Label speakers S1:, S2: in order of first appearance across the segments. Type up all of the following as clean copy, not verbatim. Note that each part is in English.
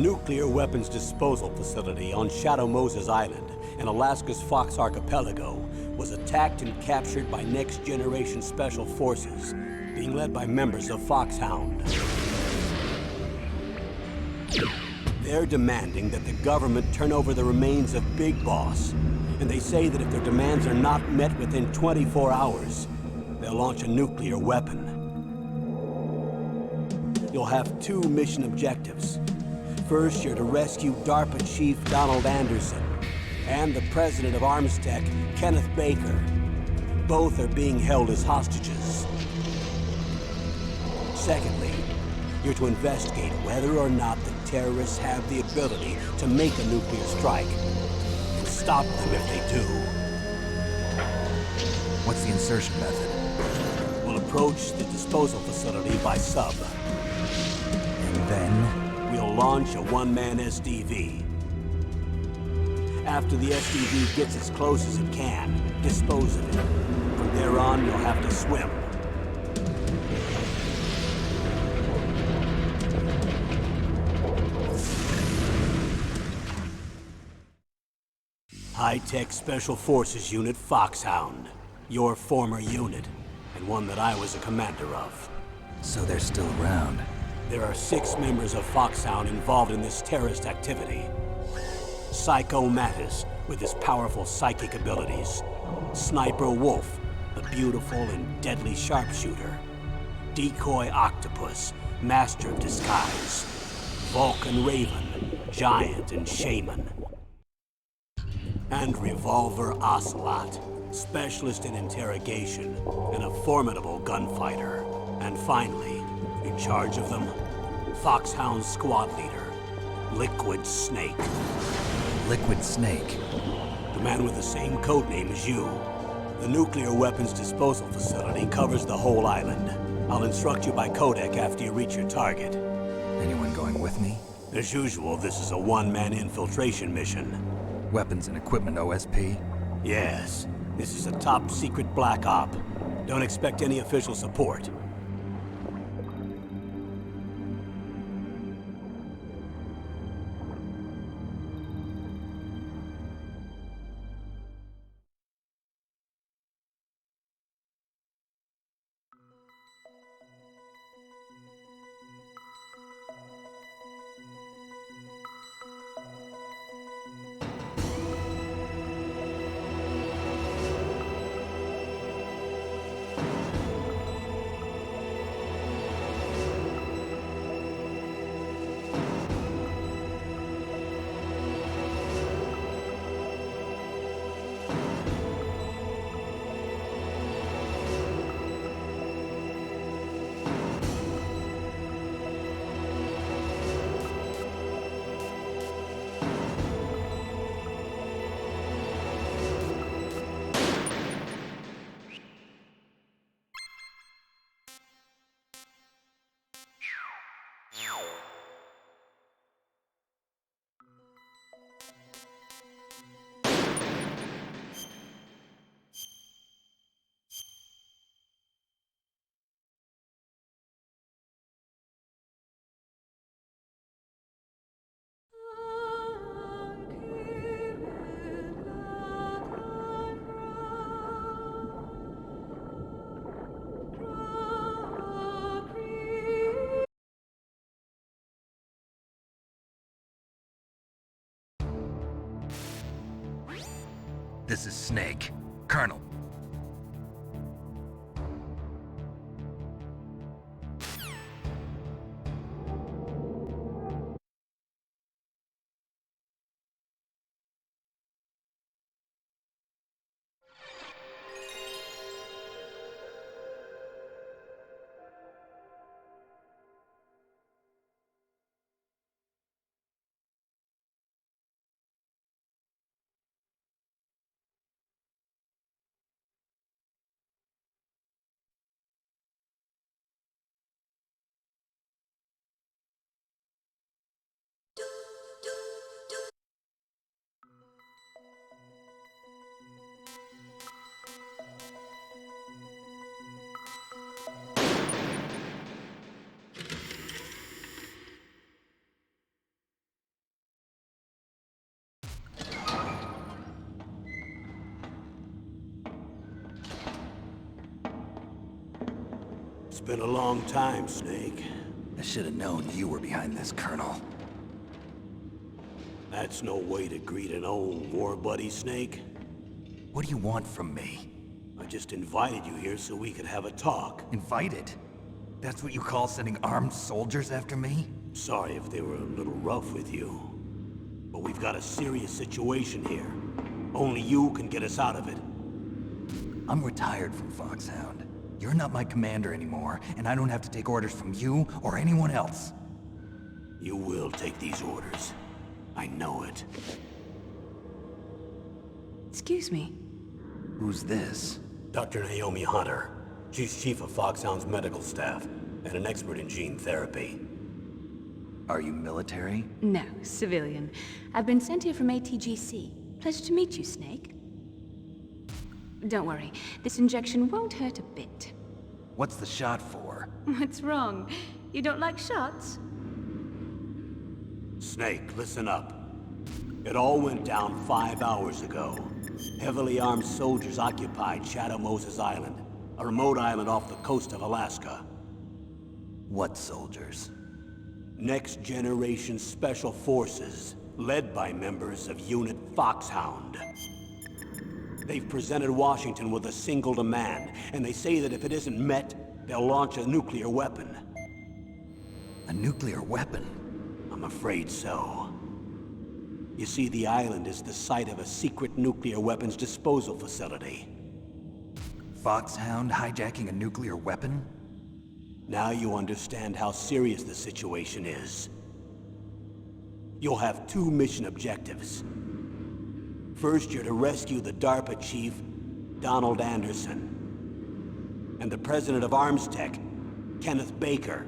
S1: nuclear weapons disposal facility on Shadow Moses Island in Alaska's Fox Archipelago was attacked and captured by next-generation special forces, being led by members of Foxhound. They're demanding that the government turn over the remains of Big Boss, and they say that if their demands are not met within 24 hours, they'll launch a nuclear weapon. You'll have two mission objectives. First, you're to rescue DARPA Chief Donald Anderson and the president of Armstech, Kenneth Baker. Both are being held as hostages. Secondly, you're to investigate whether or not the terrorists have the ability to make a nuclear strike, and stop them if they do.
S2: What's the insertion method?
S1: We'll approach the disposal facility by sub.
S2: And then?
S1: We'll launch a one-man SDV. After the SDV gets as close as it can, dispose of it. From there on, you'll have to swim. High-Tech Special Forces Unit Foxhound. Your former unit, and one that I was a commander of.
S2: So they're still around.
S1: There are 6 members of Foxhound involved in this terrorist activity. Psycho Mattis, with his powerful psychic abilities. Sniper Wolf, the beautiful and deadly sharpshooter. Decoy Octopus, master of disguise. Vulcan Raven, giant and shaman. And Revolver Ocelot, specialist in interrogation and a formidable gunfighter. And finally, in charge of them, Foxhound's squad leader, Liquid Snake.
S2: Liquid Snake?
S1: The man with the same codename as you. The nuclear weapons disposal facility covers the whole island. I'll instruct you by codec after you reach your target.
S2: Anyone going with me?
S1: As usual, this is a one-man infiltration mission.
S2: Weapons and equipment OSP?
S1: Yes. This is a top-secret black op. Don't expect any official support.
S2: This is Snake. Colonel.
S1: It's been a long time, Snake.
S2: I should have known you were behind this, Colonel.
S1: That's no way to greet an old war buddy, Snake.
S2: What do you want from me?
S1: I just invited you here so we could have a talk.
S2: Invited? That's what you call sending armed soldiers after me?
S1: Sorry if they were a little rough with you. But we've got a serious situation here. Only you can get us out of it.
S2: I'm retired from Foxhound. You're not my commander anymore, and I don't have to take orders from you or anyone else.
S1: You will take these orders. I know it.
S3: Excuse me.
S2: Who's this?
S1: Dr. Naomi Hunter. She's chief of Foxhound's medical staff, and an expert in gene therapy.
S2: Are you military?
S3: No, civilian. I've been sent here from ATGC. Pleasure to meet you, Snake. Don't worry, this injection won't hurt a bit.
S2: What's the shot for?
S3: What's wrong? You don't like shots?
S1: Snake, listen up. It all went down 5 hours ago. Heavily armed soldiers occupied Shadow Moses Island, a remote island off the coast of Alaska.
S2: What soldiers?
S1: Next Generation Special Forces, led by members of Unit Foxhound. They've presented Washington with a single demand, and they say that if it isn't met, they'll launch a nuclear weapon.
S2: A nuclear weapon?
S1: I'm afraid so. You see, the island is the site of a secret nuclear weapons disposal facility.
S2: Foxhound hijacking a nuclear weapon?
S1: Now you understand how serious the situation is. You'll have 2 mission objectives. First, you're to rescue the DARPA chief, Donald Anderson, and the president of Armstech, Kenneth Baker.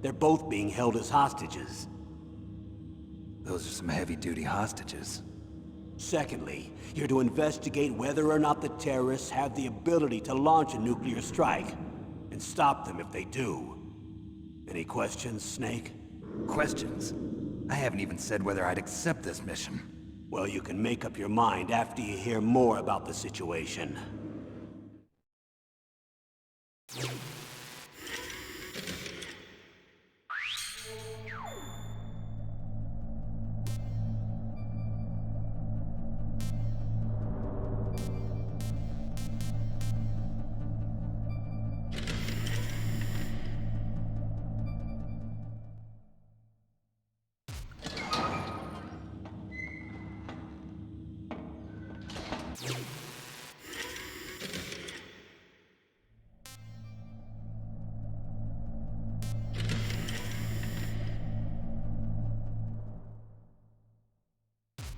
S1: They're both being held as hostages.
S2: Those are some heavy-duty hostages.
S1: Secondly, you're to investigate whether or not the terrorists have the ability to launch a nuclear strike, and stop them if they do. Any questions, Snake?
S2: Questions? I haven't even said whether I'd accept this mission.
S1: Well, you can make up your mind after you hear more about the situation.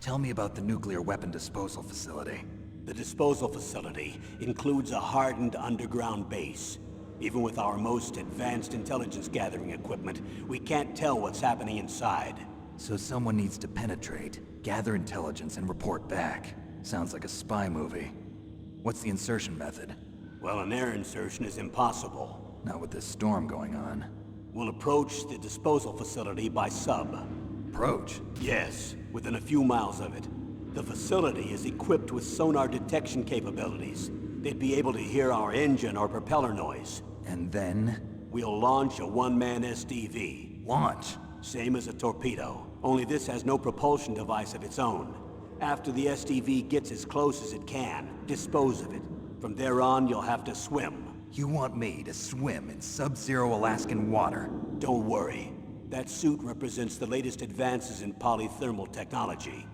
S2: Tell me about the nuclear weapon disposal facility.
S1: The disposal facility includes a hardened underground base. Even with our most advanced intelligence gathering equipment, we can't tell what's happening inside.
S2: So someone needs to penetrate, gather intelligence, and report back. Sounds like a spy movie. What's the insertion method?
S1: Well, an air insertion is impossible.
S2: Not with this storm going on.
S1: We'll approach the disposal facility by sub.
S2: Approach?
S1: Yes, within a few miles of it. The facility is equipped with sonar detection capabilities. They'd be able to hear our engine or propeller noise.
S2: And then?
S1: We'll launch a one-man SDV.
S2: Launch?
S1: Same as a torpedo, only this has no propulsion device of its own. After the SDV gets as close as it can, dispose of it. From there on, you'll have to swim.
S2: You want me to swim in sub-zero Alaskan water?
S1: Don't worry. That suit represents the latest advances in polythermal technology.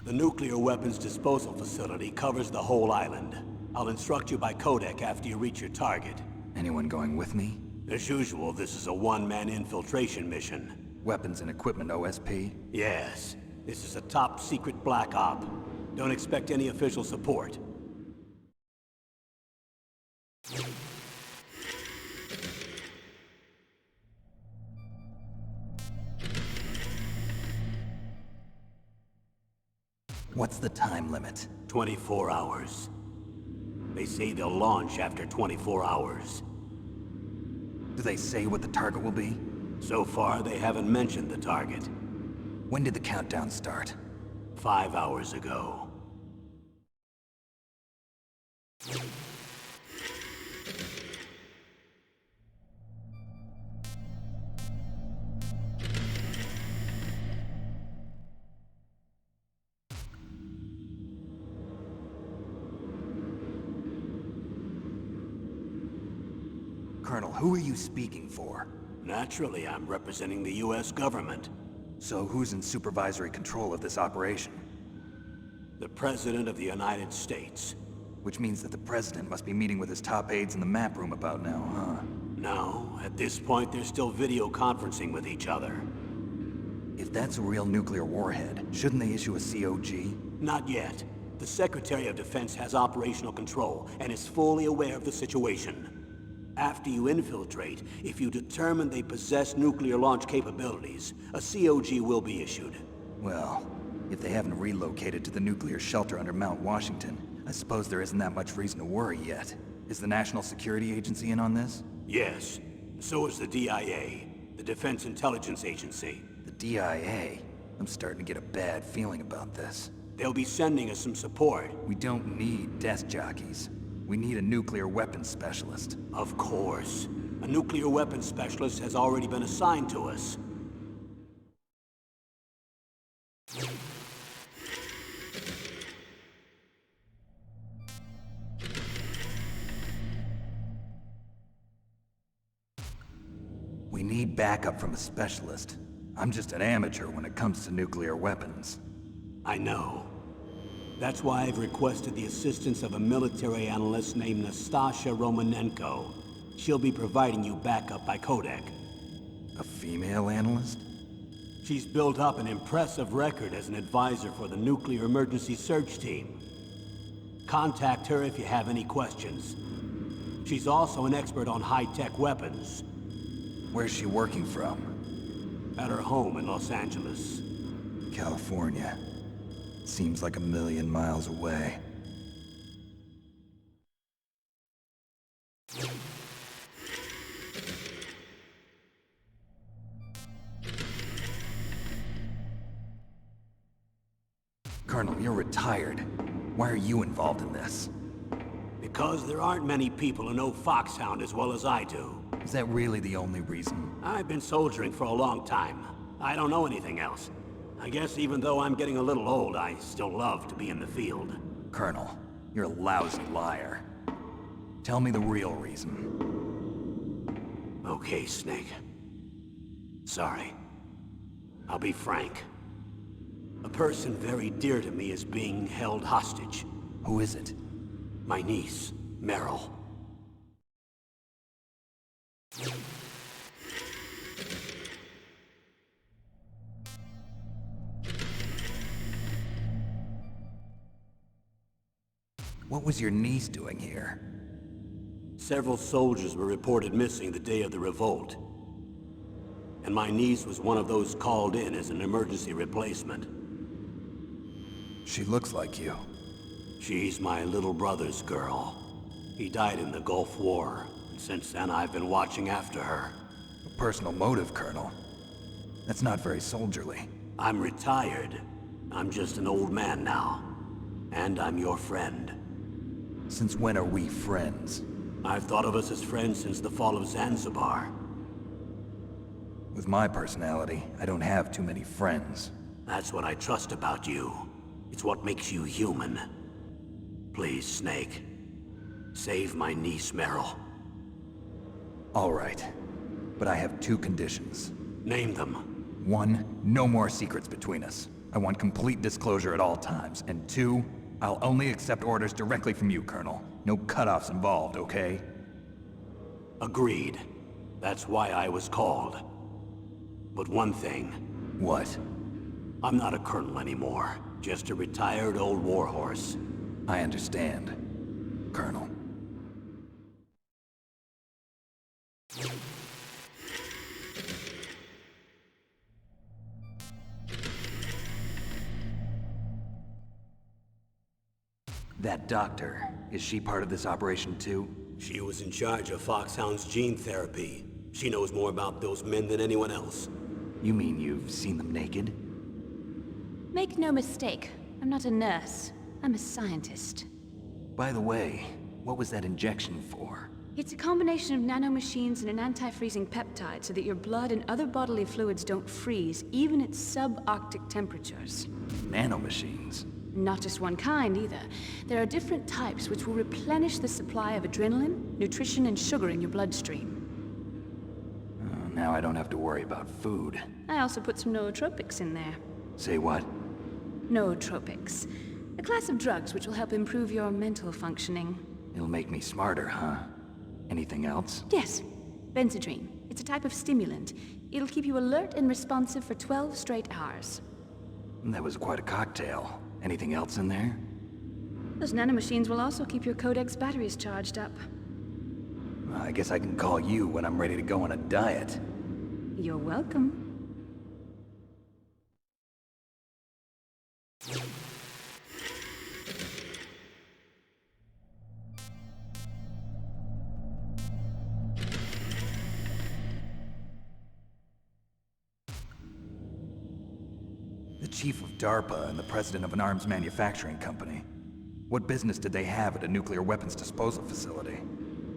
S1: The nuclear weapons disposal facility covers the whole island. I'll instruct you by codec after you reach your target.
S2: Anyone going with me?
S1: As usual, this is a one-man infiltration mission.
S2: Weapons and equipment OSP?
S1: Yes. This is a top-secret black op. Don't expect any official support.
S2: What's the time limit?
S1: 24 hours. They say they'll launch after 24 hours.
S2: Do they say what the target will be?
S1: So far, they haven't mentioned the target.
S2: When did the countdown start?
S1: 5 hours ago.
S2: Colonel, who are you speaking for?
S1: Naturally, I'm representing the U.S. government.
S2: So who's in supervisory control of this operation?
S1: The President of the United States.
S2: Which means that the President must be meeting with his top aides in the map room about now, huh?
S1: No, at this point they're still video conferencing with each other.
S2: If that's a real nuclear warhead, shouldn't they issue a COG?
S1: Not yet. The Secretary of Defense has operational control and is fully aware of the situation. After you infiltrate, if you determine they possess nuclear launch capabilities, a COG will be issued.
S2: Well, if they haven't relocated to the nuclear shelter under Mount Washington, I suppose there isn't that much reason to worry yet. Is the National Security Agency in on this?
S1: Yes. So is the DIA, the Defense Intelligence Agency.
S2: The DIA? I'm starting to get a bad feeling about this.
S1: They'll be sending us some support.
S2: We don't need desk jockeys. We need a nuclear weapons specialist.
S1: Of course. A nuclear weapons specialist has already been assigned to us.
S2: We need backup from a specialist. I'm just an amateur when it comes to nuclear weapons.
S1: I know. That's why I've requested the assistance of a military analyst named Nastasha Romanenko. She'll be providing you backup by Kodak.
S2: A female analyst?
S1: She's built up an impressive record as an advisor for the Nuclear Emergency Search Team. Contact her if you have any questions. She's also an expert on high-tech weapons.
S2: Where's she working from?
S1: At her home in Los Angeles.
S2: California. Seems like 1,000,000 miles away. Colonel, you're retired. Why are you involved in this?
S1: Because there aren't many people who know Foxhound as well as I do.
S2: Is that really the only reason?
S1: I've been soldiering for a long time. I don't know anything else. I guess even though I'm getting a little old, I still love to be in the field.
S2: Colonel, you're a lousy liar. Tell me the real reason.
S1: Okay, Snake. Sorry. I'll be frank. A person very dear to me is being held hostage.
S2: Who is it?
S1: My niece, Meryl.
S2: What was your niece doing here?
S1: Several soldiers were reported missing the day of the revolt. And my niece was one of those called in as an emergency replacement.
S2: She looks like you.
S1: She's my little brother's girl. He died in the Gulf War, and since then I've been watching after her.
S2: A personal motive, Colonel. That's not very soldierly.
S1: I'm retired. I'm just an old man now. And I'm your friend.
S2: Since when are we friends?
S1: I've thought of us as friends since the fall of Zanzibar.
S2: With my personality, I don't have too many friends.
S1: That's what I trust about you. It's what makes you human. Please, Snake. Save my niece, Meryl.
S2: All right. But I have 2 conditions.
S1: Name them.
S2: 1, no more secrets between us. I want complete disclosure at all times. And 2, I'll only accept orders directly from you, Colonel. No cutoffs involved, okay?
S1: Agreed. That's why I was called. But one thing.
S2: What?
S1: I'm not a colonel anymore. Just a retired old warhorse.
S2: I understand, Colonel. That doctor, is she part of this operation too?
S1: She was in charge of Foxhound's gene therapy. She knows more about those men than anyone else.
S2: You mean you've seen them naked?
S3: Make no mistake, I'm not a nurse. I'm a scientist.
S2: By the way, what was that injection for?
S3: It's a combination of nanomachines and an anti-freezing peptide so that your blood and other bodily fluids don't freeze, even at subarctic temperatures.
S2: Nanomachines?
S3: Not just one kind, either. There are different types which will replenish the supply of adrenaline, nutrition, and sugar in your bloodstream.
S2: Now I don't have to worry about food.
S3: I also put some nootropics in there.
S2: Say what?
S3: Nootropics. A class of drugs which will help improve your mental functioning.
S2: It'll make me smarter, huh? Anything else?
S3: Yes. Benzedrine. It's a type of stimulant. It'll keep you alert and responsive for 12 straight hours.
S2: That was quite a cocktail. Anything else in there?
S3: Those nanomachines will also keep your Codex batteries charged up.
S2: Well, I guess I can call you when I'm ready to go on a diet.
S3: You're welcome.
S2: The chief of DARPA and the president of an arms manufacturing company. What business did they have at a nuclear weapons disposal facility?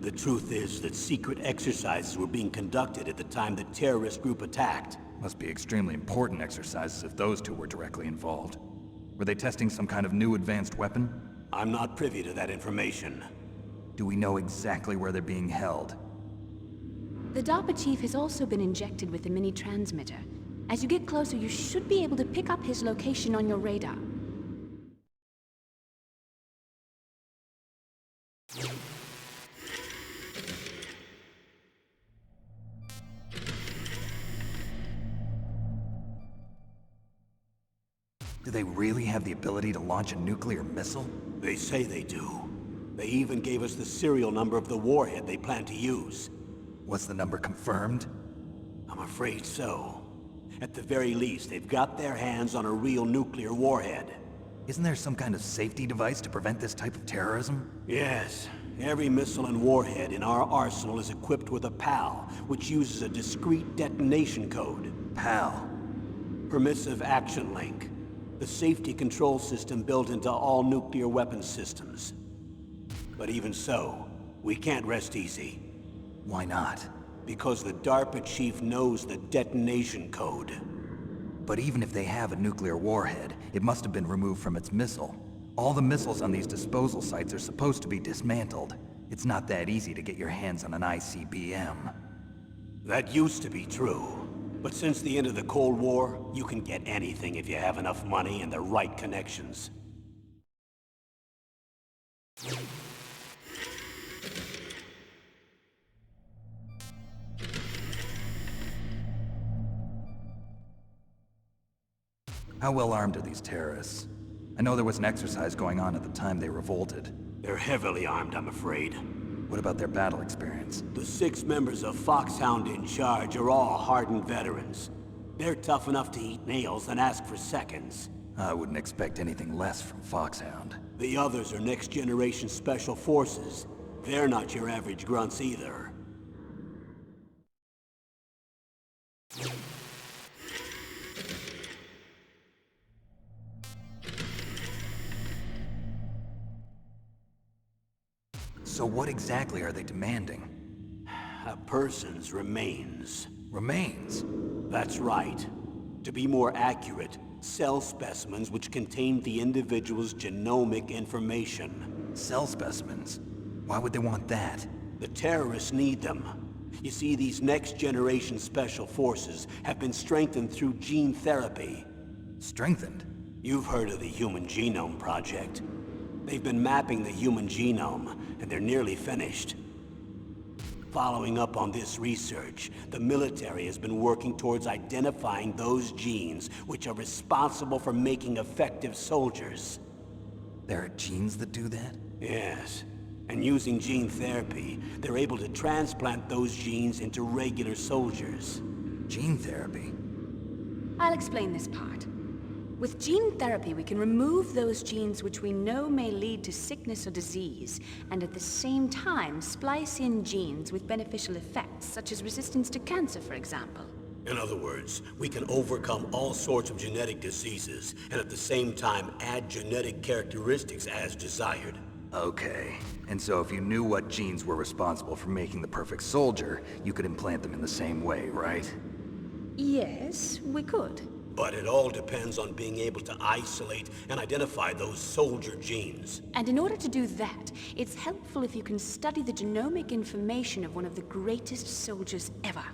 S1: The truth is that secret exercises were being conducted at the time the terrorist group attacked.
S2: Must be extremely important exercises if those two were directly involved. Were they testing some kind of new advanced weapon?
S1: I'm not privy to that information.
S2: Do we know exactly where they're being held?
S3: The DARPA chief has also been injected with a mini transmitter. As you get closer, you should be able to pick up his location on your radar.
S2: Do they really have the ability to launch a nuclear missile?
S1: They say they do. They even gave us the serial number of the warhead they plan to use.
S2: Was the number confirmed?
S1: I'm afraid so. At the very least, they've got their hands on a real nuclear warhead.
S2: Isn't there some kind of safety device to prevent this type of terrorism?
S1: Yes. Every missile and warhead in our arsenal is equipped with a PAL, which uses a discrete detonation code.
S2: PAL.
S1: Permissive Action Link. The safety control system built into all nuclear weapons systems. But even so, we can't rest easy.
S2: Why not?
S1: Because the DARPA chief knows the detonation code.
S2: But even if they have a nuclear warhead, it must have been removed from its missile. All the missiles on these disposal sites are supposed to be dismantled. It's not that easy to get your hands on an ICBM.
S1: That used to be true. But since the end of the Cold War, you can get anything if you have enough money and the right connections.
S2: How well armed are these terrorists? I know there was an exercise going on at the time they revolted.
S1: They're heavily armed, I'm afraid.
S2: What about their battle experience?
S1: The 6 members of Foxhound in charge are all hardened veterans. They're tough enough to eat nails and ask for seconds.
S2: I wouldn't expect anything less from Foxhound.
S1: The others are next-generation special forces. They're not your average grunts either.
S2: So what exactly are they demanding?
S1: A person's remains.
S2: Remains?
S1: That's right. To be more accurate, cell specimens which contain the individual's genomic information.
S2: Cell specimens? Why would they want that?
S1: The terrorists need them. You see, these next-generation special forces have been strengthened through gene therapy.
S2: Strengthened?
S1: You've heard of the Human Genome Project. They've been mapping the human genome, and they're nearly finished. Following up on this research, the military has been working towards identifying those genes which are responsible for making effective soldiers.
S2: There are genes that do that?
S1: Yes. And using gene therapy, they're able to transplant those genes into regular soldiers.
S2: Gene therapy?
S3: I'll explain this part. With gene therapy, we can remove those genes which we know may lead to sickness or disease, and at the same time splice in genes with beneficial effects, such as resistance to cancer, for example.
S1: In other words, we can overcome all sorts of genetic diseases, and at the same time add genetic characteristics as desired.
S2: Okay. And so if you knew what genes were responsible for making the perfect soldier, you could implant them in the same way, right?
S3: Yes, we could.
S1: But it all depends on being able to isolate and identify those soldier genes.
S3: And in order to do that, it's helpful if you can study the genomic information of one of the greatest soldiers ever.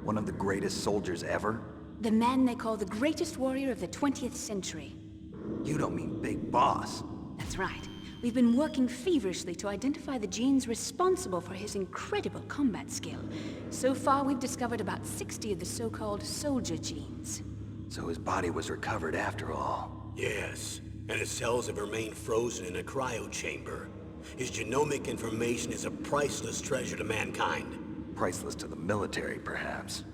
S2: One of the greatest soldiers ever?
S3: The man they call the greatest warrior of the 20th century.
S2: You don't mean Big Boss.
S3: That's right. We've been working feverishly to identify the genes responsible for his incredible combat skill. So far, we've discovered about 60 of the so-called soldier genes.
S2: So his body was recovered after all.
S1: Yes, and his cells have remained frozen in a cryo chamber. His genomic information is a priceless treasure to mankind.
S2: Priceless to the military, perhaps.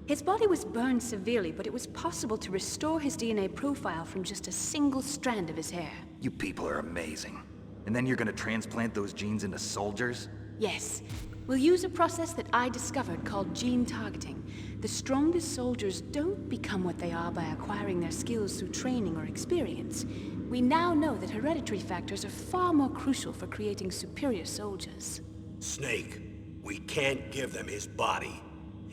S3: His body was burned severely, but it was possible to restore his DNA profile from just a single strand of his hair.
S2: You people are amazing. And then you're gonna transplant those genes into soldiers?
S3: Yes. We'll use a process that I discovered called gene targeting. The strongest soldiers don't become what they are by acquiring their skills through training or experience. We now know that hereditary factors are far more crucial for creating superior soldiers.
S1: Snake, we can't give them his body.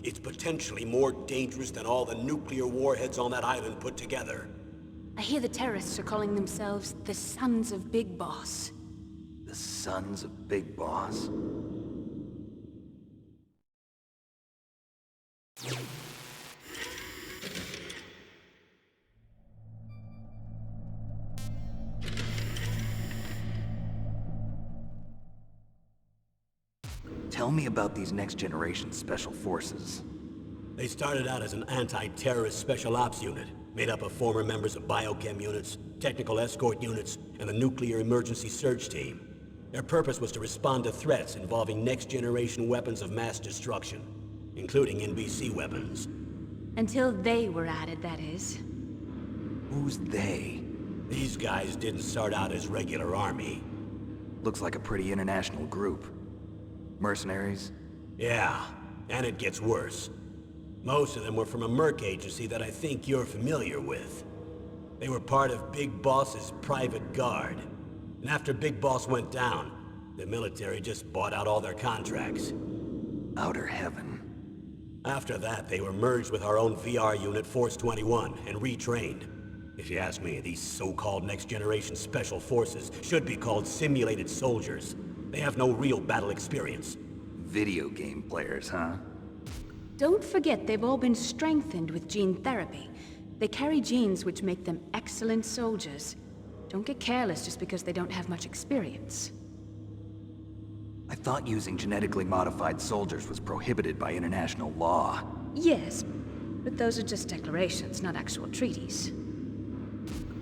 S1: It's potentially more dangerous than all the nuclear warheads on that island put together.
S3: I hear the terrorists are calling themselves the Sons of Big Boss.
S2: The Sons of Big Boss? Tell me about these next-generation special forces.
S1: They started out as an anti-terrorist special ops unit, made up of former members of biochem units, technical escort units, and the nuclear emergency search team. Their purpose was to respond to threats involving next-generation weapons of mass destruction, including NBC weapons.
S3: Until they were added, that is.
S2: Who's they?
S1: These guys didn't start out as regular army.
S2: Looks like a pretty international group. Mercenaries?
S1: Yeah, and it gets worse. Most of them were from a merc agency that I think you're familiar with. They were part of Big Boss's private guard. And after Big Boss went down, the military just bought out all their contracts.
S2: Outer heaven.
S1: After that, they were merged with our own VR unit, Force 21, and retrained. If you ask me, these so-called next-generation special forces should be called simulated soldiers. They have no real battle experience.
S2: Video game players, huh?
S3: Don't forget they've all been strengthened with gene therapy. They carry genes which make them excellent soldiers. Don't get careless just because they don't have much experience.
S2: I thought using genetically modified soldiers was prohibited by international law.
S3: Yes, but those are just declarations, not actual treaties.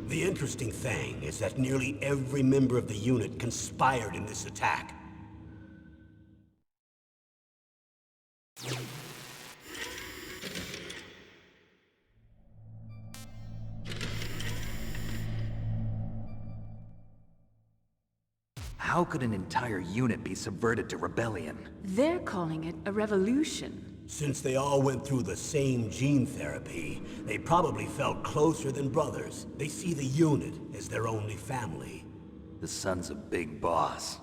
S1: The interesting thing is that nearly every member of the unit conspired in this attack.
S2: How could an entire unit be subverted to rebellion?
S3: They're calling it a revolution.
S1: Since they all went through the same gene therapy, they probably felt closer than brothers. They see the unit as their only family.
S2: The Sons of Big Boss.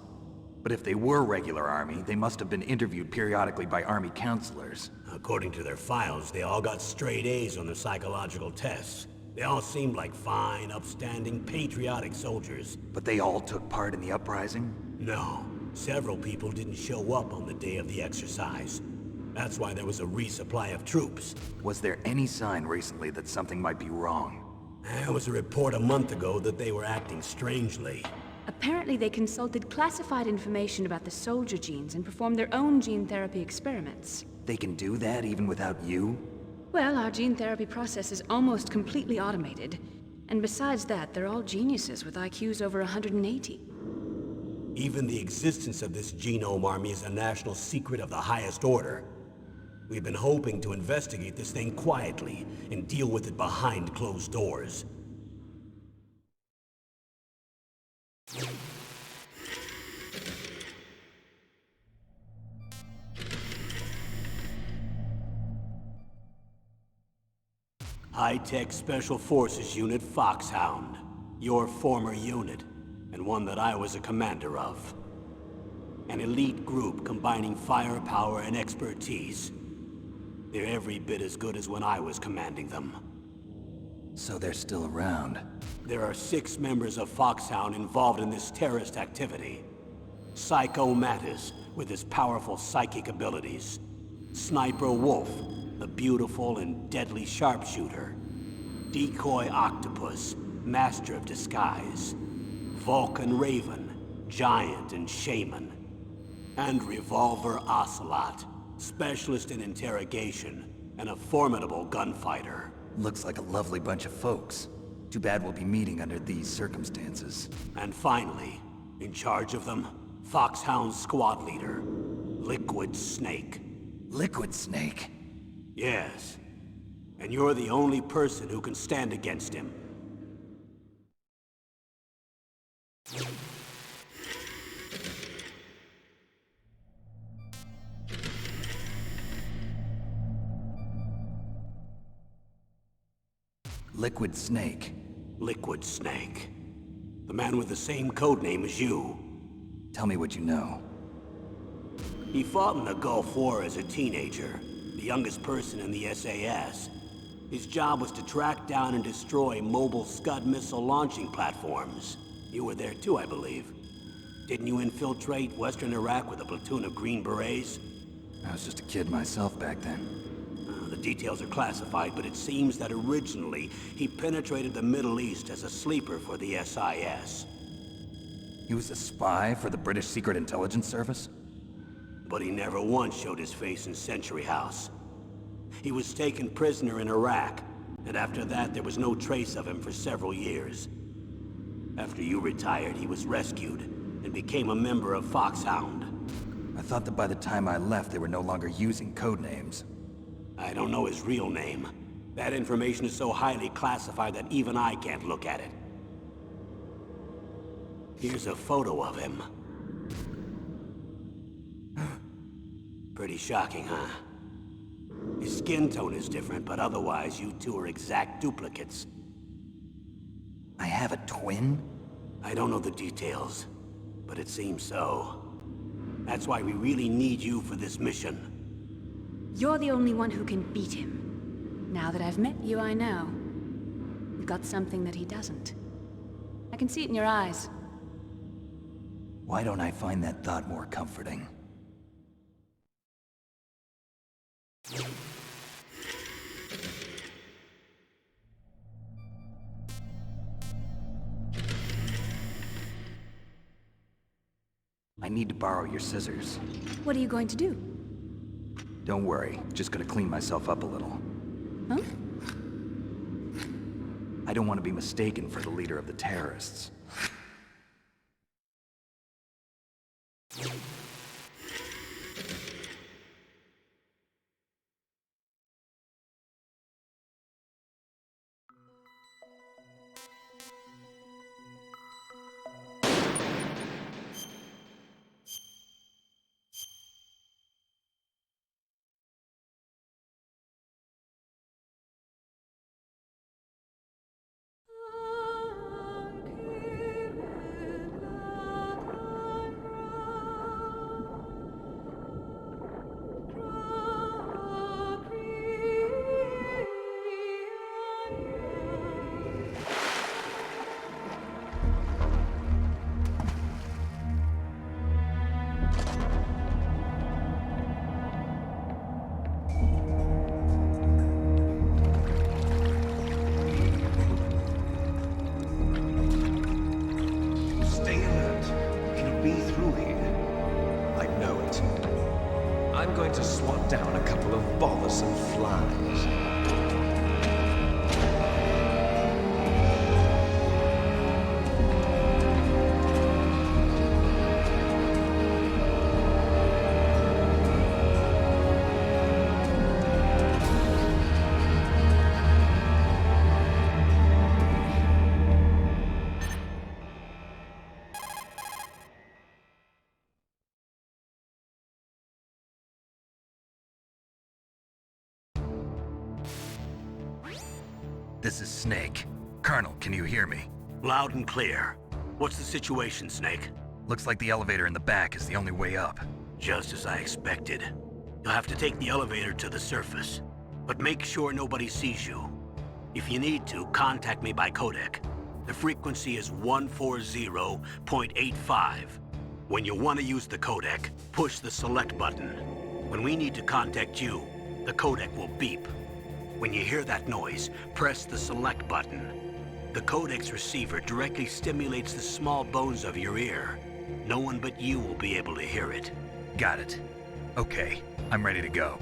S2: But if they were regular army, they must have been interviewed periodically by army counselors.
S1: According to their files, they all got straight A's on their psychological tests. They all seemed like fine, upstanding, patriotic soldiers.
S2: But they all took part in the uprising?
S1: No, several people didn't show up on the day of the exercise. That's why there was a resupply of troops.
S2: Was there any sign recently that something might be wrong?
S1: There was a report a month ago that they were acting strangely.
S3: Apparently they consulted classified information about the soldier genes and performed their own gene therapy experiments.
S2: They can do that even without you?
S3: Well, our gene therapy process is almost completely automated. And besides that, they're all geniuses with IQs over 180.
S1: Even the existence of this genome army is a national secret of the highest order. We've been hoping to investigate this thing quietly and deal with it behind closed doors. High-Tech Special Forces Unit Foxhound. Your former unit, and one that I was a commander of. An elite group combining firepower and expertise. They're every bit as good as when I was commanding them.
S2: So they're still around.
S1: There are 6 members of Foxhound involved in this terrorist activity. Psycho Mattis, with his powerful psychic abilities. Sniper Wolf, the beautiful and deadly sharpshooter. Decoy Octopus, Master of Disguise. Vulcan Raven, Giant and Shaman. And Revolver Ocelot, Specialist in Interrogation and a formidable gunfighter.
S2: Looks like a lovely bunch of folks. Too bad we'll be meeting under these circumstances.
S1: And finally, in charge of them, Foxhound's squad leader, Liquid Snake.
S2: Liquid Snake?
S1: Yes. And you're the only person who can stand against him.
S2: Liquid Snake.
S1: Liquid Snake. The man with the same codename as you.
S2: Tell me what you know.
S1: He fought in the Gulf War as a teenager, the youngest person in the SAS. His job was to track down and destroy mobile Scud missile launching platforms. You were there too, I believe. Didn't you infiltrate Western Iraq with a platoon of Green Berets?
S2: I was just a kid myself back then.
S1: The details are classified, but it seems that originally he penetrated the Middle East as a sleeper for the SIS.
S2: He was a spy for the British Secret Intelligence Service?
S1: But he never once showed his face in Century House. He was taken prisoner in Iraq, and after that there was no trace of him for several years. After you retired, he was rescued and became a member of Foxhound.
S2: I thought that by the time I left, they were no longer using codenames.
S1: I don't know his real name. That information is so highly classified that even I can't look at it. Here's a photo of him. Pretty shocking, huh? His skin tone is different, but otherwise you two are exact duplicates.
S2: I have a twin?
S1: I don't know the details, but it seems so. That's why we really need you for this mission.
S3: You're the only one who can beat him. Now that I've met you, I know. You've got something that he doesn't. I can see it in your eyes.
S2: Why don't I find that thought more comforting? I need to borrow your scissors.
S3: What are you going to do?
S2: Don't worry, just gonna clean myself up a little.
S3: Huh?
S2: I don't want to be mistaken for the leader of the terrorists.
S4: Stay alert. He'll be through here. I know it. I'm going to swat down a couple of bothersome flies.
S2: This is Snake. Colonel, can you hear me?
S1: Loud and clear. What's the situation, Snake?
S2: Looks like the elevator in the back is the only way up.
S1: Just as I expected. You'll have to take the elevator to the surface. But make sure nobody sees you. If you need to, contact me by codec. The frequency is 140.85. When you want to use the codec, push the select button. When we need to contact you, The codec will beep. When you hear that noise, press the select button. The codec's receiver directly stimulates the small bones of your ear. No one but you will be able to hear it.
S2: Got it. Okay, I'm ready to go.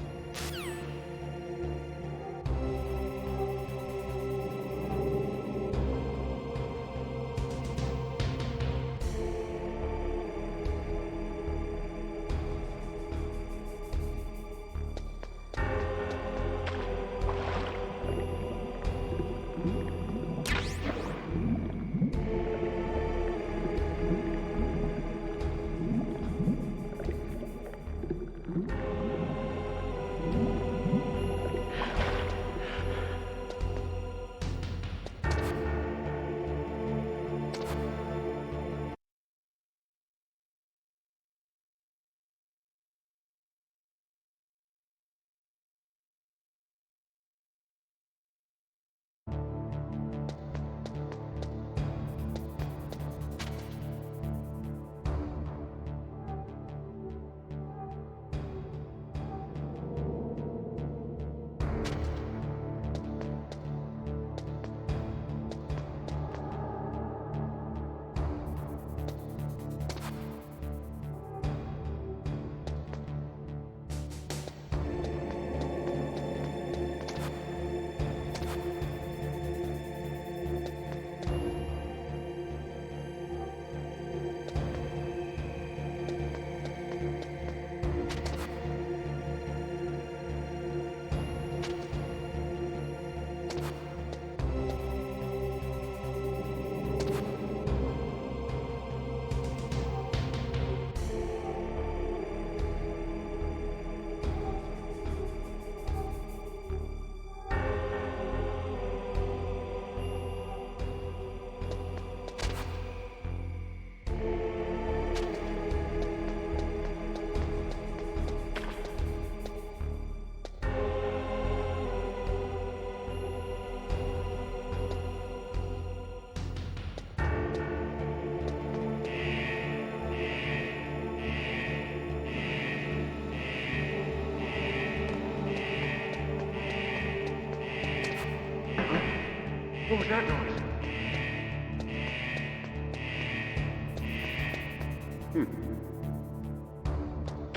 S5: What was that noise?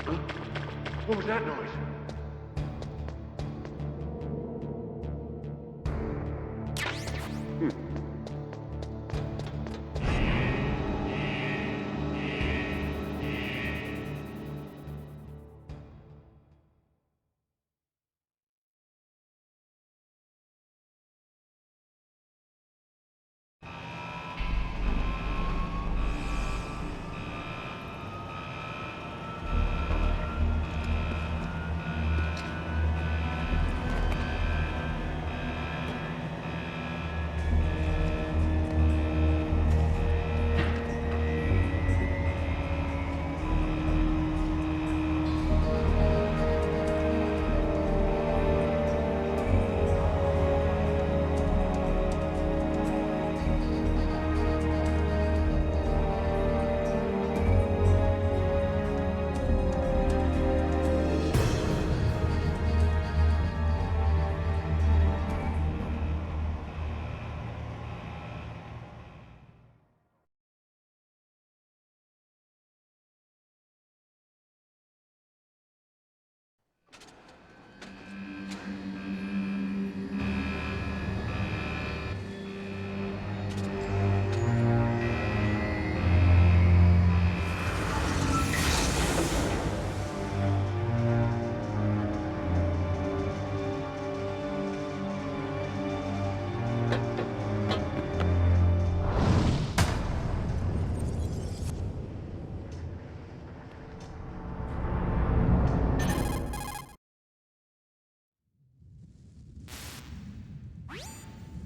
S5: Huh? What was that noise?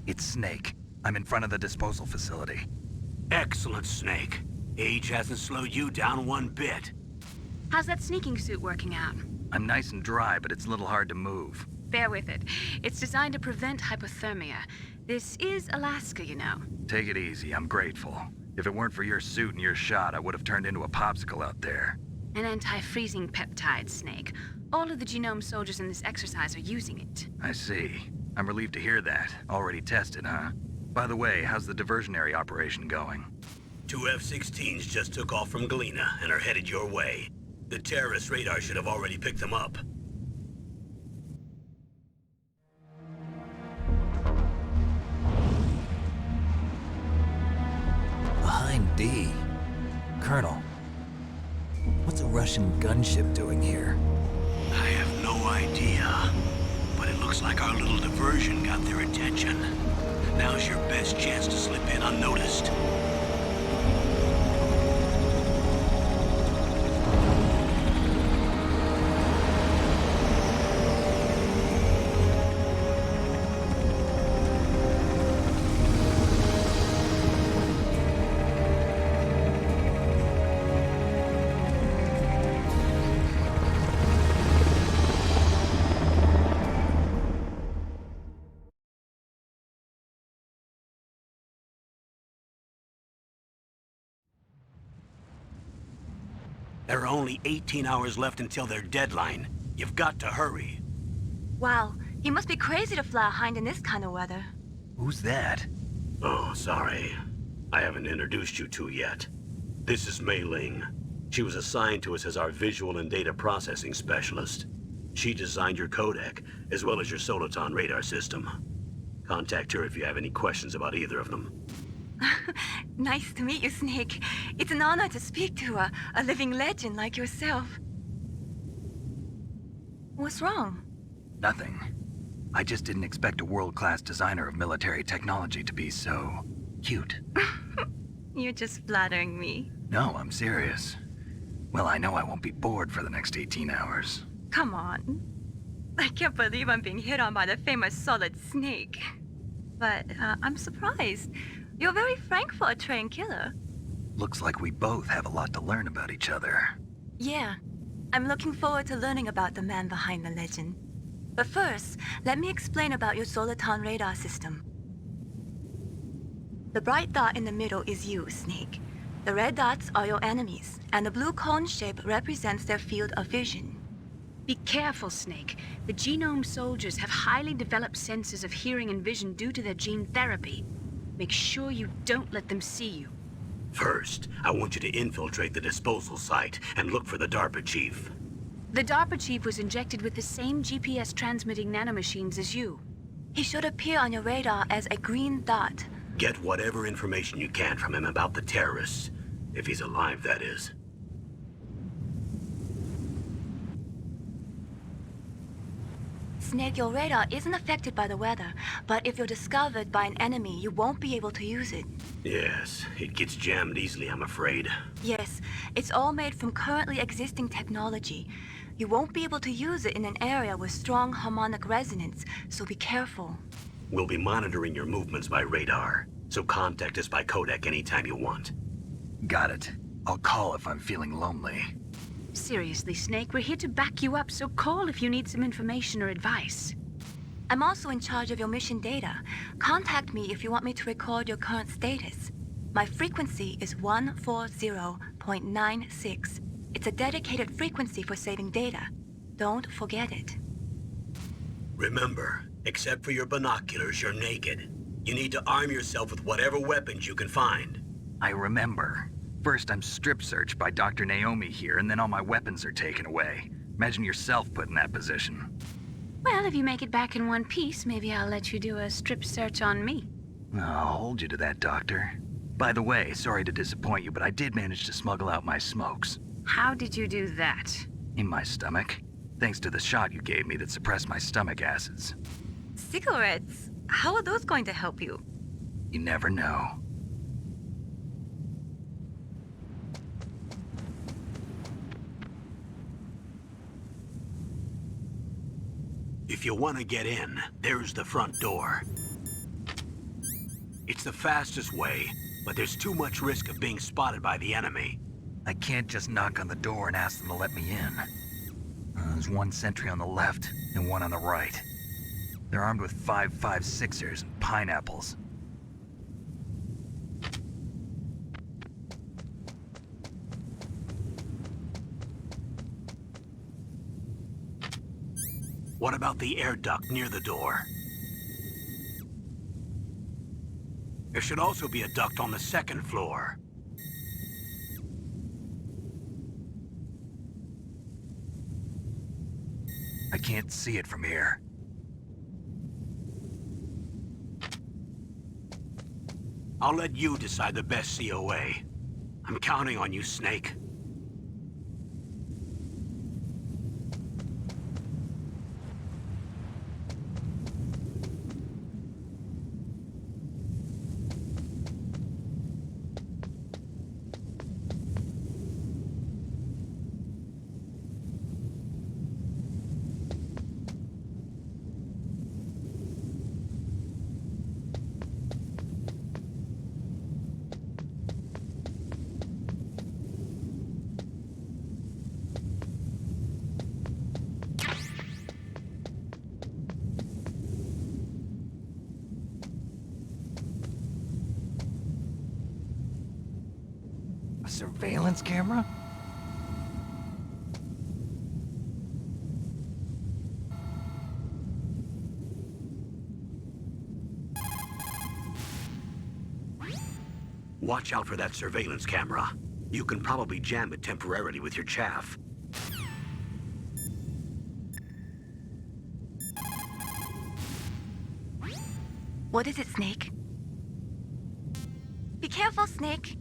S2: It's Snake. I'm in front of the disposal facility.
S1: Excellent, Snake. Age hasn't slowed you down one bit.
S3: How's that sneaking suit working out?
S2: I'm nice and dry, but it's a little hard to move.
S3: Bear with it. It's designed to prevent hypothermia. This is Alaska, you know.
S2: Take it easy, I'm grateful. If it weren't for your suit and your shot, I would have turned into a popsicle out there.
S3: An anti-freezing peptide, Snake. All of the genome soldiers in this exercise are using it.
S2: I see. I'm relieved to hear that. Already tested, huh? By the way, how's the diversionary operation going?
S1: 2 F-16s just took off from Galena and are headed your way. The terrorist radar should have already picked them up.
S2: Behind D. Colonel, what's a Russian gunship doing here?
S1: I have no idea, but it looks like our little diversion got their attention. Now's your best chance to slip in unnoticed. There are only 18 hours left until their deadline. You've got to hurry.
S6: Wow, he must be crazy to fly a hind in this kind of weather.
S2: Who's that?
S1: Oh, sorry. I haven't introduced you to yet. This is Mei Ling. She was assigned to us as our visual and data processing specialist. She designed your codec, as well as your Soliton radar system. Contact her if you have any questions about either of them.
S6: Nice to meet you, Snake. It's an honor to speak to a living legend like yourself. What's wrong?
S2: Nothing. I just didn't expect a world-class designer of military technology to be so cute.
S6: You're just flattering me.
S2: No, I'm serious. Well, I know I won't be bored for the next 18 hours.
S6: Come on. I can't believe I'm being hit on by the famous Solid Snake. But I'm surprised. You're very frank for a trained killer.
S2: Looks like we both have a lot to learn about each other.
S6: Yeah. I'm looking forward to learning about the man behind the legend. But first, let me explain about your Soliton radar system. The bright dot in the middle is you, Snake. The red dots are your enemies, and the blue cone shape represents their field of vision.
S3: Be careful, Snake. The genome soldiers have highly developed senses of hearing and vision due to their gene therapy. Make sure you don't let them see you.
S1: First, I want you to infiltrate the disposal site and look for the DARPA chief.
S3: The DARPA chief was injected with the same GPS transmitting nanomachines as you.
S6: He should appear on your radar as a green dot.
S1: Get whatever information you can from him about the terrorists. If he's alive, that is.
S6: Snake, your radar isn't affected by the weather, but if you're discovered by an enemy, you won't be able to use it.
S1: Yes, it gets jammed easily, I'm afraid.
S6: Yes, it's all made from currently existing technology. You won't be able to use it in an area with strong harmonic resonance, so be careful.
S1: We'll be monitoring your movements by radar, so contact us by codec anytime you want.
S2: Got it. I'll call if I'm feeling lonely.
S3: Seriously, Snake, we're here to back you up, so call if you need some information or advice.
S6: I'm also in charge of your mission data. Contact me if you want me to record your current status. My frequency is 140.96. It's a dedicated frequency for saving data. Don't forget it.
S1: Remember, except for your binoculars, you're naked. You need to arm yourself with whatever weapons you can find.
S2: I remember. First, I'm strip searched by Dr. Naomi here, and then all my weapons are taken away. Imagine yourself put in that position.
S3: Well, if you make it back in one piece, maybe I'll let you do a strip search on me.
S2: I'll hold you to that, Doctor. By the way, sorry to disappoint you, but I did manage to smuggle out my smokes.
S3: How did you do that?
S2: In my stomach. Thanks to the shot you gave me that suppressed my stomach acids.
S6: Cigarettes? How are those going to help you?
S2: You never know.
S1: If you want to get in, there's the front door. It's the fastest way, but there's too much risk of being spotted by the enemy.
S2: I can't just knock on the door and ask them to let me in. There's one sentry on the left and one on the right. They're armed with 5.56ers and pineapples.
S1: What about the air duct near the door? There should also be a duct on the second floor.
S2: I can't see it from here.
S1: I'll let you decide the best COA. I'm counting on you, Snake.
S2: A surveillance camera?
S1: Watch out for that surveillance camera. You can probably jam it temporarily with your chaff.
S6: What is it, Snake? Be careful, Snake.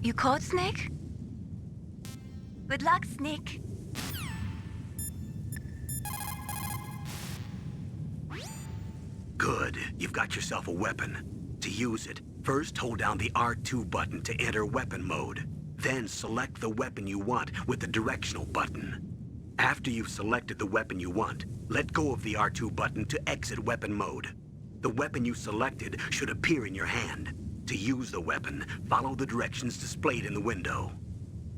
S6: You caught Snake? Good luck, Snake.
S1: Good. You've got yourself a weapon. To use it, first hold down the R2 button to enter weapon mode. Then select the weapon you want with the directional button. After you've selected the weapon you want, let go of the R2 button to exit weapon mode. The weapon you selected should appear in your hand. To use the weapon, follow the directions displayed in the window.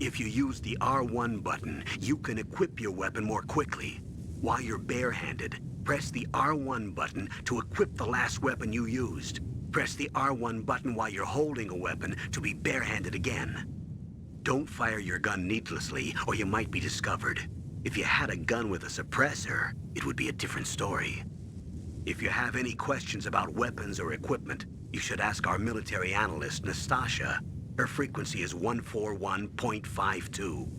S1: If you use the R1 button, you can equip your weapon more quickly. While you're barehanded, press the R1 button to equip the last weapon you used. Press the R1 button while you're holding a weapon to be barehanded again. Don't fire your gun needlessly, or you might be discovered. If you had a gun with a suppressor, it would be a different story. If you have any questions about weapons or equipment, you should ask our military analyst, Nastasha. Her frequency is 141.52.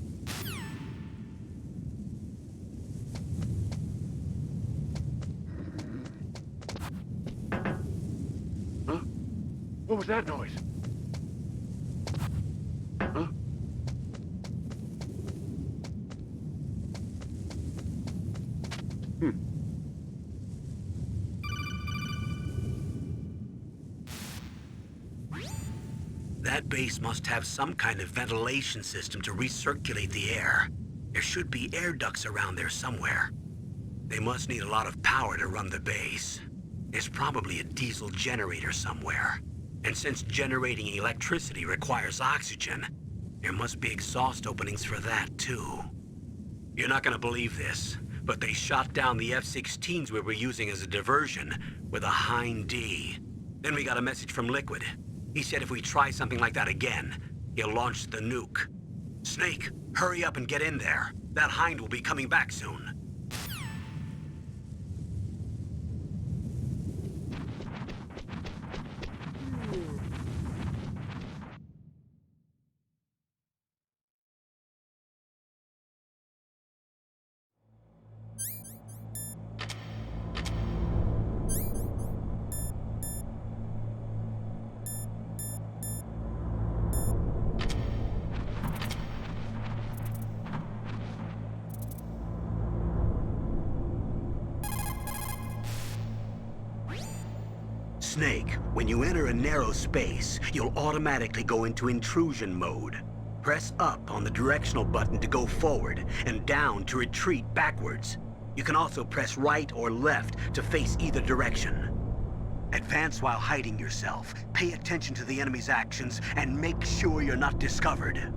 S5: Huh? was that noise? Huh?
S1: That base must have some kind of ventilation system to recirculate the air. There should be air ducts around there somewhere. They must need a lot of power to run the base. There's probably a diesel generator somewhere. And since generating electricity requires oxygen, there must be exhaust openings for that too. You're not gonna believe this, but they shot down the F-16s we were using as a diversion with a Hind D. Then we got a message from Liquid. He said if we try something like that again, he'll launch the nuke. Snake, hurry up and get in there. That Hind will be coming back soon. Snake, when you enter a narrow space, you'll automatically go into intrusion mode. Press up on the directional button to go forward, and down to retreat backwards. You can also press right or left to face either direction. Advance while hiding yourself, pay attention to the enemy's actions, and make sure you're not discovered.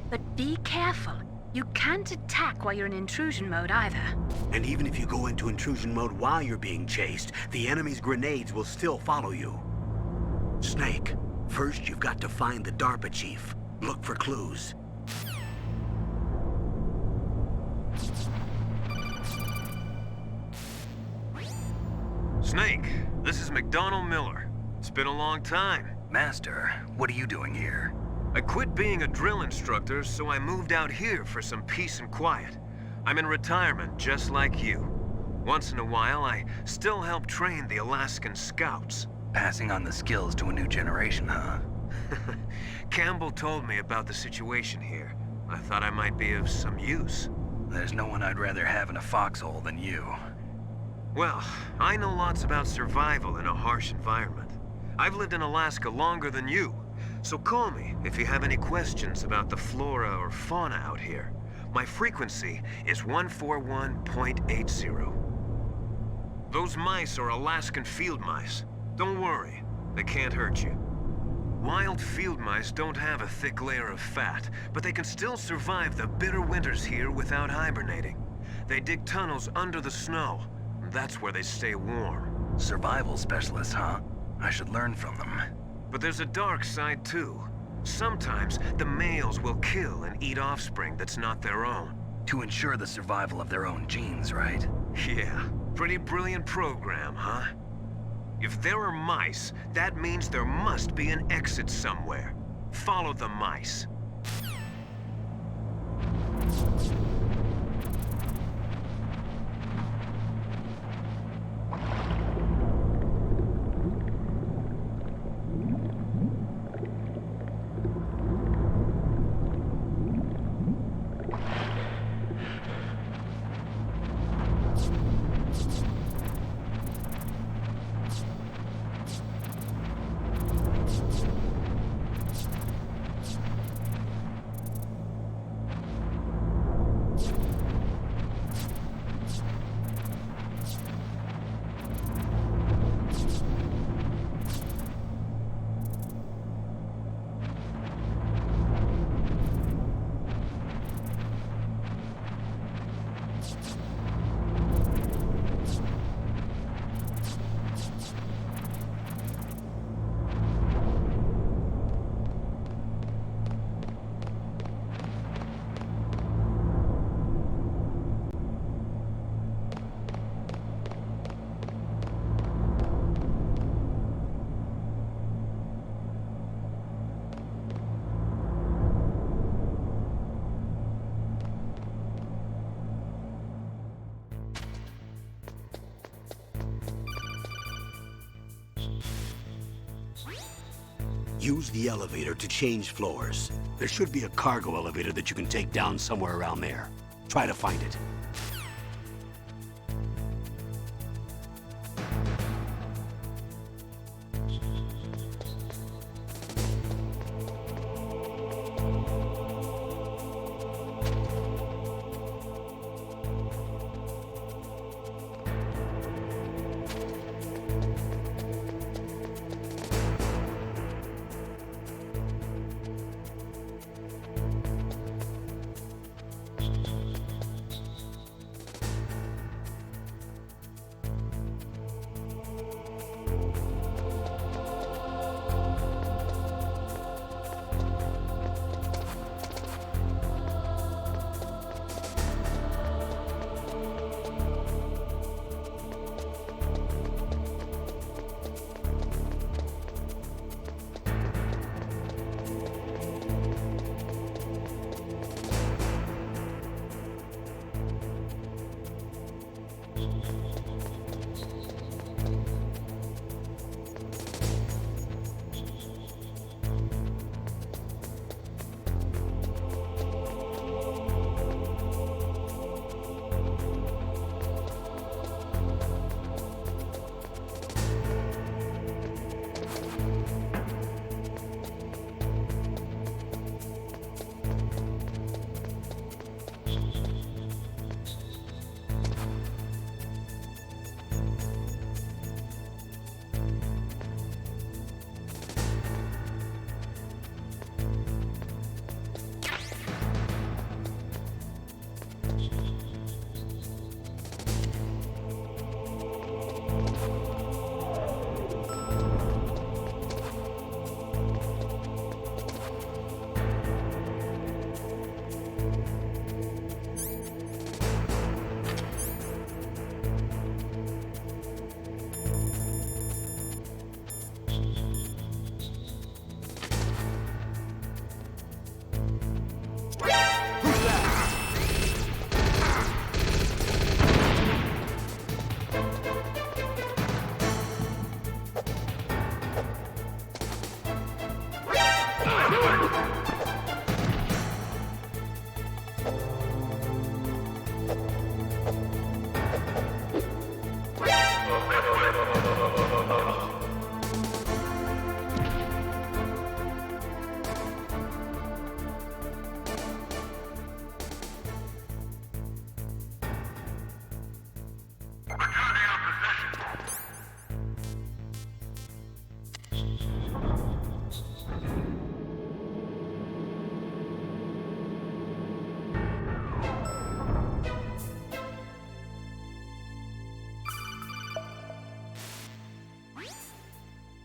S3: But be careful. You can't attack while you're in intrusion mode either.
S1: And even if you go into intrusion mode while you're being chased, the enemy's grenades will still follow you. Snake, first you've got to find the DARPA chief. Look for clues.
S4: Snake, this is McDonald Miller. It's been a long time.
S2: Master, what are you doing here?
S4: I quit being a drill instructor, so I moved out here for some peace and quiet. I'm in retirement, just like you. Once in a while, I still help train the Alaskan Scouts.
S2: Passing on the skills to a new generation, huh?
S4: Campbell told me about the situation here. I thought I might be of some use.
S2: There's no one I'd rather have in a foxhole than you.
S4: Well, I know lots about survival in a harsh environment. I've lived in Alaska longer than you. So call me if you have any questions about the flora or fauna out here. My frequency is 141.80. Those mice are Alaskan field mice. Don't worry, they can't hurt you. Wild field mice don't have a thick layer of fat, but they can still survive the bitter winters here without hibernating. They dig tunnels under the snow. That's where they stay warm.
S2: Survival specialists, huh? I should learn from them.
S4: But there's a dark side too. Sometimes the males will kill and eat offspring that's not their own.
S2: To ensure the survival of their own genes, right?
S4: Yeah, pretty brilliant program, huh? If there are mice, that means there must be an exit somewhere. Follow the mice.
S1: Use the elevator to change floors. There should be a cargo elevator that you can take down somewhere around there. Try to find it.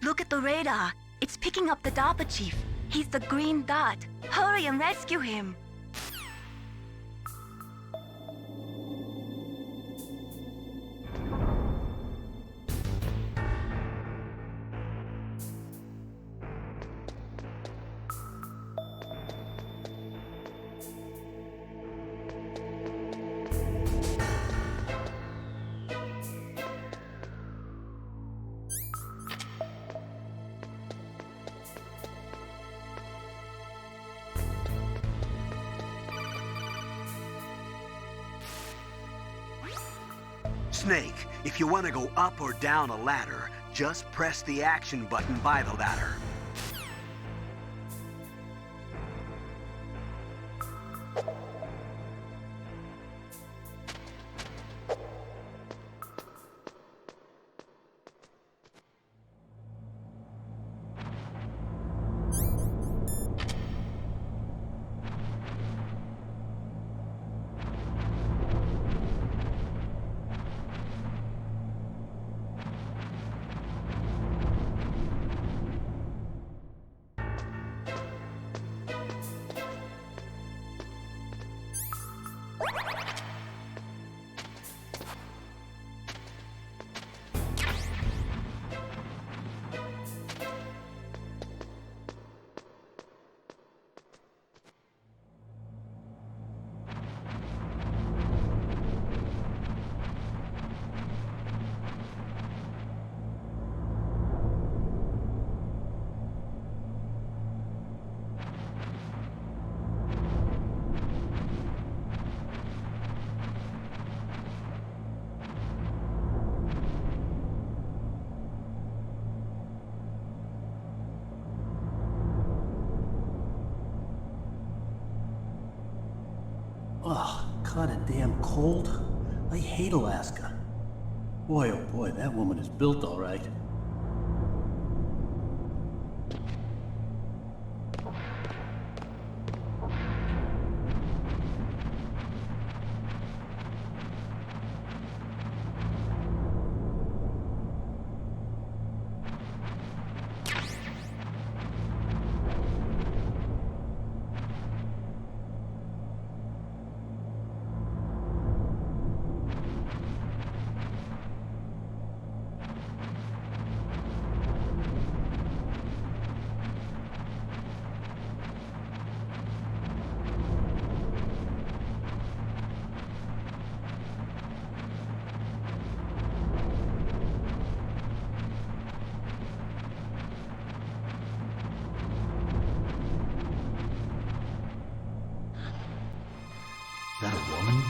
S6: Look at the radar. It's picking up the DARPA chief. He's the green dot. Hurry and rescue him.
S1: Snake, if you want to go up or down a ladder, just press the action button by the ladder.
S7: Oh, kinda damn cold. I hate Alaska. Boy, oh boy, that woman is built all right. Is that a woman?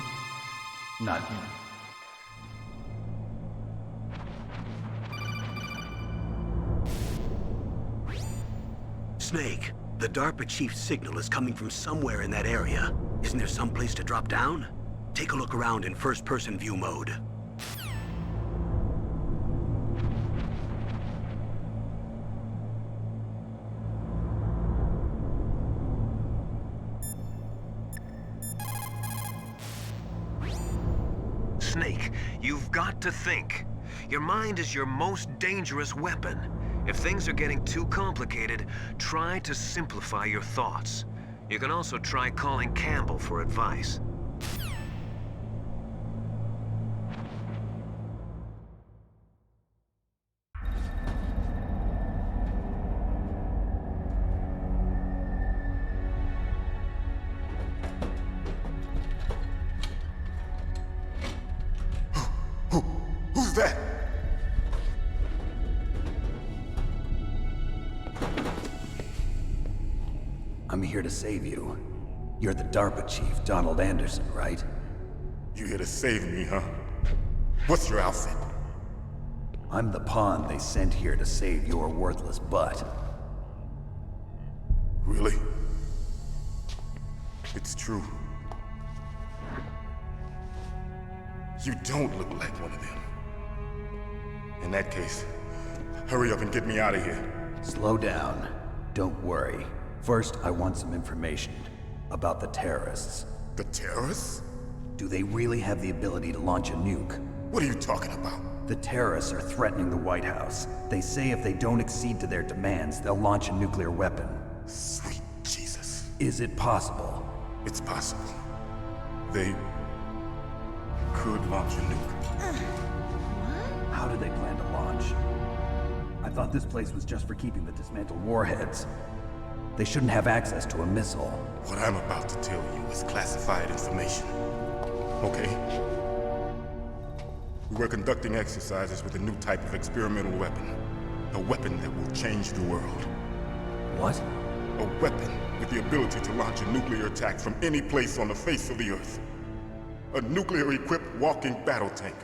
S7: Not him.
S1: Snake, the DARPA chief's signal is coming from somewhere in that area. Isn't there some place to drop down? Take a look around in first-person view mode.
S4: Snake, you've got to think. Your mind is your most dangerous weapon. If things are getting too complicated, try to simplify your thoughts. You can also try calling Campbell for advice.
S5: Who's that?
S2: I'm here to save you. You're the DARPA chief, Donald Anderson, right?
S5: You here to save me, huh? What's your outfit?
S2: I'm the pawn they sent here to save your worthless butt.
S5: Really? It's true. You don't look like one of them. In that case, hurry up and get me out of here.
S2: Slow down. Don't worry. First, I want some information about the terrorists.
S5: The terrorists?
S2: Do they really have the ability to launch a nuke?
S5: What are you talking about?
S2: The terrorists are threatening the White House. They say if they don't accede to their demands, they'll launch a nuclear weapon.
S5: Sweet Jesus.
S2: Is it possible?
S5: It's possible. They could launch a nuke.
S2: How do they plan to launch? I thought this place was just for keeping the dismantled warheads. They shouldn't have access to a missile.
S5: What I'm about to tell you is classified information. Okay? We were conducting exercises with a new type of experimental weapon. A weapon that will change the world.
S2: What?
S5: A weapon with the ability to launch a nuclear attack from any place on the face of the Earth. A nuclear-equipped walking battle tank.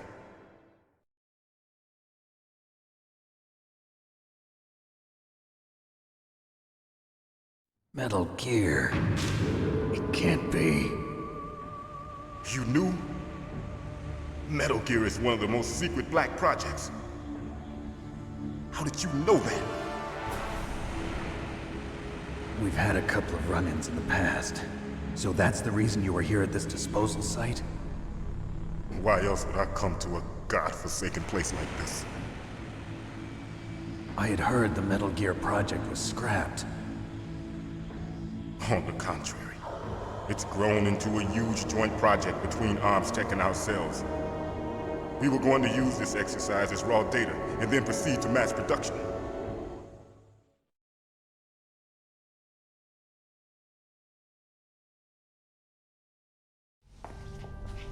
S2: Metal Gear. It can't be.
S5: You knew? Metal Gear is one of the most secret black projects. How did you know that?
S2: We've had a couple of run-ins in the past. So that's the reason you were here at this disposal site?
S5: Why else would I come to a godforsaken place like this?
S2: I had heard the Metal Gear project was scrapped.
S5: On the contrary, it's grown into a huge joint project between ArmsTech and ourselves. We were going to use this exercise as raw data and then proceed to mass production.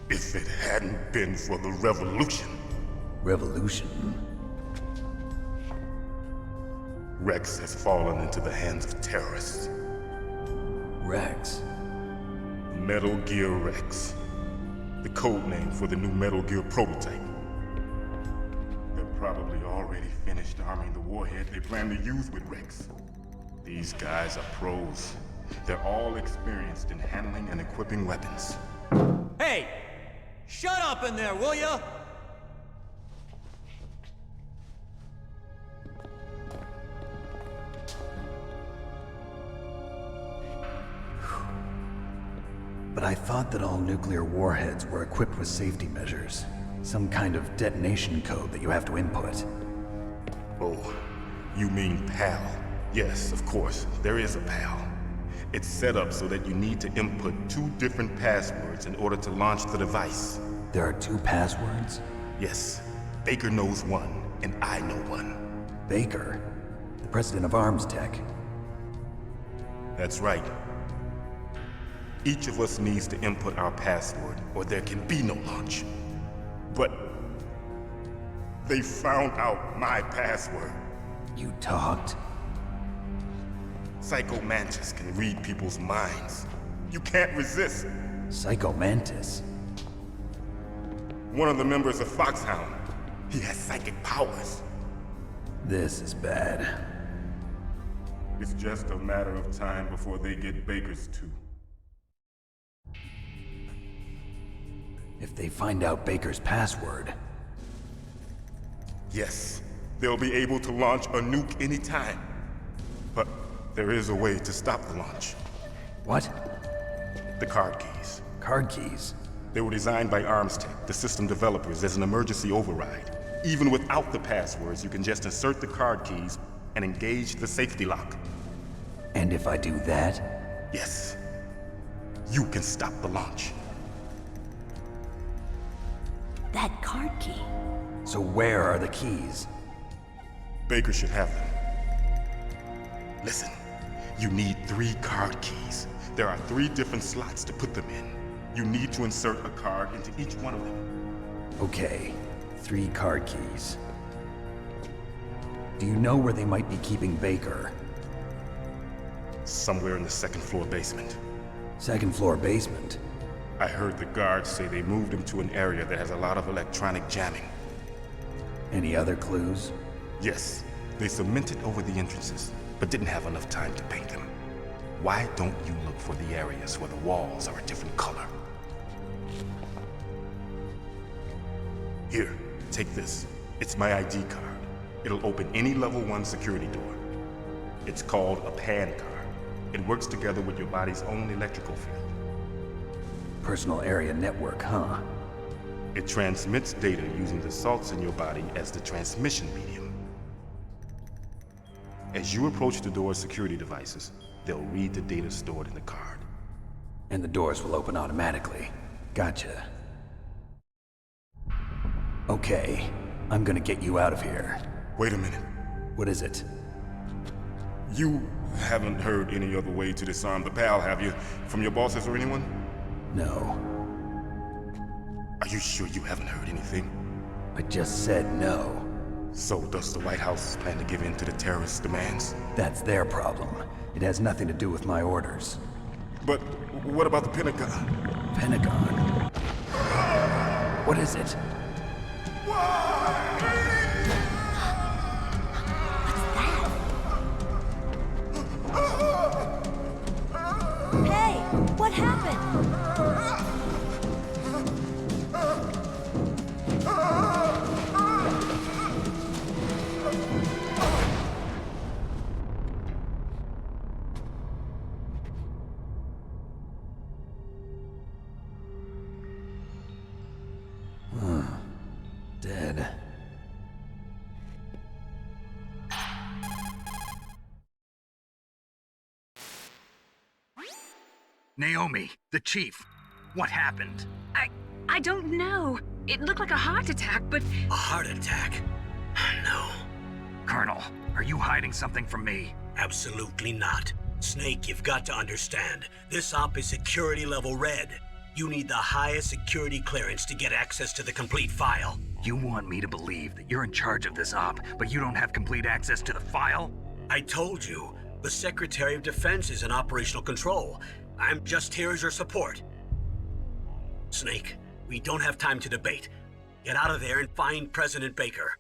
S5: If it hadn't been for the revolution.
S2: Revolution?
S5: Rex has fallen into the hands of terrorists.
S2: Rex?
S5: Metal Gear Rex. The code name for the new Metal Gear prototype. They're probably already finished arming the warhead they plan to use with Rex. These guys are pros. They're all experienced in handling and equipping weapons.
S8: up in there, will ya?
S2: But I thought that all nuclear warheads were equipped with safety measures. Some kind of detonation code that you have to input.
S5: Oh, you mean PAL? Yes, of course, there is a PAL. It's set up so that you need to input 2 different passwords in order to launch the device.
S2: There are 2 passwords?
S5: Yes, Baker knows one, and I know one.
S2: Baker? The president of Arms Tech.
S5: That's right. Each of us needs to input our password, or there can be no launch. But they found out my password.
S2: You talked?
S5: Psycho Mantis can read people's minds. You can't resist.
S2: Psycho Mantis?
S5: One of the members of Foxhound. He has psychic powers.
S2: This is bad.
S5: It's just a matter of time before they get Baker's too.
S2: If they find out Baker's password...
S5: Yes, they'll be able to launch a nuke anytime. But there is a way to stop the launch.
S2: What?
S5: The card keys.
S2: Card keys?
S5: They were designed by Arms Tech, the system developers, as an emergency override. Even without the passwords, you can just insert the card keys and engage the safety lock.
S2: And if I do that?
S5: Yes. You can stop the launch.
S3: That card key.
S2: So where are the keys?
S5: Baker should have them. Listen, you need 3 card keys. There are 3 different slots to put them in. You need to insert a card into each one of them.
S2: Okay, 3 card keys. Do you know where they might be keeping Baker?
S5: Somewhere in the 2nd floor basement.
S2: 2nd floor basement?
S5: I heard the guards say they moved him to an area that has a lot of electronic jamming.
S2: Any other clues?
S5: Yes, they cemented over the entrances, but didn't have enough time to paint them. Why don't you look for the areas where the walls are a different color? Here, take this. It's my ID card. It'll open any level 1 security door. It's called a PAN card. It works together with your body's own electrical field.
S2: Personal area network, huh?
S5: It transmits data using the salts in your body as the transmission medium. As you approach the door's security devices, they'll read the data stored in the card.
S2: And the doors will open automatically. Gotcha. Okay, I'm gonna get you out of here.
S5: Wait a minute.
S2: What is it?
S5: You haven't heard any other way to disarm the PAL, have you? From your bosses or anyone?
S2: No.
S5: Are you sure you haven't heard anything?
S2: I just said no.
S5: So does the White House plan to give in to the terrorists' demands?
S2: That's their problem. It has nothing to do with my orders.
S5: But what about the Pentagon?
S2: Pentagon? What is it?
S3: Hey, what happened?
S2: Dead.
S9: Naomi, the chief. What happened?
S6: I don't know. It looked like a heart attack, but
S1: A heart attack? No,
S9: Colonel, are you hiding something from me?
S1: absolutely not. Snake, you've got to understand. This op is security level red. You need the highest security clearance to get access to the complete file.
S9: You want me to believe that you're in charge of this op, but you don't have complete access to the file?
S1: I told you, the Secretary of Defense is in operational control. I'm just here as your support. Snake, we don't have time to debate. Get out of there and find President Baker.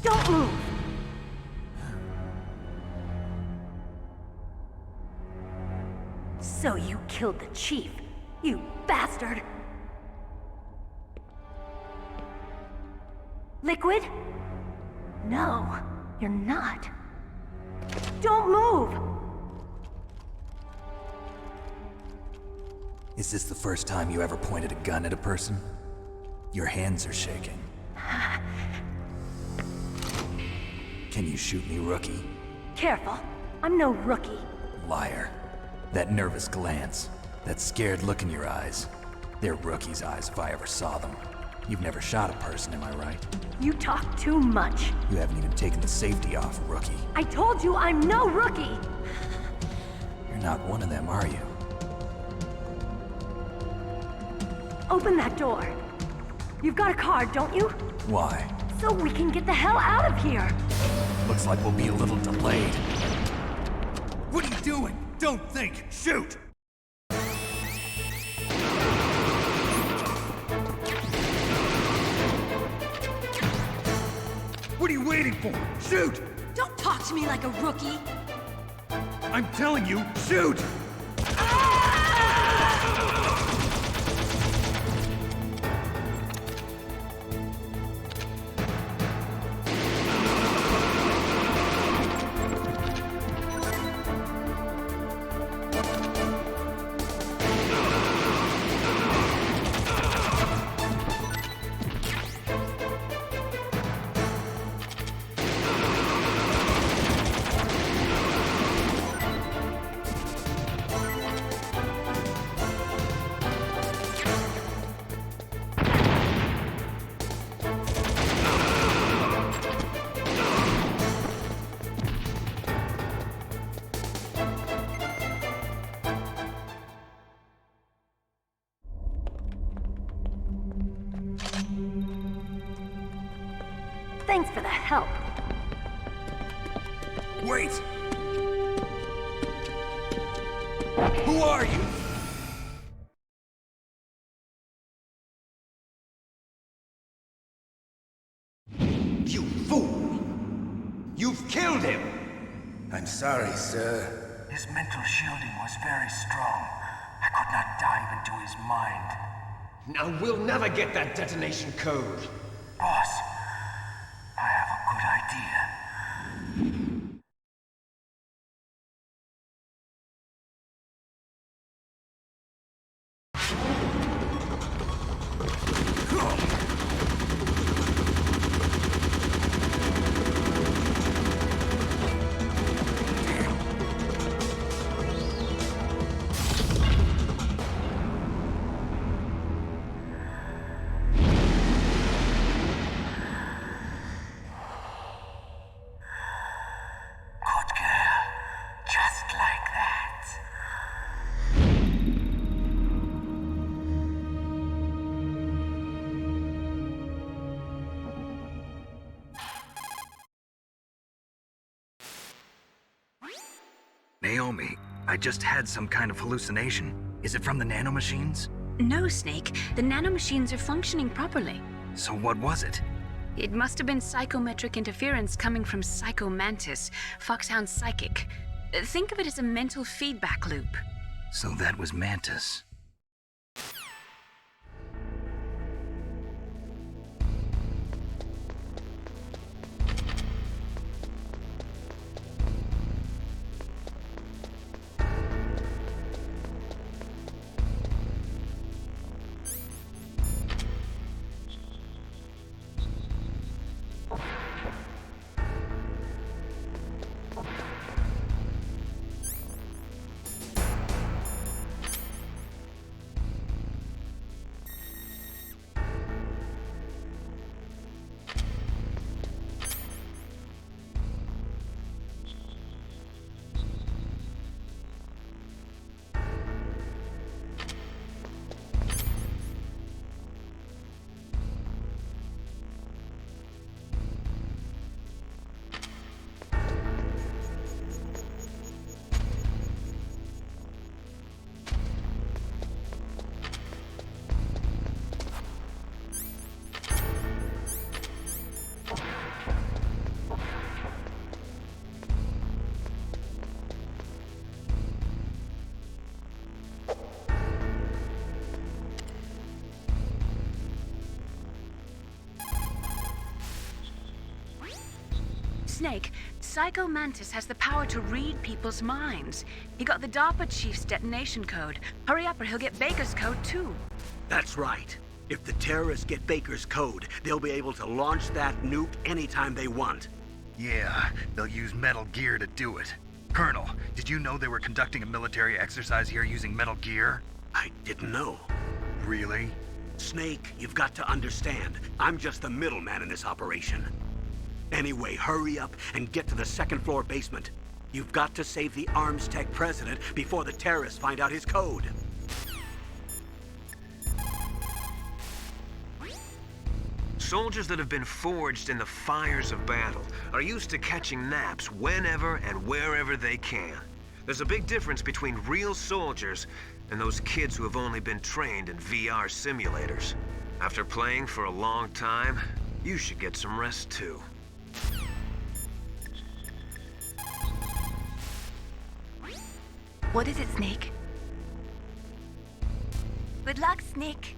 S8: Don't move! So you killed the chief, you bastard! Liquid? No, you're not. Don't move!
S2: Is this the first time you ever pointed a gun at a person? Your hands are shaking. Can you shoot me, rookie?
S8: Careful, I'm no rookie.
S2: Liar. That nervous glance, that scared look in your eyes. They're rookie's eyes if I ever saw them. You've never shot a person, am I right?
S8: You talk too much.
S2: You haven't even taken the safety off, rookie.
S8: I told you I'm no rookie!
S2: You're not one of them, are you?
S8: Open that door. You've got a card, don't you?
S2: Why?
S8: So we can get the hell out of here!
S2: Looks like we'll be a little delayed. What are you doing? Don't think! Shoot! What are you waiting for? Shoot!
S3: Don't talk to me like a rookie!
S2: I'm telling you, shoot!
S8: Thanks for the help.
S2: Wait! Who are you?
S10: You fool! You've killed him! I'm sorry, sir.
S9: His mental shielding was very strong. I could not dive into his mind.
S10: Now we'll never get that detonation code.
S9: Boss, I have a good idea. Good girl. Just like that.
S2: Naomi, I just had some kind of hallucination. Is it from the nanomachines?
S3: No, Snake. The nanomachines are functioning properly.
S2: So what was it?
S3: It must have been psychometric interference coming from Psycho Mantis, Foxhound's psychic. Think of it as a mental feedback loop.
S2: So that was Mantis.
S3: Snake, Psycho Mantis has the power to read people's minds. He got the DARPA chief's detonation code. Hurry up or he'll get Baker's code too.
S1: That's right. If the terrorists get Baker's code, they'll be able to launch that nuke anytime they want.
S9: Yeah, they'll use Metal Gear to do it. Colonel, did you know they were conducting a military exercise here using Metal Gear?
S1: I didn't know.
S9: Really?
S1: Snake, you've got to understand. I'm just the middleman in this operation. Anyway, hurry up and get to the second-floor basement. You've got to save the Arms Tech president before the terrorists find out his code.
S4: Soldiers that have been forged in the fires of battle are used to catching naps whenever and wherever they can. There's a big difference between real soldiers and those kids who have only been trained in VR simulators. After playing for a long time, you should get some rest too.
S6: What is it, Snake? Good luck, Snake.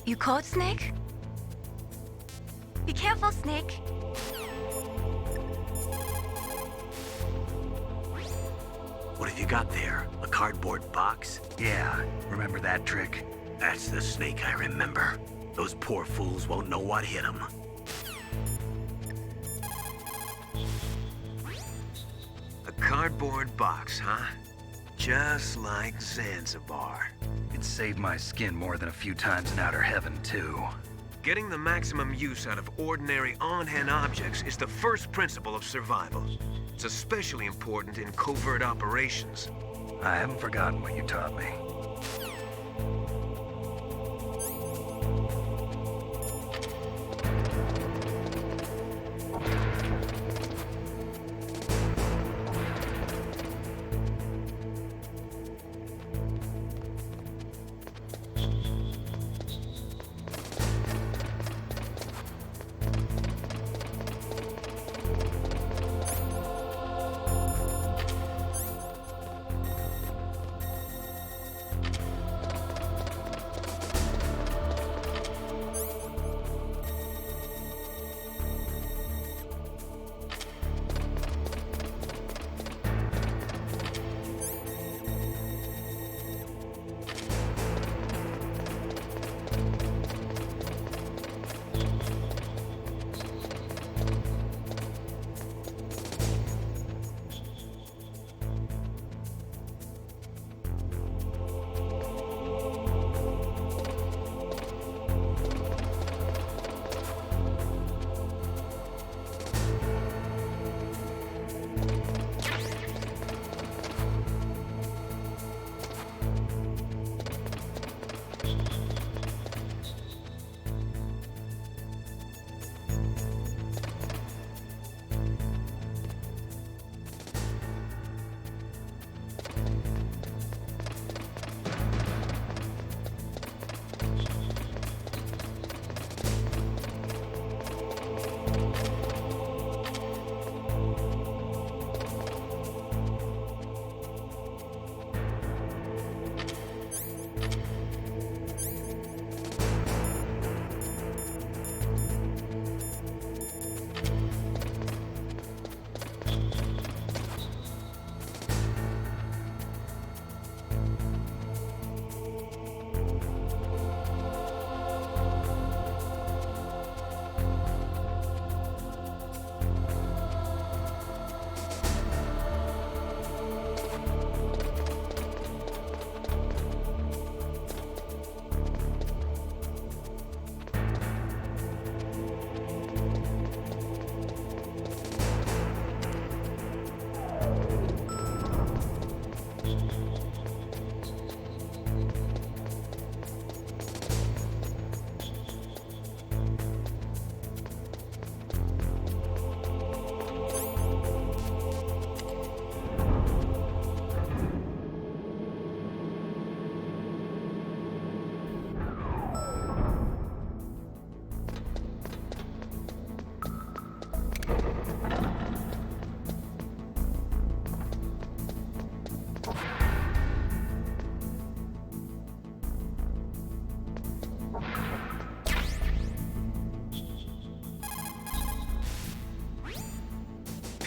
S6: You caught Snake? Be careful, Snake.
S1: What have you got there? A cardboard box?
S9: Yeah, remember that trick?
S1: That's the Snake I remember. Those poor fools won't know what hit them.
S4: A cardboard box, huh? Just like Zanzibar.
S9: It saved my skin more than a few times in outer heaven, too.
S4: Getting the maximum use out of ordinary on-hand objects is the first principle of survival. It's especially important in covert operations.
S9: I haven't forgotten what you taught me.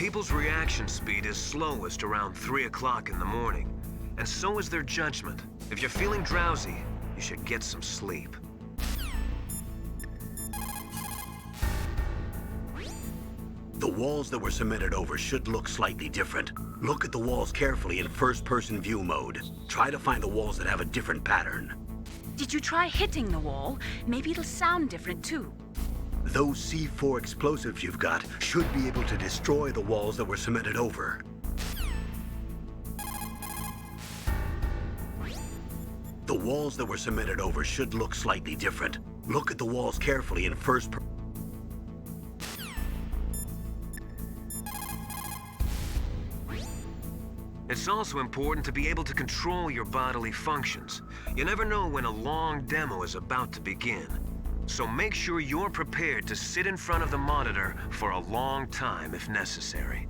S4: People's reaction speed is slowest around 3 o'clock in the morning, and so is their judgment. If you're feeling drowsy, you should get some sleep.
S1: The walls that were cemented over should look slightly different. Look at the walls carefully in first-person view mode. Try to find the walls that have a different pattern.
S3: Did you try hitting the wall? Maybe it'll sound different too.
S1: Those C4 explosives you've got should be able to destroy the walls that were cemented over. The walls that were cemented over should look slightly different. Look at the walls carefully in
S4: It's also important to be able to control your bodily functions. You never know when a long demo is about to begin. So make sure you're prepared to sit in front of the monitor for a long time if necessary.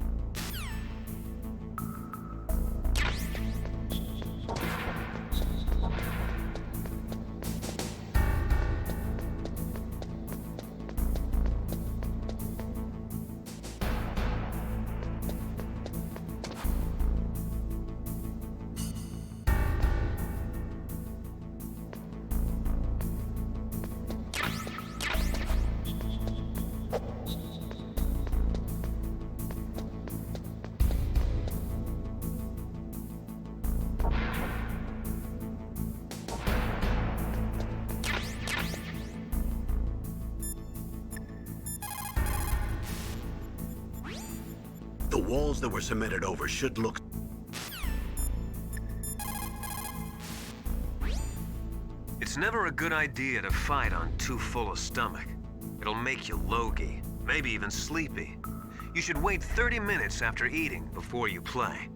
S1: The walls that were cemented over should look...
S4: It's never a good idea to fight on too full a stomach. It'll make you logy, maybe even sleepy. You should wait 30 minutes after eating before you play.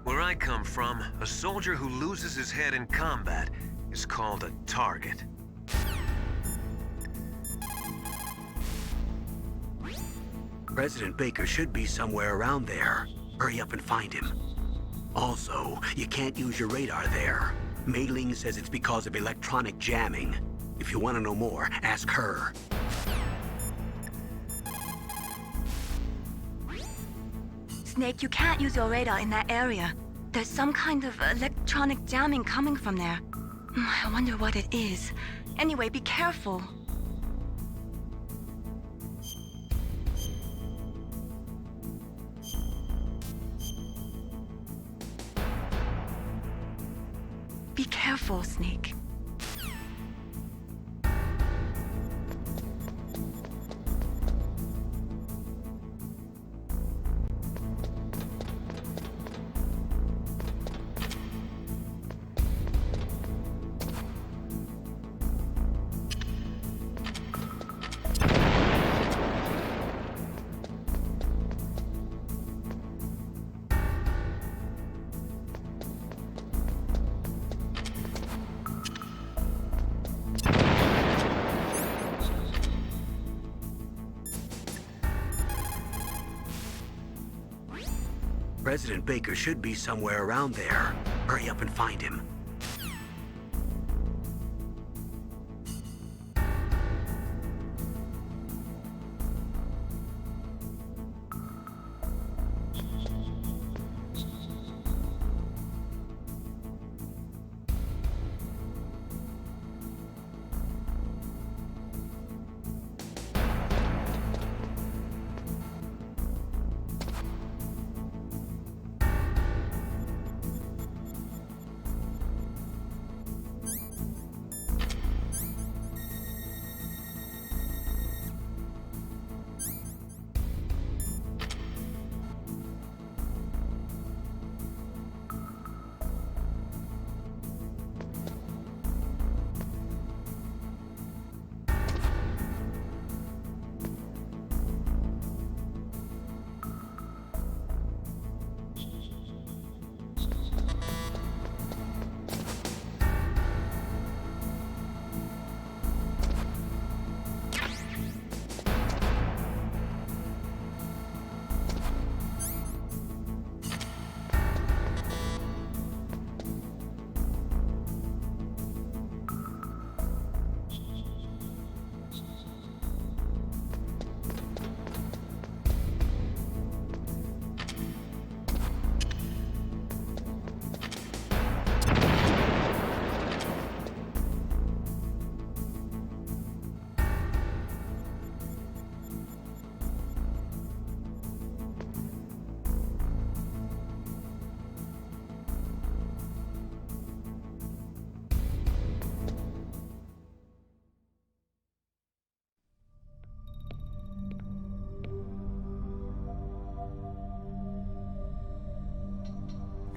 S4: Where I come from, a soldier who loses his head in combat is called a target.
S1: President Baker should be somewhere around there. Hurry up and find him. Also, you can't use your radar there. Mei Ling says it's because of electronic jamming. If you want to know more, ask her.
S6: Snake, you can't use your radar in that area. There's some kind of electronic jamming coming from there. I wonder what it is. Anyway, be careful. Be careful, Snake.
S1: President Baker should be somewhere around there. Hurry up and find him.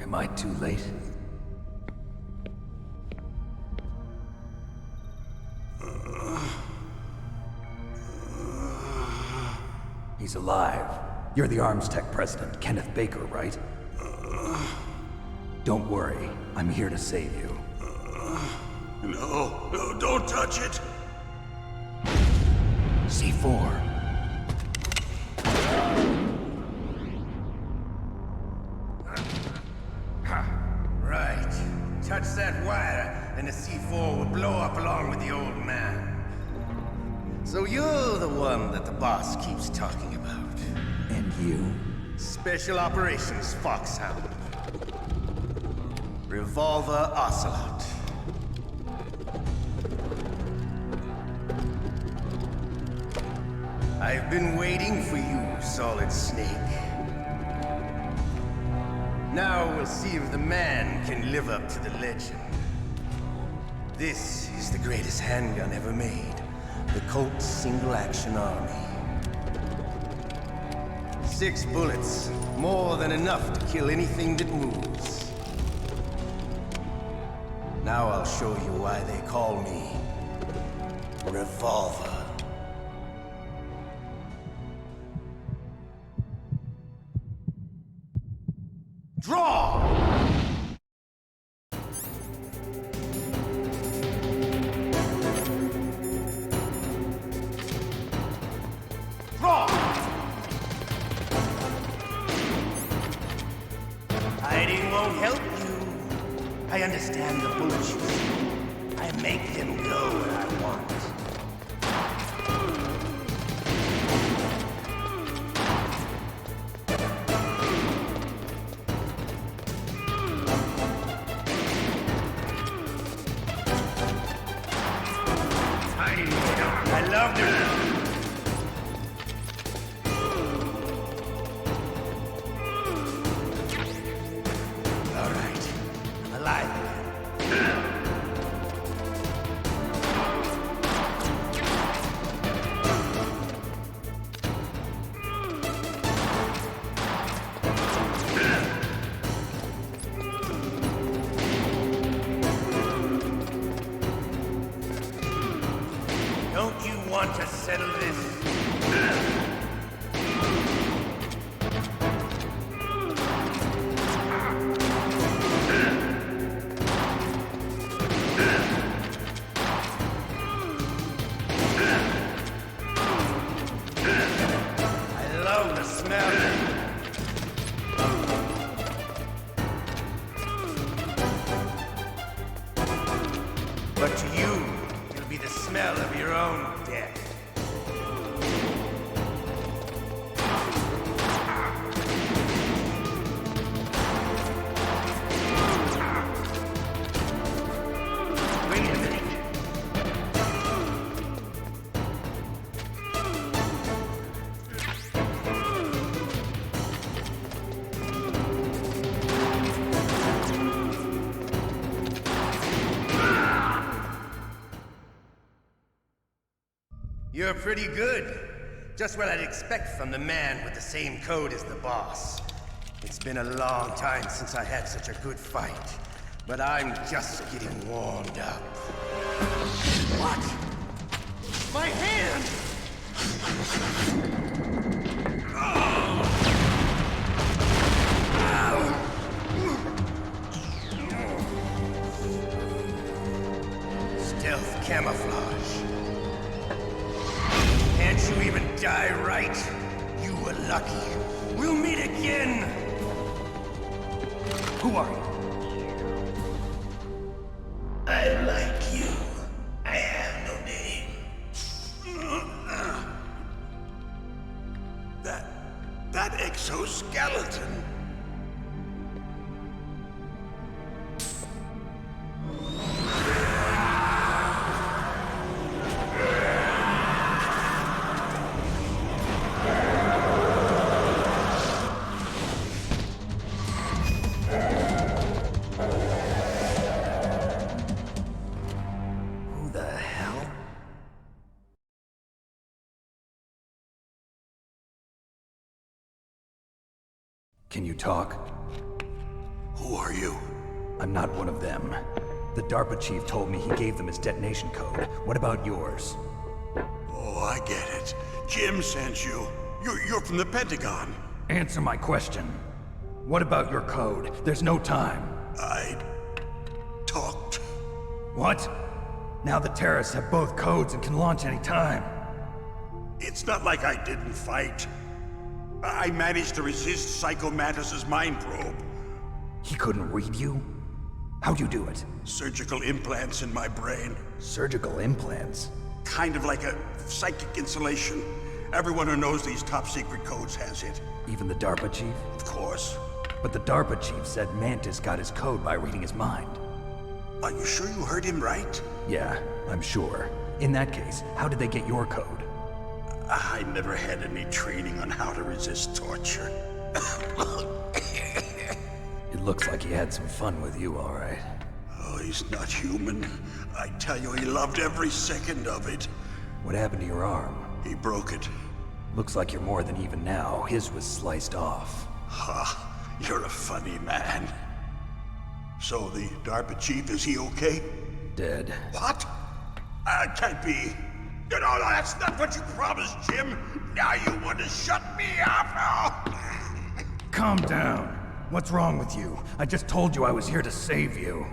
S2: Am I too late? He's alive. You're the Arms Tech president, Kenneth Baker, right? Don't worry. I'm here to save you.
S5: No, don't touch it!
S2: C4.
S11: Right. Touch that wire, and the C4 will blow up along with the old man. So you're the one that the boss keeps talking about.
S2: And you?
S11: Special Operations Foxhound. Revolver Ocelot. I've been waiting for you, Solid Snake. Now we'll see if the man can live up to the legend. This is the greatest handgun ever made. The Colt Single Action Army. 6 bullets, more than enough to kill anything that moves. Now I'll show you why they call me Revolver. Draw! Draw! Hiding won't help you. I understand the bullets you see. I make them go where I want. I love it. All right, I'm alive again. Don't you want to settle this? I love the smell. But to you, it'll be the smell of your own death. Wait a minute. You're pretty good. Just what I'd expect from the man with the same code as the boss. It's been a long time since I had such a good fight, but I'm just getting warmed up. What? My hand! Stealth camouflage. Can't you even die right? You were lucky. We'll meet again! Who are you? I like you. I have no name.
S12: That exoskeleton.
S2: Who the hell? Can you talk?
S12: Who are you?
S2: I'm not one of them. The DARPA chief told me he gave them his detonation code. What about yours?
S12: Oh, I get it. Jim sent you. You're from the Pentagon.
S2: Answer my question. What about your code? There's no time.
S12: I talked.
S2: What? Now the terrorists have both codes and can launch any time.
S12: It's not like I didn't fight. I managed to resist Psycho Mantis's mind probe.
S2: He couldn't read you? How'd you do it?
S12: Surgical implants in my brain.
S2: Surgical implants?
S12: Kind of like a psychic insulation. Everyone who knows these top secret codes has it.
S2: Even the DARPA chief?
S12: Of course.
S2: But the DARPA chief said Mantis got his code by reading his mind.
S12: Are you sure you heard him right?
S2: Yeah, I'm sure. In that case, how did they get your code?
S12: I never had any training on how to resist torture.
S2: It looks like he had some fun with you, all right.
S12: Oh, he's not human. I tell you, he loved every second of it.
S2: What happened to your arm?
S12: He broke it.
S2: Looks like you're more than even now. His was sliced off.
S12: Ha, you're a funny man. So the DARPA chief, is he okay?
S2: Dead.
S12: What? Can't be. No, that's not what you promised, Jim. Now you want to shut me up? Oh.
S2: Calm down. What's wrong with you? I just told you I was here to save you.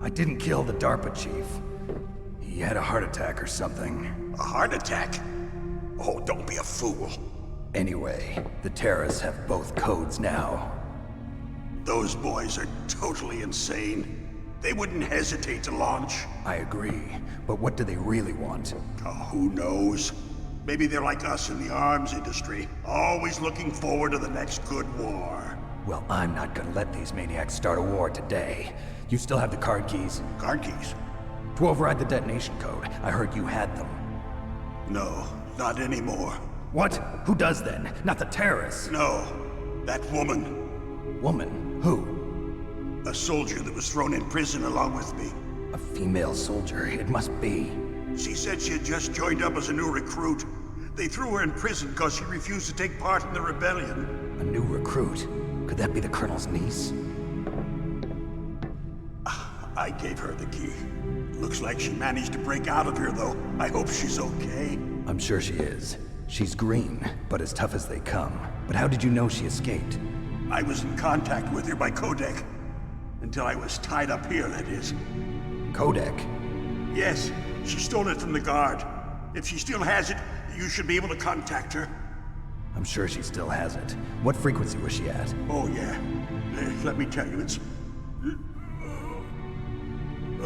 S2: I didn't kill the DARPA chief. He had a heart attack or something.
S12: A heart attack? Oh, don't be a fool.
S2: Anyway, the terrorists have both codes now.
S12: Those boys are totally insane. They wouldn't hesitate to launch.
S2: I agree, but what do they really want?
S12: Oh, who knows? Maybe they're like us in the arms industry, always looking forward to the next good war.
S2: Well, I'm not gonna let these maniacs start a war today. You still have the card keys?
S12: Card keys?
S2: To override the detonation code. I heard you had them.
S12: No, not anymore.
S2: What? Who does then? Not the terrorists?
S12: No, that woman.
S2: Woman? Who?
S12: A soldier that was thrown in prison along with me.
S2: A female soldier, it must be.
S12: She said she had just joined up as a new recruit. They threw her in prison because she refused to take part in the rebellion.
S2: A new recruit? Could that be the Colonel's niece?
S12: I gave her the key. Looks like she managed to break out of here, though. I hope she's okay.
S2: I'm sure she is. She's green, but as tough as they come. But how did you know she escaped?
S12: I was in contact with her by codec. Until I was tied up here, that is.
S2: Codec?
S12: Yes, she stole it from the guard. If she still has it, you should be able to contact her.
S2: I'm sure she still has it. What frequency was she at?
S12: Oh, yeah. Let me tell you, it's...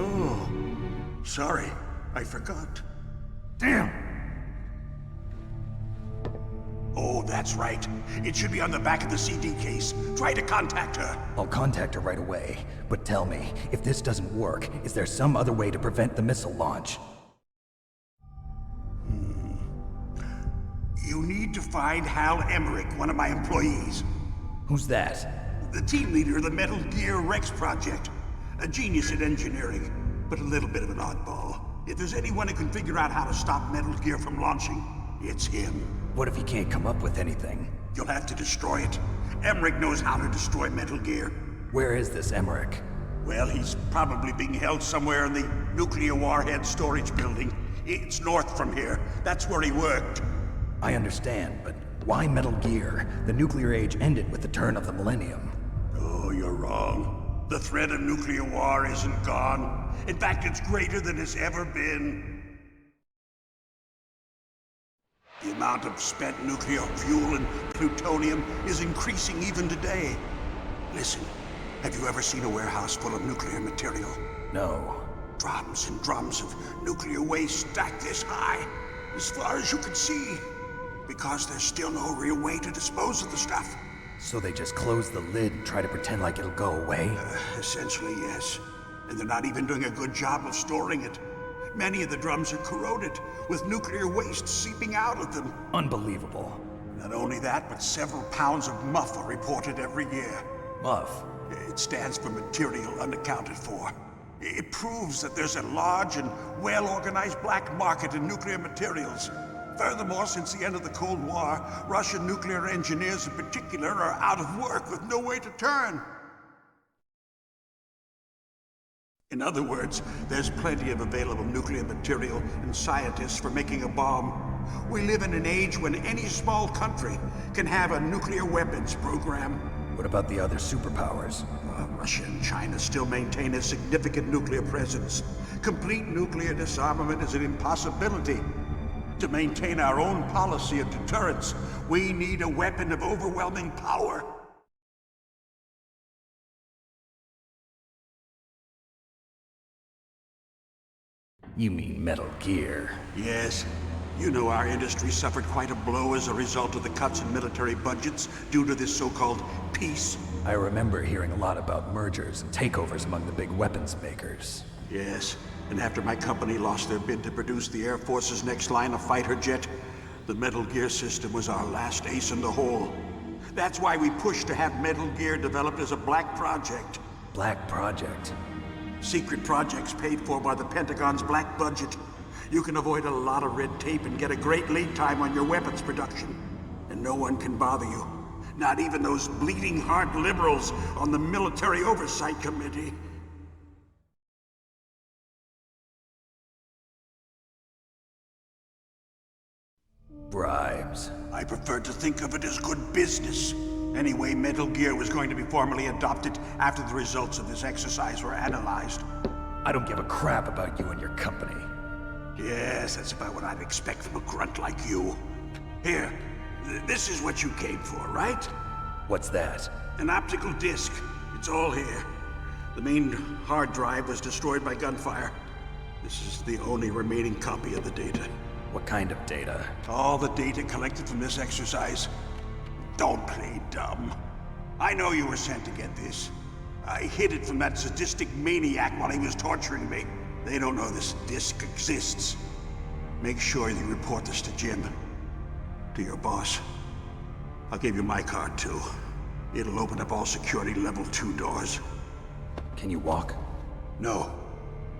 S12: Oh, sorry. I forgot.
S9: Damn!
S12: Oh, that's right. It should be on the back of the CD case. Try to contact her.
S2: I'll contact her right away. But tell me, if this doesn't work, is there some other way to prevent the missile launch?
S12: You need to find Hal Emmerich, one of my employees.
S2: Who's that?
S12: The team leader of the Metal Gear Rex project. A genius at engineering, but a little bit of an oddball. If there's anyone who can figure out how to stop Metal Gear from launching, it's him.
S2: What if he can't come up with anything?
S12: You'll have to destroy it. Emmerich knows how to destroy Metal Gear.
S2: Where is this Emmerich?
S12: Well, he's probably being held somewhere in the nuclear warhead storage building. It's north from here. That's where he worked.
S2: I understand, but why Metal Gear? The nuclear age ended with the turn of the millennium.
S12: Oh, you're wrong. The threat of nuclear war isn't gone. In fact, it's greater than it's ever been. The amount of spent nuclear fuel and plutonium is increasing even today. Listen, have you ever seen a warehouse full of nuclear material?
S2: No.
S12: Drums and drums of nuclear waste stacked this high, as far as you can see. Because there's still no real way to dispose of the stuff.
S2: So they just close the lid and try to pretend like it'll go away?
S12: Essentially, yes. And they're not even doing a good job of storing it. Many of the drums are corroded, with nuclear waste seeping out of them.
S2: Unbelievable.
S12: Not only that, but several pounds of MUF are reported every year.
S2: MUF?
S12: It stands for material unaccounted for. It proves that there's a large and well-organized black market in nuclear materials. Furthermore, since the end of the Cold War, Russian nuclear engineers in particular are out of work with no way to turn. In other words, there's plenty of available nuclear material and scientists for making a bomb. We live in an age when any small country can have a nuclear weapons program.
S2: What about the other superpowers?
S12: Russia and China still maintain a significant nuclear presence. Complete nuclear disarmament is an impossibility. To maintain our own policy of deterrence, we need a weapon of overwhelming power.
S2: You mean Metal Gear?
S12: Yes. You know our industry suffered quite a blow as a result of the cuts in military budgets due to this so-called peace.
S2: I remember hearing a lot about mergers and takeovers among the big weapons makers.
S12: Yes, and after my company lost their bid to produce the Air Force's next line of fighter jet, the Metal Gear system was our last ace in the hole. That's why we pushed to have Metal Gear developed as a black project.
S2: Black project?
S12: Secret projects paid for by the Pentagon's black budget. You can avoid a lot of red tape and get a great lead time on your weapons production. And no one can bother you. Not even those bleeding heart liberals on the Military Oversight Committee.
S2: Bribes.
S12: I prefer to think of it as good business. Anyway, Metal Gear was going to be formally adopted after the results of this exercise were analyzed.
S2: I don't give a crap about you and your company.
S12: Yes, that's about what I'd expect from a grunt like you. Here, this is what you came for, right?
S2: What's that?
S12: An optical disc. It's all here. The main hard drive was destroyed by gunfire. This is the only remaining copy of the data.
S2: What kind of data?
S12: All the data collected from this exercise. Don't play dumb. I know you were sent to get this. I hid it from that sadistic maniac while he was torturing me. They don't know this disc exists. Make sure you report this to Jim. To your boss. I'll give you my card, too. It'll open up all security level 2 doors.
S2: Can you walk?
S12: No.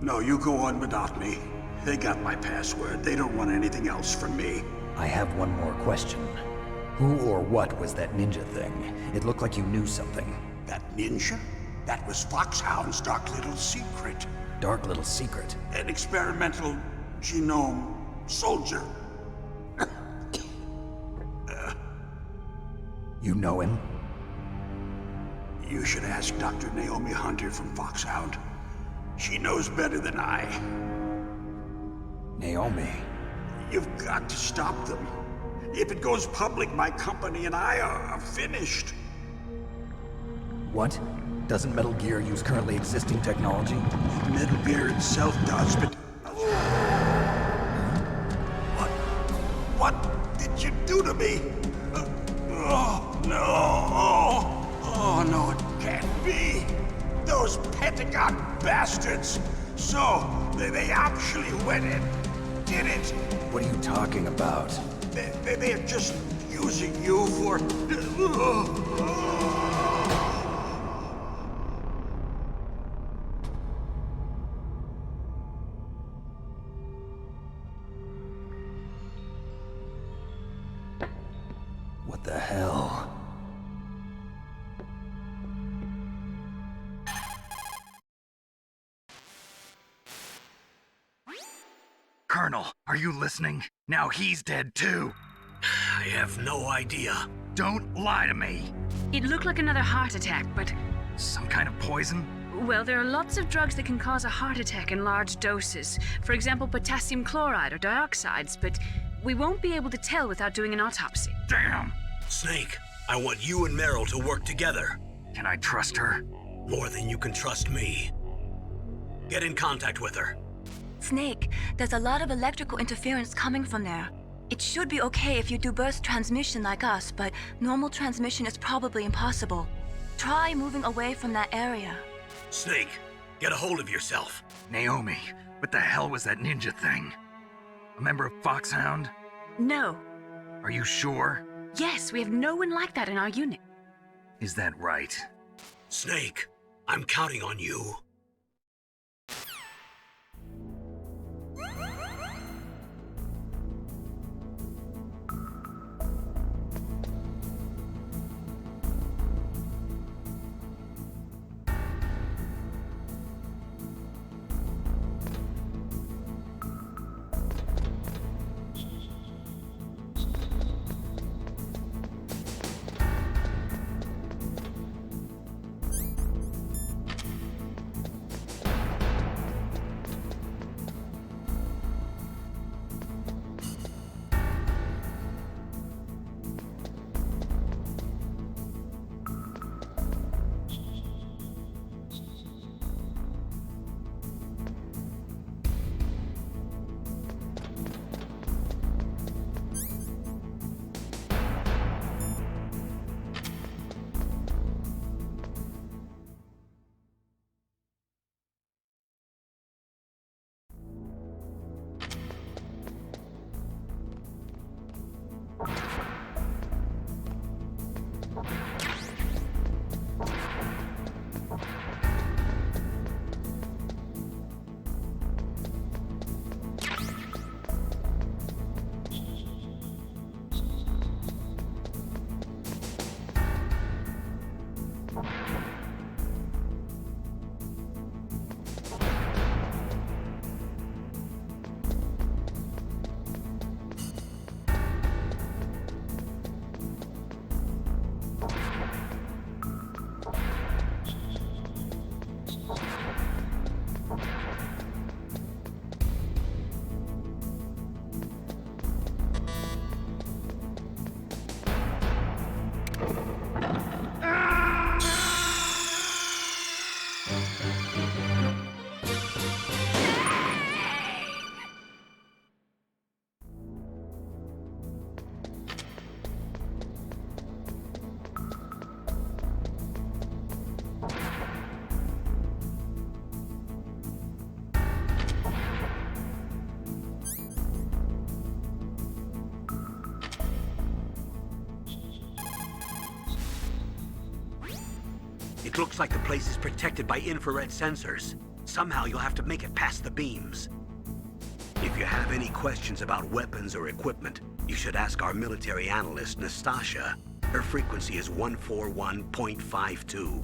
S12: No, you go on without me. They got my password. They don't want anything else from me.
S2: I have one more question. Who or what was that ninja thing? It looked like you knew something.
S12: That ninja? That was Foxhound's dark little secret.
S2: Dark little secret?
S12: An experimental genome soldier.
S2: You know him?
S12: You should ask Dr. Naomi Hunter from Foxhound. She knows better than I.
S2: Naomi?
S12: You've got to stop them. If it goes public, my company and I are finished.
S2: What? Doesn't Metal Gear use currently existing technology?
S12: Metal Gear itself does, but What did you do to me? Oh, no. Oh, no, it can't be. Those Pentagon bastards. So, they actually went and did it.
S2: What are you talking about?
S12: They're just using you for...
S2: What the hell?
S9: Colonel, are you listening? Now he's dead too.
S1: I have no idea.
S9: Don't lie to me.
S3: It looked like another heart attack, but...
S9: Some kind of poison?
S3: Well, there are lots of drugs that can cause a heart attack in large doses. For example, potassium chloride or dioxides, but we won't be able to tell without doing an autopsy.
S9: Damn!
S1: Snake, I want you and Meryl to work together.
S9: Can I trust her?
S1: More than you can trust me. Get in contact with her.
S6: Snake, there's a lot of electrical interference coming from there. It should be okay if you do burst transmission like us, but normal transmission is probably impossible. Try moving away from that area.
S1: Snake, get a hold of yourself.
S9: Naomi, what the hell was that ninja thing? A member of Foxhound?
S3: No.
S9: Are you sure?
S3: Yes, we have no one like that in our unit.
S9: Is that right?
S1: Snake, I'm counting on you. It looks like the place is protected by infrared sensors. Somehow you'll have to make it past the beams. If you have any questions about weapons or equipment, you should ask our military analyst, Nastasha. Her frequency is 141.52.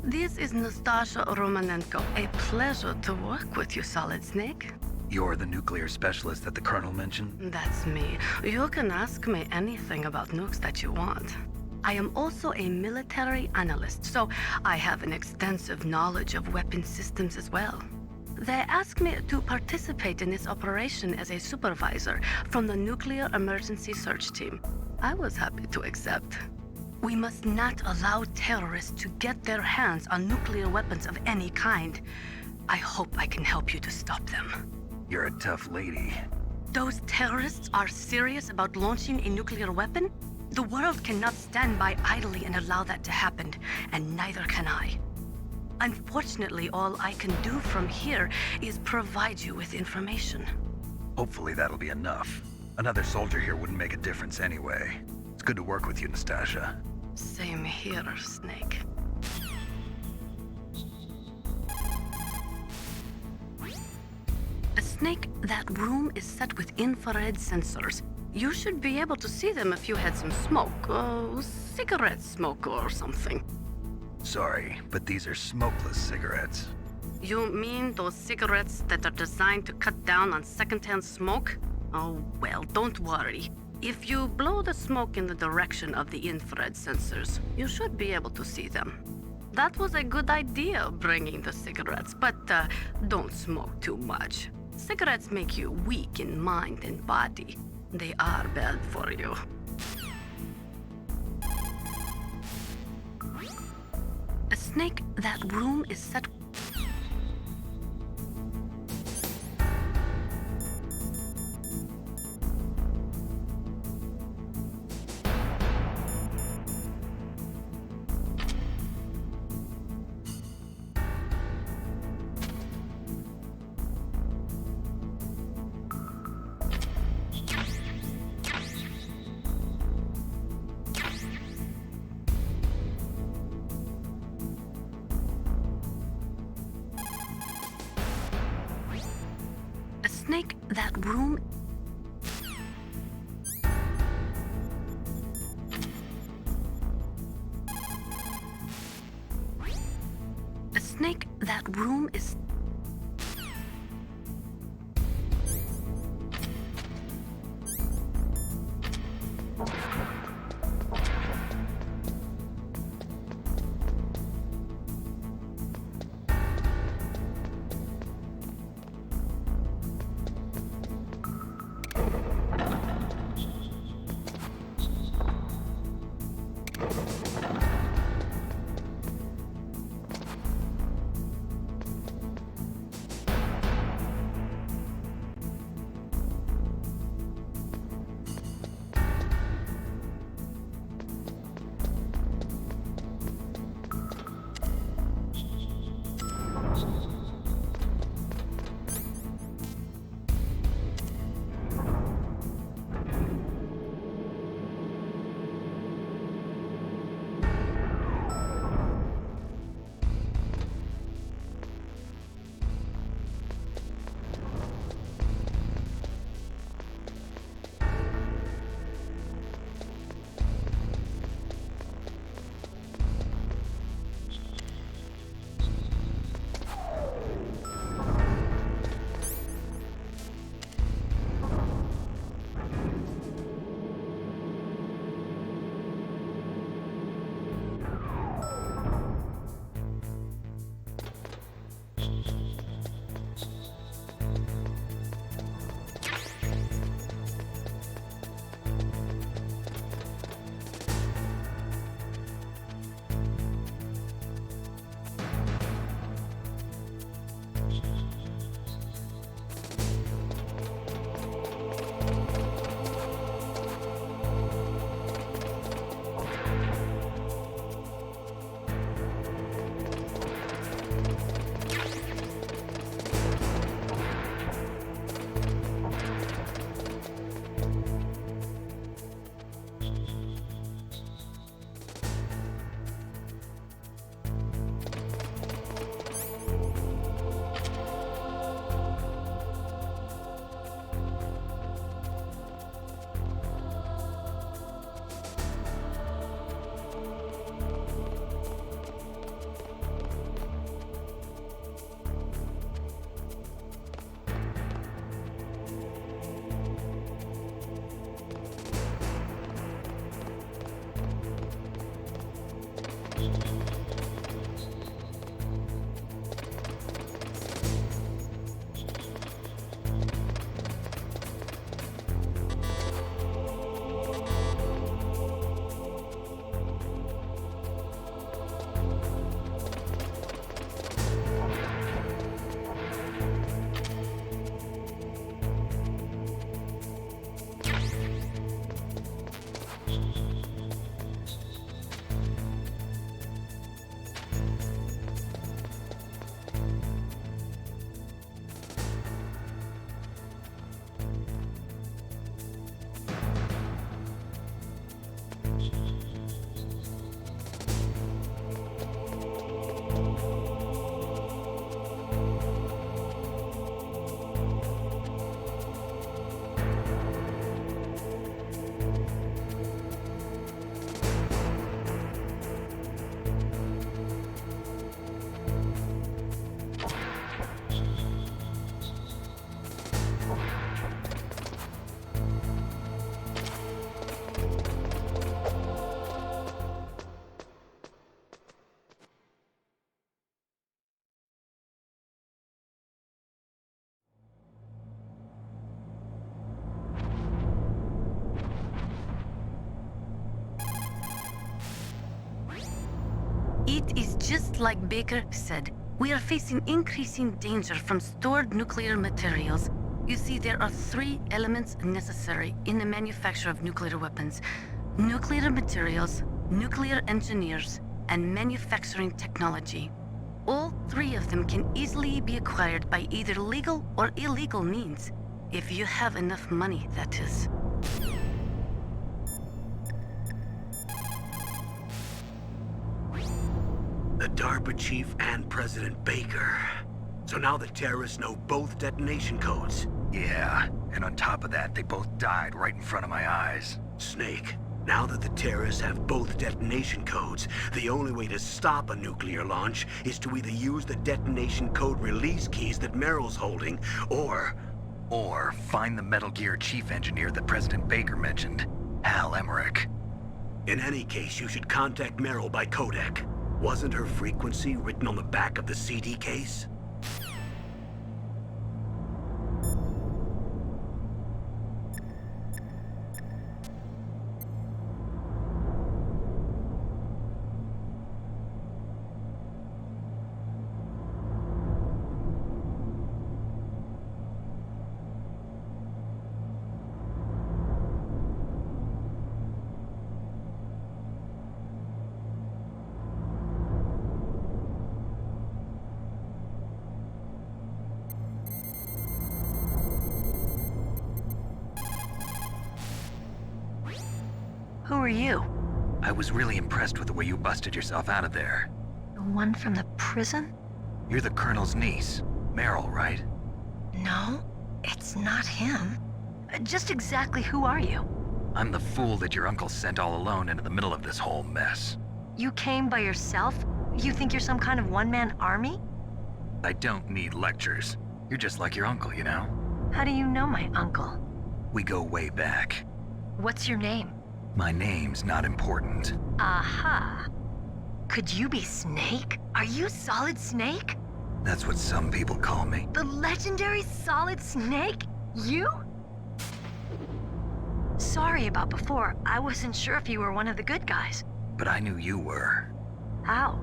S13: This is Nastasha Romanenko. A pleasure to work with you, Solid Snake.
S9: You're the nuclear specialist that the Colonel mentioned?
S13: That's me. You can ask me anything about nukes that you want. I am also a military analyst, so I have an extensive knowledge of weapon systems as well. They asked me to participate in this operation as a supervisor from the Nuclear Emergency Search Team. I was happy to accept. We must not allow terrorists to get their hands on nuclear weapons of any kind. I hope I can help you to stop them.
S2: You're a tough lady.
S13: Those terrorists are serious about launching a nuclear weapon? The world cannot stand by idly and allow that to happen, and neither can I. Unfortunately, all I can do from here is provide you with information.
S2: Hopefully that'll be enough. Another soldier here wouldn't make a difference anyway. It's good to work with you, Nastasia.
S13: Same here, Snake. Snake, that room is set with infrared sensors. You should be able to see them if you had some smoke, cigarette smoke or something.
S2: Sorry, but these are smokeless cigarettes.
S13: You mean those cigarettes that are designed to cut down on secondhand smoke? Oh, well, don't worry. If you blow the smoke in the direction of the infrared sensors, you should be able to see them. That was a good idea, bringing the cigarettes, but don't smoke too much. Cigarettes make you weak in mind and body. They are bad for you. A Snake, that room is set... Snake, that room... A Snake, that room is... It is just like Baker said. We are facing increasing danger from stored nuclear materials. You see, there are 3 elements necessary in the manufacture of nuclear weapons: nuclear materials, nuclear engineers, and manufacturing technology. All 3 of them can easily be acquired by either legal or illegal means. If you have enough money, that is.
S1: The DARPA chief and President Baker. So now the terrorists know both detonation codes.
S2: Yeah, and on top of that, they both died right in front of my eyes.
S1: Snake, now that the terrorists have both detonation codes, the only way to stop a nuclear launch is to either use the detonation code release keys that Meryl's holding, or
S2: find the Metal Gear chief engineer that President Baker mentioned, Hal Emmerich.
S1: In any case, you should contact Meryl by codec. Wasn't her frequency written on the back of the CD case?
S6: Who are you?
S2: I was really impressed with the way you busted yourself out of there.
S6: The one from the prison?
S2: You're the Colonel's niece, Meryl, right?
S6: No, it's not him. Just exactly who are you?
S2: I'm the fool that your uncle sent all alone into the middle of this whole mess.
S6: You came by yourself? You think you're some kind of one-man army?
S2: I don't need lectures. You're just like your uncle, you know?
S6: How do you know my uncle?
S2: We go way back.
S6: What's your name?
S2: My name's not important.
S6: Aha. Could you be Snake? Are you Solid Snake?
S2: That's what some people call me.
S6: The legendary Solid Snake? You? Sorry about before. I wasn't sure if you were one of the good guys.
S2: But I knew you were.
S6: How?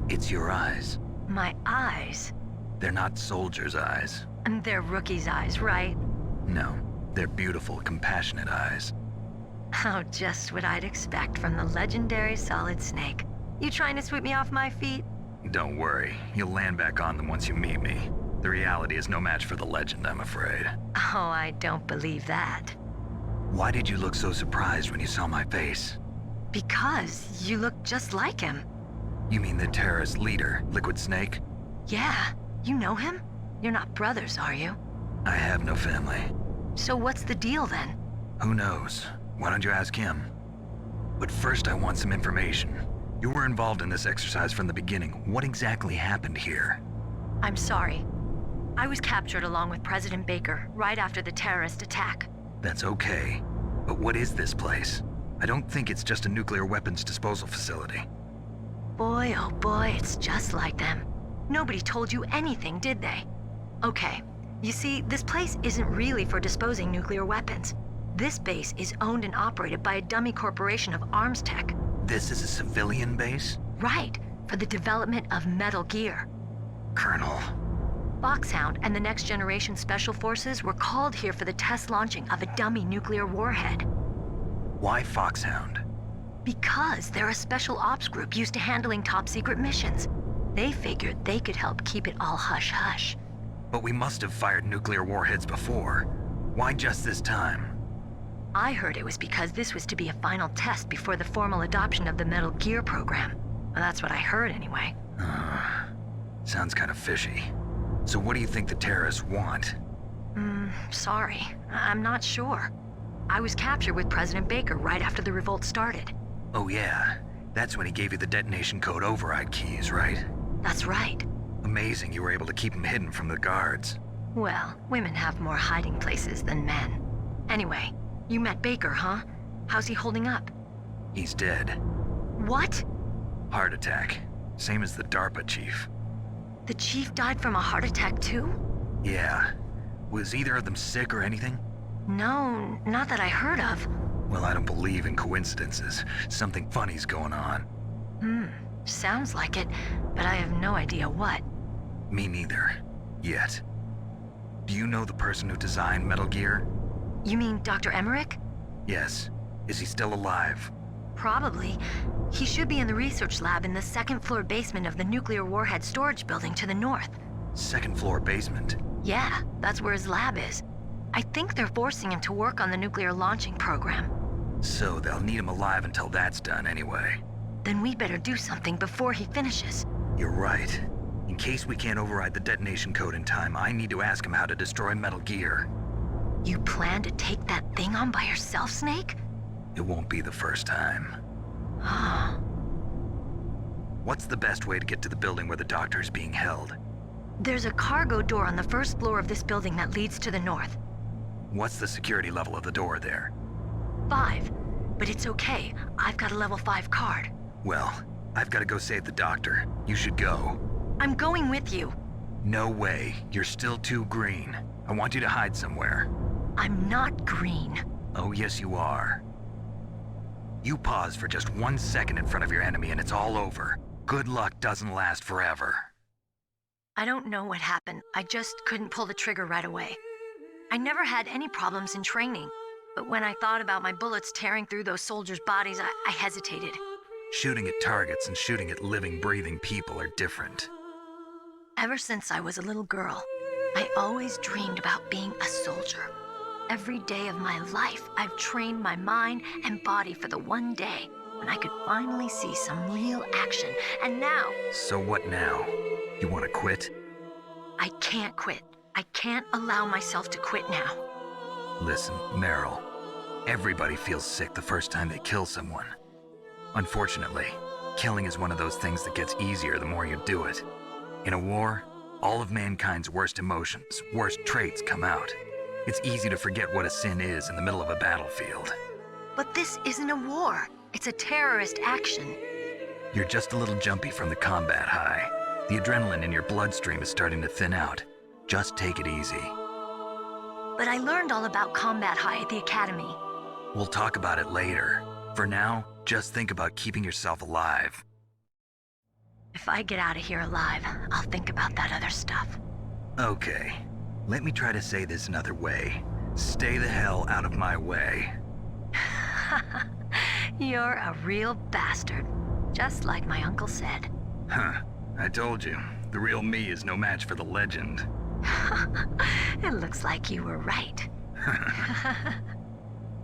S2: It's your eyes.
S6: My eyes?
S2: They're not soldiers' eyes.
S6: And they're rookies' eyes, right?
S2: No, they're beautiful, compassionate eyes.
S6: Oh, just what I'd expect from the legendary Solid Snake. You trying to sweep me off my feet?
S2: Don't worry, you'll land back on them once you meet me. The reality is no match for the legend, I'm afraid.
S6: Oh, I don't believe that.
S2: Why did you look so surprised when you saw my face?
S6: Because you look just like him.
S2: You mean the terrorist leader, Liquid Snake?
S6: Yeah, you know him? You're not brothers, are you?
S2: I have no family.
S6: So what's the deal then?
S2: Who knows? Why don't you ask him? But first I want some information. You were involved in this exercise from the beginning. What exactly happened here?
S6: I'm sorry. I was captured along with President Baker right after the terrorist attack.
S2: That's okay. But what is this place? I don't think it's just a nuclear weapons disposal facility.
S6: Boy, oh boy, it's just like them. Nobody told you anything, did they? Okay, you see, this place isn't really for disposing nuclear weapons. This base is owned and operated by a dummy corporation of arms tech.
S2: This is a civilian base?
S6: Right, for the development of Metal Gear.
S2: Colonel.
S6: Foxhound and the Next Generation Special Forces were called here for the test launching of a dummy nuclear warhead.
S2: Why Foxhound?
S6: Because they're a special ops group used to handling top-secret missions. They figured they could help keep it all hush-hush.
S2: But we must have fired nuclear warheads before. Why just this time?
S6: I heard it was because this was to be a final test before the formal adoption of the Metal Gear program. Well, that's what I heard anyway.
S2: Sounds kind of fishy. So what do you think the terrorists want?
S6: Sorry. I'm not sure. I was captured with President Baker right after the revolt started.
S2: Oh yeah, that's when he gave you the detonation code override keys, right?
S6: That's right.
S2: Amazing you were able to keep him hidden from the guards.
S6: Well, women have more hiding places than men. Anyway, you met Baker, huh? How's he holding up?
S2: He's dead.
S6: What?
S2: Heart attack. Same as the DARPA chief.
S6: The chief died from a heart attack too?
S2: Yeah. Was either of them sick or anything?
S6: No, not that I heard of.
S2: Well, I don't believe in coincidences. Something funny's going on.
S14: Sounds like it, but I have no idea what.
S9: Me neither. Yet. Do you know the person who designed Metal Gear?
S14: You mean Dr. Emmerich?
S9: Yes. Is he still alive?
S14: Probably. He should be in the research lab in the second-floor basement of the nuclear warhead storage building to the north.
S9: Second-floor basement?
S14: Yeah, that's where his lab is. I think they're forcing him to work on the nuclear launching program.
S9: So they'll need him alive until that's done anyway.
S14: Then we better do something before he finishes.
S9: You're right. In case we can't override the detonation code in time, I need to ask him how to destroy Metal Gear.
S14: You plan to take that thing on by yourself, Snake?
S9: It won't be the first time. What's the best way to get to the building where the doctor is being held?
S14: There's a cargo door on the first floor of this building that leads to the north.
S9: What's the security level of the door there?
S14: 5. But it's okay. I've got a level 5 card.
S9: Well, I've got to go save the doctor. You should go.
S14: I'm going with you.
S9: No way. You're still too green. I want you to hide somewhere.
S14: I'm not green.
S9: Oh, yes, you are. You pause for just 1 second in front of your enemy and it's all over. Good luck doesn't last forever.
S14: I don't know what happened. I just couldn't pull the trigger right away. I never had any problems in training, but when I thought about my bullets tearing through those soldiers' bodies, I hesitated.
S9: Shooting at targets and shooting at living, breathing people are different.
S14: Ever since I was a little girl, I always dreamed about being a soldier. Every day of my life, I've trained my mind and body for the one day when I could finally see some real action, and now...
S9: So what now? You want to quit?
S14: I can't quit. I can't allow myself to quit now.
S9: Listen, Meryl. Everybody feels sick the first time they kill someone. Unfortunately, killing is one of those things that gets easier the more you do it. In a war, all of mankind's worst emotions, worst traits come out. It's easy to forget what a sin is in the middle of a battlefield.
S14: But this isn't a war. It's a terrorist action.
S9: You're just a little jumpy from the combat high. The adrenaline in your bloodstream is starting to thin out. Just take it easy.
S14: But I learned all about combat high at the academy.
S9: We'll talk about it later. For now, just think about keeping yourself alive.
S14: If I get out of here alive, I'll think about that other stuff.
S9: Okay. Let me try to say this another way. Stay the hell out of my way.
S14: You're a real bastard. Just like my uncle said.
S9: Huh. I told you. The real me is no match for the legend.
S14: It looks like you were right.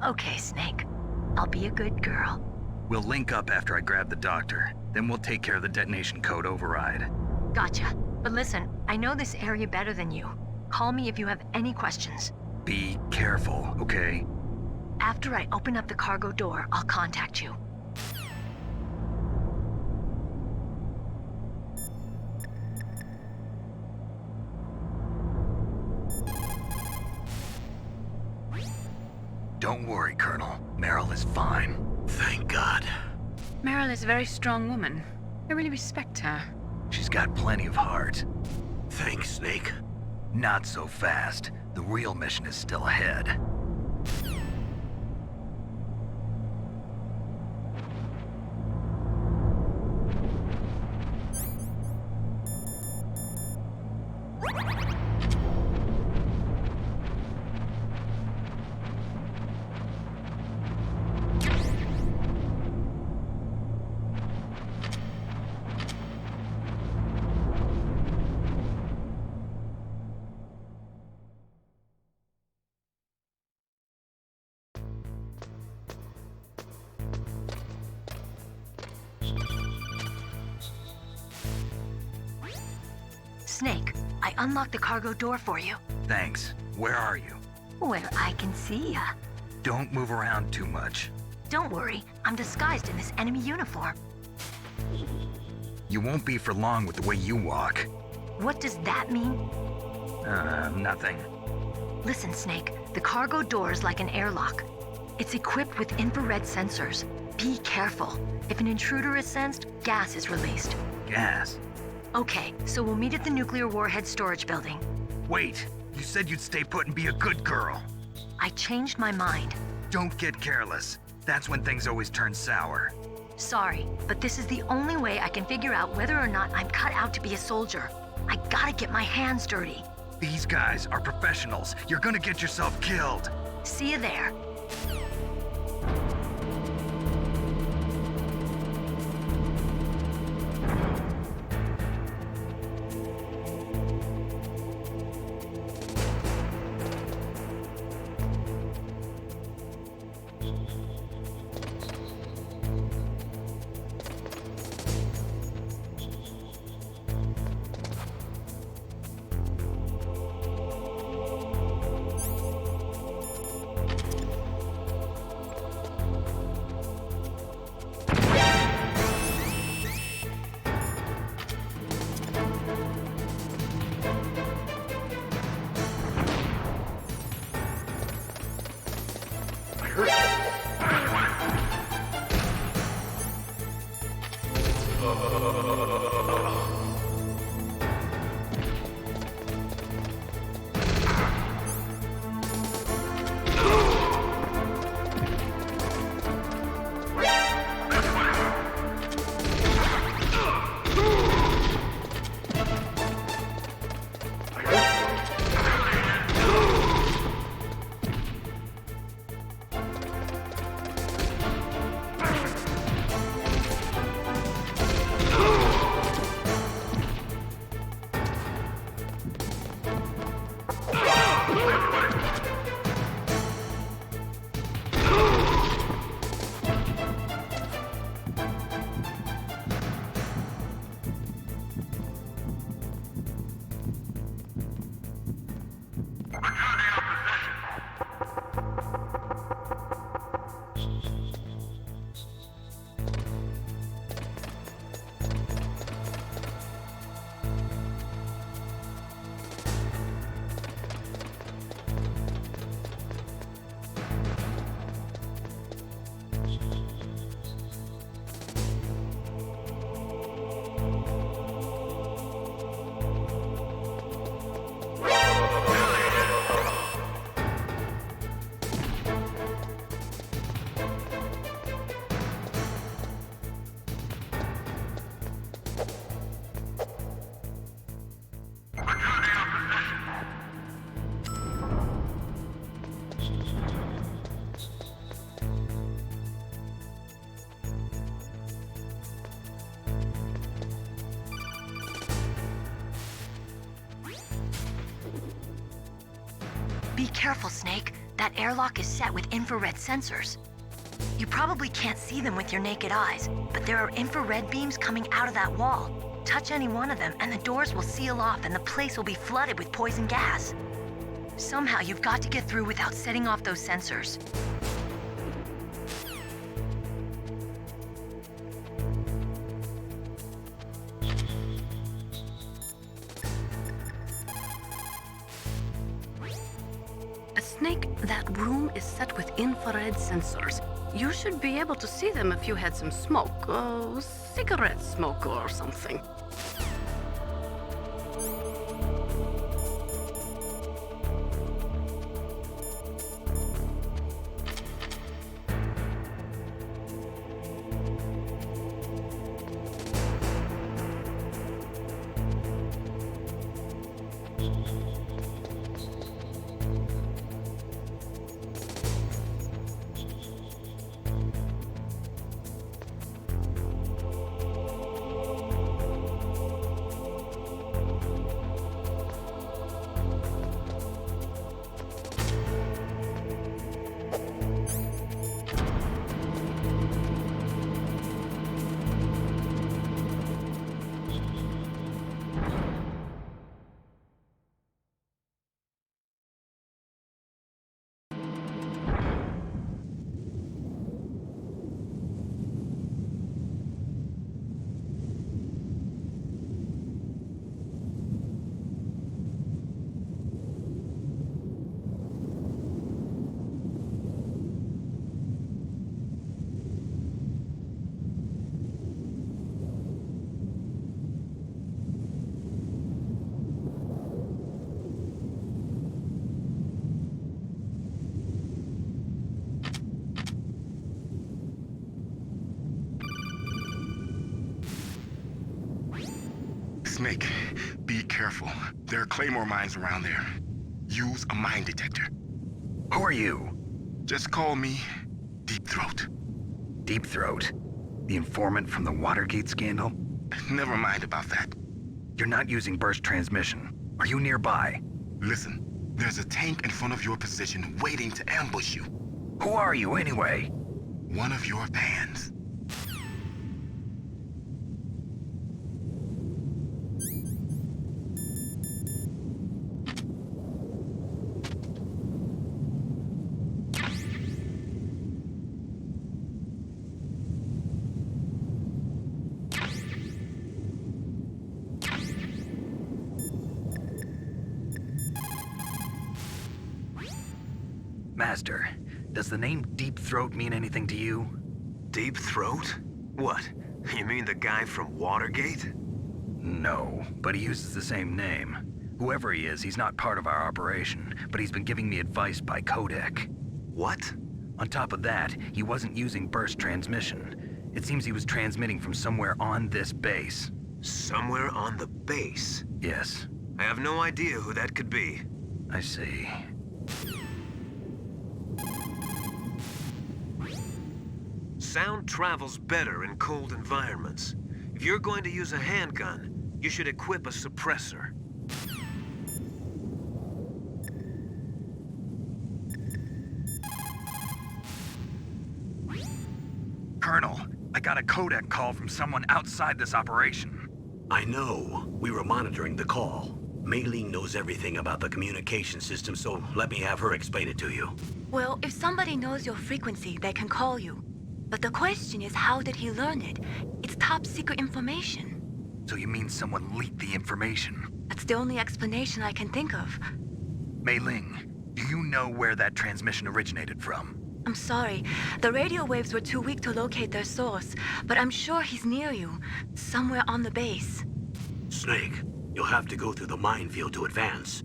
S14: Okay, Snake. I'll be a good girl.
S9: We'll link up after I grab the doctor. Then we'll take care of the detonation code override.
S14: Gotcha. But listen, I know this area better than you. Call me if you have any questions.
S9: Be careful, okay?
S14: After I open up the cargo door, I'll contact you.
S9: Don't worry, Colonel. Meryl is fine.
S1: Thank God.
S3: Meryl is a very strong woman. I really respect her.
S9: She's got plenty of heart.
S1: Thanks, Snake.
S9: Not so fast. The real mission is still ahead.
S14: Snake, I unlocked the cargo door for you.
S9: Thanks. Where are you?
S14: Where I can see ya.
S9: Don't move around too much.
S14: Don't worry, I'm disguised in this enemy uniform.
S9: You won't be for long with the way you walk.
S14: What does that mean?
S9: Nothing.
S14: Listen, Snake, the cargo door is like an airlock. It's equipped with infrared sensors. Be careful. If an intruder is sensed, gas is released.
S9: Gas?
S14: Okay, so we'll meet at the nuclear warhead storage building.
S9: Wait, you said you'd stay put and be a good girl.
S14: I changed my mind.
S9: Don't get careless. That's when things always turn sour.
S14: Sorry, but this is the only way I can figure out whether or not I'm cut out to be a soldier. I gotta get my hands dirty.
S9: These guys are professionals. You're gonna get yourself killed.
S14: See you there. Be careful, Snake. That airlock is set with infrared sensors. You probably can't see them with your naked eyes, but there are infrared beams coming out of that wall. Touch any one of them and the doors will seal off and the place will be flooded with poison gas. Somehow you've got to get through without setting off those sensors.
S13: Snake, that room is set with infrared sensors. You should be able to see them if you had some smoke, cigarette smoke or something.
S5: careful. There are Claymore mines around there. Use a mine detector.
S9: Who are you?
S5: Just call me Deep Throat.
S9: Deep Throat? The informant from the Watergate scandal?
S5: Never mind about that.
S9: You're not using burst transmission. Are you nearby?
S5: Listen, there's a tank in front of your position waiting to ambush you.
S9: Who are you anyway?
S5: One of your fans.
S9: Master, does the name Deep Throat mean anything to you?
S4: Deep Throat? What? You mean the guy from Watergate?
S9: No, but he uses the same name. Whoever he is, he's not part of our operation, but he's been giving me advice by codec.
S4: What?
S9: On top of that, he wasn't using burst transmission. It seems he was transmitting from somewhere on this base.
S4: Somewhere on the base?
S9: Yes.
S4: I have no idea who that could be.
S9: I see.
S4: Sound travels better in cold environments. If you're going to use a handgun, you should equip a suppressor.
S9: Colonel, I got a codec call from someone outside this operation.
S1: I know. We were monitoring the call. Mei Ling knows everything about the communication system, so let me have her explain it to you.
S6: Well, if somebody knows your frequency, they can call you. But the question is, how did he learn it? It's top secret information.
S9: So you mean someone leaked the information?
S6: That's the only explanation I can think of.
S9: Mei Ling, do you know where that transmission originated from?
S6: I'm sorry. The radio waves were too weak to locate their source, but I'm sure he's near you, somewhere on the base.
S1: Snake, you'll have to go through the minefield to advance.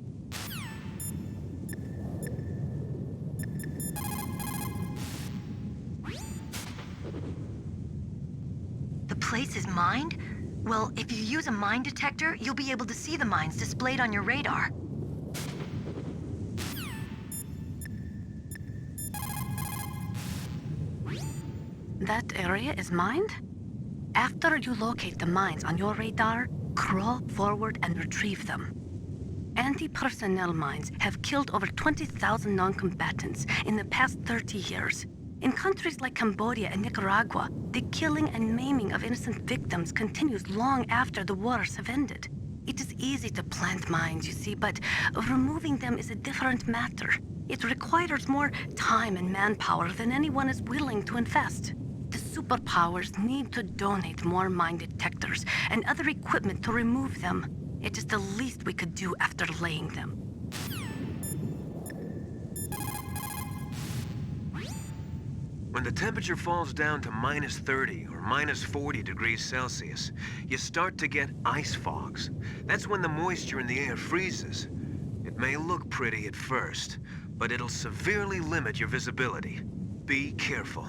S14: The place is mined? Well, if you use a mine detector, you'll be able to see the mines displayed on your radar.
S13: That area is mined? After you locate the mines on your radar, crawl forward and retrieve them. Anti-personnel mines have killed over 20,000 non-combatants in the past 30 years. In countries like Cambodia and Nicaragua, the killing and maiming of innocent victims continues long after the wars have ended. It is easy to plant mines, you see, but removing them is a different matter. It requires more time and manpower than anyone is willing to invest. The superpowers need to donate more mine detectors and other equipment to remove them. It is the least we could do after laying them.
S4: When the temperature falls down to minus 30 or minus 40 degrees Celsius, you start to get ice fogs. That's when the moisture in the air freezes. It may look pretty at first, but it'll severely limit your visibility. Be careful.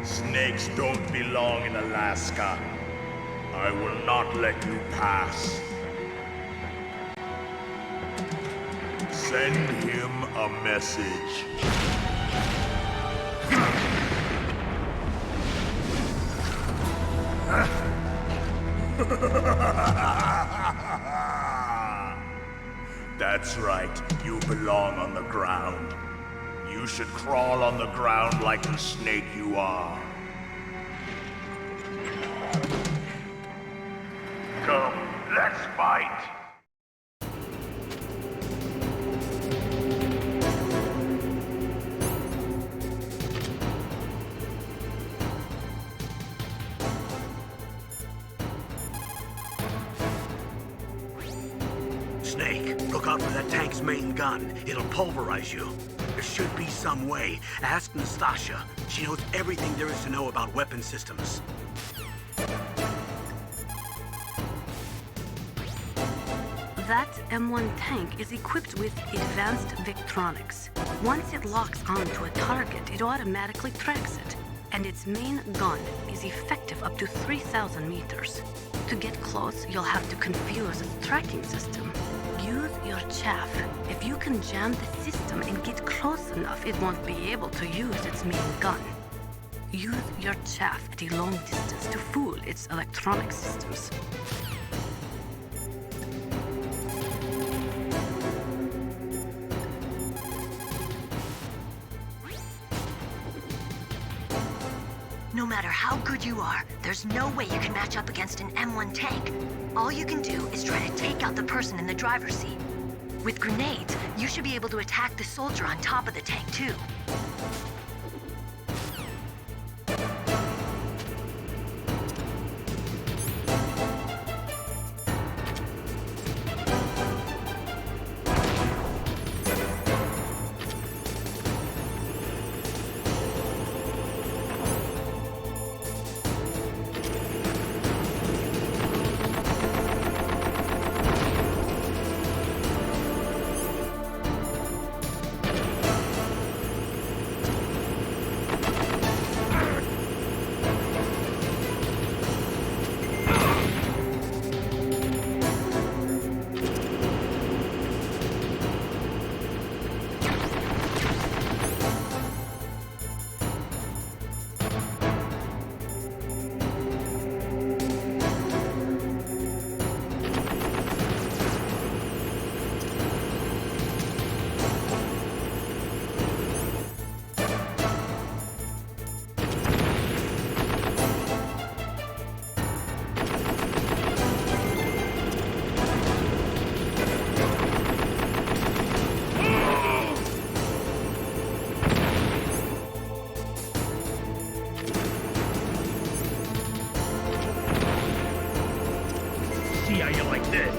S15: Snakes don't belong in Alaska. I will not let you pass. Send him a message. That's right, you belong on the ground. You should crawl on the ground like the snake you are. Come, let's fight!
S1: Snake, look out for that tank's main gun. It'll pulverize you. There should be some way. Ask Nastasha. She knows everything there is to know about weapon systems.
S13: That M1 tank is equipped with advanced Victronics. Once it locks onto a target, it automatically tracks it. And its main gun is effective up to 3,000 meters. To get close, you'll have to confuse its tracking system. Use your chaff. If you can jam the system and get close enough, it won't be able to use its main gun. Use your chaff at a long distance to fool its electronic systems.
S14: No matter how good you are, there's no way you can match up against an M1 tank. All you can do is try to take out the person in the driver's seat. With grenades, you should be able to attack the soldier on top of the tank, too.
S15: See how you like this?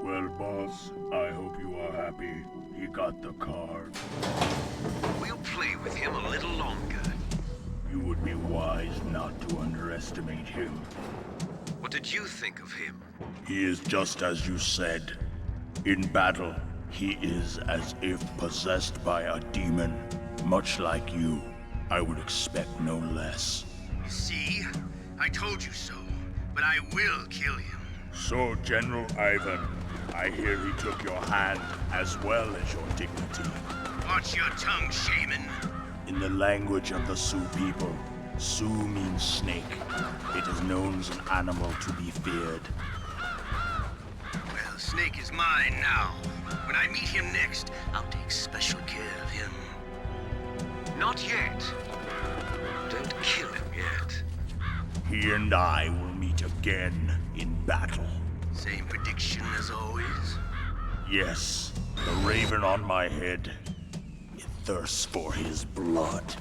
S15: Well, boss, I hope you are happy. He got the card.
S4: We'll play with him a little longer.
S15: You would be wise not to underestimate him.
S4: What did you think of him?
S15: He is just as you said. In battle, he is as if possessed by a demon. Much like you, I would expect no less.
S11: See? I told you so. But I will kill him.
S15: So, General Ivan, I hear he took your hand as well as your dignity.
S11: Watch your tongue, shaman.
S15: In the language of the Sioux people, Sioux means snake. It is known as an animal to be feared.
S11: Well, Snake is mine now. When I meet him next, I'll take special care of him.
S4: Not yet. Don't kill him yet.
S15: He and I will meet again in battle.
S11: Same prediction as always?
S15: Yes, the raven on my head. It thirsts for his blood.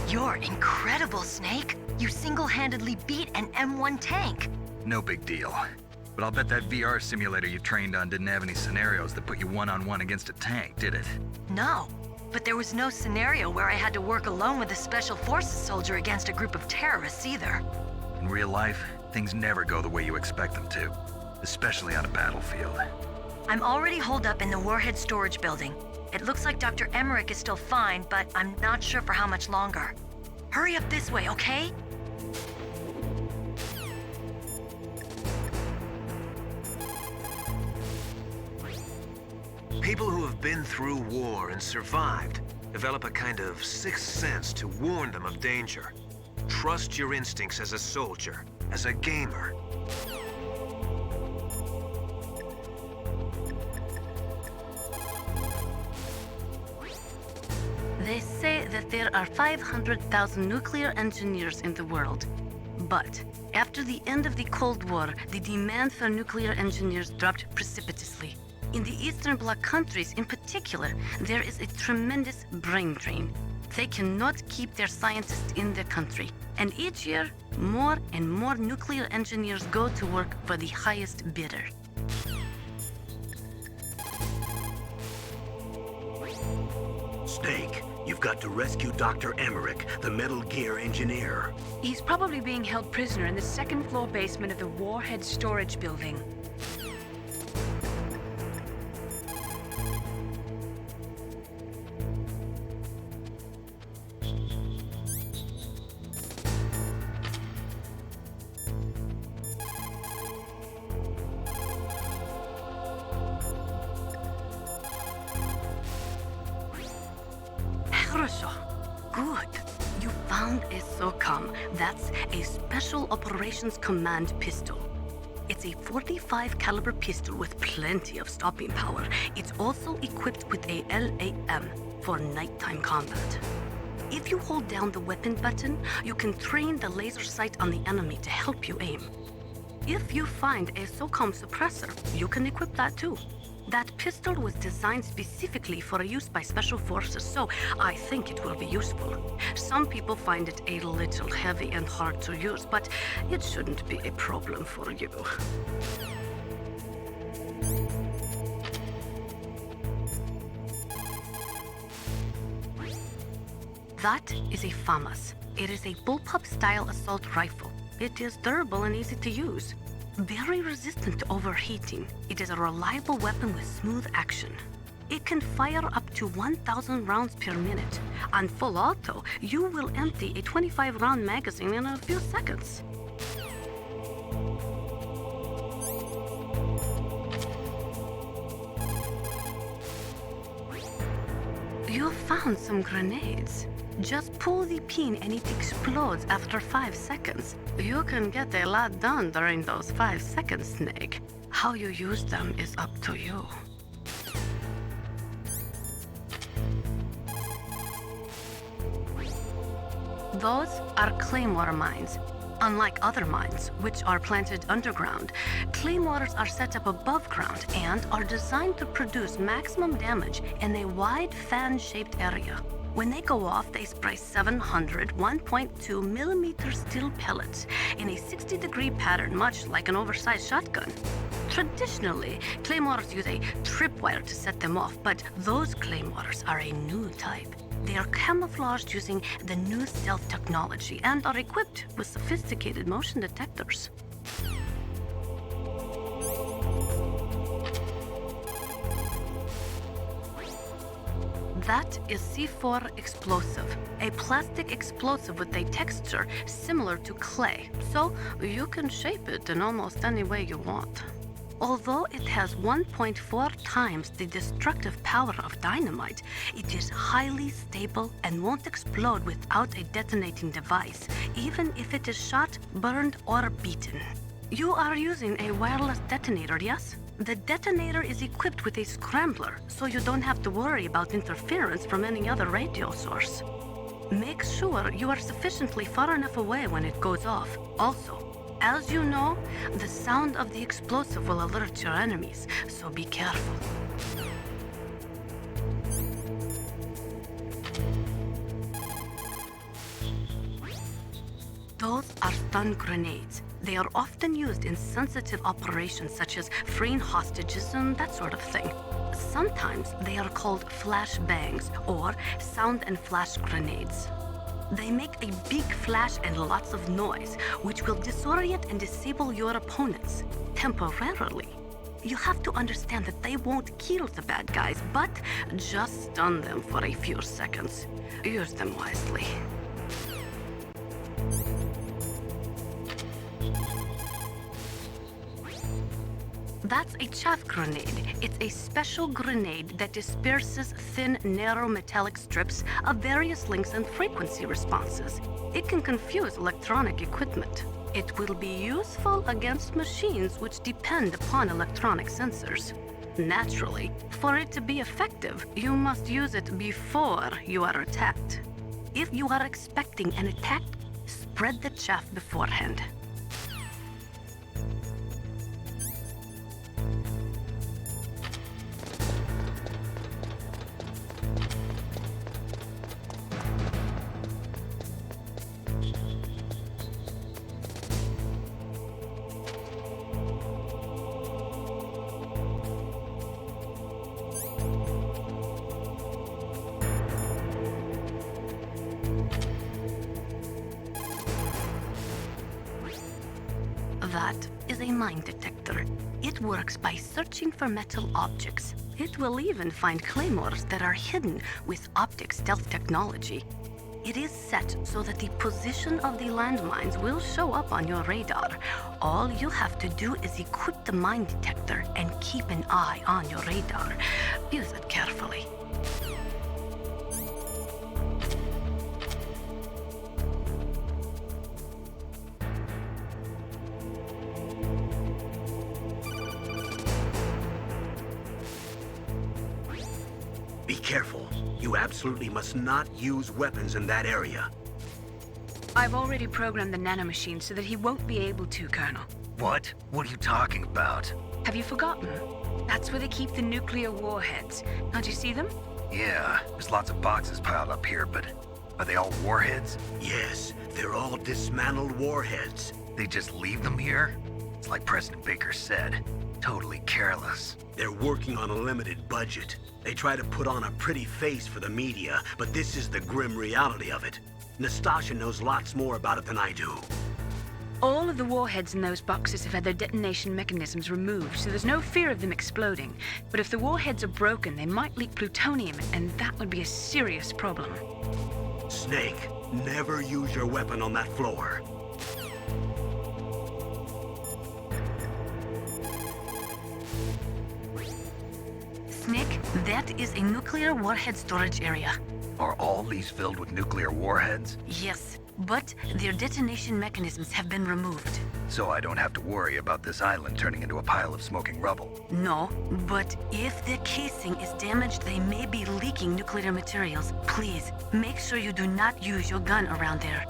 S14: You're incredible, Snake. You single-handedly beat an M1 tank.
S9: No big deal. But I'll bet that VR simulator you trained on didn't have any scenarios that put you one-on-one against a tank, did it?
S14: No, but there was no scenario where I had to work alone with a Special Forces soldier against a group of terrorists either.
S9: In real life, things never go the way you expect them to, especially on a battlefield.
S14: I'm already holed up in the Warhead storage building. It looks like Dr. Emmerich is still fine, but I'm not sure for how much longer. Hurry up this way, okay?
S4: People who have been through war and survived develop a kind of sixth sense to warn them of danger. Trust your instincts as a soldier, as a gamer.
S13: They say that there are 500,000 nuclear engineers in the world. But after the end of the Cold War, the demand for nuclear engineers dropped precipitously. In the Eastern Bloc countries in particular, there is a tremendous brain drain. They cannot keep their scientists in their country. And each year, more and more nuclear engineers go to work for the highest bidder.
S1: Snake, you've got to rescue Dr. Emmerich, the Metal Gear engineer.
S3: He's probably being held prisoner in the second-floor basement of the Warhead storage building.
S13: Good. You found a SOCOM. That's a Special Operations Command pistol. It's a .45 caliber pistol with plenty of stopping power. It's also equipped with a LAM for nighttime combat. If you hold down the weapon button, you can train the laser sight on the enemy to help you aim. If you find a SOCOM suppressor, you can equip that too. That pistol was designed specifically for use by Special Forces, so I think it will be useful. Some people find it a little heavy and hard to use, but it shouldn't be a problem for you. That is a FAMAS. It is a bullpup-style assault rifle. It is durable and easy to use. Very resistant to overheating, it is a reliable weapon with smooth action. It can fire up to 1,000 rounds per minute. On full auto, you will empty a 25-round magazine in a few seconds. You found some grenades. Just pull the pin and it explodes after 5 seconds. You can get a lot done during those 5 seconds, Snake. How you use them is up to you. Those are claymore mines. Unlike other mines, which are planted underground, claymores are set up above ground and are designed to produce maximum damage in a wide fan-shaped area. When they go off, they spray 700 1.2 millimeter steel pellets in a 60-degree pattern, much like an oversized shotgun. Traditionally, claymores use a tripwire to set them off, but those claymores are a new type. They are camouflaged using the new stealth technology and are equipped with sophisticated motion detectors. That is C4 explosive, a plastic explosive with a texture similar to clay, so you can shape it in almost any way you want. Although it has 1.4 times the destructive power of dynamite, it is highly stable and won't explode without a detonating device, even if it is shot, burned, or beaten. You are using a wireless detonator, yes? The detonator is equipped with a scrambler, so you don't have to worry about interference from any other radio source. Make sure you are sufficiently far enough away when it goes off. Also, as you know, the sound of the explosive will alert your enemies, so be careful. Those are stun grenades. They are often used in sensitive operations such as freeing hostages and that sort of thing. Sometimes they are called flash bangs or sound and flash grenades. They make a big flash and lots of noise, which will disorient and disable your opponents temporarily. You have to understand that they won't kill the bad guys, but just stun them for a few seconds. Use them wisely. That's a chaff grenade. It's a special grenade that disperses thin, narrow metallic strips of various lengths and frequency responses. It can confuse electronic equipment. It will be useful against machines which depend upon electronic sensors. Naturally, for it to be effective, you must use it before you are attacked. If you are expecting an attack, spread the chaff beforehand. That is a mine detector. It works by searching for metal objects. It will even find claymores that are hidden with optic stealth technology. It is set so that the position of the landmines will show up on your radar. All you have to do is equip the mine detector and keep an eye on your radar. Use it carefully.
S1: Be careful. You absolutely must not use weapons in that area.
S3: I've already programmed the nanomachine so that he won't be able to, Colonel.
S9: What? What are you talking about?
S3: Have you forgotten? That's where they keep the nuclear warheads. Can't you see them?
S9: Yeah, there's lots of boxes piled up here, but are they all warheads?
S1: Yes, they're all dismantled warheads.
S9: They just leave them here? It's like President Baker said, totally careless.
S1: They're working on a limited budget. They try to put on a pretty face for the media, but this is the grim reality of it. Nastasha knows lots more about it than I do.
S3: All of the warheads in those boxes have had their detonation mechanisms removed, so there's no fear of them exploding. But if the warheads are broken, they might leak plutonium, and that would be a serious problem.
S1: Snake, never use your weapon on that floor.
S13: Snake, that is a nuclear warhead storage area.
S9: Are all these filled with nuclear warheads?
S13: Yes, but their detonation mechanisms have been removed.
S9: So I don't have to worry about this island turning into a pile of smoking rubble.
S13: No, but if the casing is damaged, they may be leaking nuclear materials. Please, make sure you do not use your gun around there.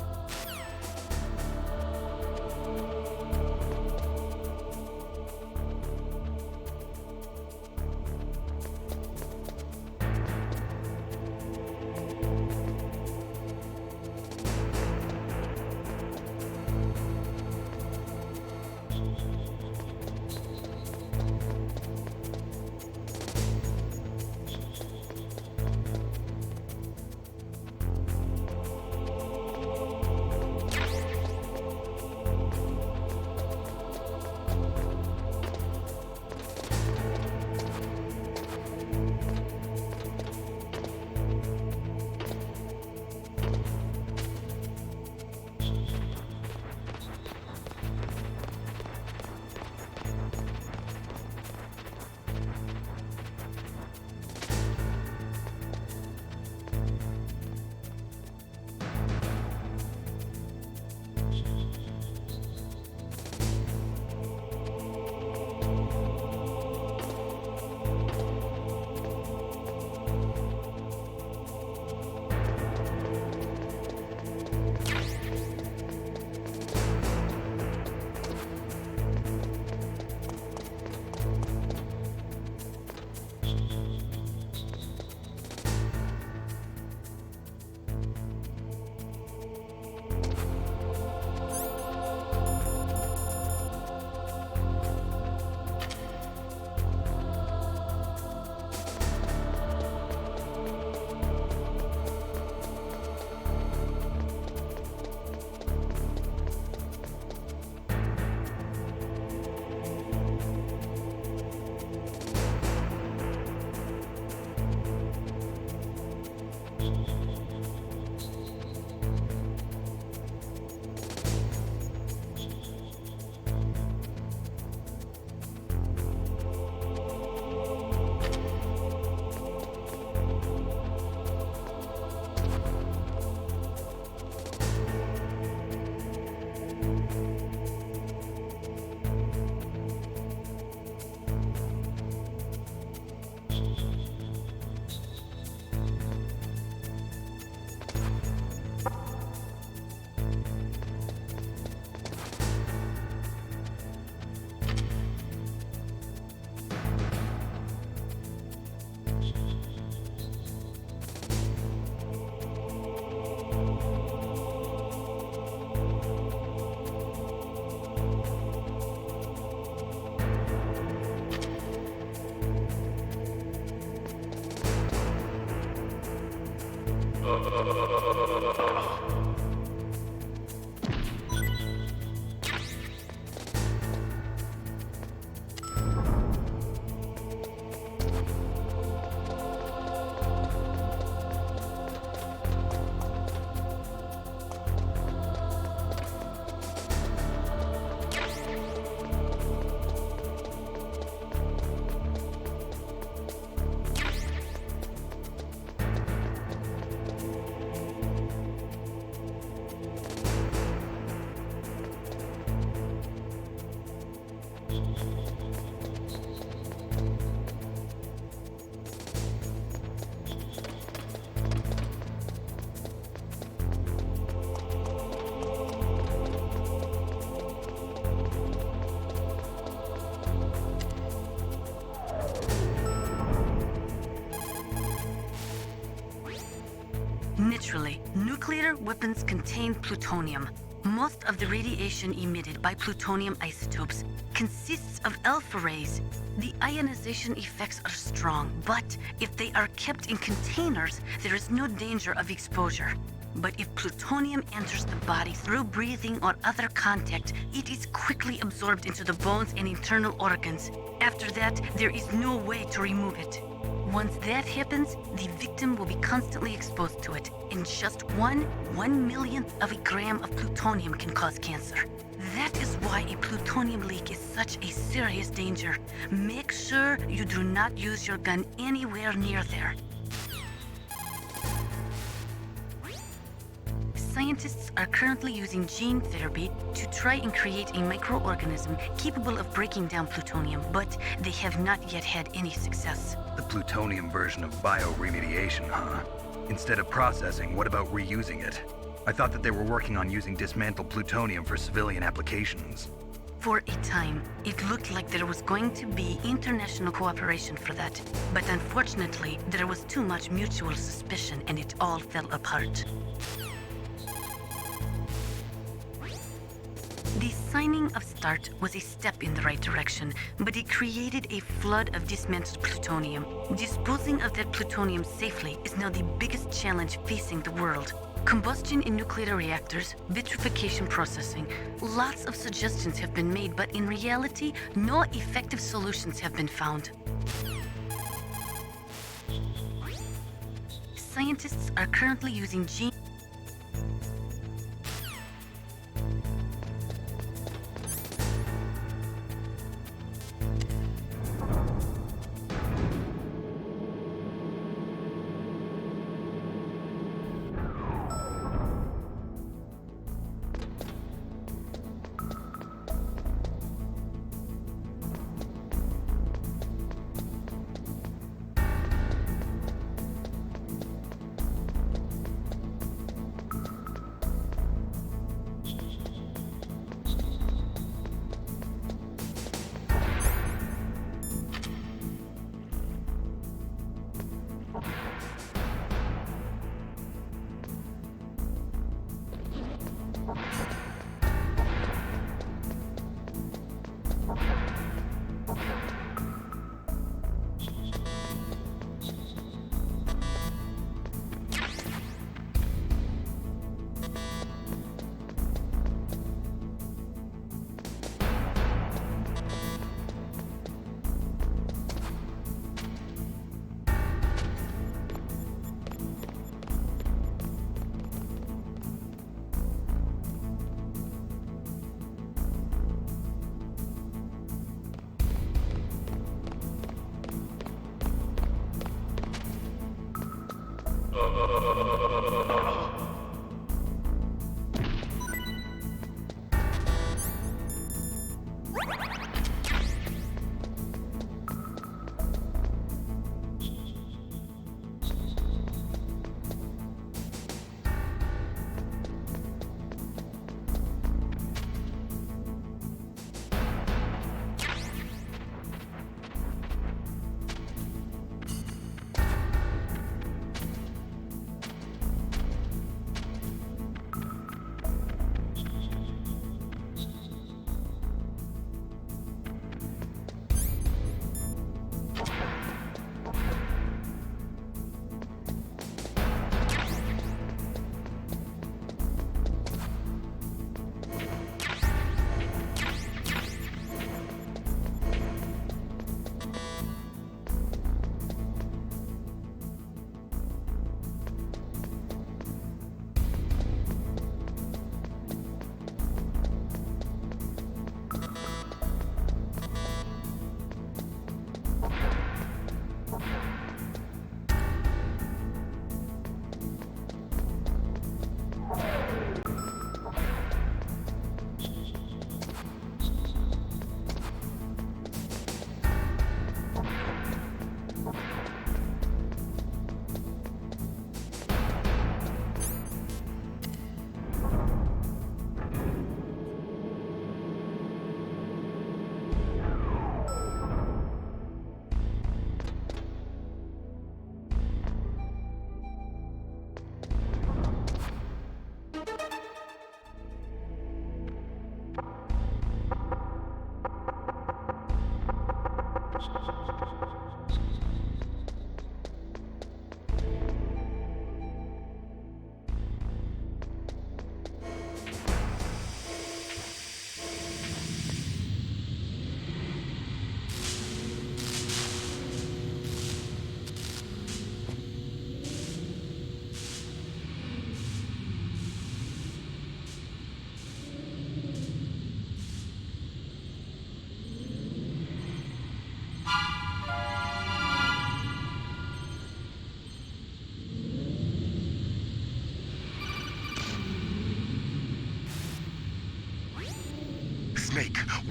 S13: Naturally, nuclear weapons contain plutonium. Most of the radiation emitted by plutonium isotopes consists of alpha rays. The ionization effects are strong, but if they are kept in containers, there is no danger of exposure. But if plutonium enters the body through breathing or other contact, it is quickly absorbed into the bones and internal organs. After that, there is no way to remove it. Once that happens, the victim will be constantly exposed to it, and just 1/1,000,000th of a gram of plutonium can cause cancer. That is why a plutonium leak is such a serious danger. Make sure you do not use your gun anywhere near there. Scientists are currently using gene therapy to try and create a microorganism capable of breaking down plutonium, but they have not yet had any success.
S9: The plutonium version of bioremediation, huh? Instead of processing, what about reusing it? I thought that they were working on using dismantled plutonium for civilian applications.
S13: For a time, it looked like there was going to be international cooperation for that. But unfortunately, there was too much mutual suspicion and it all fell apart. The signing of START was a step in the right direction, but it created a flood of dismantled plutonium. Disposing of that plutonium safely is now the biggest challenge facing the world. Combustion in nuclear reactors, vitrification processing, lots of suggestions have been made, but in reality, no effective solutions have been found. Scientists are currently using gene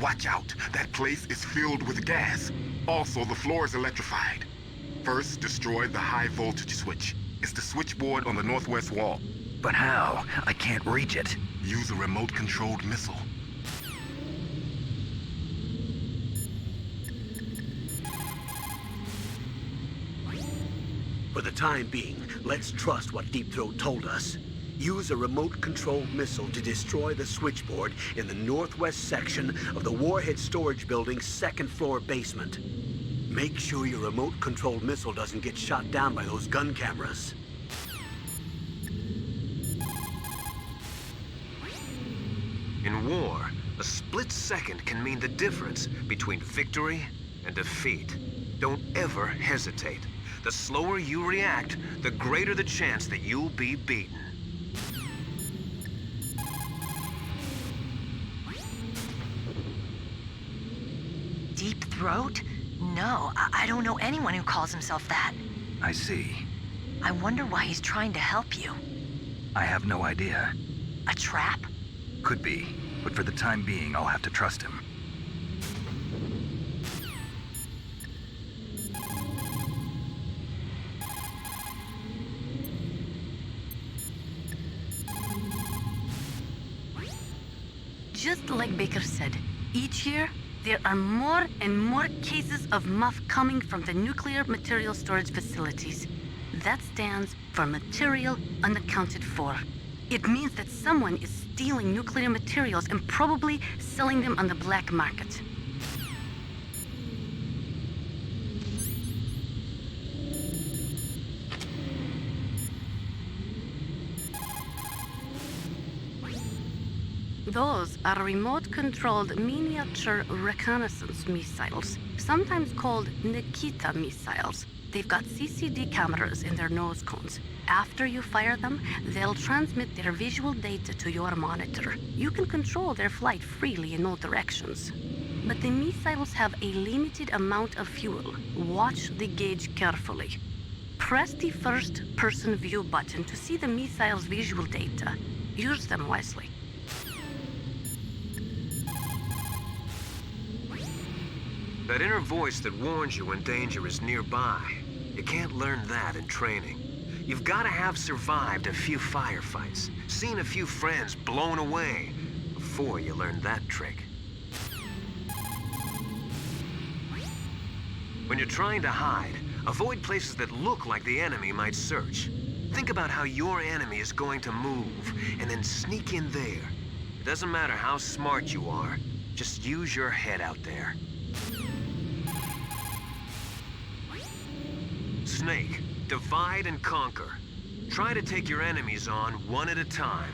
S16: Watch out. That place is filled with gas. Also, the floor is electrified. First, destroy the high voltage switch. It's the switchboard on the northwest wall.
S9: But how? I can't reach it.
S16: Use a remote-controlled missile.
S1: For the time being, let's trust what Deep Throat told us. Use a remote-controlled missile to destroy the switchboard in the northwest section of the Warhead Storage Building's second-floor basement. Make sure your remote-controlled missile doesn't get shot down by those gun cameras.
S4: In war, a split second can mean the difference between victory and defeat. Don't ever hesitate. The slower you react, the greater the chance that you'll be beaten.
S14: Deep Throat? No, I don't know anyone who calls himself that.
S9: I see.
S14: I wonder why he's trying to help you.
S9: I have no idea.
S14: A trap?
S9: Could be, but for the time being, I'll have to trust him.
S13: Just like Baker said, each year, there are more and more cases of muff coming from the nuclear material storage facilities. That stands for material unaccounted for. It means that someone is stealing nuclear materials and probably selling them on the black market. Those are remote-controlled miniature reconnaissance missiles, sometimes called Nikita missiles. They've got CCD cameras in their nose cones. After you fire them, they'll transmit their visual data to your monitor. You can control their flight freely in all directions. But the missiles have a limited amount of fuel. Watch the gauge carefully. Press the first-person view button to see the missile's visual data. Use them wisely.
S4: That inner voice that warns you when danger is nearby. You can't learn that in training. You've got to have survived a few firefights, seen a few friends blown away, before you learn that trick. When you're trying to hide, avoid places that look like the enemy might search. Think about how your enemy is going to move, and then sneak in there. It doesn't matter how smart you are, just use your head out there. Snake, divide and conquer. Try to take your enemies on one at a time.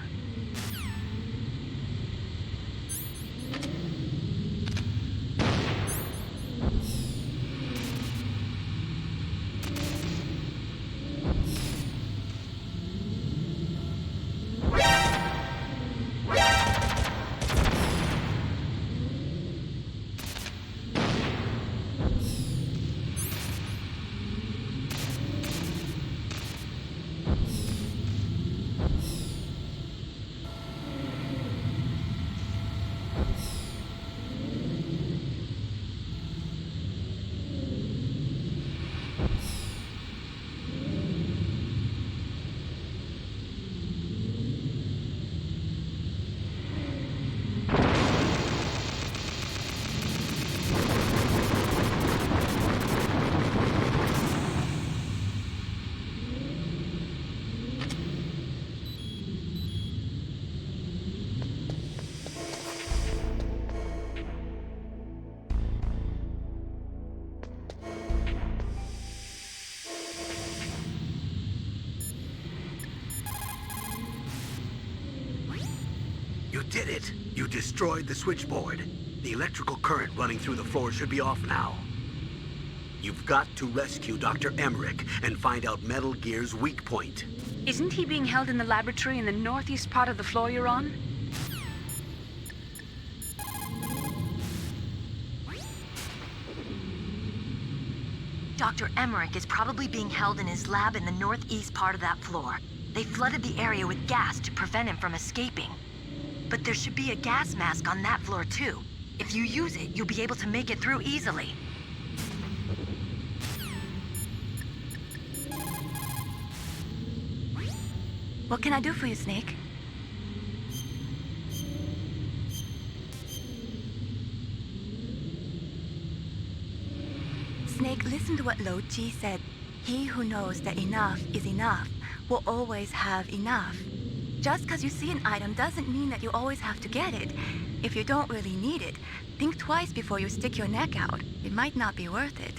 S1: You did it! You destroyed the switchboard. The electrical current running through the floor should be off now. You've got to rescue Dr. Emmerich and find out Metal Gear's weak point.
S3: Isn't he being held in the laboratory in the northeast part of the floor you're on?
S14: Dr. Emmerich is probably being held in his lab in the northeast part of that floor. They flooded the area with gas to prevent him from escaping. But there should be a gas mask on that floor too. If you use it, you'll be able to make it through easily.
S6: What can I do for you, Snake? Snake, listen to what Lo Ji said. He who knows that enough is enough will always have enough. Just because you see an item doesn't mean that you always have to get it. If you don't really need it, think twice before you stick your neck out. It might not be worth it.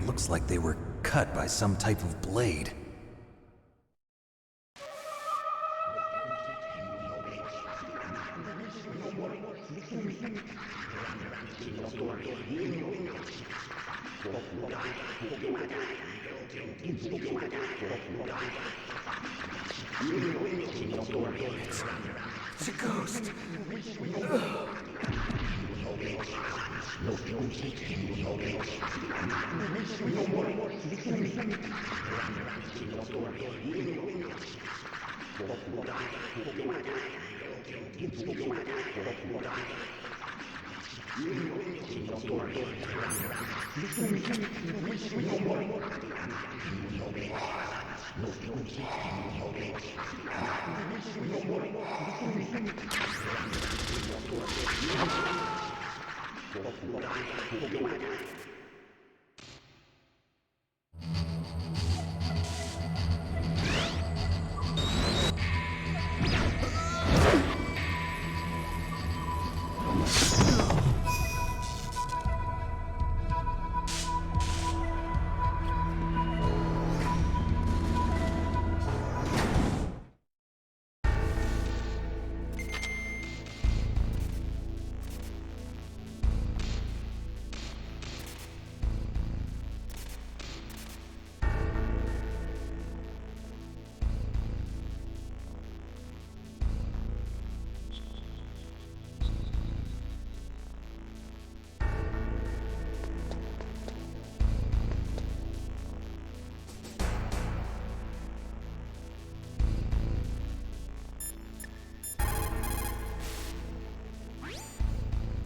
S2: Looks like they were cut by some type of blade.
S17: It's a ghost.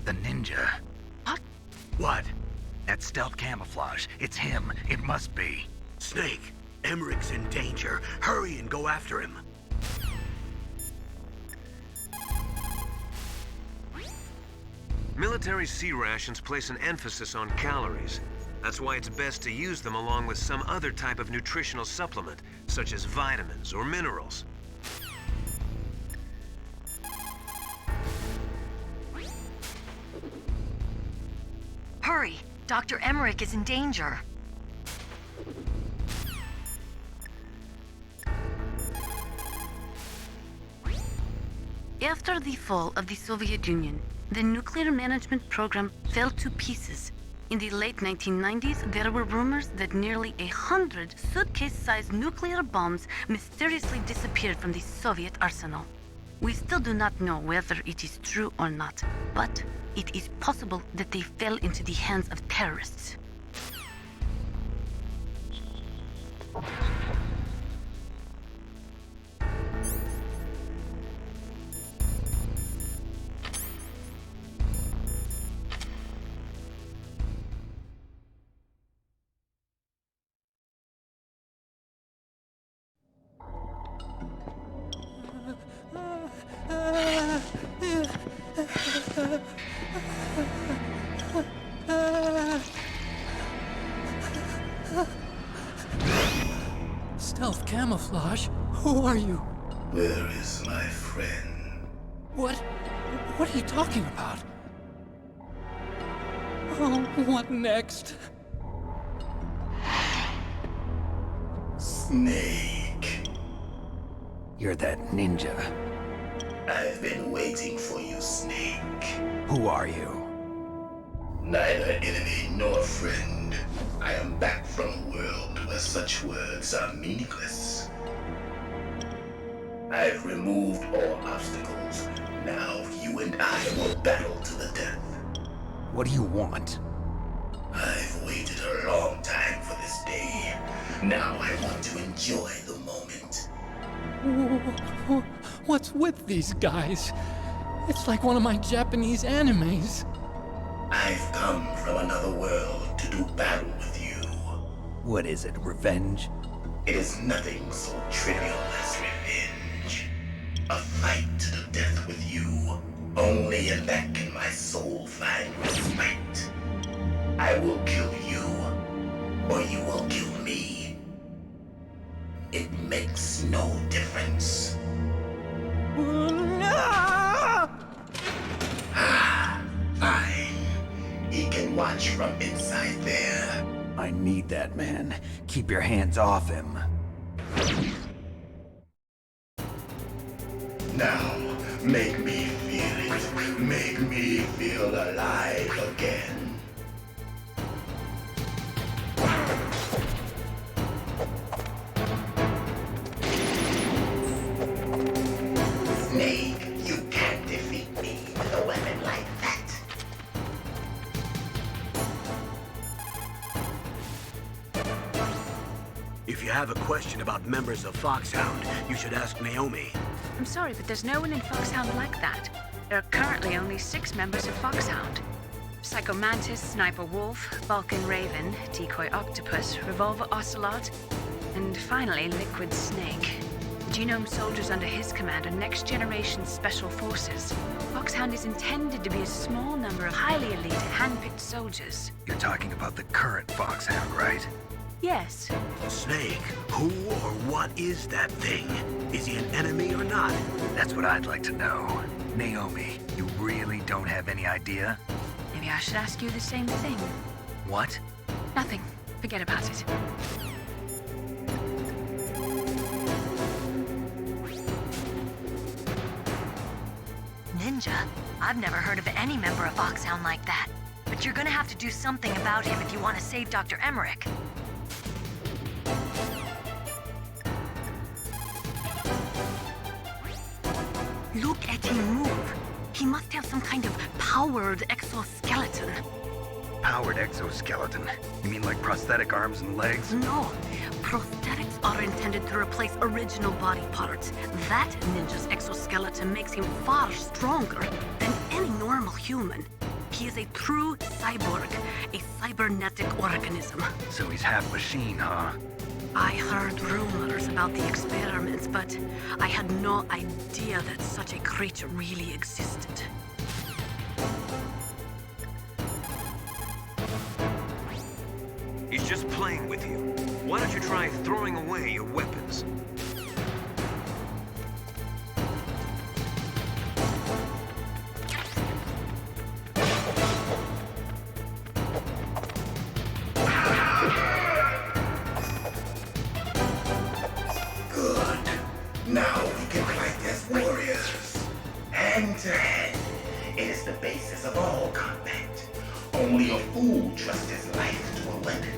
S9: The ninja.
S1: What?
S9: What? That stealth camouflage. It's him. It must be.
S1: Snake, Emmerich's in danger. Hurry and go after him.
S4: Military C rations place an emphasis on calories. That's why it's best to use them along with some other type of nutritional supplement, such as vitamins or minerals.
S14: Hurry! Dr. Emmerich is in danger.
S13: After the fall of the Soviet Union, the nuclear management program fell to pieces. In the late 1990s, there were rumors that nearly 100 suitcase-sized nuclear bombs mysteriously disappeared from the Soviet arsenal. We still do not know whether it is true or not, but it is possible that they fell into the hands of terrorists.
S17: Stealth camouflage? Who are you?
S18: Where is my friend?
S17: What are you talking about? Oh, what next?
S18: Snake.
S2: You're that ninja.
S18: I've been waiting for you, Snake.
S2: Who are you?
S18: Neither enemy nor friend. I am back from a world where such words are meaningless. I've removed all obstacles. Now you and I will battle to the death.
S2: What do you want?
S18: Now I want to enjoy the moment.
S17: What's with these guys? It's like one of my Japanese animes.
S18: I've come from another world to do battle with you.
S2: What is it, revenge?
S18: It is nothing so trivial as revenge. A fight to the death with you. Only in that can my soul find respite. I will kill you, or you will kill me. It makes no difference. Fine. He can watch from inside there.
S2: I need that man. Keep your hands off him.
S18: Now, make me feel it. Make me feel alive again. Snake, you can't defeat me with a weapon like that.
S1: If you have a question about members of Foxhound, you should ask Naomi.
S3: I'm sorry, but there's no one in Foxhound like that. There are currently only 6 members of Foxhound. Psycho Mantis, Sniper Wolf, Vulcan Raven, Decoy Octopus, Revolver Ocelot, and finally Liquid Snake. The Genome soldiers under his command are next-generation special forces. Foxhound is intended to be a small number of highly elite, hand-picked soldiers.
S9: You're talking about the current Foxhound, right?
S3: Yes.
S1: Snake, who or what is that thing? Is he an enemy or not?
S9: That's what I'd like to know. Naomi, you really don't have any idea?
S3: Maybe I should ask you the same thing.
S9: What?
S3: Nothing. Forget about it.
S14: Ninja? I've never heard of any member of Foxhound like that. But you're gonna have to do something about him if you want to save Dr. Emmerich. Look at him move. He must have some kind of powered exoskeleton.
S9: Powered exoskeleton? You mean like prosthetic arms and legs?
S13: No. Prosthetics are intended to replace original body parts. That ninja's exoskeleton makes him far stronger than any normal human. He is a true cyborg, a cybernetic organism.
S9: So he's half machine, huh?
S13: I heard rumors about the experiments, but I had no idea that such a creature really existed.
S4: He's just playing with you. Why don't you try throwing away your weapons?
S18: Good. Now we can fight as warriors. Hand to hand. It is the basis of all combat. Only a fool trusts his life to a weapon.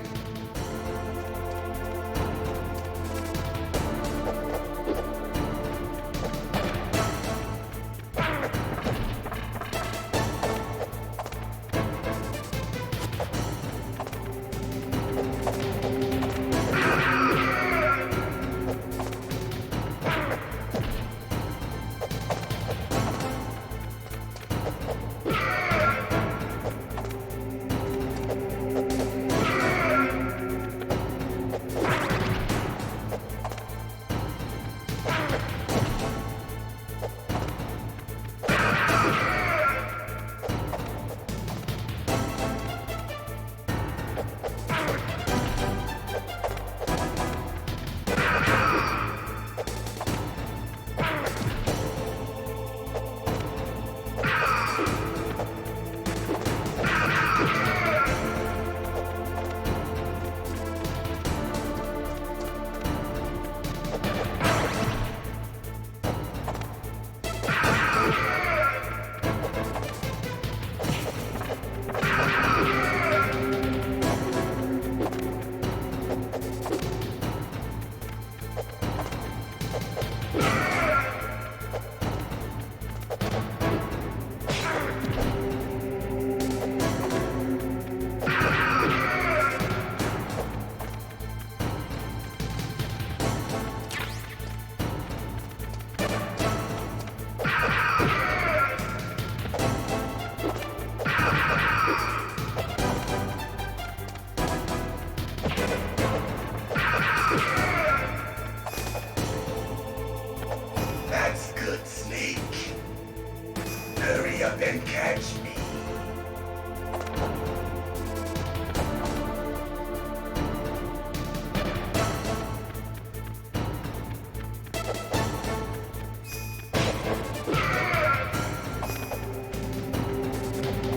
S18: Hurry up and catch me.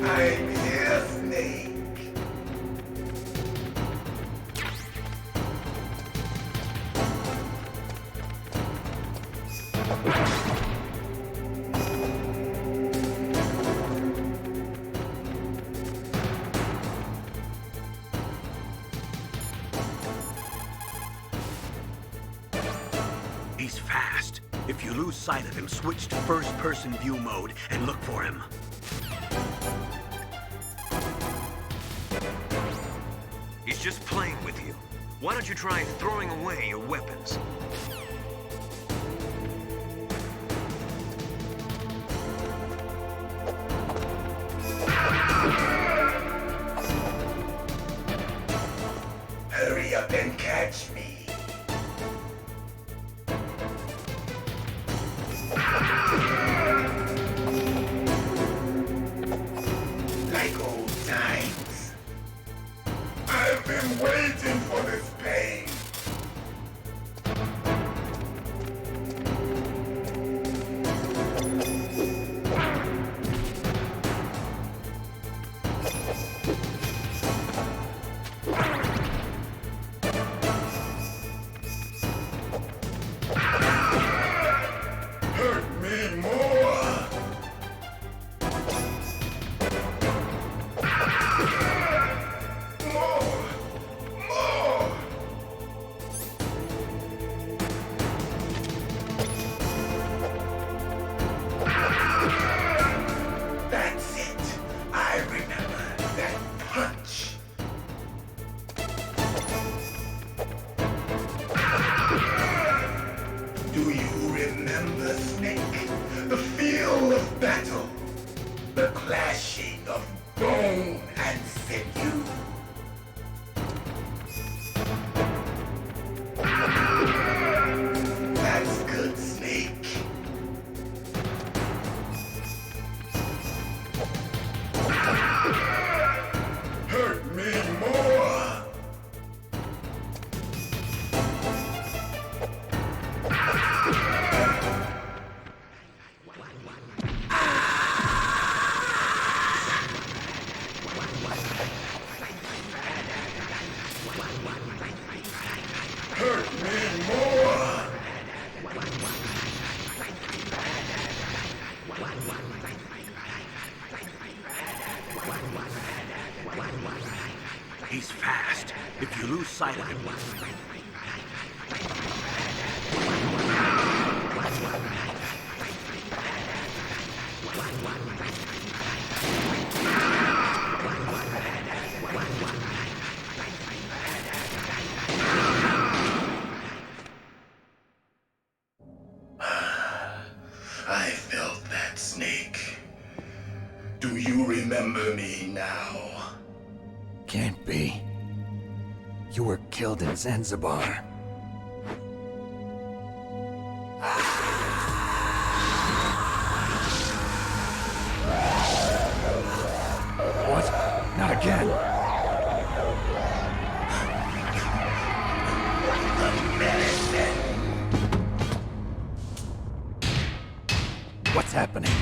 S18: I'm here, Snake.
S1: He's fast. If you lose sight of him, switch to first-person view mode and look for him.
S4: He's just playing with you. Why don't you try throwing away your weapons?
S18: Hurry up and catch me. Like old times. I've been waiting for this pain. Hurt me more. More. That's it. I remember that punch. Do you remember, Snake? The feel of battle. The clashing of bone and sinew. That's good, Snake. Hurt me more. Hurt me more.
S1: He's fast. If you lose sight of him...
S18: I felt that, Snake. Do you remember me now?
S2: Can't be. You were killed in Zanzibar. What? Not again. What's happening?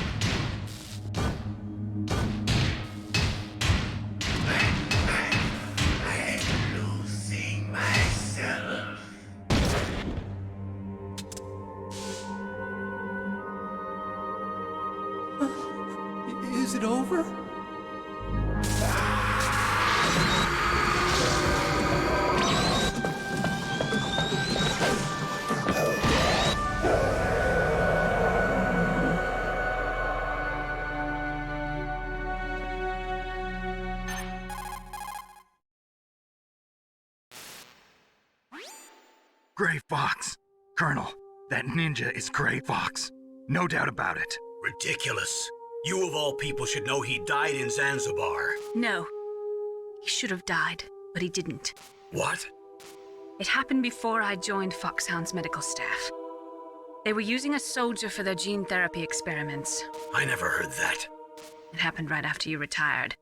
S18: I'm losing myself.
S7: Is it over?
S9: Gray Fox. Colonel, that ninja is Gray Fox. No doubt about it.
S1: Ridiculous. You of all people should know he died in Zanzibar.
S3: No. He should have died, but he didn't.
S1: What?
S3: It happened before I joined Foxhound's medical staff. They were using a soldier for their gene therapy experiments.
S1: I never heard that.
S13: It happened right after you retired.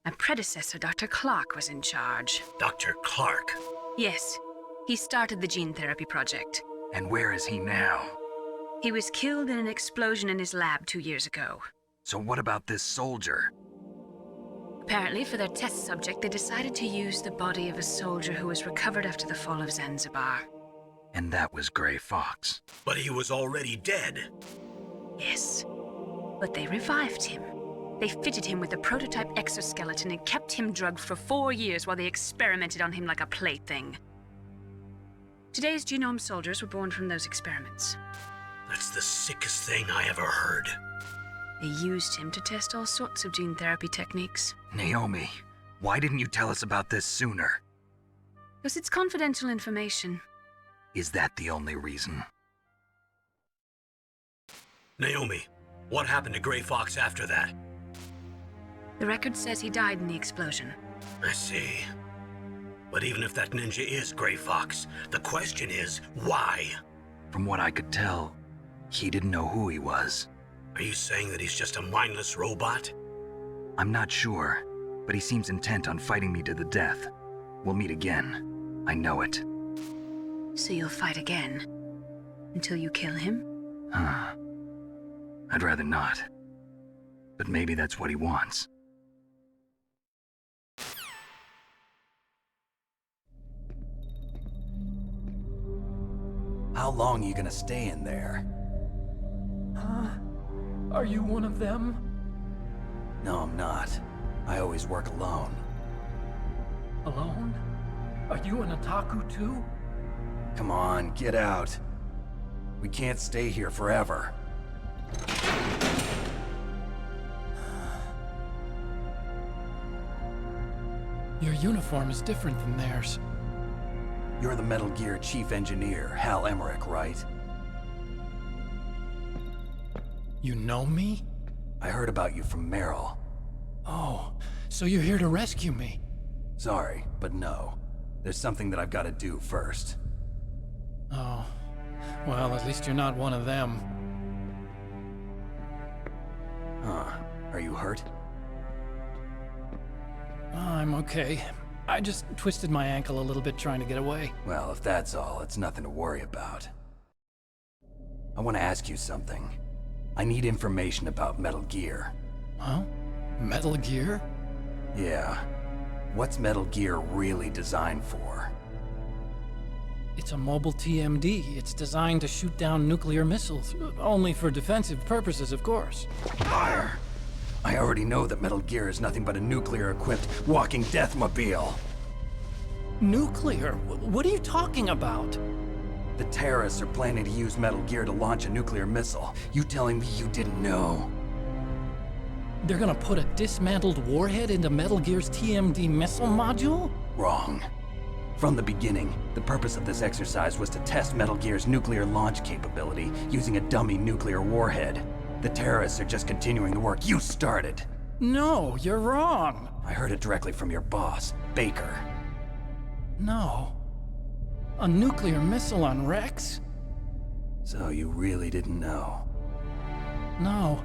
S13: My predecessor, Dr. Clark, was in charge.
S9: Dr. Clark?
S13: Yes. He started the gene therapy project.
S9: And where is he now?
S13: He was killed in an explosion in his lab 2 years ago.
S9: So what about this soldier?
S13: Apparently, for their test subject, they decided to use the body of a soldier who was recovered after the fall of Zanzibar.
S9: And that was Gray Fox.
S1: But he was already dead.
S13: Yes. But they revived him. They fitted him with a prototype exoskeleton and kept him drugged for 4 years while they experimented on him like a plaything. Today's genome soldiers were born from those experiments.
S1: That's the sickest thing I ever heard.
S13: They used him to test all sorts of gene therapy techniques.
S9: Naomi, why didn't you tell us about this sooner?
S13: Because it's confidential information.
S9: Is that the only reason?
S1: Naomi, what happened to Gray Fox after that?
S13: The record says he died in the explosion.
S1: I see. But even if that ninja is Gray Fox, the question is, why?
S9: From what I could tell, he didn't know who he was.
S1: Are you saying that he's just a mindless robot?
S9: I'm not sure, but he seems intent on fighting me to the death. We'll meet again. I know it.
S13: So you'll fight again? Until you kill him?
S9: I'd rather not. But maybe that's what he wants.
S2: How long are you gonna stay in there?
S17: Huh? Are you one of them?
S2: No, I'm not. I always work alone.
S17: Alone? Are you an otaku too?
S2: Come on, get out. We can't stay here forever.
S17: Your uniform is different than theirs.
S2: You're the Metal Gear Chief Engineer, Hal Emmerich, right?
S17: You know me?
S2: I heard about you from Meryl.
S17: Oh, so you're here to rescue me?
S2: Sorry, but no. There's something that I've got to do first.
S17: Oh. Well, at least you're not one of them.
S2: Huh. Are you hurt?
S17: I'm okay. I just twisted my ankle a little bit trying to get away.
S2: Well, if that's all, it's nothing to worry about. I want to ask you something. I need information about Metal Gear.
S17: Huh? Metal Gear?
S2: Yeah. What's Metal Gear really designed for?
S17: It's a mobile TMD. It's designed to shoot down nuclear missiles. Only for defensive purposes, of course.
S2: Liar! I already know that Metal Gear is nothing but a nuclear-equipped walking deathmobile.
S17: Nuclear? What are you talking about?
S2: The terrorists are planning to use Metal Gear to launch a nuclear missile. You telling me you didn't know?
S17: They're gonna put a dismantled warhead into Metal Gear's TMD missile module?
S2: Wrong. From the beginning, the purpose of this exercise was to test Metal Gear's nuclear launch capability using a dummy nuclear warhead. The terrorists are just continuing the work you started.
S17: No, you're wrong.
S2: I heard it directly from your boss, Baker.
S17: No. A nuclear missile on Rex?
S2: So you really didn't know?
S17: No.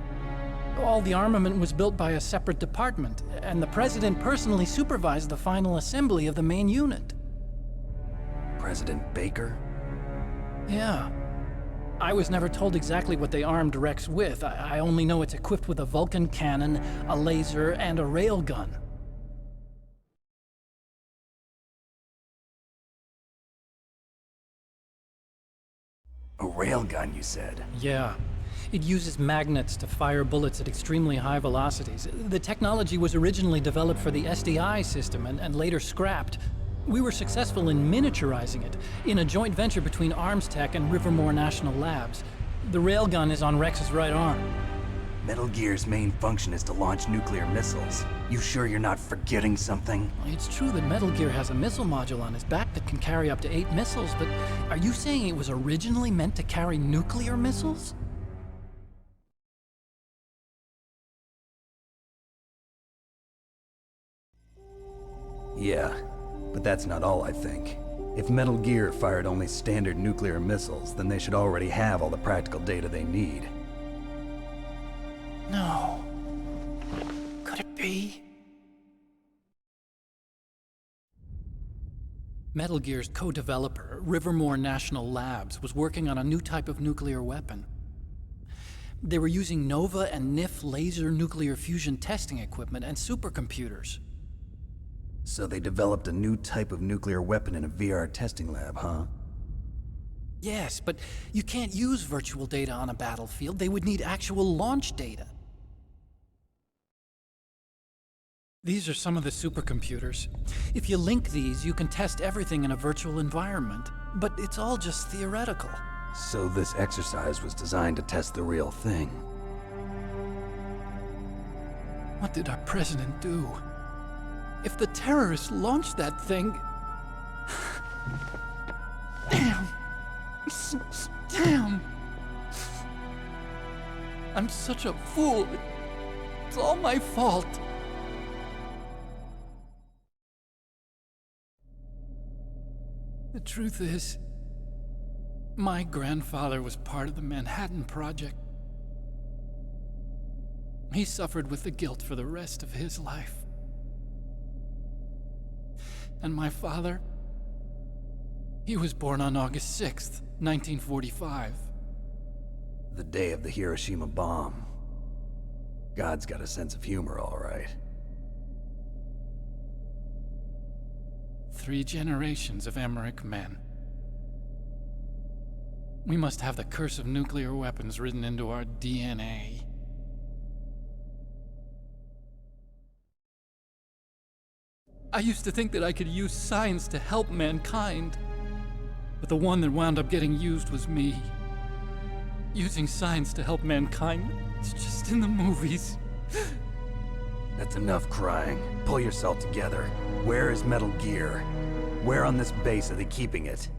S17: All the armament was built by a separate department, and the President personally supervised the final assembly of the main unit.
S2: President Baker?
S17: Yeah. I was never told exactly what they armed Rex with. I only know it's equipped with a Vulcan cannon, a laser, and a railgun.
S2: A railgun, you said?
S17: Yeah. It uses magnets to fire bullets at extremely high velocities. The technology was originally developed for the SDI system and later scrapped. We were successful in miniaturizing it, in a joint venture between Arms Tech and Rivermore National Labs. The railgun is on Rex's right arm.
S2: Metal Gear's main function is to launch nuclear missiles. You sure you're not forgetting something?
S17: It's true that Metal Gear has a missile module on his back that can carry up to 8 missiles, but are you saying it was originally meant to carry nuclear missiles?
S2: Yeah, but that's not all I think. If Metal Gear fired only standard nuclear missiles, then they should already have all the practical data they need.
S17: No. free. Metal Gear's co-developer, Rivermore National Labs, was working on a new type of nuclear weapon. They were using NOVA and NIF laser nuclear fusion testing equipment and supercomputers.
S2: So they developed a new type of nuclear weapon in a VR testing lab, huh?
S17: Yes, but you can't use virtual data on a battlefield. They would need actual launch data. These are some of the supercomputers. If you link these, you can test everything in a virtual environment. But it's all just theoretical.
S2: So this exercise was designed to test the real thing.
S17: What did our president do? If the terrorists launched that thing... Damn! Damn! I'm such a fool. It's all my fault. The truth is, my grandfather was part of the Manhattan Project. He suffered with the guilt for the rest of his life. And my father, he was born on August 6th, 1945.
S2: The day of the Hiroshima bomb. God's got a sense of humor, all right.
S17: 3 generations of Emmerich men. We must have the curse of nuclear weapons written into our DNA. I used to think that I could use science to help mankind, but the one that wound up getting used was me. Using science to help mankind, it's just in the movies.
S2: That's enough crying. Pull yourself together. Where is Metal Gear? Where on this base are they keeping it?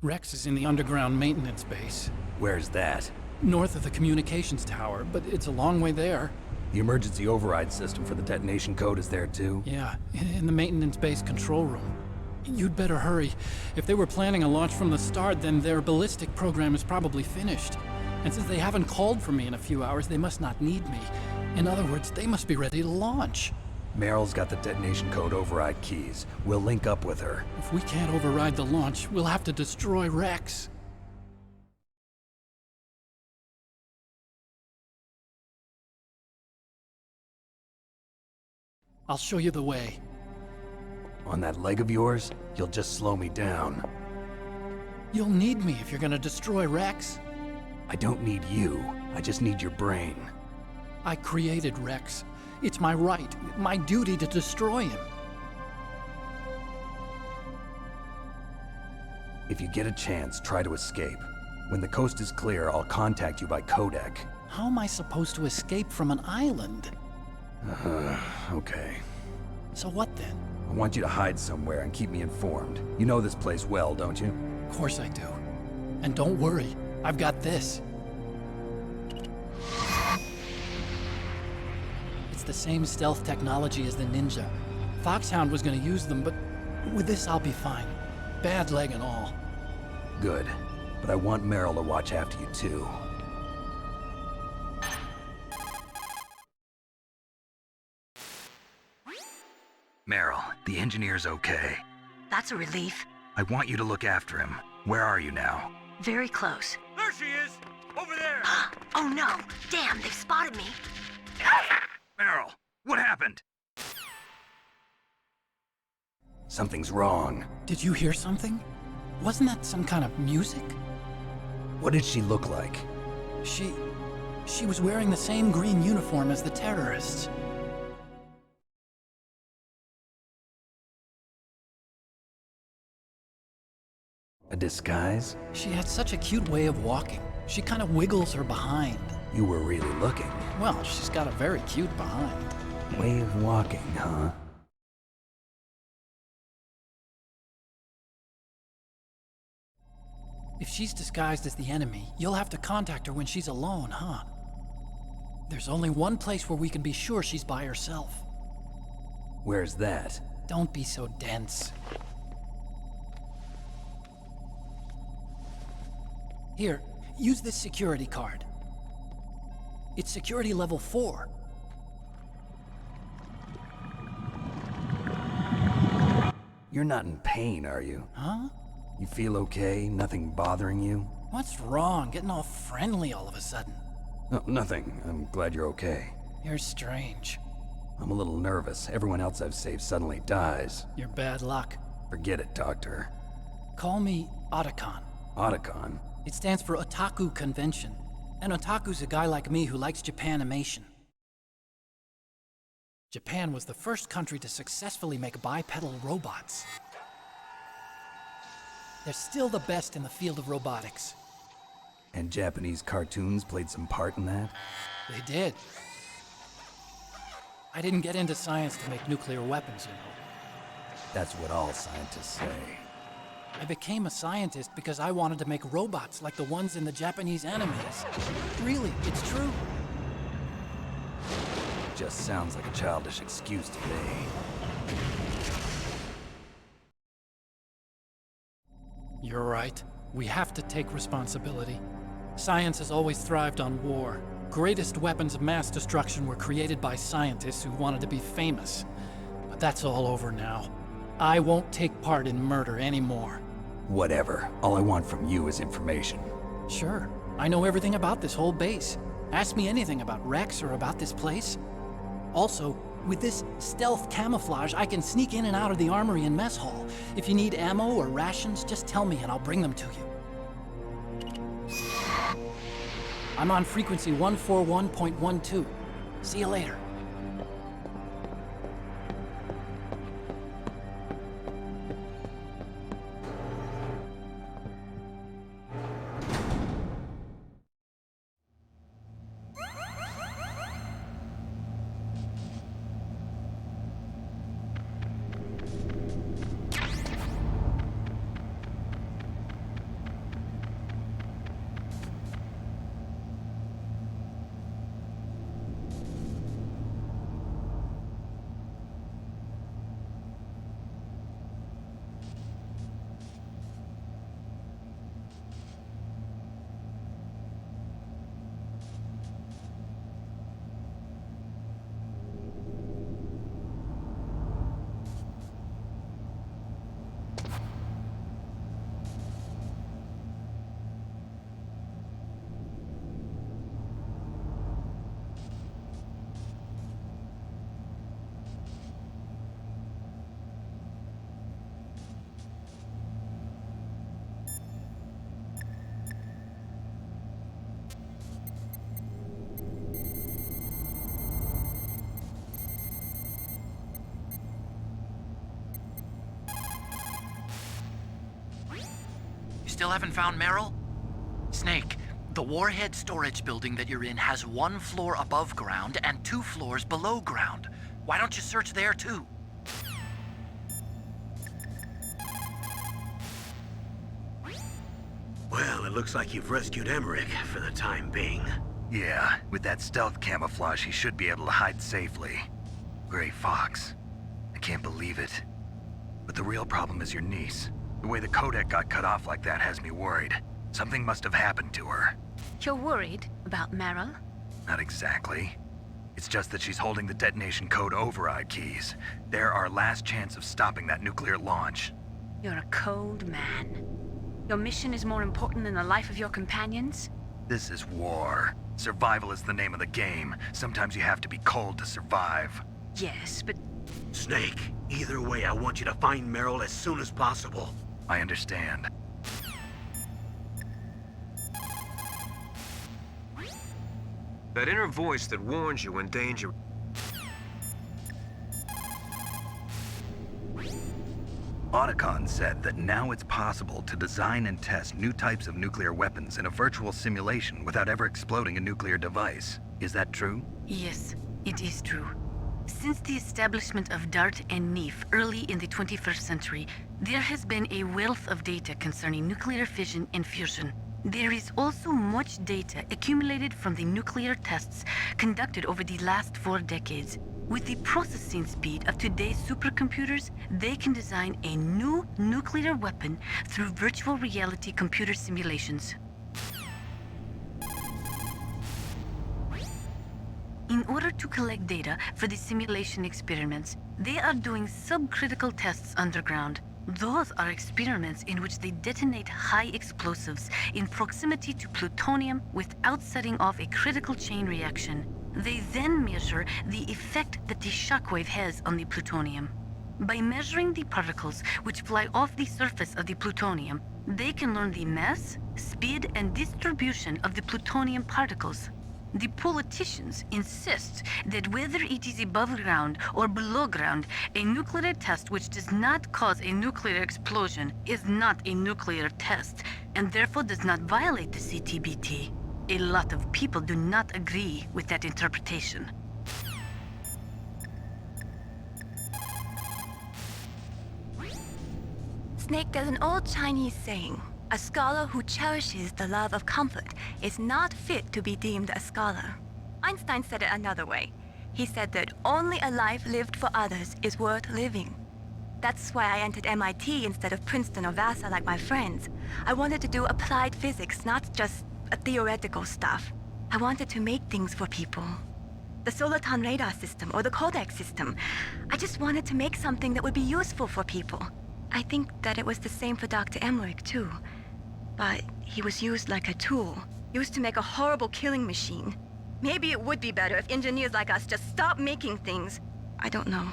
S17: Rex is in the underground maintenance base.
S2: Where's that?
S17: North of the communications tower, but it's a long way there.
S2: The emergency override system for the detonation code is there too?
S17: Yeah, in the maintenance base control room. You'd better hurry. If they were planning a launch from the start, then their ballistic program is probably finished. And since they haven't called for me in a few hours, they must not need me. In other words, they must be ready to launch.
S2: Meryl's got the detonation code override keys. We'll link up with her.
S17: If we can't override the launch, we'll have to destroy Rex. I'll show you the way.
S2: On that leg of yours, you'll just slow me down.
S17: You'll need me if you're gonna destroy Rex.
S2: I don't need you. I just need your brain.
S17: I created Rex. It's my right, my duty to destroy him.
S2: If you get a chance, try to escape. When the coast is clear, I'll contact you by codec.
S17: How am I supposed to escape from an island?
S2: Okay.
S17: So what then?
S2: I want you to hide somewhere and keep me informed. You know this place well, don't you?
S17: Of course I do. And don't worry, I've got this. It's the same stealth technology as the Ninja. Foxhound was gonna use them, but with this I'll be fine. Bad leg and all.
S2: Good. But I want Meryl to watch after you too.
S9: Meryl, the engineer's okay.
S14: That's a relief.
S9: I want you to look after him. Where are you now?
S14: Very close.
S10: There she is! Over there!
S14: Oh no! Damn, they've spotted me!
S9: Meryl, what happened?
S2: Something's wrong.
S17: Did you hear something? Wasn't that some kind of music?
S2: What did she look like?
S17: She was wearing the same green uniform as the terrorists.
S2: A disguise?
S17: She had such a cute way of walking. She kind of wiggles her behind.
S2: You were really looking.
S17: Well, she's got a very cute behind.
S2: Way of walking, huh?
S17: If she's disguised as the enemy, you'll have to contact her when she's alone, huh? There's only one place where we can be sure she's by herself.
S2: Where's that?
S17: Don't be so dense. Here, use this security card. It's security level 4.
S2: You're not in pain, are you?
S17: Huh?
S2: You feel okay? Nothing bothering you?
S17: What's wrong? Getting all friendly all of a sudden.
S2: No, nothing. I'm glad you're okay.
S17: You're strange.
S2: I'm a little nervous. Everyone else I've saved suddenly dies.
S17: You're bad luck.
S2: Forget it, Doctor.
S17: Call me Otacon.
S2: Otacon?
S17: It stands for Otaku Convention. An otaku's a guy like me who likes Japanimation. Japan was the first country to successfully make bipedal robots. They're still the best in the field of robotics.
S2: And Japanese cartoons played some part in that?
S17: They did. I didn't get into science to make nuclear weapons, you know.
S2: That's what all scientists say.
S17: I became a scientist because I wanted to make robots like the ones in the Japanese animes. Really, it's true.
S2: Just sounds like a childish excuse to me.
S17: You're right. We have to take responsibility. Science has always thrived on war. Greatest weapons of mass destruction were created by scientists who wanted to be famous. But that's all over now. I won't take part in murder anymore.
S2: Whatever. All I want from you is information.
S17: Sure. I know everything about this whole base. Ask me anything about Rex or about this place. Also, with this stealth camouflage, I can sneak in and out of the armory and mess hall. If you need ammo or rations, just tell me and I'll bring them to you. I'm on frequency 141.12. See you later.
S19: Still haven't found Meryl? Snake, the warhead storage building that you're in has 1 floor above ground and 2 floors below ground. Why don't you search there too?
S1: Well, it looks like you've rescued Emmerich for the time being.
S9: Yeah, with that stealth camouflage, he should be able to hide safely. Gray Fox. I can't believe it. But the real problem is your niece. The way the codec got cut off like that has me worried. Something must have happened to her.
S6: You're worried about Meryl?
S9: Not exactly. It's just that she's holding the detonation code override keys. They're our last chance of stopping that nuclear launch.
S6: You're a cold man. Your mission is more important than the life of your companions?
S9: This is war. Survival is the name of the game. Sometimes you have to be cold to survive.
S6: Yes, but...
S1: Snake, either way, I want you to find Meryl as soon as possible.
S9: I understand.
S4: That inner voice that warns you when danger...
S9: Otacon said that now it's possible to design and test new types of nuclear weapons in a virtual simulation without ever exploding a nuclear device. Is that true?
S13: Yes, it is true. Since the establishment of DART and NEEF early in the 21st century, there has been a wealth of data concerning nuclear fission and fusion. There is also much data accumulated from the nuclear tests conducted over the last 4 decades. With the processing speed of today's supercomputers, they can design a new nuclear weapon through virtual reality computer simulations. In order to collect data for the simulation experiments, they are doing subcritical tests underground. Those are experiments in which they detonate high explosives in proximity to plutonium without setting off a critical chain reaction. They then measure the effect that the shockwave has on the plutonium. By measuring the particles which fly off the surface of the plutonium, they can learn the mass, speed, and distribution of the plutonium particles. The politicians insist that whether it is above ground or below ground, a nuclear test which does not cause a nuclear explosion is not a nuclear test, and therefore does not violate the CTBT. A lot of people do not agree with that interpretation.
S6: Snake, there's an old Chinese saying, a scholar who cherishes the love of comfort is not fit to be deemed a scholar. Einstein said it another way. He said that only a life lived for others is worth living. That's why I entered MIT instead of Princeton or Vassar like my friends. I wanted to do applied physics, not just theoretical stuff. I wanted to make things for people. The Soliton radar system or the Kodak system. I just wanted to make something that would be useful for people. I think that it was the same for Dr. Emmerich, too. But he was used like a tool, used to make a horrible killing machine. Maybe it would be better if engineers like us just stopped making things. I don't know.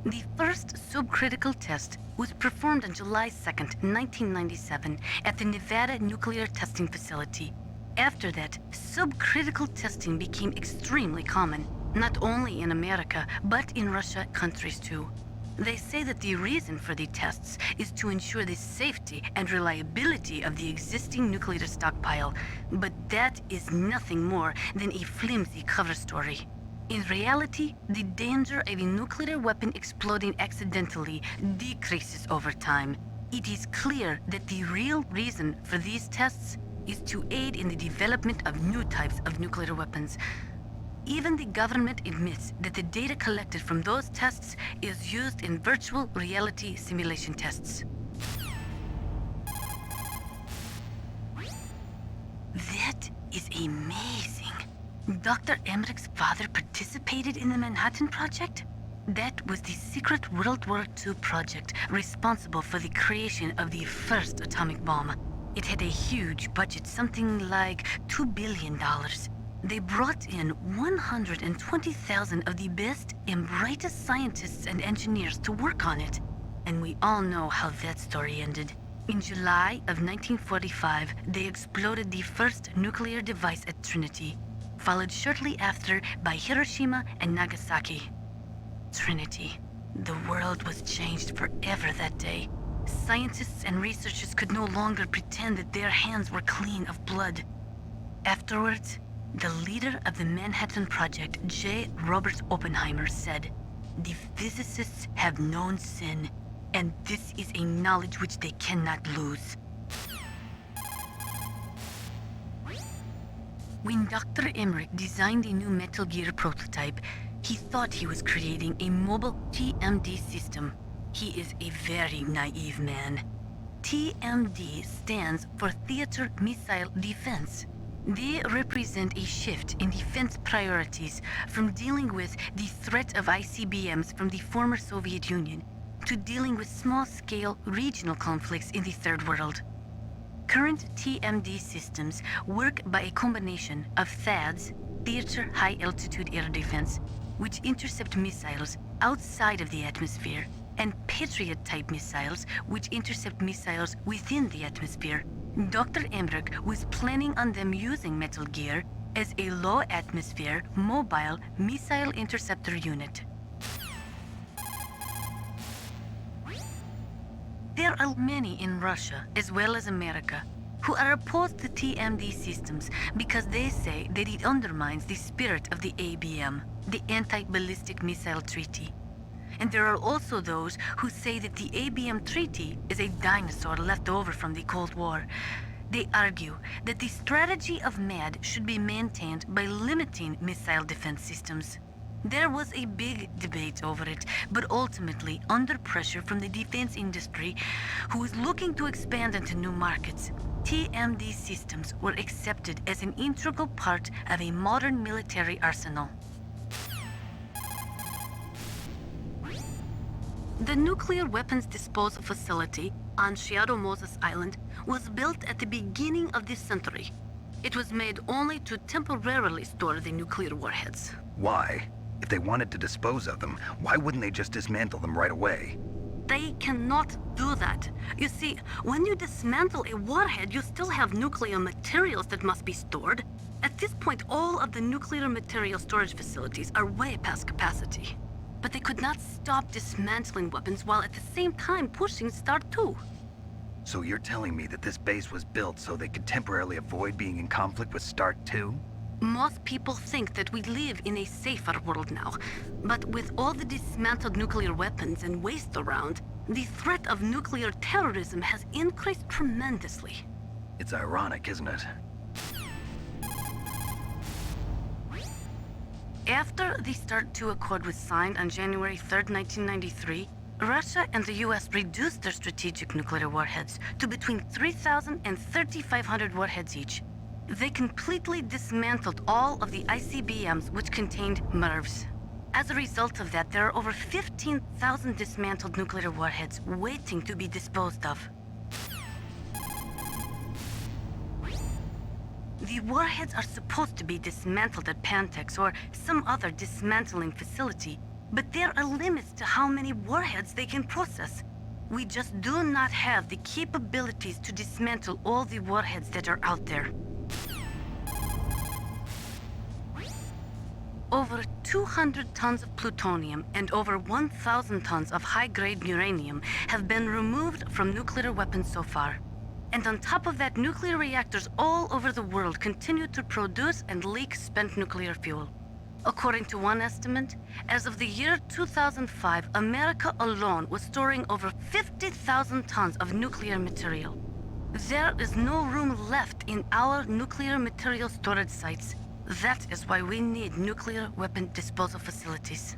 S13: The first subcritical test was performed on July 2nd, 1997 at the Nevada Nuclear Testing Facility. After that, subcritical testing became extremely common, not only in America, but in Russia countries too. They say that the reason for the tests is to ensure the safety and reliability of the existing nuclear stockpile, but that is nothing more than a flimsy cover story. In reality, the danger of a nuclear weapon exploding accidentally decreases over time. It is clear that the real reason for these tests is to aid in the development of new types of nuclear weapons. Even the government admits that the data collected from those tests is used in virtual reality simulation tests. That is amazing. Dr. Emmerich's father participated in the Manhattan Project? That was the secret World War II project responsible for the creation of the first atomic bomb. It had a huge budget, something like $2 billion. They brought in 120,000 of the best and brightest scientists and engineers to work on it. And we all know how that story ended. In July of 1945, they exploded the first nuclear device at Trinity, followed shortly after by Hiroshima and Nagasaki. Trinity. The world was changed forever that day. Scientists and researchers could no longer pretend that their hands were clean of blood. Afterwards, the leader of the Manhattan Project, J. Robert Oppenheimer, said, "The physicists have known sin, and this is a knowledge which they cannot lose." When Dr. Emmerich designed a new Metal Gear prototype, he thought he was creating a mobile TMD system. He is a very naive man. TMD stands for Theater Missile Defense. They represent a shift in defense priorities from dealing with the threat of ICBMs from the former Soviet Union to dealing with small-scale regional conflicts in the Third World. Current TMD systems work by a combination of THAADs, Theater High Altitude Air Defense, which intercept missiles outside of the atmosphere, and Patriot-type missiles, which intercept missiles within the atmosphere. Dr. Emmerich was planning on them using Metal Gear as a low-atmosphere, mobile missile interceptor unit. There are many in Russia, as well as America, who are opposed to TMD systems because they say that it undermines the spirit of the ABM, the Anti-Ballistic Missile Treaty. And there are also those who say that the ABM Treaty is a dinosaur left over from the Cold War. They argue that the strategy of MAD should be maintained by limiting missile defense systems. There was a big debate over it, but ultimately, under pressure from the defense industry, who is looking to expand into new markets, TMD systems were accepted as an integral part of a modern military arsenal. The nuclear weapons disposal facility on Shadow Moses Island was built at the beginning of this century. It was made only to temporarily store the nuclear warheads.
S9: Why? If they wanted to dispose of them, why wouldn't they just dismantle them right away?
S13: They cannot do that. You see, when you dismantle a warhead, you still have nuclear materials that must be stored. At this point, all of the nuclear material storage facilities are way past capacity. But they could not stop dismantling weapons while at the same time pushing START 2.
S9: So you're telling me that this base was built so they could temporarily avoid being in conflict with START 2?
S13: Most people think that we live in a safer world now, but with all the dismantled nuclear weapons and waste around, the threat of nuclear terrorism has increased tremendously.
S9: It's ironic, isn't it?
S13: After the START 2 Accord was signed on January 3, 1993, Russia and the US reduced their strategic nuclear warheads to between 3,000 and 3,500 warheads each. They completely dismantled all of the ICBMs which contained MIRVs. As a result of that, there are over 15,000 dismantled nuclear warheads waiting to be disposed of. The warheads are supposed to be dismantled at Pantex or some other dismantling facility, but there are limits to how many warheads they can process. We just do not have the capabilities to dismantle all the warheads that are out there. Over 200 tons of plutonium and over 1,000 tons of high-grade uranium have been removed from nuclear weapons so far. And on top of that, nuclear reactors all over the world continue to produce and leak spent nuclear fuel. According to one estimate, as of the year 2005, America alone was storing over 50,000 tons of nuclear material. There is no room left in our nuclear material storage sites. That is why we need nuclear weapon disposal facilities.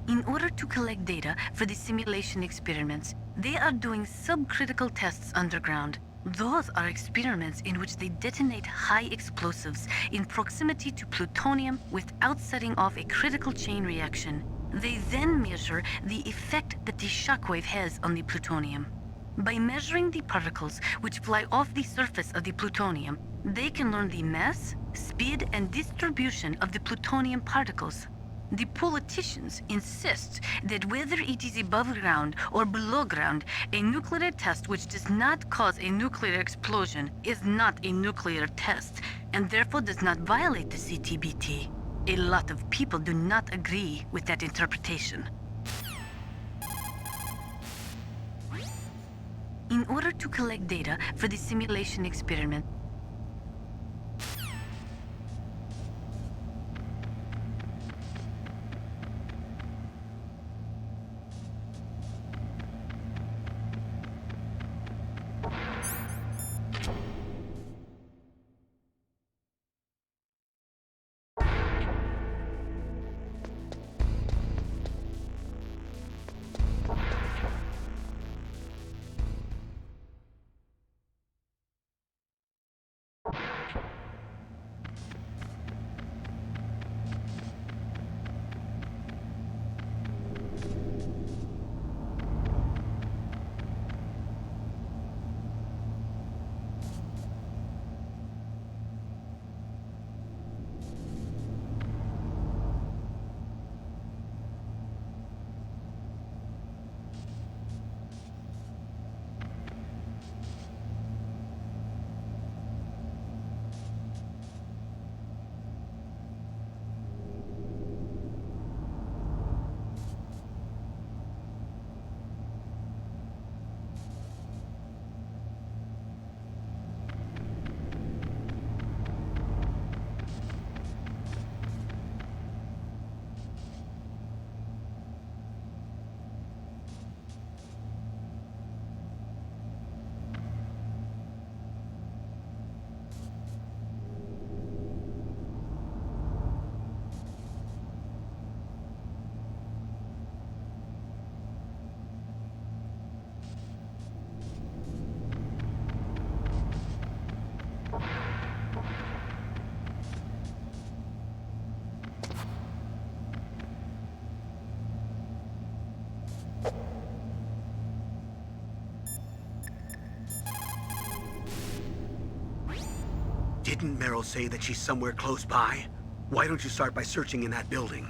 S13: In order to collect data for the simulation experiments, they are doing subcritical tests underground. Those are experiments in which they detonate high explosives in proximity to plutonium without setting off a critical chain reaction. They then measure the effect that the shockwave has on the plutonium. By measuring the particles which fly off the surface of the plutonium, they can learn the mass, speed, and distribution of the plutonium particles. The politicians insist that whether it is above ground or below ground, a nuclear test which does not cause a nuclear explosion is not a nuclear test, and therefore does not violate the CTBT. A lot of people do not agree with that interpretation. In order to collect data for the simulation experiment,
S1: Didn't Meryl say that she's somewhere close by? Why don't you start by searching in that building?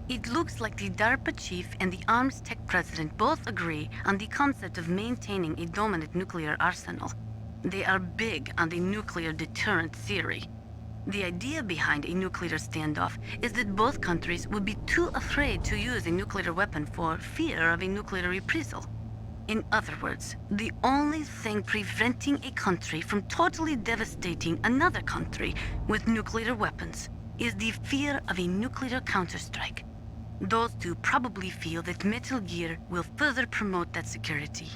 S13: It looks like the DARPA chief and the Arms Tech president both agree on the concept of maintaining a dominant nuclear arsenal. They are big on the nuclear deterrent theory. The idea behind a nuclear standoff is that both countries would be too afraid to use a nuclear weapon for fear of a nuclear reprisal. In other words, the only thing preventing a country from totally devastating another country with nuclear weapons is the fear of a nuclear counterstrike. Those two probably feel that Metal Gear will further promote that security.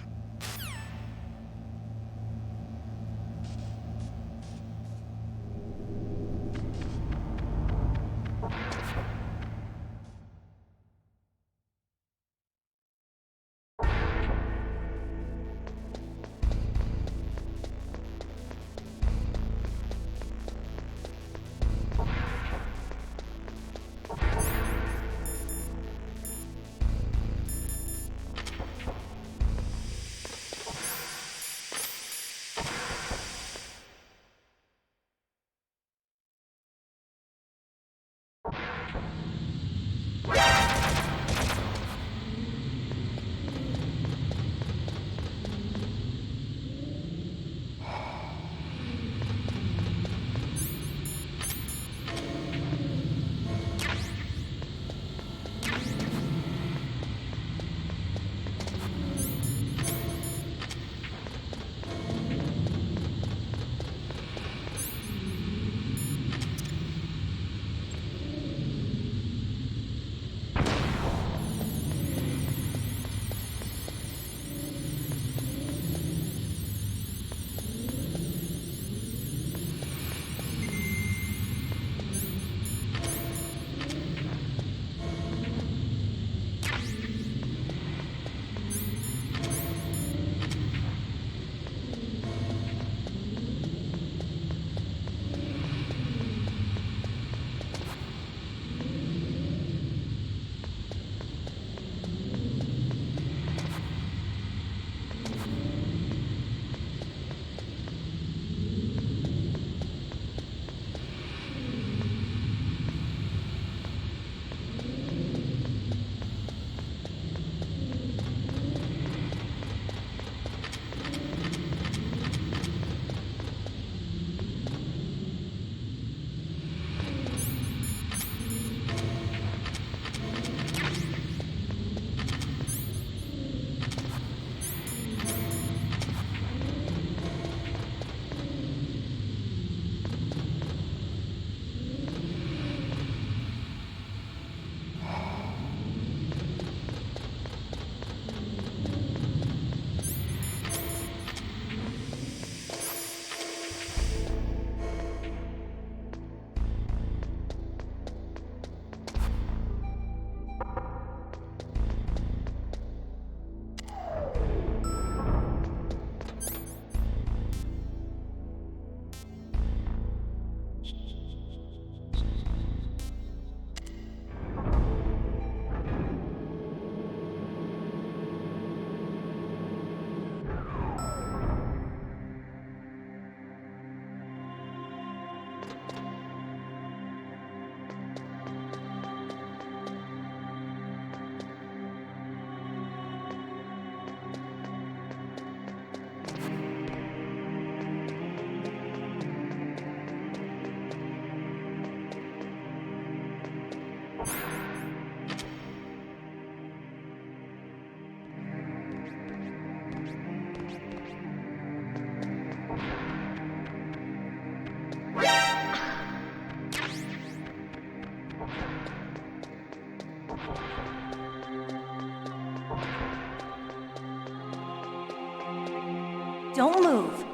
S8: Don't move.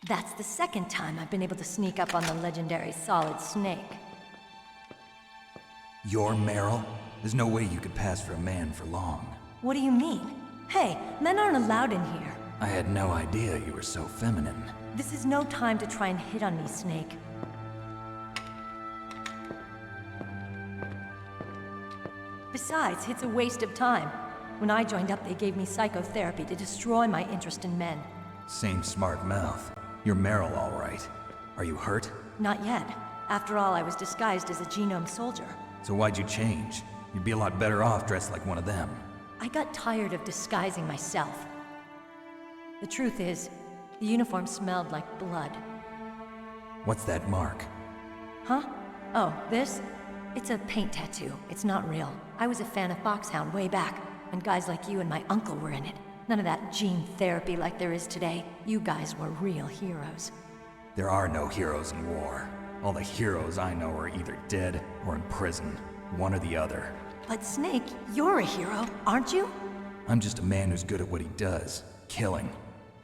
S8: That's the second time I've been able to sneak up on the legendary Solid Snake.
S2: You're Meryl? There's no way you could pass for a man for long.
S8: What do you mean? Hey, men aren't allowed in here.
S2: I had no idea you were so feminine.
S8: This is no time to try and hit on me, Snake. Besides, it's a waste of time. When I joined up, they gave me psychotherapy to destroy my interest in men.
S2: Same smart mouth. You're Meryl, all right. Are you hurt?
S8: Not yet. After all, I was disguised as a genome soldier.
S2: So why'd you change? You'd be a lot better off dressed like one of them.
S8: I got tired of disguising myself. The truth is, the uniform smelled like blood.
S2: What's that mark?
S8: Huh? Oh, this? It's a paint tattoo. It's not real. I was a fan of Foxhound way back, when guys like you and my uncle were in it. None of that gene therapy like there is today. You guys were real heroes.
S2: There are no heroes in war. All the heroes I know are either dead or in prison. One or the other.
S8: But Snake, you're a hero, aren't you?
S2: I'm just a man who's good at what he does. Killing.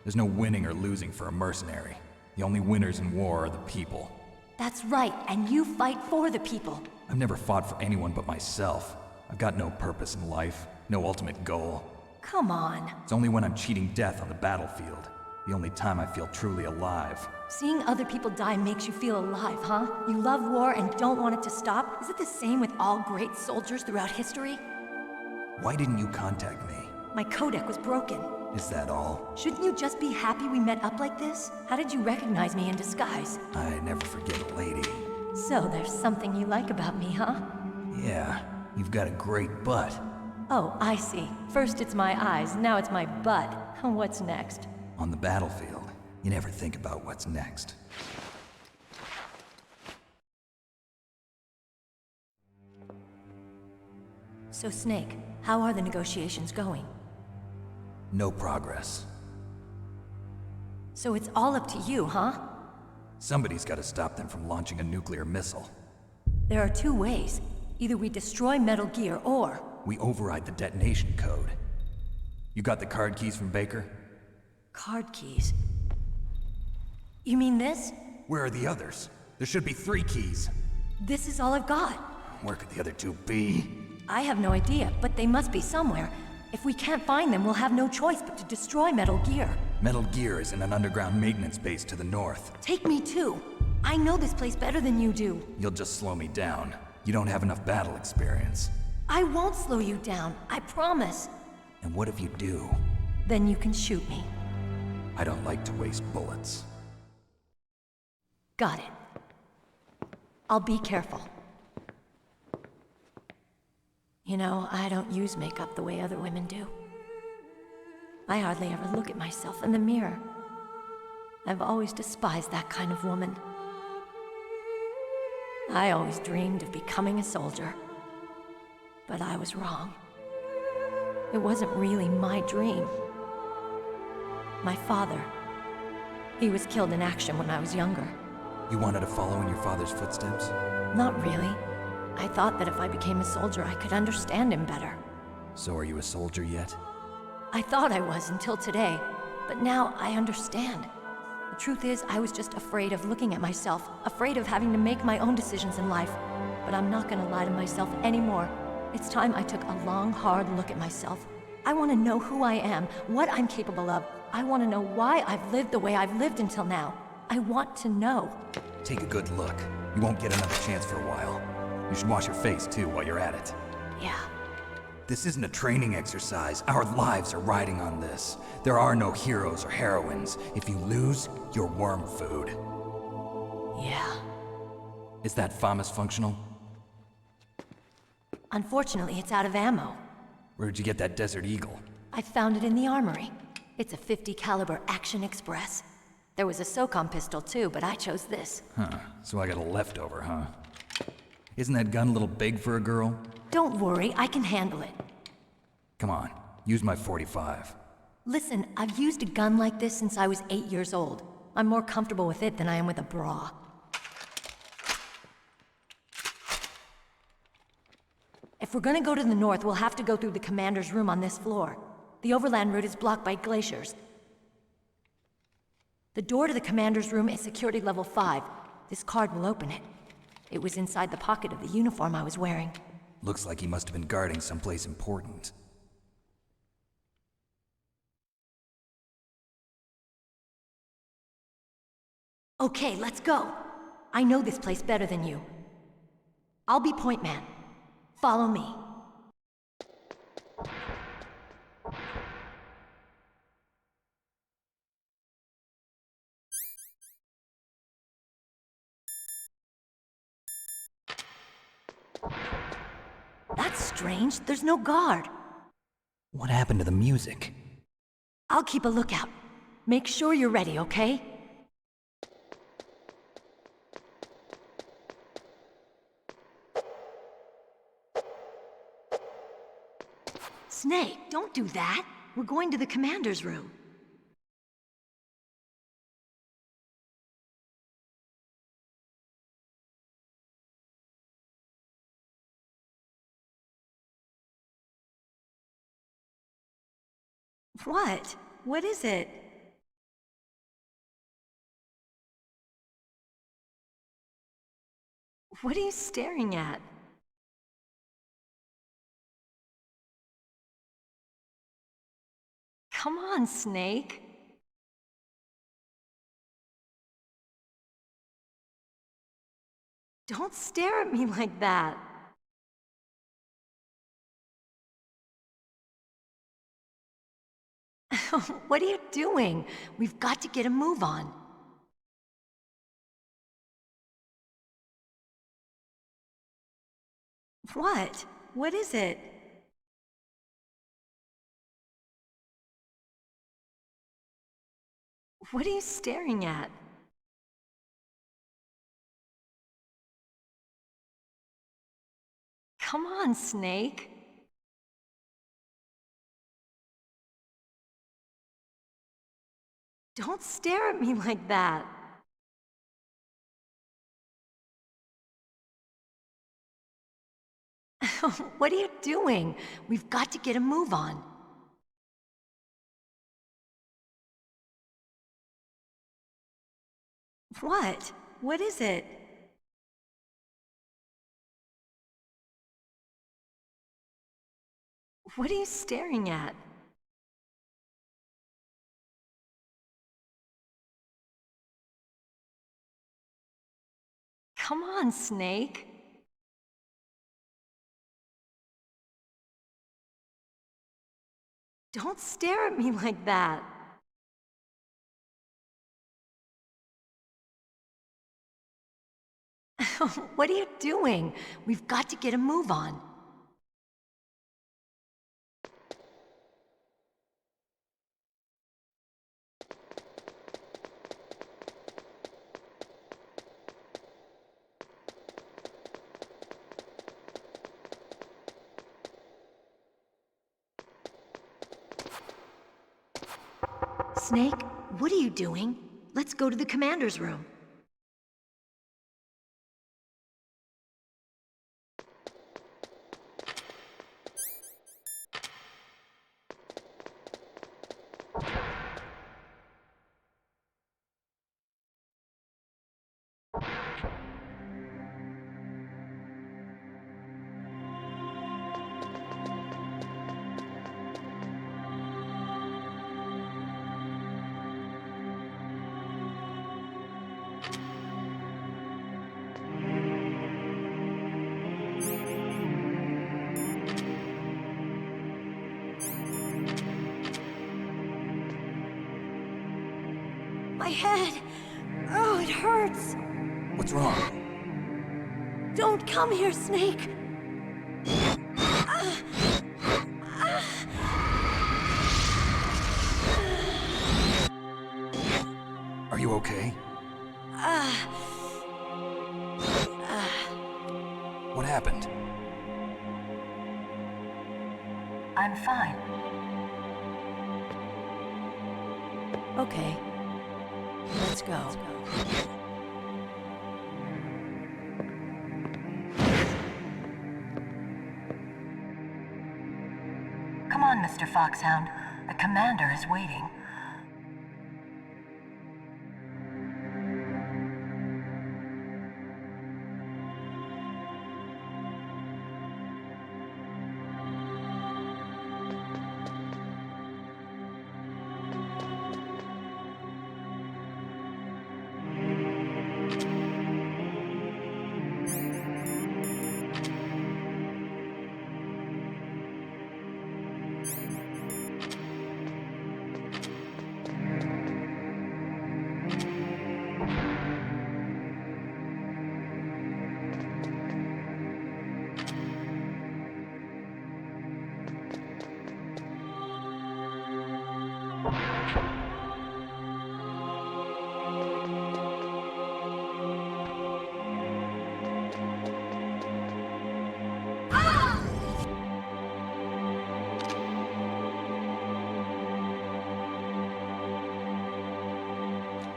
S2: There's no winning or losing for a mercenary. The only winners in war are the people.
S8: That's right, and you fight for the people.
S2: I've never fought for anyone but myself. I've got no purpose in life, no ultimate goal.
S8: Come on.
S2: It's only when I'm cheating death on the battlefield. The only time I feel truly alive.
S8: Seeing other people die makes you feel alive, huh? You love war and don't want it to stop? Is it the same with all great soldiers throughout history?
S2: Why didn't you contact me?
S8: My codec was broken.
S2: Is that all?
S8: Shouldn't you just be happy we met up like this? How did you recognize me in disguise?
S2: I never forget a lady.
S8: So there's something you like about me, huh?
S2: Yeah, you've got a great butt.
S8: Oh, I see. First it's my eyes, now it's my butt. What's next?
S2: On the battlefield, you never think about what's next.
S8: So Snake, how are the negotiations going?
S2: No progress.
S8: So it's all up to you, huh?
S2: Somebody's got to stop them from launching a nuclear missile.
S8: There are two ways. Either we destroy Metal Gear, or...
S2: we override the detonation code. You got the card keys from Baker?
S8: Card keys? You mean this?
S2: Where are the others? There should be 3 keys.
S8: This is all I've got.
S2: Where could the other 2 be?
S8: I have no idea, but they must be somewhere. If we can't find them, we'll have no choice but to destroy Metal Gear.
S2: Metal Gear is in an underground maintenance base to the north.
S8: Take me too. I know this place better than you do.
S2: You'll just slow me down. You don't have enough battle experience.
S8: I won't slow you down, I promise.
S2: And what if you do?
S8: Then you can shoot me.
S2: I don't like to waste bullets.
S8: Got it. I'll be careful. You know, I don't use makeup the way other women do. I hardly ever look at myself in the mirror. I've always despised that kind of woman. I always dreamed of becoming a soldier. But I was wrong. It wasn't really my dream. My father, he was killed in action when I was younger.
S2: You wanted to follow in your father's footsteps?
S8: Not really. I thought that if I became a soldier, I could understand him better.
S2: So are you a soldier yet?
S8: I thought I was until today, but now I understand. The truth is, I was just afraid of looking at myself, afraid of having to make my own decisions in life. But I'm not gonna lie to myself anymore. It's time I took a long, hard look at myself. I want to know who I am, what I'm capable of. I want to know why I've lived the way I've lived until now. I want to know.
S2: Take a good look. You won't get another chance for a while. You should wash your face, too, while you're at it.
S8: Yeah.
S2: This isn't a training exercise. Our lives are riding on this. There are no heroes or heroines. If you lose, you're worm food.
S8: Yeah.
S2: Is that FAMAS functional?
S8: Unfortunately, it's out of ammo.
S2: Where'd you get that Desert Eagle?
S8: I found it in the armory. It's a .50 caliber Action Express. There was a SOCOM pistol too, but I chose this.
S2: Huh, so I got a leftover, huh? Isn't that gun a little big for a girl?
S8: Don't worry, I can handle it.
S2: Come on, use my .45.
S8: Listen, I've used a gun like this since I was 8 years old. I'm more comfortable with it than I am with a bra. If we're gonna go to the north, we'll have to go through the commander's room on this floor. The overland route is blocked by glaciers. The door to the commander's room is security level 5. This card will open it. It was inside the pocket of the uniform I was wearing.
S2: Looks like he must have been guarding someplace important.
S8: Okay, let's go. I know this place better than you. I'll be point man. Follow me. strange. There's no guard.
S2: What happened to the music?
S8: I'll keep a lookout. Make sure you're ready, okay? Snake, don't do that. We're going to the commander's room. What? What is it? What are you staring at? Come on, Snake. Don't stare at me like that. What are you doing? We've got to get a move on. What? What is it? What are you staring at? Come on, Snake. Don't stare at me like that. What are you doing? We've got to get a move on. What? What is it? What are you staring at? Come on, Snake. Don't stare at me like that. What are you doing? We've got to get a move on. Snake, what are you doing? Let's go to the commander's room. My head! Oh, it hurts!
S2: What's wrong?
S8: Don't come here, Snake!
S2: Are you okay? What happened?
S14: I'm fine.
S8: Okay. Let's go.
S14: Come on, Mr. Foxhound. The commander is waiting.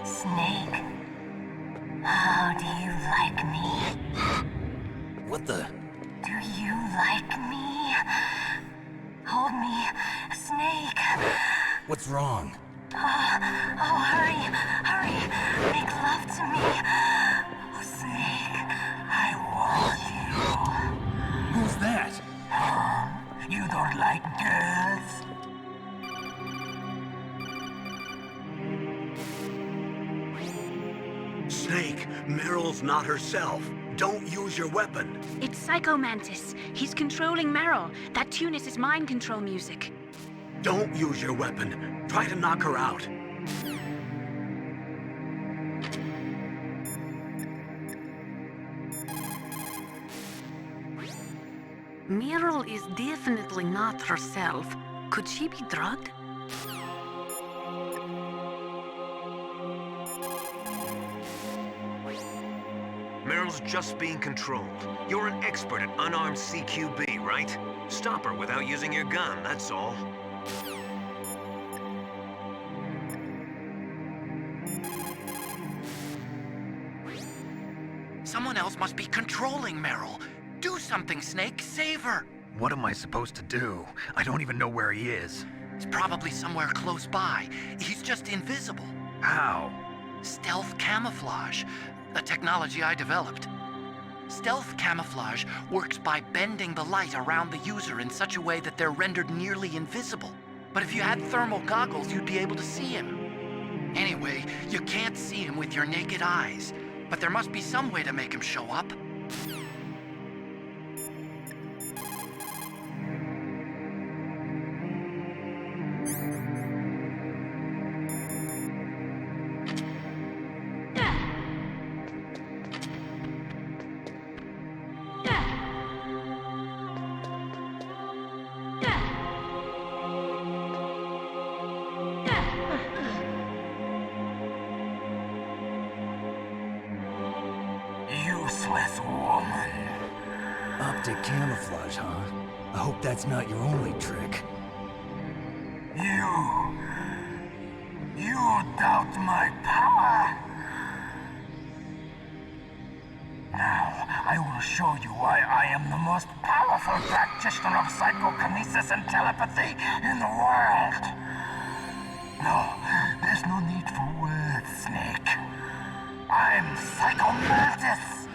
S14: Snake, how do you like me?
S2: What the?
S14: Do you like me? Hold me, Snake.
S2: What's wrong?
S14: Oh, hurry, hurry. Make love to me. Oh, Snake, I want you.
S2: Who's that?
S14: You don't like girls?
S1: Snake, Meryl's not herself. Don't use your weapon.
S3: It's Psycho Mantis. He's controlling Meryl. That tune is his mind control music.
S1: Don't use your weapon. Try to knock her out.
S13: Meryl is definitely not herself. Could she be drugged?
S4: Meryl's just being controlled. You're an expert at unarmed CQB, right? Stop her without using your gun, that's all.
S19: Someone else must be controlling Meryl. Do something, Snake. Save her.
S9: What am I supposed to do? I don't even know where he is.
S19: He's probably somewhere close by. He's just invisible.
S9: How?
S19: Stealth camouflage, a technology I developed. Stealth camouflage works by bending the light around the user in such a way that they're rendered nearly invisible. But if you had thermal goggles, you'd be able to see him. Anyway, you can't see him with your naked eyes, but there must be some way to make him show up.
S14: Useless woman.
S2: Optic camouflage, huh? I hope that's not your only trick.
S14: You doubt my power? Now, I will show you why I am the most powerful practitioner of psychokinesis and telepathy in the world. No, there's no need for words, Snake. I'm Psycho Mantis.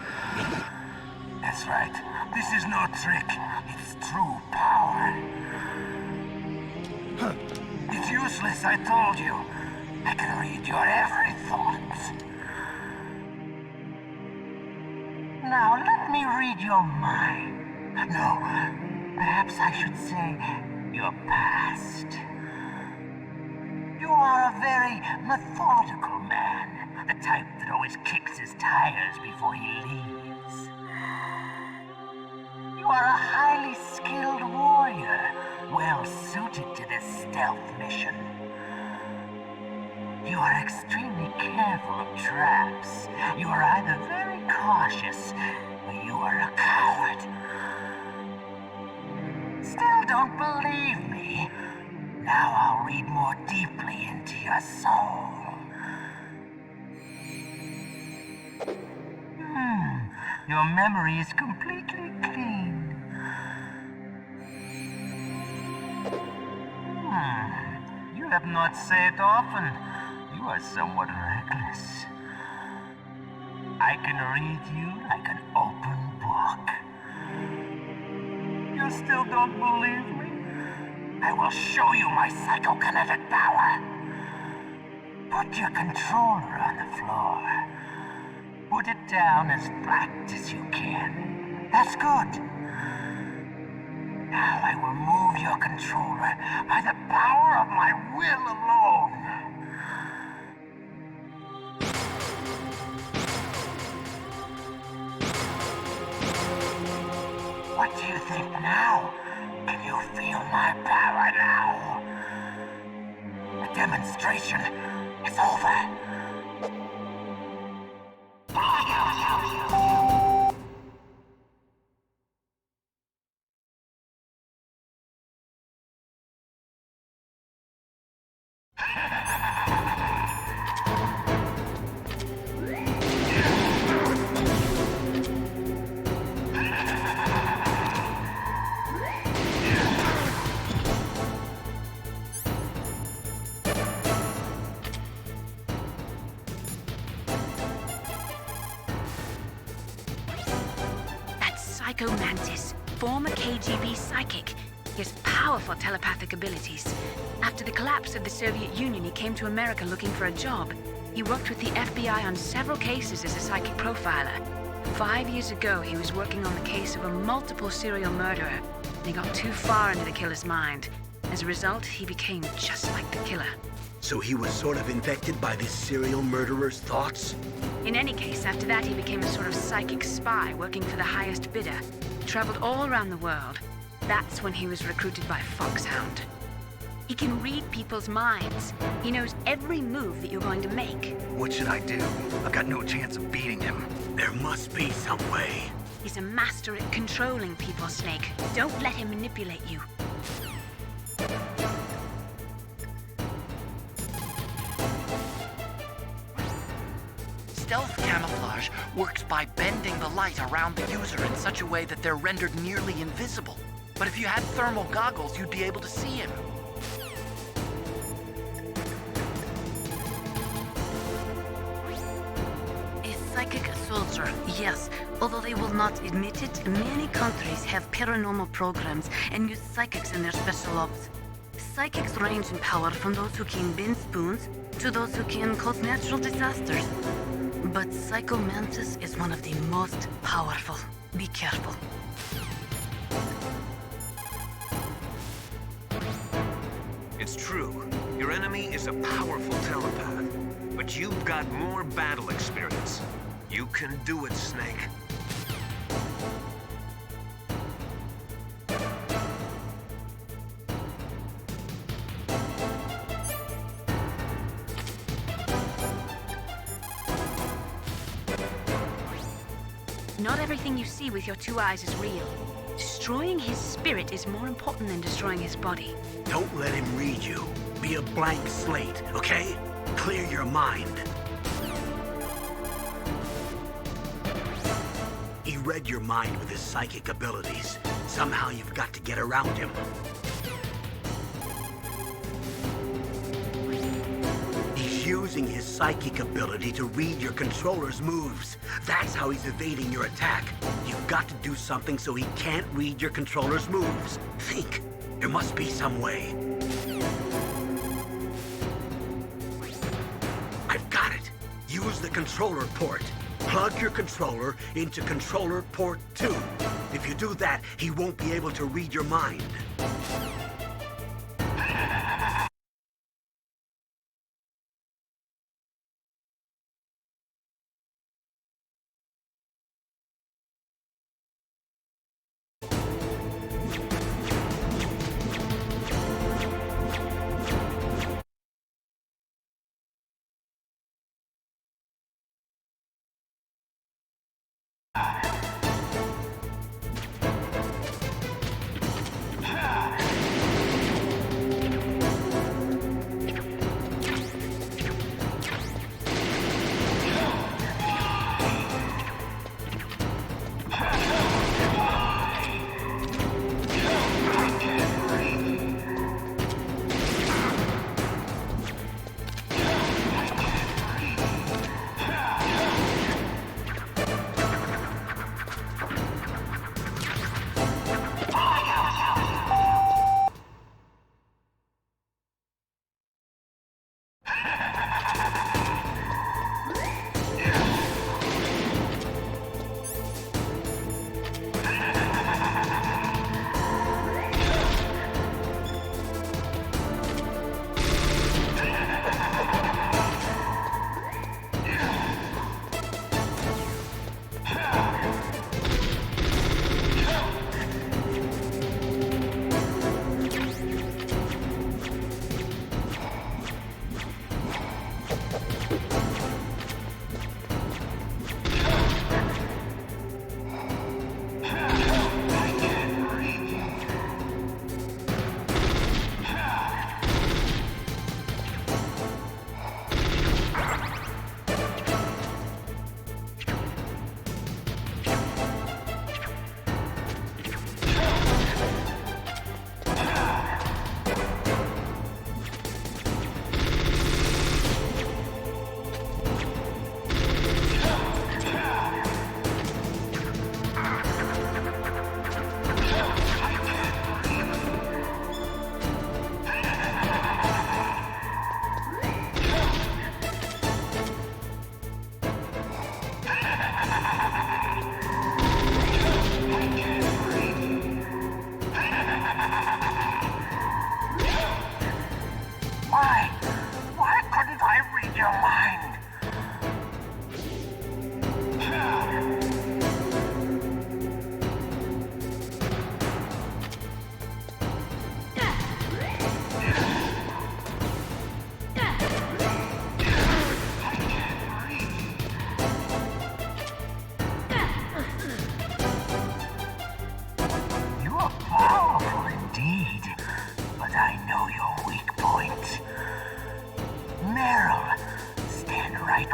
S14: That's right. This is no trick. It's true power. It's useless, I told you. I can read your every thought. Now, let me read your mind. No, perhaps I should say your past. You are a very methodical man. The type that always kicks his tires before he leaves. You are a highly skilled warrior, well suited to this stealth mission. You are extremely careful of traps. You are either very cautious, or you are a coward. Still don't believe me? Now I'll read more deeply into your soul. Your memory is completely clean. You have not saved often. You are somewhat reckless. I can read you like an open book. You still don't believe me? I will show you my psychokinetic power. Put your controller on the floor. Put it down as flat as you can. That's good. Now I will move your controller by the power of my will alone. What do you think now? Can you feel my power now?
S18: demonstration is over.
S3: Psycho Mantis, former KGB psychic. He has powerful telepathic abilities. After the collapse of the Soviet Union, he came to America looking for a job. He worked with the FBI on several cases as a psychic profiler. 5 years ago, he was working on the case of a multiple serial murderer, and he got too far into the killer's mind. As a result, he became just like the killer.
S1: So he was sort of infected by this serial murderer's thoughts?
S3: In any case, after that, he became a sort of psychic spy working for the highest bidder. He traveled all around the world. That's when he was recruited by Foxhound. He can read people's minds. He knows every move that you're going to make.
S9: What should I do? I've got no chance of beating him.
S1: There must be some way.
S3: He's a master at controlling people, Snake. Don't let him manipulate you.
S19: Stealth camouflage works by bending the light around the user in such a way that they're rendered nearly invisible. But if you had thermal goggles, you'd be able to see him.
S13: A psychic soldier, yes. Although they will not admit it, many countries have paranormal programs and use psychics in their special ops. Psychics range in power from those who can bend spoons to those who can cause natural disasters. But Psycho Mantis is one of the most powerful. Be careful.
S4: It's true. Your enemy is a powerful telepath. But you've got more battle experience. You can do it, Snake.
S3: Not everything you see with your 2 eyes is real. Destroying his spirit is more important than destroying his body.
S1: Don't let him read you. Be a blank slate, okay? Clear your mind. He read your mind with his psychic abilities. Somehow you've got to get around him. He's using his psychic ability to read your controller's moves. That's how he's evading your attack. You've got to do something so he can't read your controller's moves. Think. There must be some way. I've got it. Use the controller port. Plug your controller into controller port 2. If you do that, he won't be able to read your mind.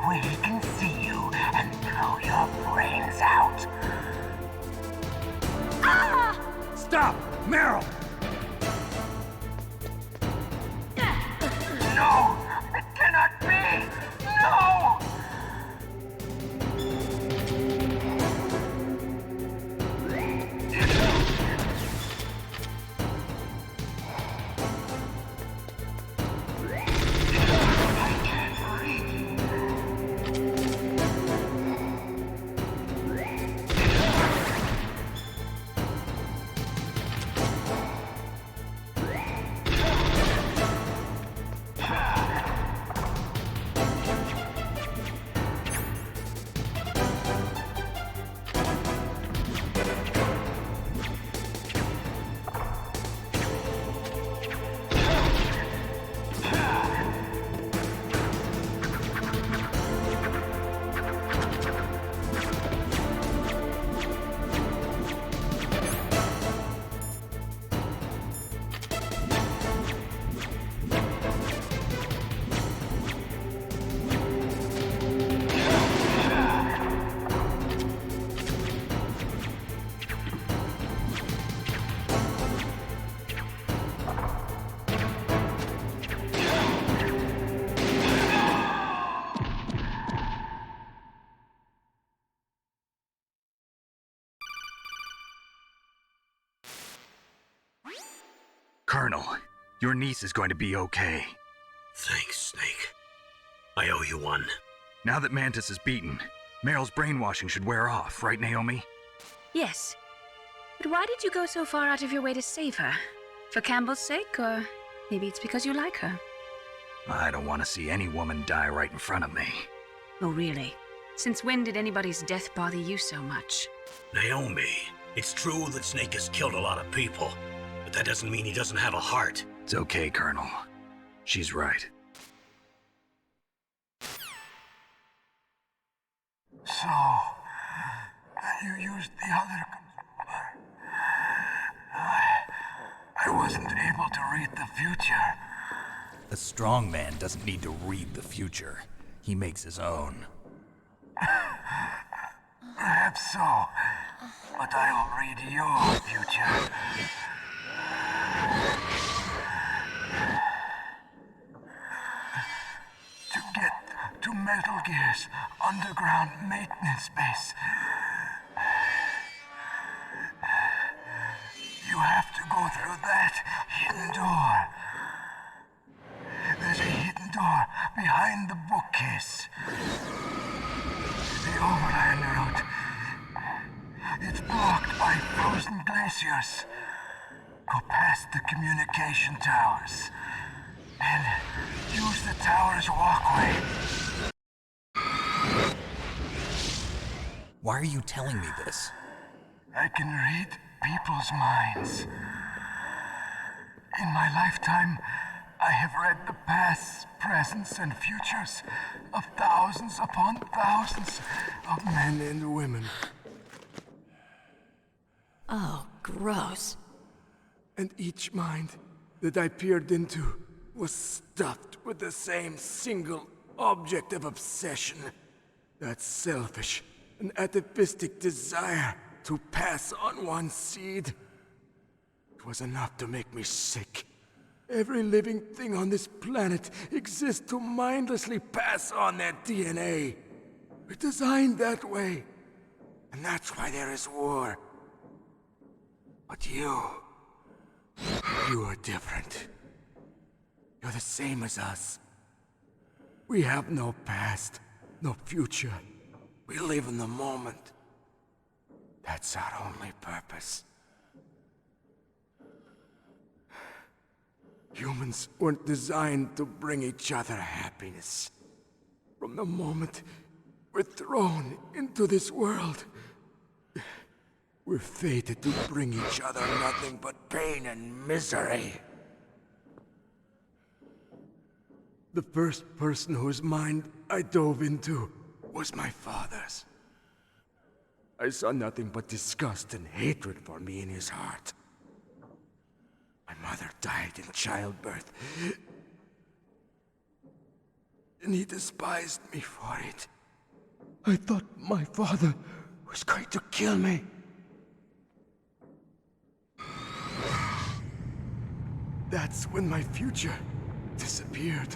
S18: we can see you and blow your brains out.
S2: Ah! Stop! Meryl!
S18: No! It cannot be! No!
S9: Colonel, your niece is going to be okay.
S1: Thanks, Snake. I owe you one.
S9: Now that Mantis is beaten, Meryl's brainwashing should wear off, right, Naomi?
S3: Yes. But why did you go so far out of your way to save her? For Campbell's sake, or maybe it's because you like her?
S9: I don't want to see any woman die right in front of me.
S3: Oh, really? Since when did anybody's death bother you so much?
S1: Naomi, it's true that Snake has killed a lot of people, but that doesn't mean he doesn't have a heart.
S9: It's okay, Colonel. She's right.
S18: So, you used the other controller. I wasn't able to read the future.
S2: A strong man doesn't need to read the future. He makes his own.
S18: Perhaps so, but I'll read your future. To get to Metal Gear's underground maintenance base, you have to go through that hidden door. There's a hidden door behind the bookcase. The overland route. It's blocked by frozen glaciers. Go past the communication towers. And use the tower's walkway.
S2: Why are you telling me this?
S18: I can read people's minds. In my lifetime, I have read the pasts, presents, and futures of thousands upon thousands of men and women.
S8: Oh, gross.
S18: And each mind that I peered into was stuffed with the same single object of obsession. That selfish and atavistic desire to pass on one seed. It was enough to make me sick. Every living thing on this planet exists to mindlessly pass on their DNA. We're designed that way. And that's why there is war. But you are different. You're the same as us. We have no past, no future. We live in the moment. That's our only purpose. Humans weren't designed to bring each other happiness. From the moment we're thrown into this world, we're fated to bring each other nothing but pain and misery. The first person whose mind I dove into was my father's. I saw nothing but disgust and hatred for me in his heart. My mother died in childbirth.
S20: and he despised me for it. I thought my father was going to kill me. That's when my future disappeared.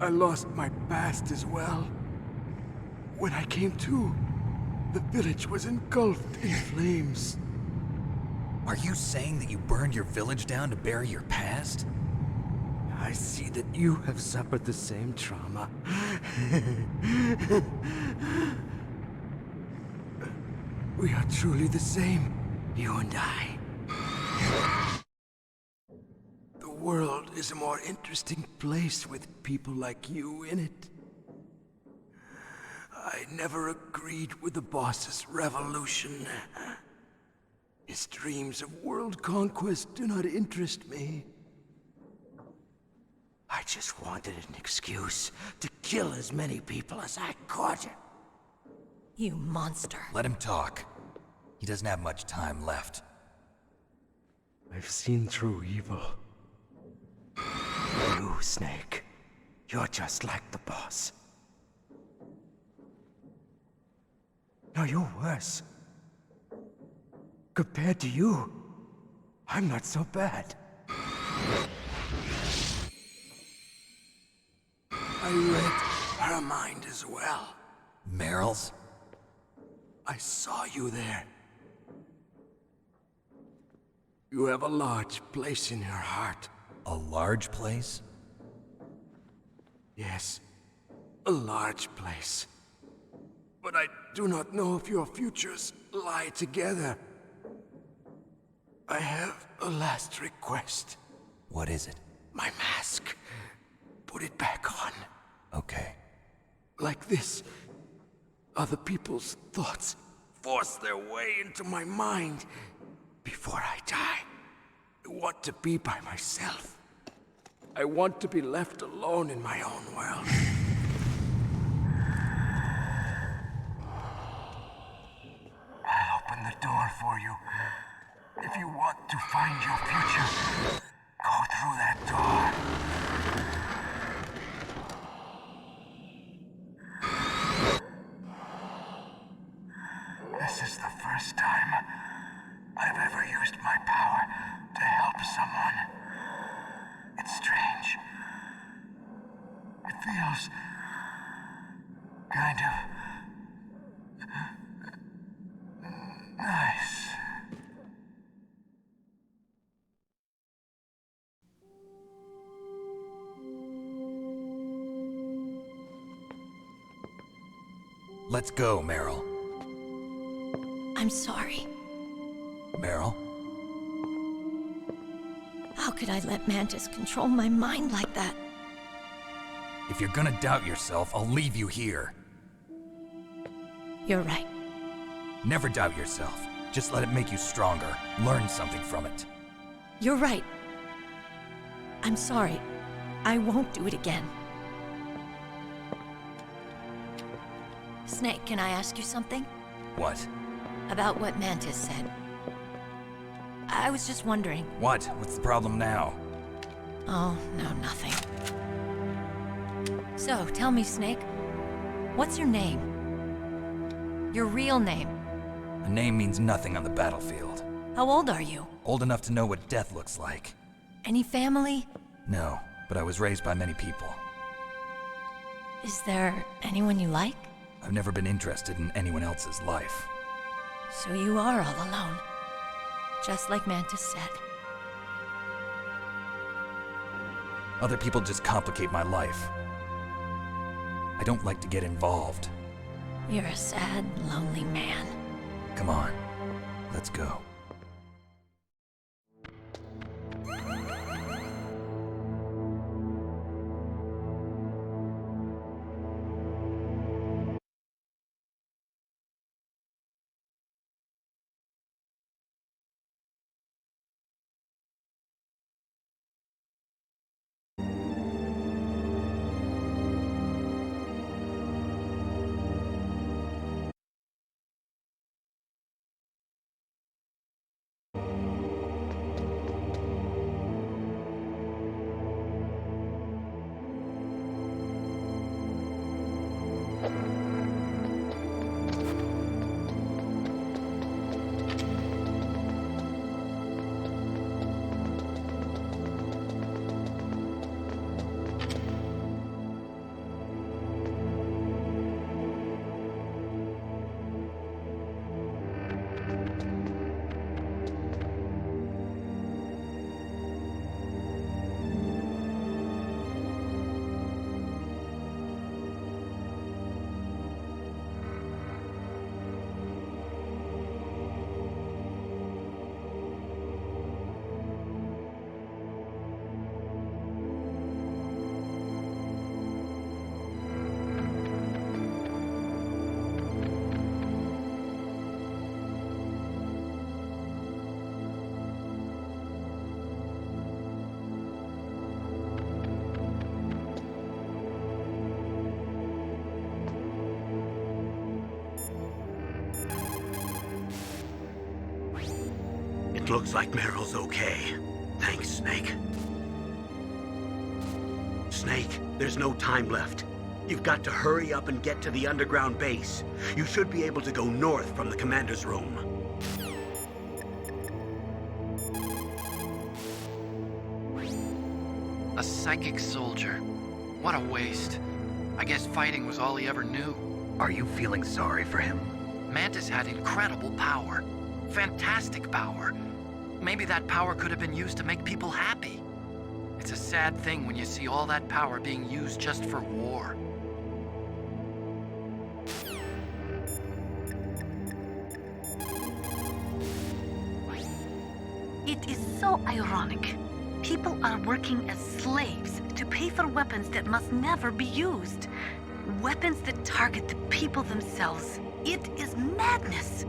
S20: I lost my past as well. When I came to, the village was engulfed in flames.
S2: Are you saying that you burned your village down to bury your past?
S20: I see that you have suffered the same trauma. We are truly the same, you and I. The world is a more interesting place with people like you in it. I never agreed with the boss's revolution. His dreams of world conquest do not interest me. I just wanted an excuse to kill as many people as I could.
S8: You monster.
S2: Let him talk. He doesn't have much time left.
S20: I've seen through evil. You, Snake. You're just like the boss. No, you're worse. Compared to you, I'm not so bad. I read her mind as well.
S2: Meryl's?
S20: I saw you there. You have a large place in her heart.
S2: A large place?
S20: Yes, a large place. But I do not know if your futures lie together. I have a last request.
S2: What is it?
S20: My mask. Put it back on.
S2: Okay.
S20: Like this, other people's thoughts force their way into my mind. Before I die, I want to be by myself. I want to be left alone in my own world. I'll open the door for you. If you want to find your future, go through that door. This is the first time I've ever used my power to help someone. It's strange. It feels kind of nice.
S2: Let's go, Meryl.
S8: I'm sorry.
S2: Meryl?
S8: How could I let Mantis control my mind like that?
S2: If you're gonna doubt yourself, I'll leave you here.
S8: You're right.
S2: Never doubt yourself. Just let it make you stronger. Learn something from it.
S8: You're right. I'm sorry. I won't do it again. Snake, can I ask you something?
S2: What?
S8: About what Mantis said. I was just wondering.
S2: What? What's the problem now?
S8: Oh, no, nothing. So, tell me, Snake. What's your name? Your real name?
S2: A name means nothing on the battlefield.
S8: How old are you?
S2: Old enough to know what death looks like.
S8: Any family?
S2: No, but I was raised by many people.
S8: Is there anyone you like?
S2: I've never been interested in anyone else's life.
S8: So you are all alone. Just like Mantis said.
S2: Other people just complicate my life. I don't like to get involved.
S8: You're a sad, lonely man.
S2: Come on, let's go.
S1: It looks like Meryl's okay. Thanks, Snake. Snake, there's no time left. You've got to hurry up and get to the underground base. You should be able to go north from the commander's room.
S19: A psychic soldier. What a waste. I guess fighting was all he ever knew.
S9: Are you feeling sorry for him?
S19: Mantis had incredible power. Fantastic power. Maybe that power could have been used to make people happy. It's a sad thing when you see all that power being used just for war.
S13: It is so ironic. People are working as slaves to pay for weapons that must never be used. Weapons that target the people themselves. It is madness.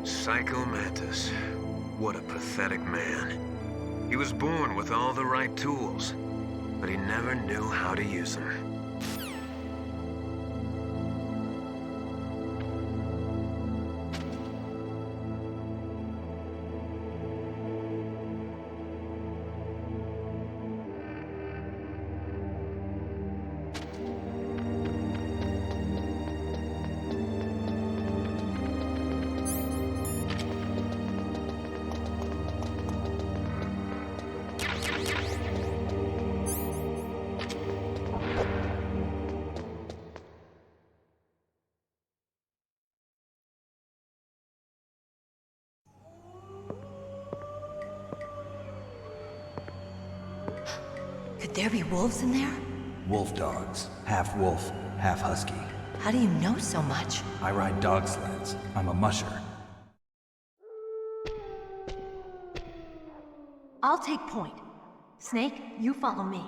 S4: Psycho Mantis. What a pathetic man. He was born with all the right tools, but he never knew how to use them.
S8: Could there be wolves in there?
S2: Wolf dogs. Half wolf, half husky.
S8: How do you know so much?
S2: I ride dog sleds. I'm a musher.
S8: I'll take point. Snake, you follow me.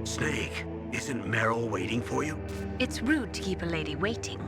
S1: Snake, isn't Meryl waiting for you?
S13: It's rude to keep a lady waiting.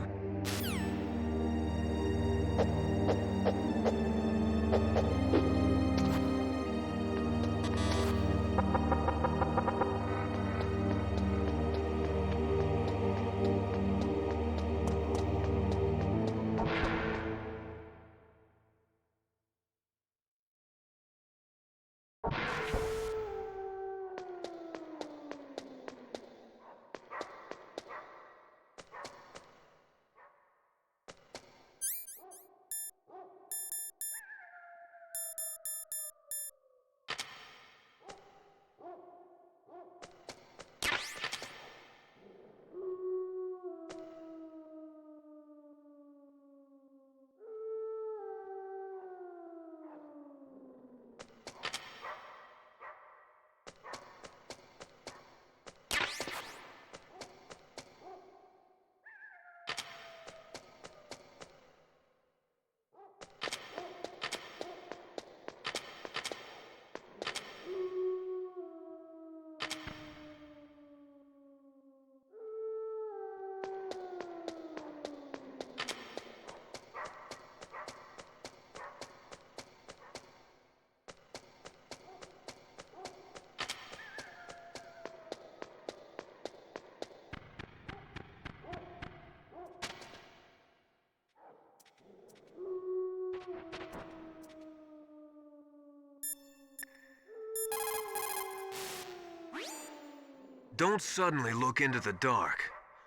S4: Don't suddenly look into the dark.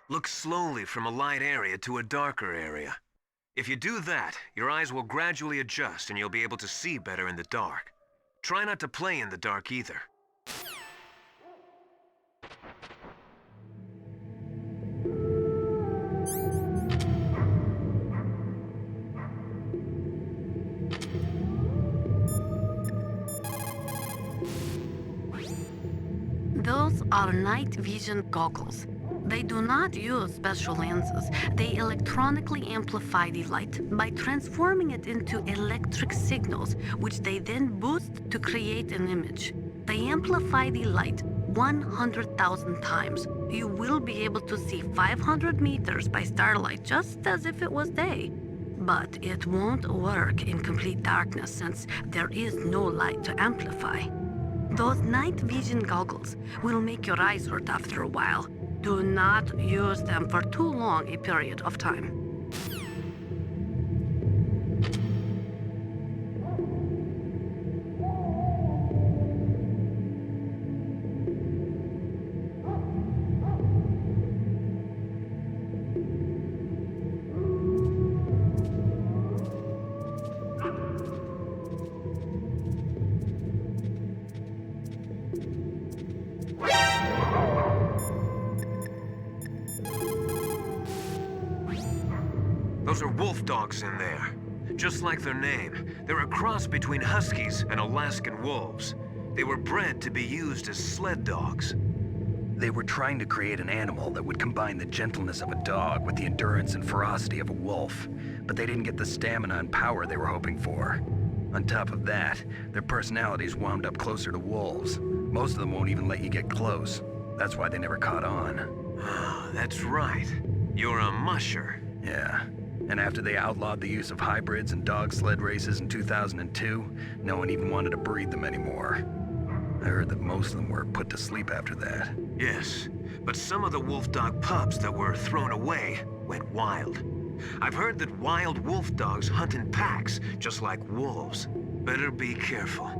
S4: Look slowly from a light area to a darker area. If you do that, your eyes will gradually adjust and you'll be able to see better in the dark. Try not to play in the dark either.
S13: Those are night vision goggles. They do not use special lenses. They electronically amplify the light by transforming it into electric signals, which they then boost to create an image. They amplify the light, 100,000 times. You will be able to see 500 meters by starlight just as if it was day. But it won't work in complete darkness since there is no light to amplify. Those night vision goggles will make your eyes hurt after a while. Do not use them for too long a period of time.
S4: Those are wolf dogs in there. Just like their name, they're a cross between huskies and Alaskan wolves. They were bred to be used as sled dogs.
S9: They were trying to create an animal that would combine the gentleness of a dog with the endurance and ferocity of a wolf, but they didn't get the stamina and power they were hoping for. On top of that, their personalities wound up closer to wolves. Most of them won't even let you get close. That's why they never caught on.
S4: Ah, that's right. You're a musher.
S9: Yeah. And after they outlawed the use of hybrids and dog sled races in 2002, no one even wanted to breed them anymore. I heard that most of them were put to sleep after that.
S4: Yes, but some of the wolf dog pups that were thrown away went wild. I've heard that wild wolf dogs hunt in packs, just like wolves. Better be careful.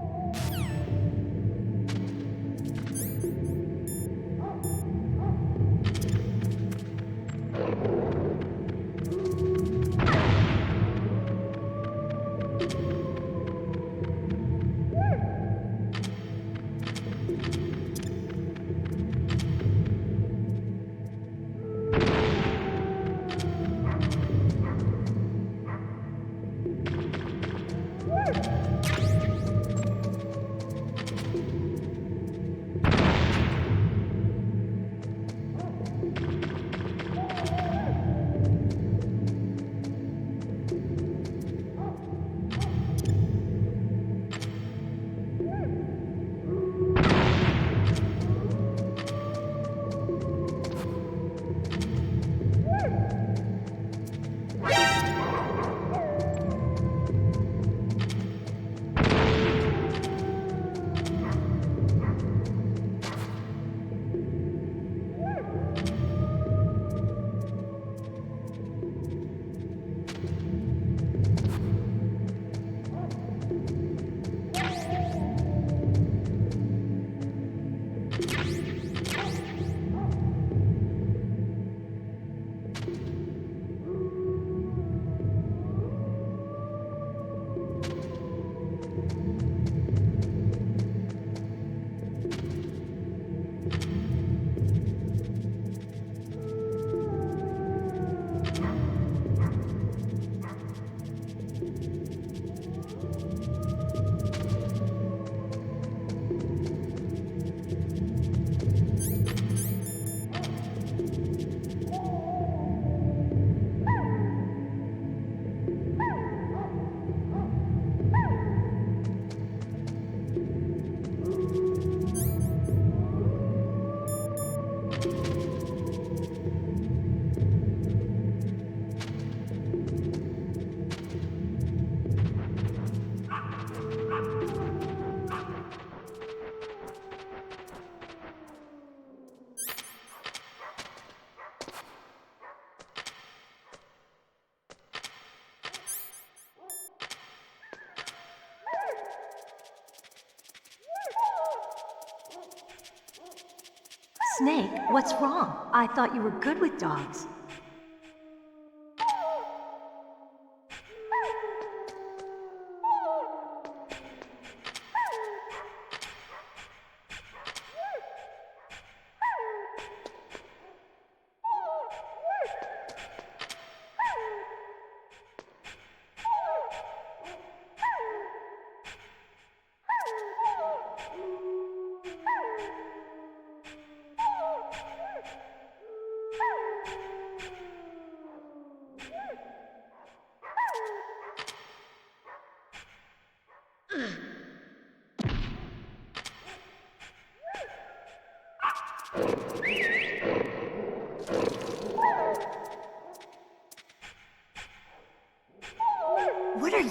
S14: Snake, what's wrong? I thought you were good with dogs.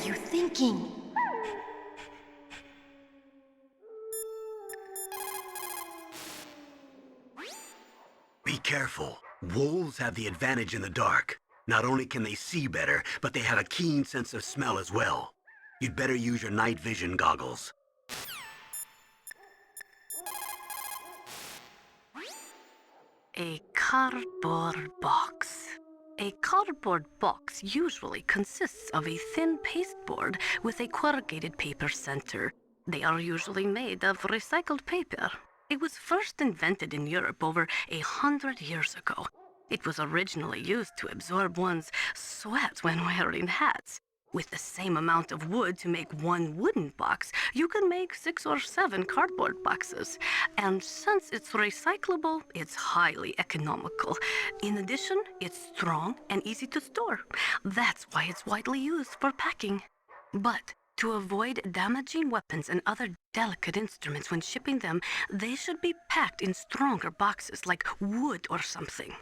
S14: you thinking?
S1: Be careful. Wolves have the advantage in the dark. Not only can they see better, but they have a keen sense of smell as well. You'd better use your night vision goggles.
S13: A cardboard box. A cardboard box usually consists of a thin pasteboard with a corrugated paper center. They are usually made of recycled paper. It was first invented in Europe over 100 years ago. It was originally used to absorb one's sweat when wearing hats. With the same amount of wood to make one wooden box, you can make 6 or 7 cardboard boxes. And since it's recyclable, it's highly economical. In addition, it's strong and easy to store. That's why it's widely used for packing. But to avoid damaging weapons and other delicate instruments when shipping them, they should be packed in stronger boxes like wood or something.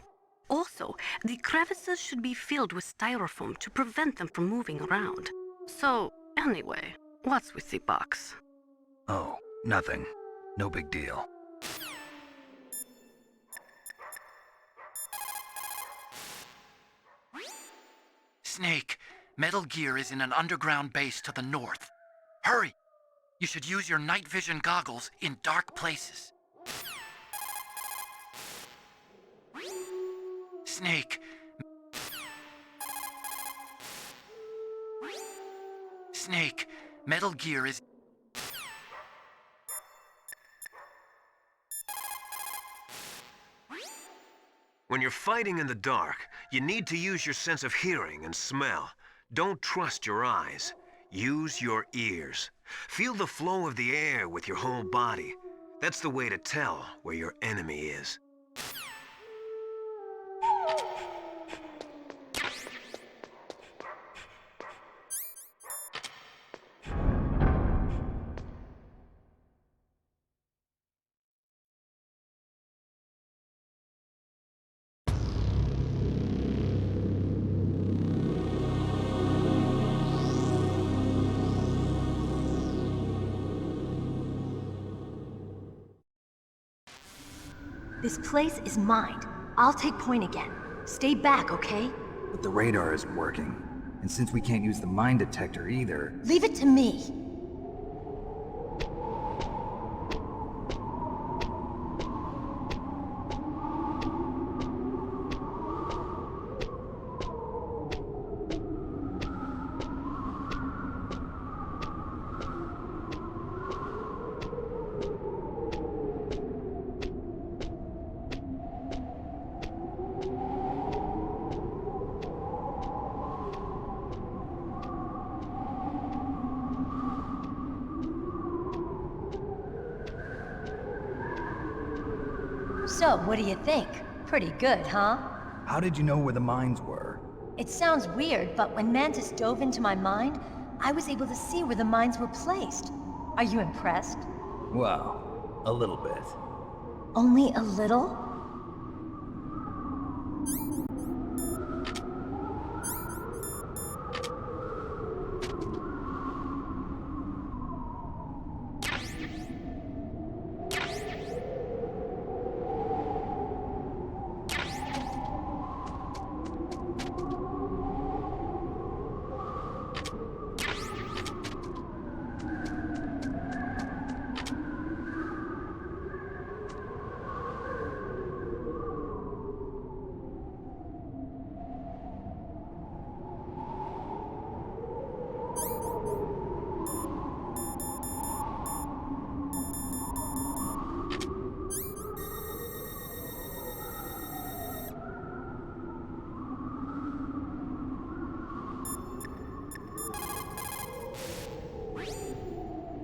S13: Also, the crevices should be filled with styrofoam to prevent them from moving around. So, anyway, what's with the box?
S9: Oh, nothing. No big deal.
S19: Snake, Metal Gear is in an underground base to the north. Hurry! You should use your night vision goggles in dark places. Snake. Snake, Metal Gear is...
S4: When you're fighting in the dark, you need to use your sense of hearing and smell. Don't trust your eyes. Use your ears. Feel the flow of the air with your whole body. That's the way to tell where your enemy is.
S14: This place is mine. I'll take point again. Stay back, okay?
S2: But the radar isn't working. And since we can't use the mine detector either...
S14: Leave it to me.
S8: So, what do you think? Pretty good, huh?
S2: How did you know where the mines were?
S8: It sounds weird, but when Mantis dove into my mind, I was able to see where the mines were placed. Are you impressed?
S2: Well, a little bit.
S8: Only a little?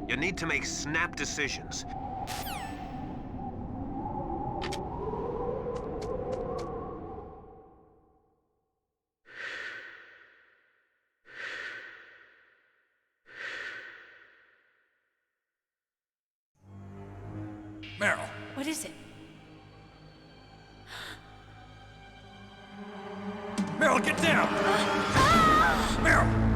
S4: You need to make snap decisions.
S20: Meryl.
S8: What is it?
S20: Meryl, get down! Meryl!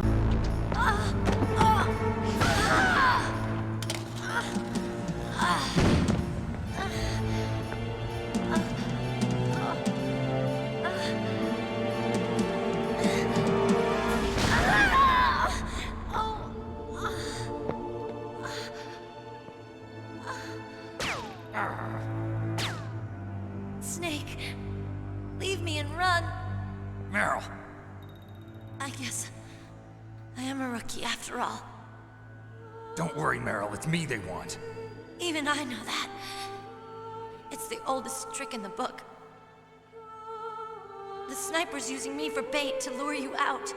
S2: Meryl!
S8: I guess I am a rookie after all.
S2: Don't worry, Meryl. It's me they want.
S8: Even I know that. It's the oldest trick in the book. The sniper's using me for bait to lure you out.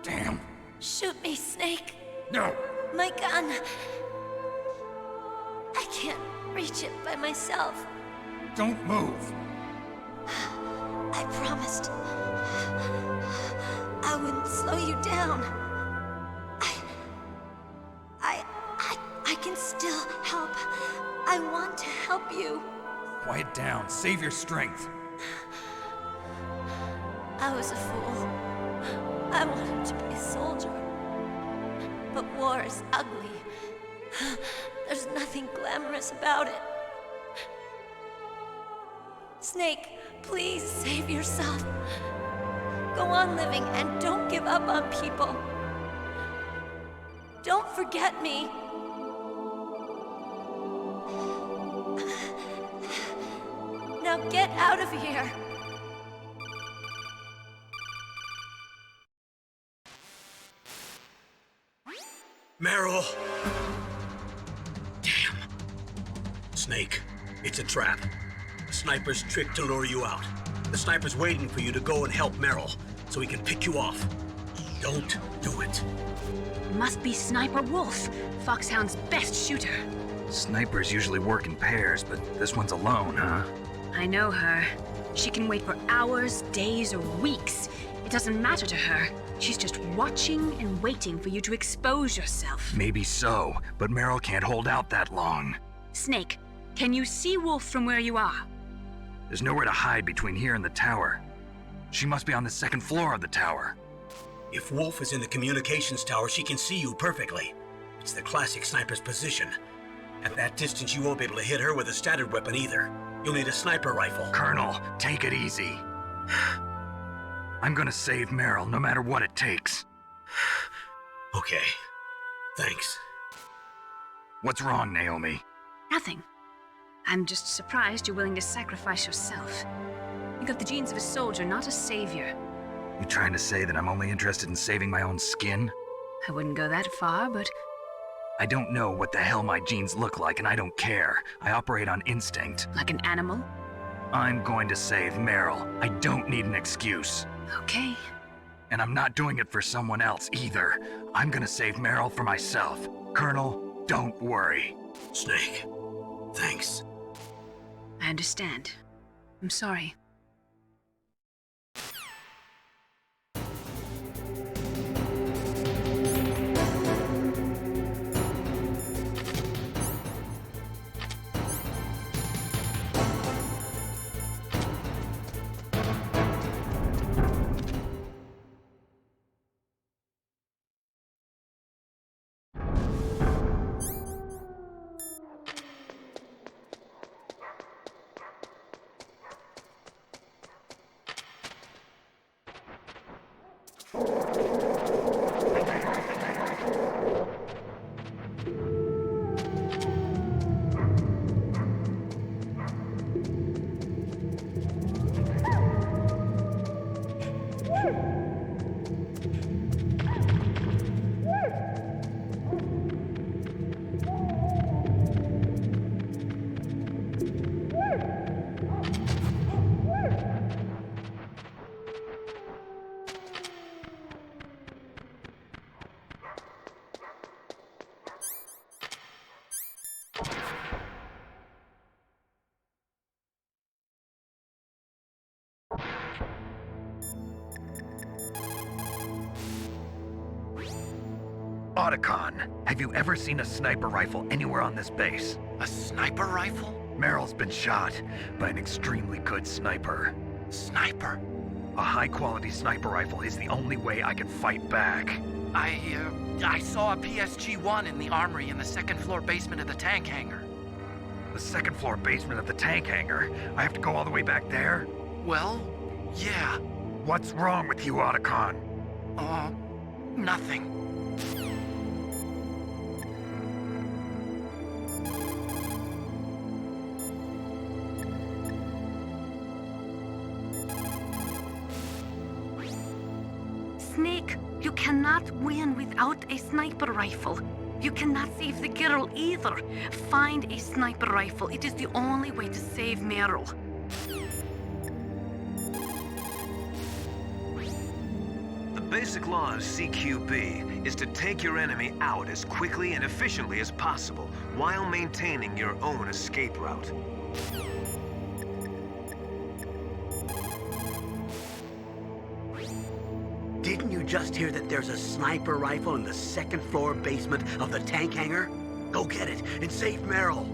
S2: Damn.
S8: Shoot me, Snake.
S2: No!
S8: My gun. I can't reach it by myself.
S2: Don't move!
S8: I promised I wouldn't slow you down. I can still help. I want to help you.
S2: Quiet down. Save your strength.
S8: I was a fool. I wanted to be a soldier. But war is ugly. There's nothing glamorous about it. Snake, please save yourself. Go on living and don't give up on people. Don't forget me. Now get out of here.
S1: Meryl! Damn. Snake, it's a trap. The sniper's trick to lure you out. The sniper's waiting for you to go and help Meryl, so he can pick you off. Don't do it.
S6: Must be Sniper Wolf, Foxhound's best shooter.
S9: Snipers usually work in pairs, but this one's alone, huh?
S6: I know her. She can wait for hours, days, or weeks. It doesn't matter to her. She's just watching and waiting for you to expose yourself.
S9: Maybe so, but Meryl can't hold out that long.
S6: Snake, can you see Wolf from where you are?
S9: There's nowhere to hide between here and the tower. She must be on the second floor of the tower.
S1: If Wolf is in the communications tower, she can see you perfectly. It's the classic sniper's position. At that distance, you won't be able to hit her with a standard weapon either. You'll need a sniper rifle.
S9: Colonel, take it easy. I'm gonna save Meryl, no matter what it takes.
S1: Okay. Thanks.
S9: What's wrong, Naomi?
S6: Nothing. I'm just surprised you're willing to sacrifice yourself. You got the genes of a soldier, not a savior.
S9: You trying to say that I'm only interested in saving my own skin?
S6: I wouldn't go that far, but...
S9: I don't know what the hell my genes look like, and I don't care. I operate on instinct.
S6: Like an animal?
S9: I'm going to save Meryl. I don't need an excuse.
S6: Okay.
S9: And I'm not doing it for someone else either. I'm gonna save Meryl for myself. Colonel, don't worry.
S1: Snake, thanks.
S6: I understand. I'm sorry.
S9: Otacon, have you ever seen a sniper rifle anywhere on this base?
S19: A sniper rifle?
S9: Meryl's been shot by an extremely good sniper.
S19: Sniper?
S9: A high-quality sniper rifle is the only way I can fight back.
S19: I saw a PSG-1 in the armory in the second-floor basement of the tank hangar.
S9: The second-floor basement of the tank hangar? I have to go all the way back there?
S19: Well, yeah.
S9: What's wrong with you, Otacon?
S19: Nothing.
S13: Snake, you cannot win without a sniper rifle. You cannot save the girl either. Find a sniper rifle. It is the only way to save Meryl.
S4: The basic law of CQB is to take your enemy out as quickly and efficiently as possible while maintaining your own escape route.
S21: Didn't you just hear that there's a sniper rifle in the second floor basement of the tank hangar? Go get it and save Meryl.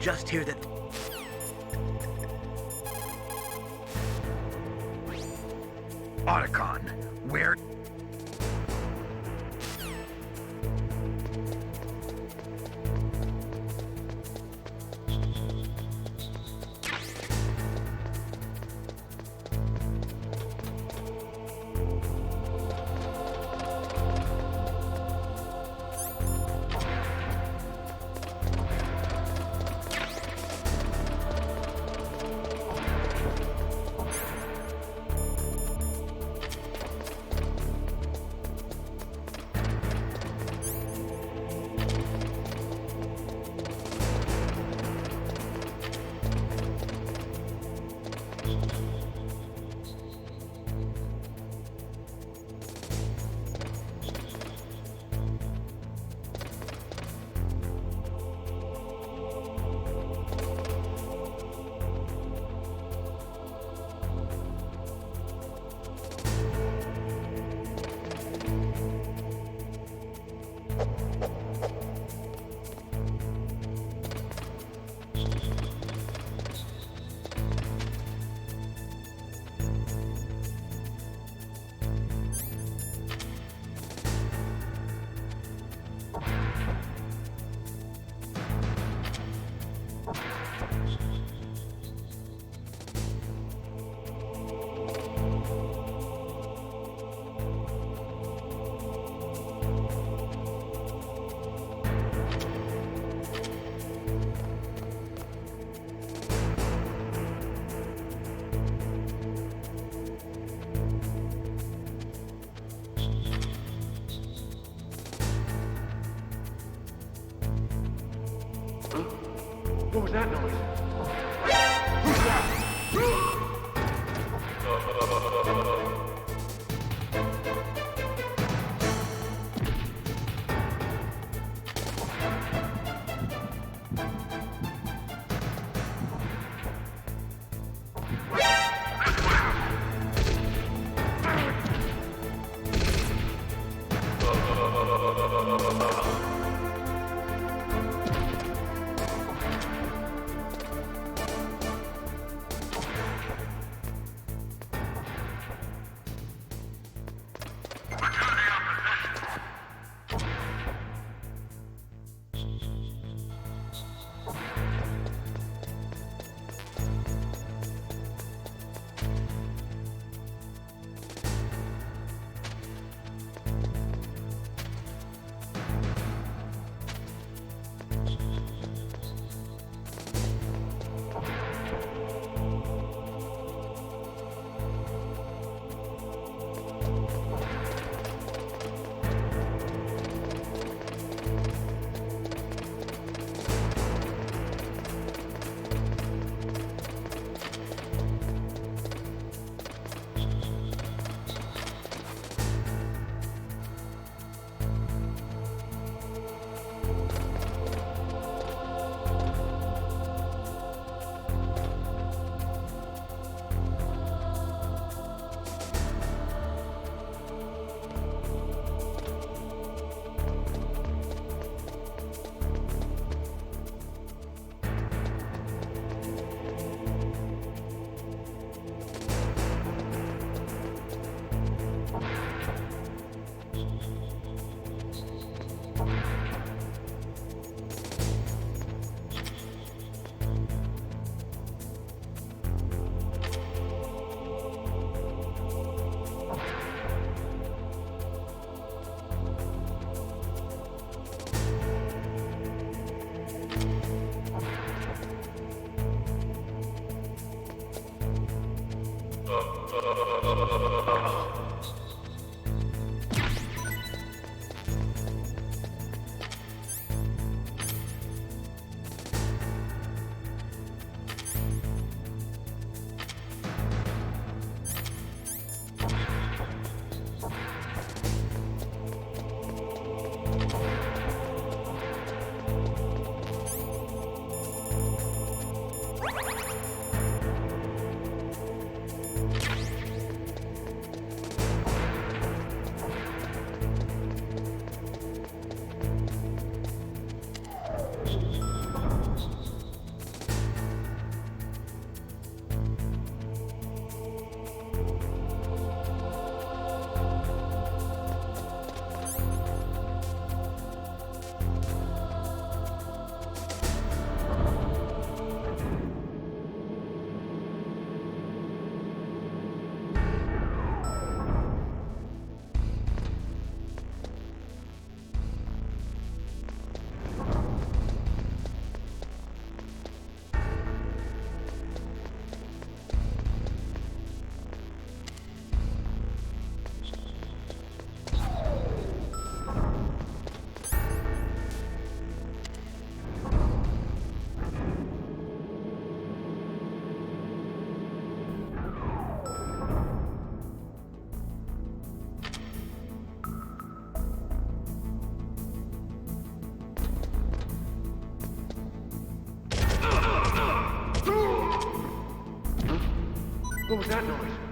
S21: just hear that...
S9: Otacon, where...
S12: What was that noise? Who's What was that noise?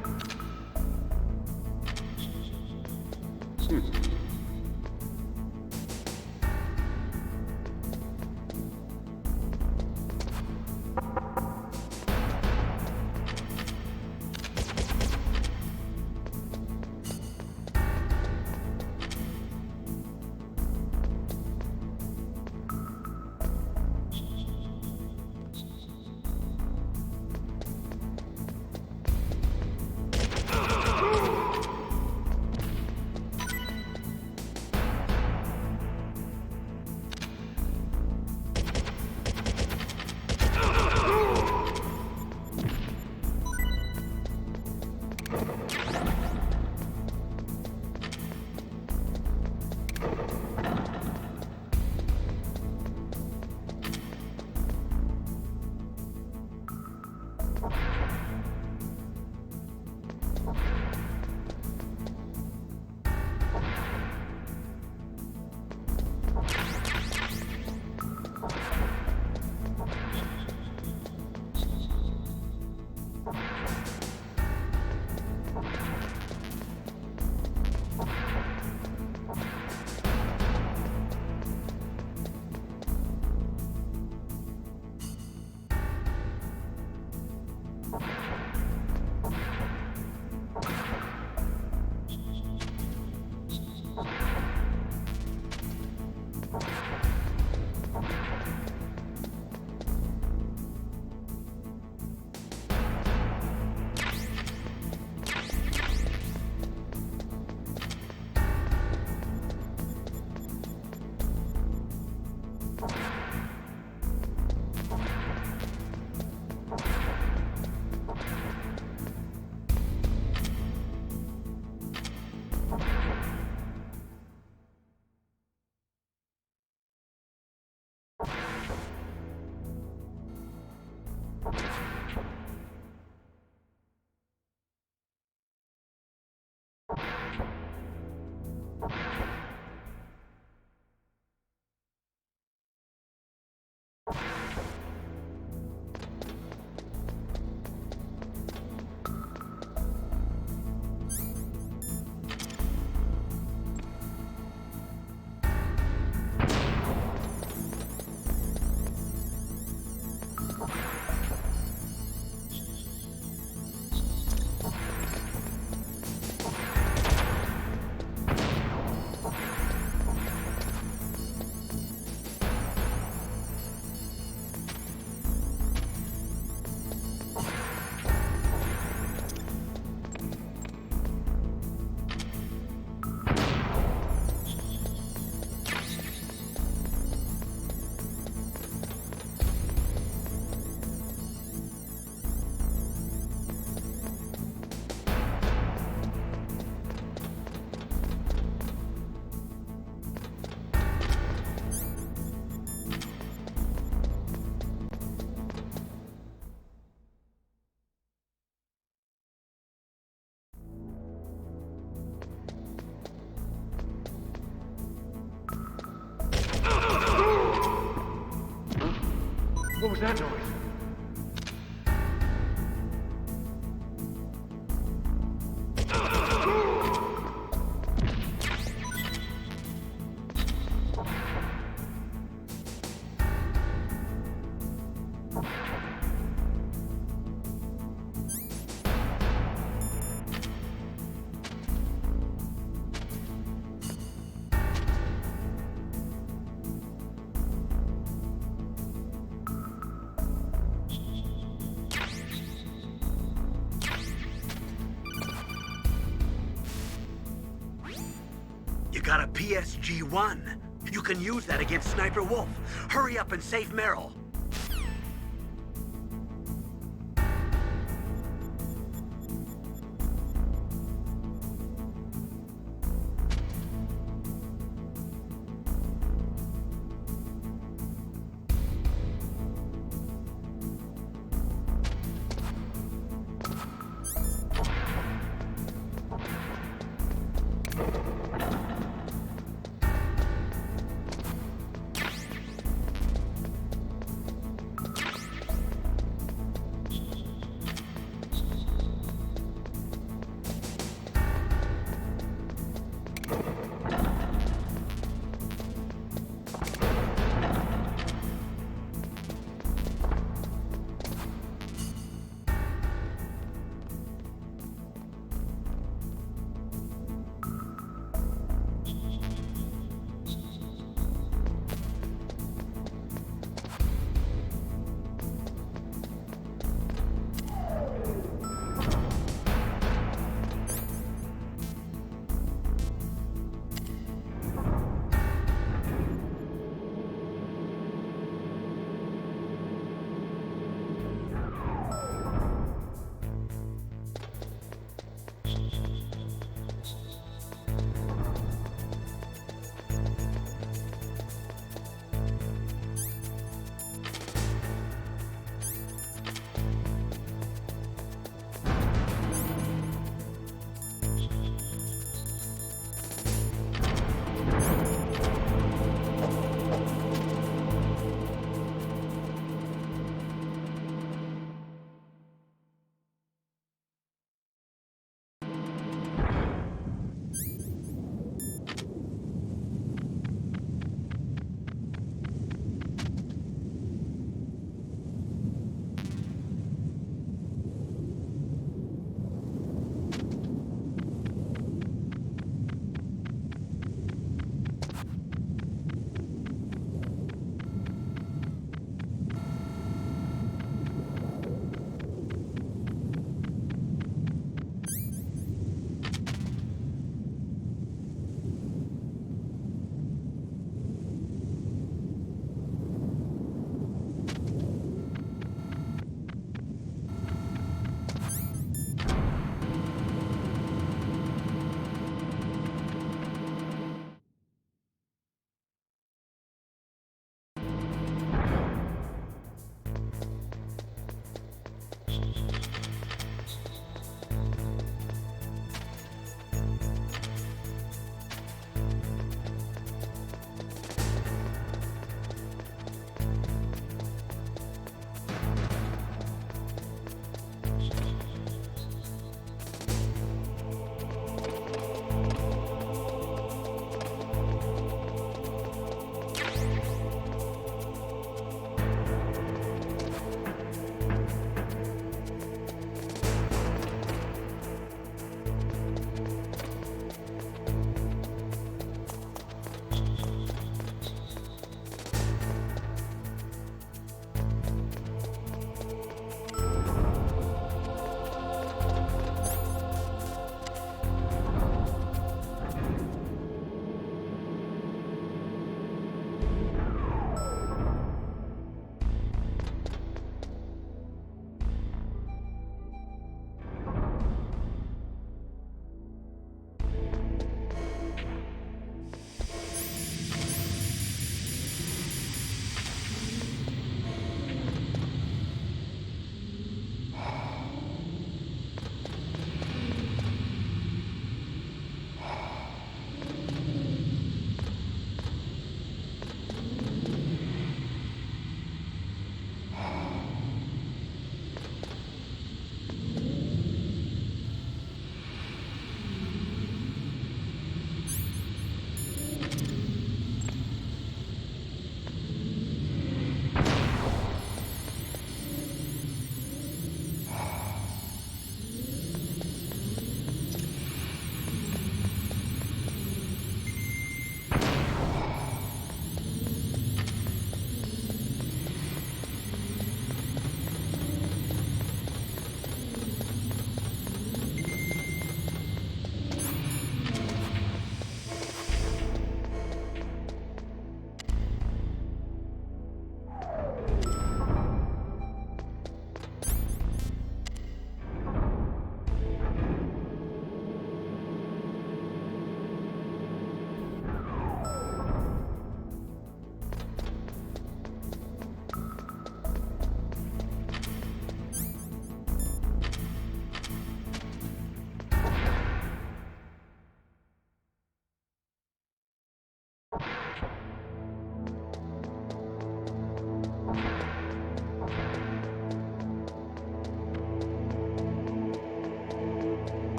S12: What was that noise?
S21: You got a PSG-1. You can use that against Sniper Wolf. Hurry up and save Meryl.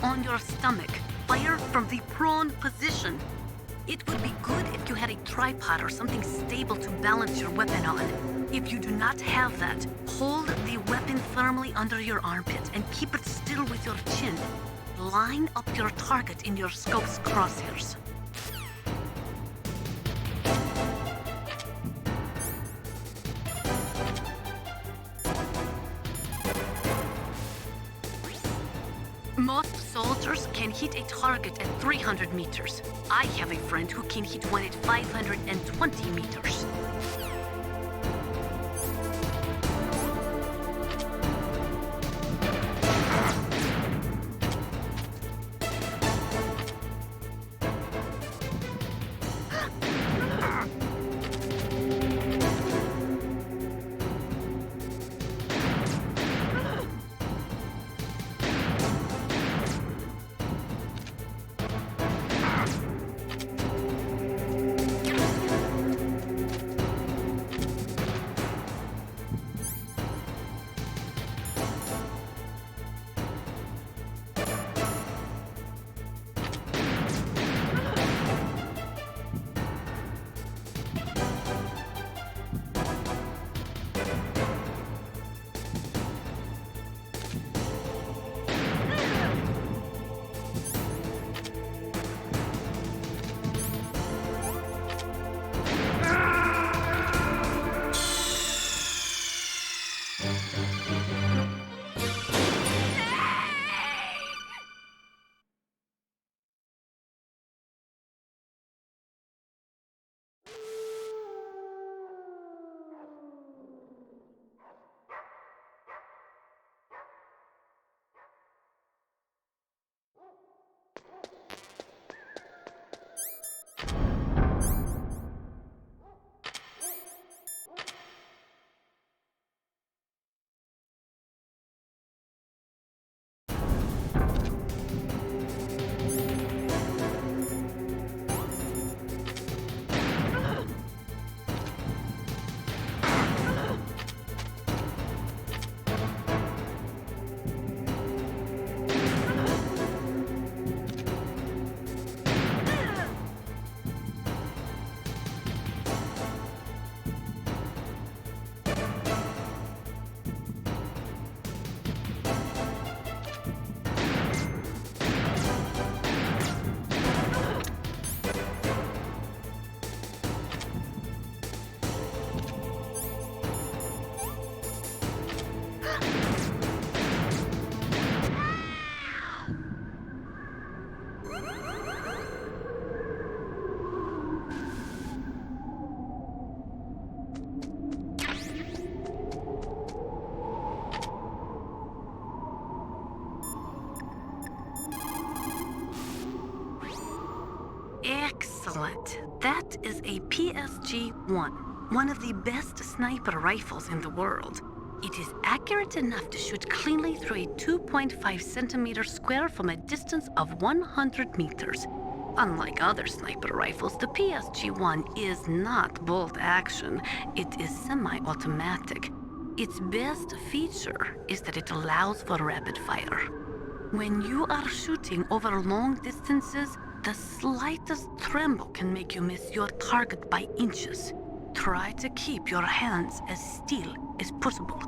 S13: on your stomach. Fire from the prone position. It would be good if you had a tripod or something stable to balance your weapon on. If you do not have that, hold the weapon firmly under your armpit and keep it still with your chin. Line up your target in your scope's crosshairs. Most soldiers can hit a target at 300 meters. I have a friend who can hit one at 520 meters. Excellent. That is a PSG-1, one of the best sniper rifles in the world. It is accurate enough to shoot cleanly through a 2.5 centimeter square from a distance of 100 meters. Unlike other sniper rifles, the PSG-1 is not bolt action. It is semi-automatic. Its best feature is that it allows for rapid fire. When you are shooting over long distances, the slightest tremble can make you miss your target by inches. Try to keep your hands as still as possible.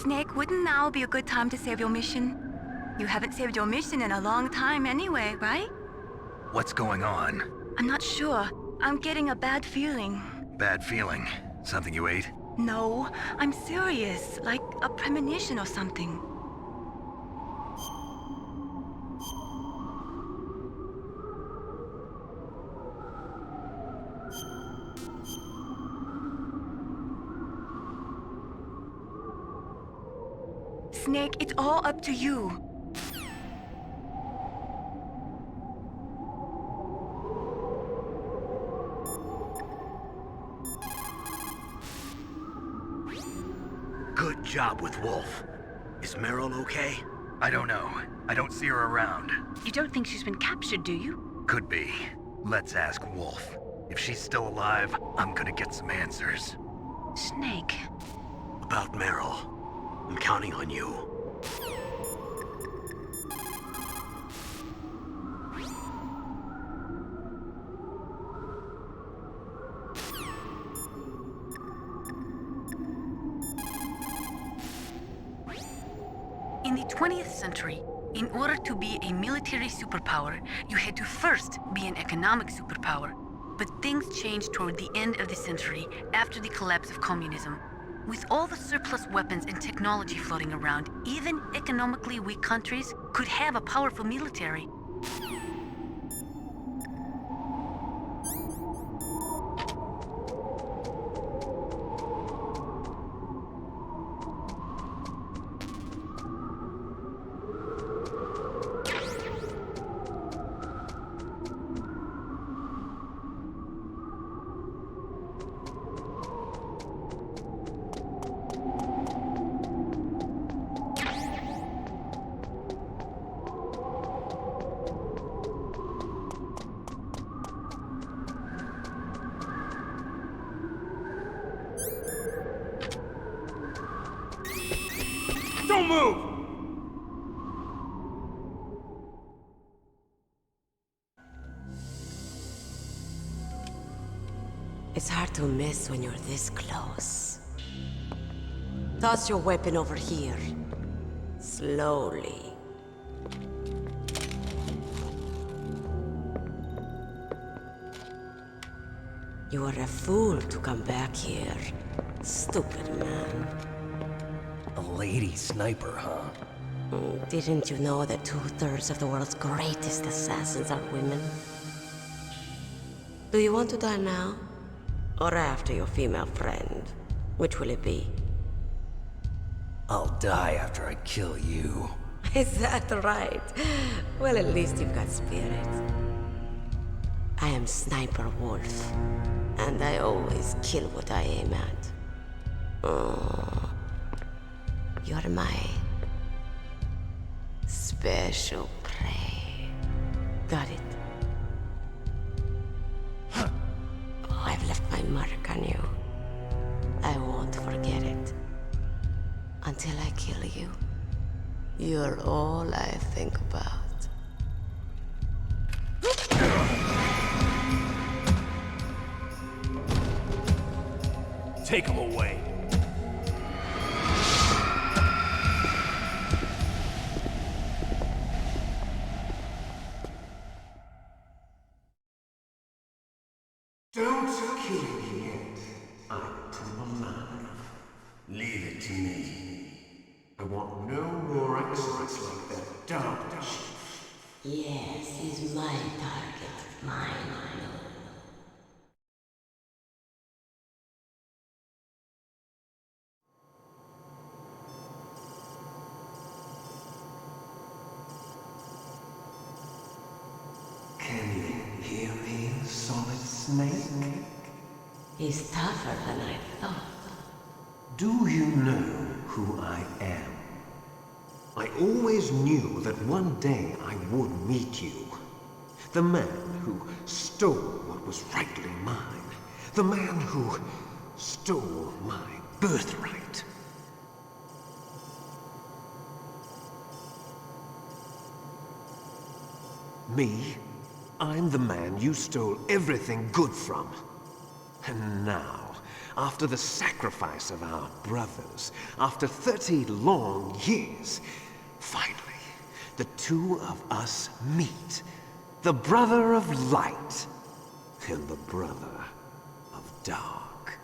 S6: Snake, wouldn't now be a good time to save your mission? You haven't saved your mission in a long time anyway, right?
S9: What's going on?
S6: I'm not sure. I'm getting a bad feeling.
S9: Bad feeling? Something you ate?
S6: No, I'm serious. Like a premonition or something. Snake, it's all up to you.
S21: job with Wolf. Is Meryl okay?
S9: I don't know. I don't see her around.
S13: You don't think she's been captured, do you?
S9: Could be. Let's ask Wolf. If she's still alive, I'm gonna get some answers.
S13: Snake.
S21: About Meryl. I'm counting on you.
S13: In the 20th century, in order to be a military superpower, you had to first be an economic superpower. But things changed toward the end of the century after the collapse of communism. With all the surplus weapons and technology floating around, even economically weak countries could have a powerful military.
S10: Don't move!
S5: It's hard to miss when you're this close. Toss your weapon over here. Slowly. You were a fool to come back here. Stupid man.
S7: A lady sniper, huh?
S5: Didn't you know that 2/3 of the world's greatest assassins are women? Do you want to die now? Or after your female friend? Which will it be?
S7: I'll die after I kill you.
S5: Is that right? Well, at least you've got spirit. I am Sniper Wolf, and I always kill what I aim at. Oh, you're my special prey. Got it? Oh, I've left my mark on you. I won't forget it. Until I kill you. You're all I think about.
S10: Take him away.
S18: Don't kill me yet. I'm too alive. Leave it to me. I want no more accidents like that dark chief.
S5: Yes, he's my target. Mine.
S18: Can you hear me, Solid Snake?
S5: He's tougher than I thought.
S10: Do you know who I am? I always knew that one day I would meet you. The man who stole what was rightly mine. The man who stole my birthright. Me? I'm the man you stole everything good from. And now, after the sacrifice of our brothers, after 30 long years, finally, the two of us meet. The brother of light and the brother of dark.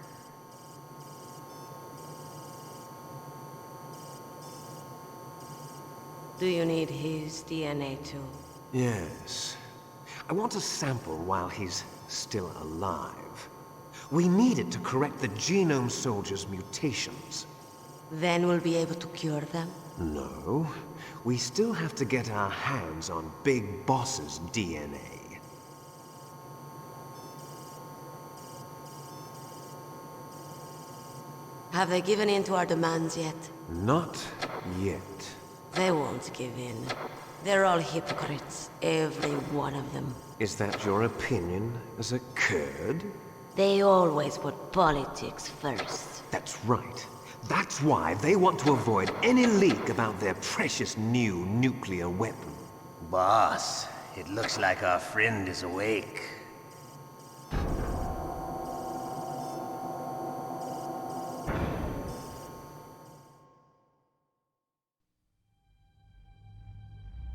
S5: Do you need his DNA too?
S10: Yes. I want a sample while he's still alive. We need it to correct the Genome Soldier's mutations.
S5: Then we'll be able to cure them?
S10: No. We still have to get our hands on Big Boss's DNA.
S5: Have they given in to our demands yet?
S10: Not yet.
S5: They won't give in. They're all hypocrites, every one of them.
S10: Is that your opinion as a Kurd?
S5: They always put politics first.
S10: That's right. That's why they want to avoid any leak about their precious new nuclear weapon.
S11: Boss, it looks like our friend is awake.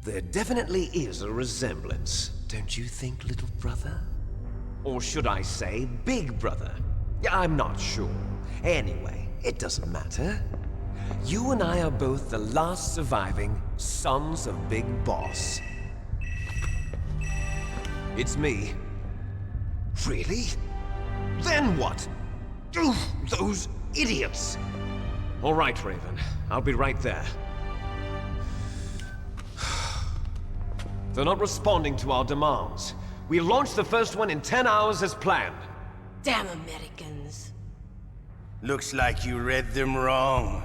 S10: There definitely is a resemblance, don't you think, little brother? Or should I say, big brother? Yeah, I'm not sure. Anyway, it doesn't matter. You and I are both the last surviving sons of Big Boss. It's me. Really? Then what? Those idiots! All right, Raven. I'll be right there. They're not responding to our demands. We launched the first one in 10 hours as planned.
S5: Damn Americans.
S11: Looks like you read them wrong.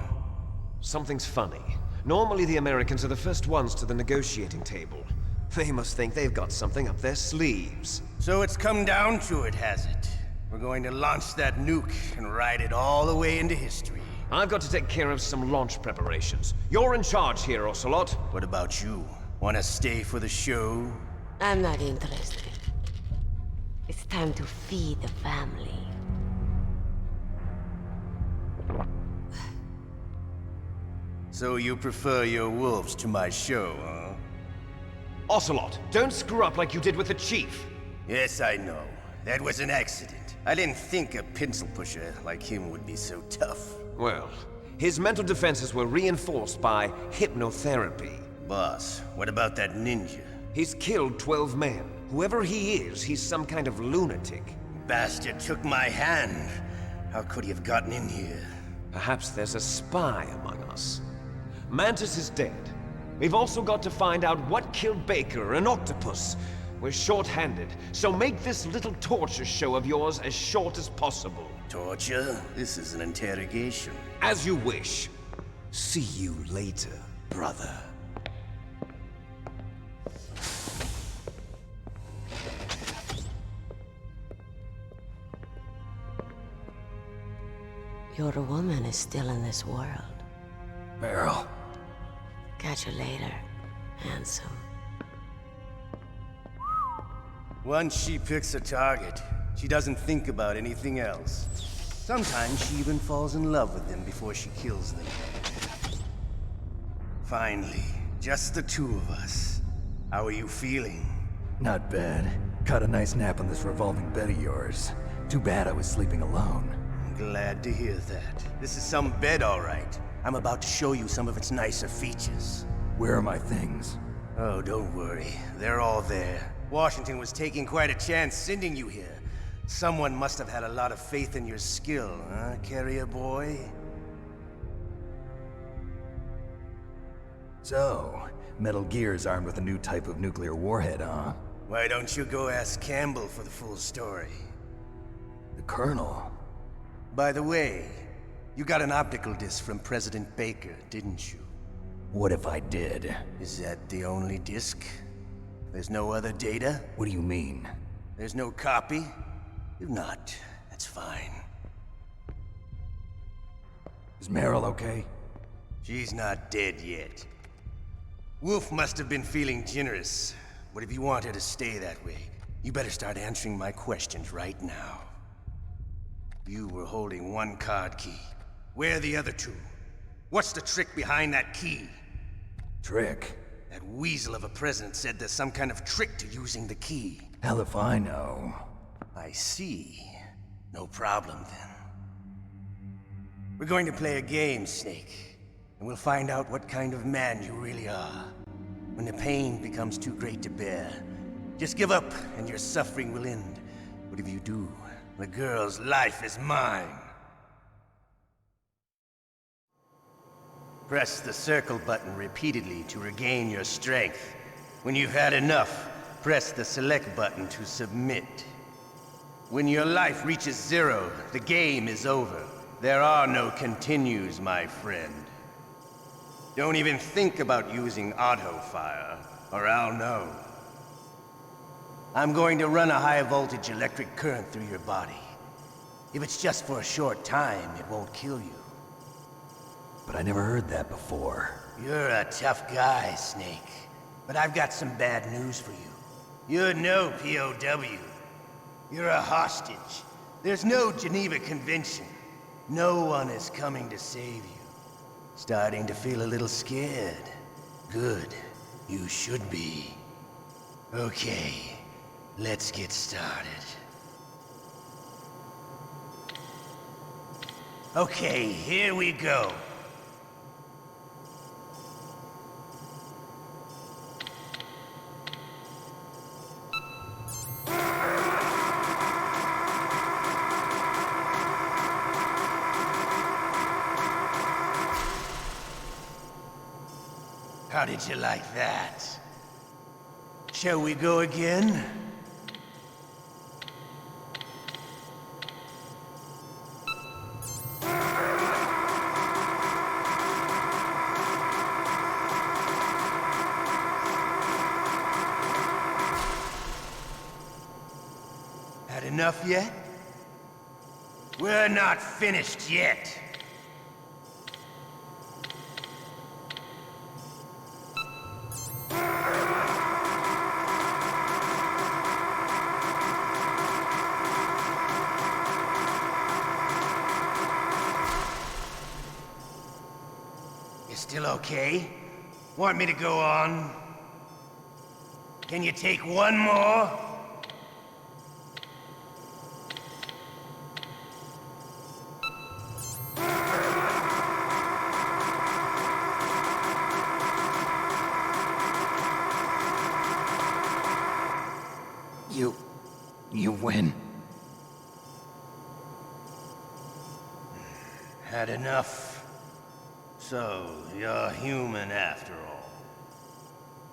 S10: Something's funny. Normally the Americans are the first ones to the negotiating table. They must think they've got something up their sleeves.
S11: So it's come down to it, has it? We're going to launch that nuke and ride it all the way into history.
S10: I've got to take care of some launch preparations. You're in charge here, Ocelot.
S11: What about you? Want to stay for the show?
S5: I'm not interested. It's time to feed the family.
S11: So you prefer your wolves to my show, huh?
S10: Ocelot, don't screw up like you did with the Chief.
S11: Yes, I know. That was an accident. I didn't think a pencil pusher like him would be so tough.
S10: Well, his mental defenses were reinforced by hypnotherapy.
S11: Boss, what about that ninja?
S10: He's killed 12 men. Whoever he is, he's some kind of lunatic.
S11: Bastard took my hand. How could he have gotten in here?
S10: Perhaps there's a spy among us. Mantis is dead. We've also got to find out what killed Baker and Octopus. We're short-handed, so make this little torture show of yours as short as possible.
S11: Torture? This is an interrogation.
S10: As you wish. See you later, brother.
S5: Your woman is still in this world.
S2: Meryl.
S5: Catch you later, handsome.
S11: Once she picks a target, she doesn't think about anything else. Sometimes she even falls in love with them before she kills them. Finally, just the two of us. How are you feeling?
S2: Not bad. Caught a nice nap on this revolving bed of yours. Too bad I was sleeping alone.
S11: Glad to hear that. This is some bed, all right. I'm about to show you some of its nicer features.
S2: Where are my things?
S11: Oh, don't worry. They're all there. Washington was taking quite a chance sending you here. Someone must have had a lot of faith in your skill, huh, carrier boy?
S2: So, Metal Gear's armed with a new type of nuclear warhead, huh?
S11: Why don't you go ask Campbell for the full story?
S2: The Colonel?
S11: By the way, you got an optical disc from President Baker, didn't you?
S2: What if I did?
S11: Is that the only disc? There's no other data?
S2: What do you mean?
S11: There's no copy? If not, that's fine.
S2: Is Meryl okay?
S11: She's not dead yet. Wolf must have been feeling generous. But if you want her to stay that way, you better start answering my questions right now. You were holding one card key. Where are the other two? What's the trick behind that key?
S2: Trick?
S11: That weasel of a president said there's some kind of trick to using the key.
S2: Hell if I know.
S11: I see. No problem then. We're going to play a game, Snake. And we'll find out what kind of man you really are. When the pain becomes too great to bear, just give up and your suffering will end. But if you do, the girl's life is mine. Press the circle button repeatedly to regain your strength. When you've had enough, press the select button to submit. When your life reaches 0, the game is over. There are no continues, my friend. Don't even think about using auto fire, or I'll know. I'm going to run a high-voltage electric current through your body. If it's just for a short time, it won't kill you.
S2: But I never heard that before.
S11: You're a tough guy, Snake. But I've got some bad news for you. You're no POW. You're a hostage. There's no Geneva Convention. No one is coming to save you. Starting to feel a little scared. Good. You should be. Okay, let's get started. Okay, here we go. How did you like that? Shall we go again? Had enough yet? We're not finished yet. Still okay? Want me to go on? Can you take one more?
S2: You win.
S11: Had enough. So, you're human after all.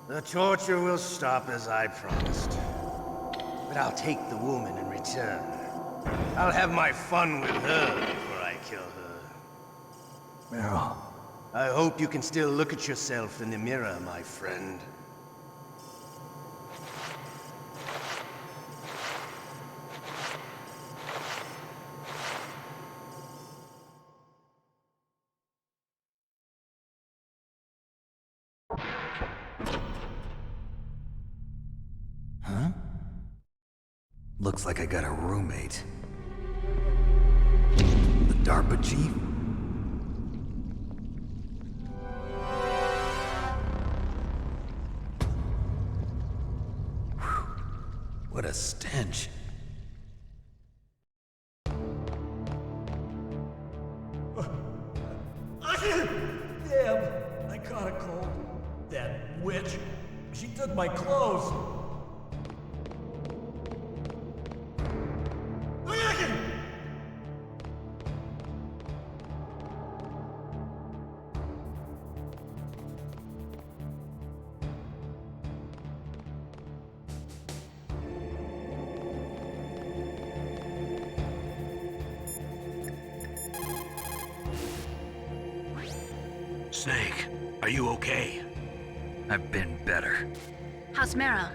S11: The torture will stop as I promised. But I'll take the woman in return. I'll have my fun with her before I kill her.
S2: Meryl.
S11: I hope you can still look at yourself in the mirror, my friend.
S2: Huh? Looks like I got a roommate. The DARPA chief? Whew. What a stench.
S15: Damn, I caught a cold. That witch, she took my clothes.
S1: Snake, are you okay?
S9: I've been better.
S13: How's Meryl?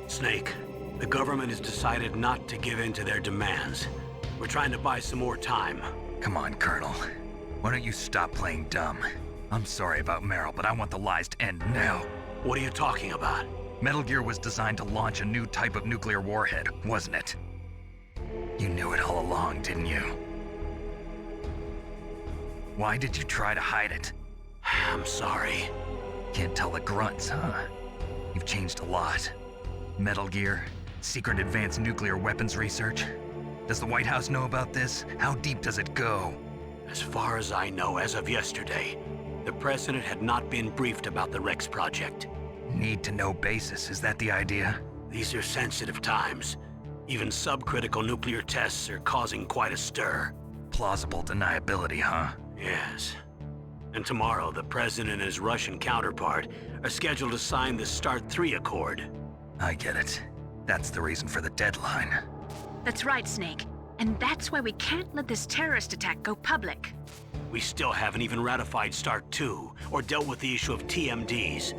S1: Snake, the government has decided not to give in to their demands. We're trying to buy some more time.
S9: Come on, Colonel. Why don't you stop playing dumb? I'm sorry about Meryl, but I want the lies to end now.
S1: What are you talking about?
S9: Metal Gear was designed to launch a new type of nuclear warhead, wasn't it? You knew it all along, didn't you? Why did you try to hide it?
S1: I'm sorry.
S9: Can't tell the grunts, huh? You've changed a lot. Metal Gear, secret advanced nuclear weapons research. Does the White House know about this? How deep does it go?
S1: As far as I know, as of yesterday, the President had not been briefed about the Rex project.
S9: Need-to-know basis, is that the idea?
S1: These are sensitive times. Even subcritical nuclear tests are causing quite a stir.
S9: Plausible deniability, huh?
S1: Yes. And tomorrow, the President and his Russian counterpart are scheduled to sign the START 3 Accord.
S9: I get it. That's the reason for the deadline.
S3: That's right, Snake. And that's why we can't let this terrorist attack go public.
S1: We still haven't even ratified START 2 or dealt with the issue of TMDs.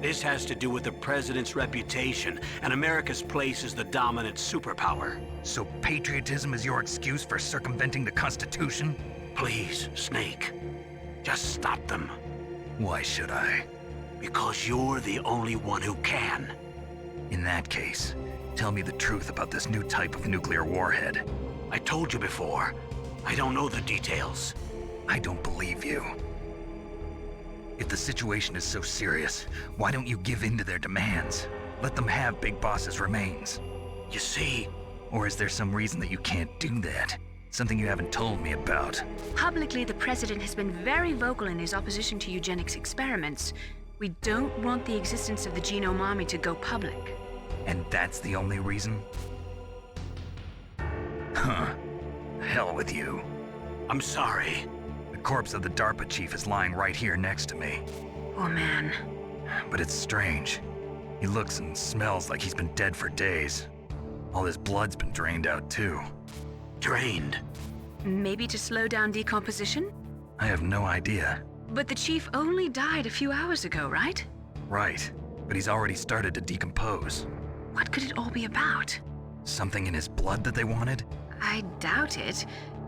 S1: This has to do with the president's reputation and America's place as the dominant superpower.
S9: So patriotism is your excuse for circumventing the Constitution?
S1: Please, Snake. Just stop them.
S9: Why should I?
S1: Because you're the only one who can.
S9: In that case, tell me the truth about this new type of nuclear warhead.
S1: I told you before. I don't know the details.
S9: I don't believe you. If the situation is so serious, why don't you give in to their demands? Let them have Big Boss's remains.
S1: You see...
S9: Or is there some reason that you can't do that? Something you haven't told me about?
S3: Publicly, the president has been very vocal in his opposition to eugenics experiments. We don't want the existence of the Genome Army to go public.
S9: And that's the only reason? Huh. Hell with you.
S1: I'm sorry.
S9: The corpse of the DARPA chief is lying right here next to me.
S3: Oh, man.
S9: But it's strange. He looks and smells like he's been dead for days. All his blood's been drained out, too.
S1: Drained?
S3: Maybe to slow down decomposition?
S9: I have no idea.
S3: But the chief only died a few hours ago, right?
S9: Right. But he's already started to decompose.
S3: What could it all be about?
S9: Something in his blood that they wanted?
S3: I doubt it.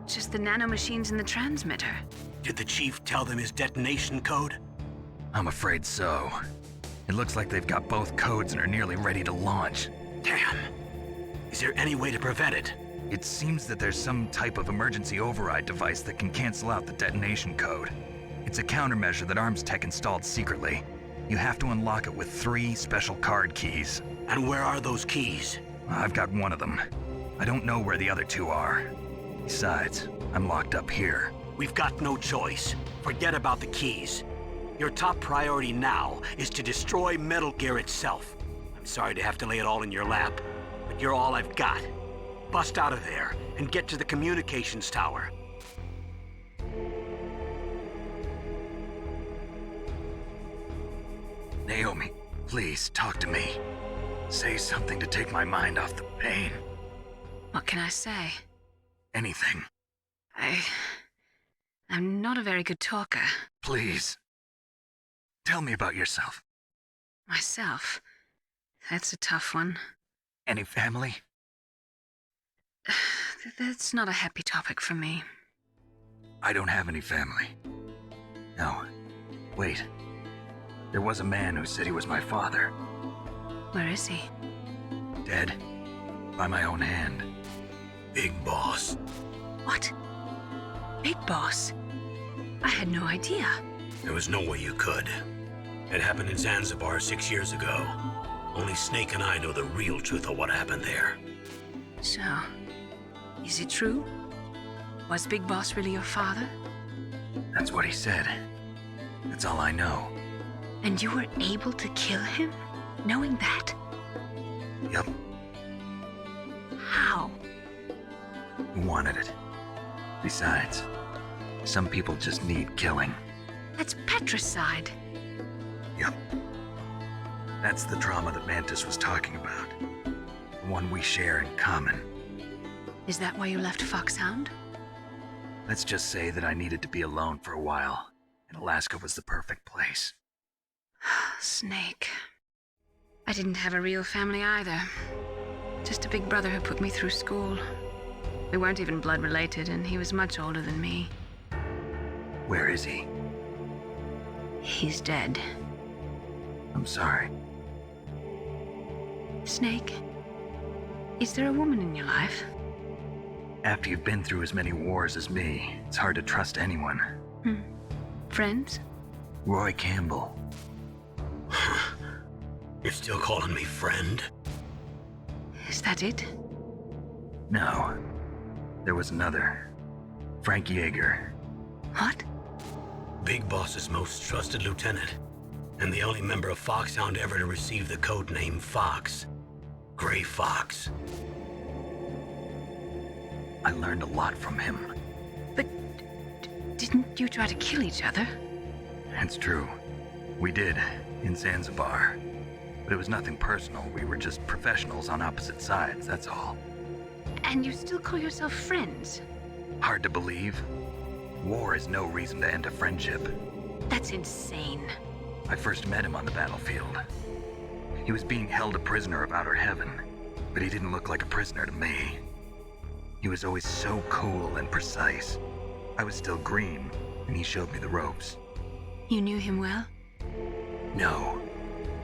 S3: Just the nanomachines in the transmitter.
S1: Did the chief tell them his detonation code?
S9: I'm afraid so. It looks like they've got both codes and are nearly ready to launch.
S1: Damn. Is there any way to prevent it?
S9: It seems that there's some type of emergency override device that can cancel out the detonation code. It's a countermeasure that Arms Tech installed secretly. You have to unlock it with 3 special card keys.
S1: And where are those keys?
S9: I've got one of them. I don't know where the other 2 are. Besides, I'm locked up here.
S1: We've got no choice. Forget about the keys. Your top priority now is to destroy Metal Gear itself. I'm sorry to have to lay it all in your lap, but you're all I've got. Bust out of there and get to the communications tower.
S9: Naomi, please talk to me. Say something to take my mind off the pain.
S3: What can I say?
S9: Anything.
S3: I'm not a very good talker.
S9: Please. Tell me about yourself.
S3: Myself? That's a tough one.
S9: Any family?
S3: That's not a happy topic for me.
S9: I don't have any family. No. Wait. There was a man who said he was my father.
S3: Where is he?
S9: Dead. By my own hand.
S1: Big Boss.
S3: What? Big Boss? I had no idea.
S1: There was no way you could. It happened in Zanzibar 6 years ago. Only Snake and I know the real truth of what happened there.
S3: So, is it true? Was Big Boss really your father?
S9: That's what he said. That's all I know.
S3: And you were able to kill him, knowing that?
S9: Yep.
S3: How?
S9: He wanted it. Besides, some people just need killing.
S3: That's patricide.
S9: Yep. That's the trauma that Mantis was talking about. The one we share in common.
S3: Is that why you left Foxhound?
S9: Let's just say that I needed to be alone for a while, and Alaska was the perfect place.
S3: Snake. I didn't have a real family either. Just a big brother who put me through school. We weren't even blood related, and he was much older than me.
S9: Where is he?
S3: He's dead.
S9: I'm sorry.
S3: Snake, is there a woman in your life?
S9: After you've been through as many wars as me, it's hard to trust anyone.
S3: Friends?
S9: Roy Campbell.
S1: You're still calling me friend?
S3: Is that it?
S9: No. There was another. Frank Yeager.
S3: What?
S1: Big Boss's most trusted lieutenant, and the only member of Foxhound ever to receive the code name Fox. Gray Fox.
S9: I learned a lot from him.
S3: But didn't you try to kill each other?
S9: It's true. We did, in Zanzibar. But it was nothing personal. We were just professionals on opposite sides, that's all.
S3: And you still call yourself friends?
S9: Hard to believe. War is no reason to end a friendship.
S3: That's insane.
S9: I first met him on the battlefield. He was being held a prisoner of outer heaven, but he didn't look like a prisoner to me. He was always so cool and precise. I was still green, and he showed me the ropes.
S3: You knew him well?
S9: No.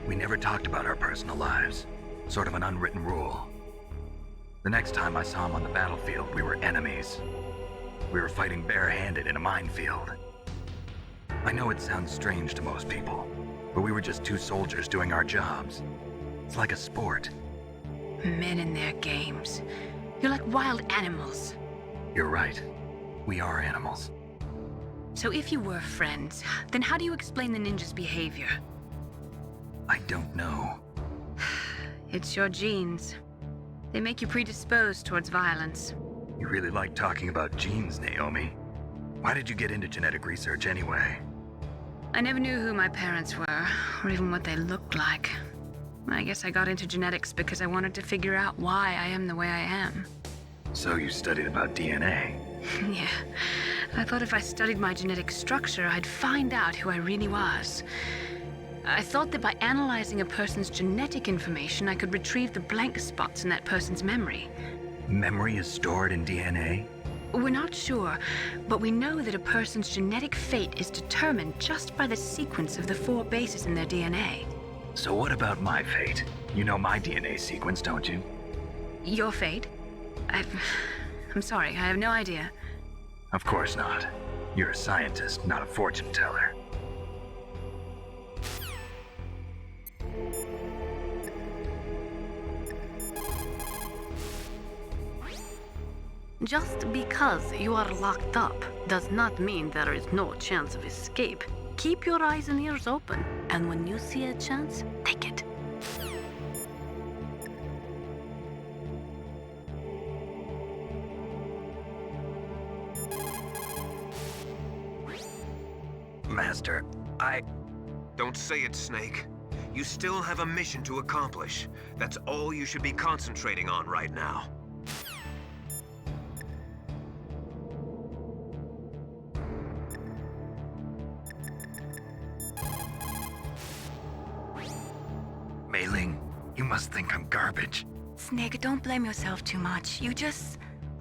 S9: We never talked about our personal lives. Sort of an unwritten rule. The next time I saw him on the battlefield, we were enemies. We were fighting barehanded in a minefield. I know it sounds strange to most people, but we were just two soldiers doing our jobs. It's like a sport.
S3: Men and their games. You're like wild animals.
S9: You're right. We are animals.
S3: So if you were friends, then how do you explain the ninja's behavior?
S9: I don't know.
S3: It's your genes. They make you predisposed towards violence.
S9: You really like talking about genes, Naomi. Why did you get into genetic research anyway?
S3: I never knew who my parents were, or even what they looked like. I guess I got into genetics because I wanted to figure out why I am the way I am.
S9: So you studied about DNA?
S3: Yeah. I thought if I studied my genetic structure, I'd find out who I really was. I thought that by analyzing a person's genetic information, I could retrieve the blank spots in that person's memory.
S9: Memory is stored in DNA?
S3: We're not sure, but we know that a person's genetic fate is determined just by the sequence of the 4 bases in their DNA.
S9: So what about my fate? You know my DNA sequence, don't you?
S3: Your fate? I'm sorry, I have no idea.
S9: Of course not. You're a scientist, not a fortune teller.
S13: Just because you are locked up does not mean there is no chance of escape. Keep your eyes and ears open, and when you see a chance, take it.
S9: Master,
S4: Don't say it, Snake. You still have a mission to accomplish. That's all you should be concentrating on right now.
S9: Mei Ling, you must think I'm garbage.
S6: Snake, don't blame yourself too much.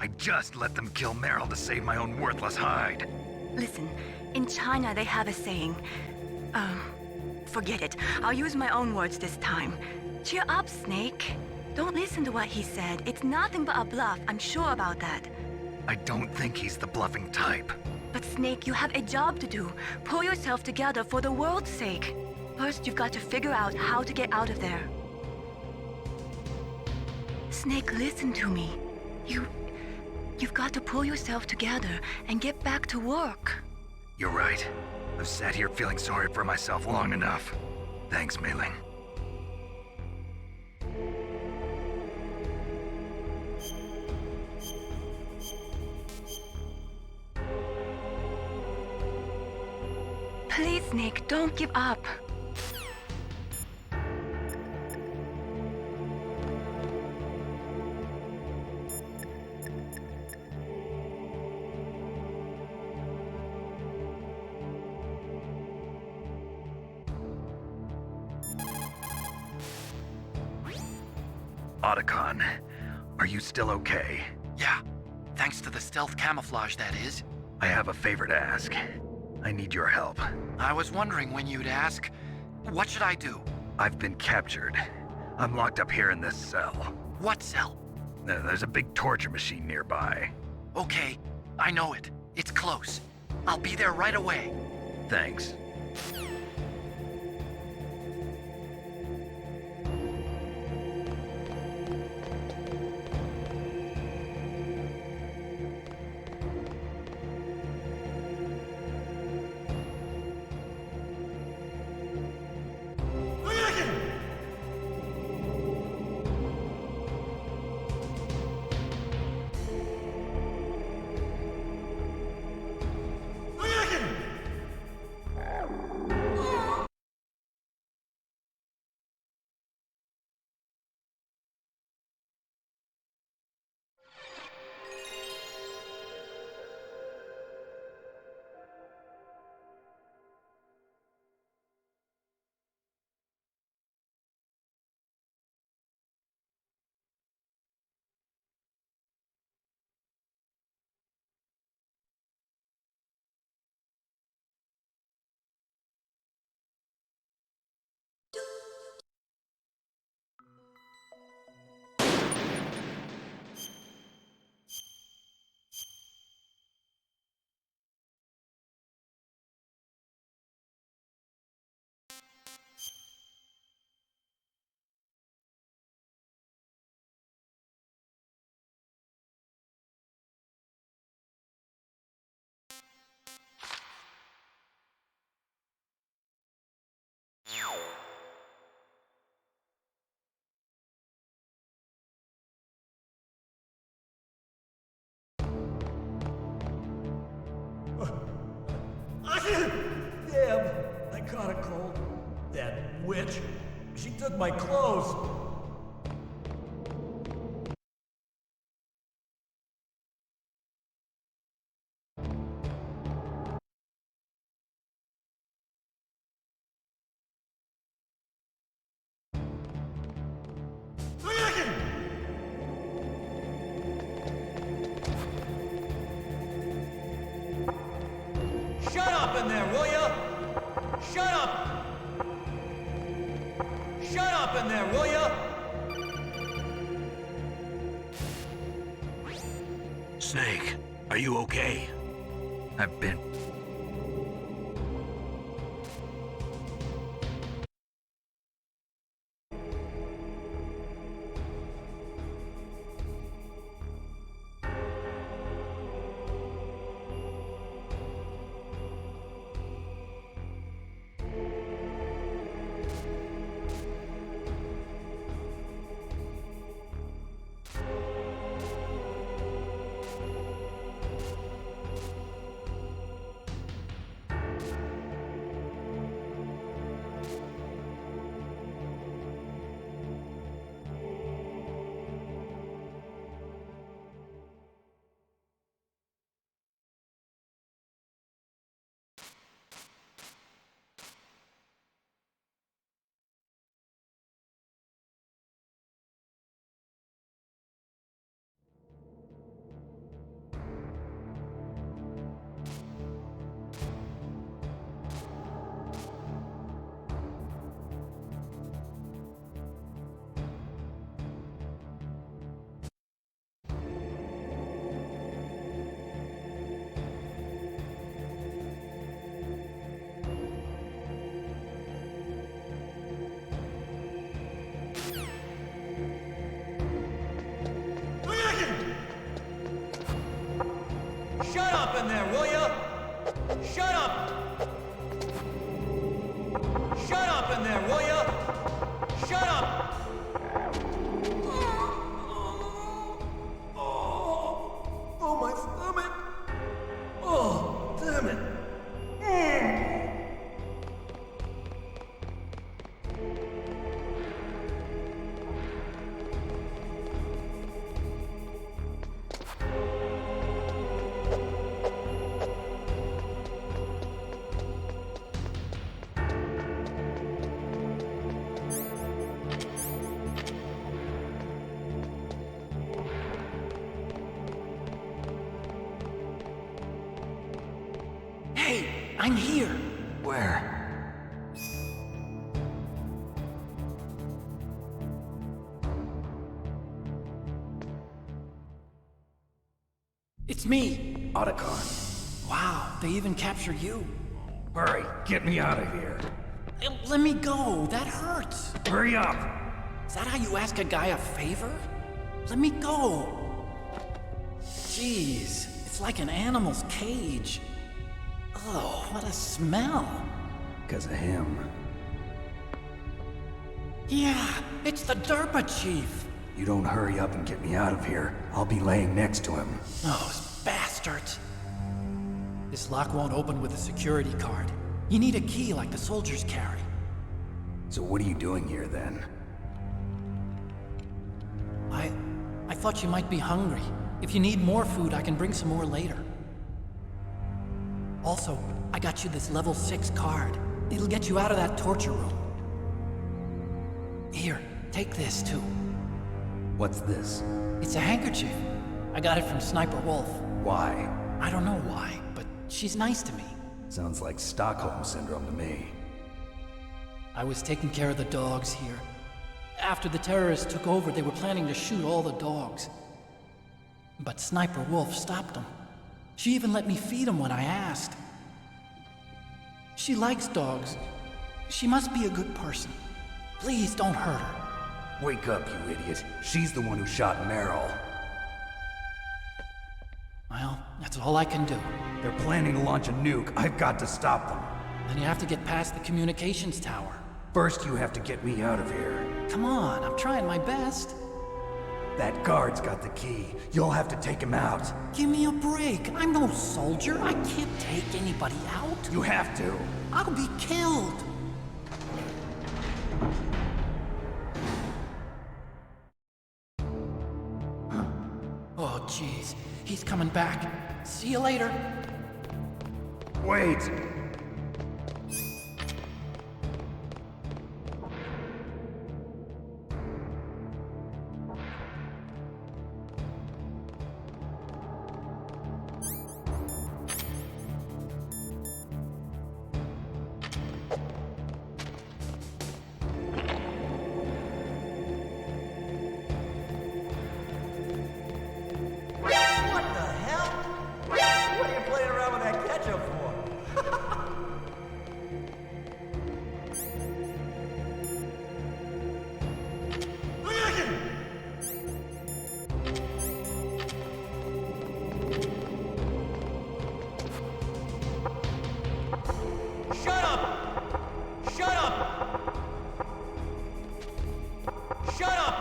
S9: I just let them kill Meryl to save my own worthless hide.
S6: Listen, in China they have a saying. Forget it. I'll use my own words this time. Cheer up, Snake. Don't listen to what he said. It's nothing but a bluff. I'm sure about that.
S9: I don't think he's the bluffing type.
S6: But Snake, you have a job to do. Pull yourself together for the world's sake. First, you've got to figure out how to get out of there. Snake, listen to me. You've got to pull yourself together and get back to work.
S9: You're right. I've sat here feeling sorry for myself long enough. Thanks, Mei Ling.
S6: Please, Snake, don't give up.
S9: Otacon, are you still okay?
S19: Yeah, thanks to the stealth camouflage, that is.
S9: I have a favor to ask. I need your help.
S19: I was wondering when you'd ask. What should I do?
S9: I've been captured. I'm locked up here in this cell.
S19: What cell?
S9: There's a big torture machine nearby.
S19: Okay, I know it. It's close. I'll be there right away.
S9: Thanks.
S15: Damn, I caught a cold. That witch, she took my clothes. Shut up in there, will ya? Shut up! Shut up in there, will ya?
S1: Snake, are you okay?
S9: I've been...
S15: Shut up in there, will ya? Shut up! Shut up in there, will ya? Shut up! Oh, my stomach! Oh, damn it!
S17: Hey, I'm here.
S9: Where?
S17: It's me.
S20: Otacon.
S17: Wow, they even captured you.
S20: Hurry, get me out of here.
S17: Let me go. That hurts.
S20: Hurry up.
S17: Is that how you ask a guy a favor? Let me go. Jeez, it's like an animal's cage. Oh, what a smell.
S20: Because of him.
S17: Yeah, it's the Derpa Chief.
S20: You don't hurry up and get me out of here, I'll be laying next to him.
S17: Those bastards. This lock won't open with a security card. You need a key like the soldiers carry.
S20: So what are you doing here then?
S17: I thought you might be hungry. If you need more food, I can bring some more later. Also, I got you this level 6 card. It'll get you out of that torture room. Here, take this too.
S20: What's this?
S17: It's a handkerchief. I got it from Sniper Wolf.
S20: Why?
S17: I don't know why, but she's nice to me.
S20: Sounds like Stockholm Syndrome to me.
S17: I was taking care of the dogs here. After the terrorists took over, they were planning to shoot all the dogs. But Sniper Wolf stopped them. She even let me feed them when I asked. She likes dogs. She must be a good person. Please don't hurt her.
S20: Wake up, you idiot. She's the one who shot Meryl.
S17: Well, that's all I can do.
S20: They're planning to launch a nuke. I've got to stop them.
S17: Then you have to get past the communications tower.
S20: First, you have to get me out of here.
S17: Come on, I'm trying my best.
S2: That guard's got the key. You'll have to take him out.
S15: Give me a break. I'm no soldier. I can't take anybody out.
S2: You have to.
S15: I'll be killed. Oh, jeez. He's coming back. See you later.
S2: Wait.
S15: What the hell? What are you playing around with that ketchup for?
S16: Shut up! Shut up! Shut up!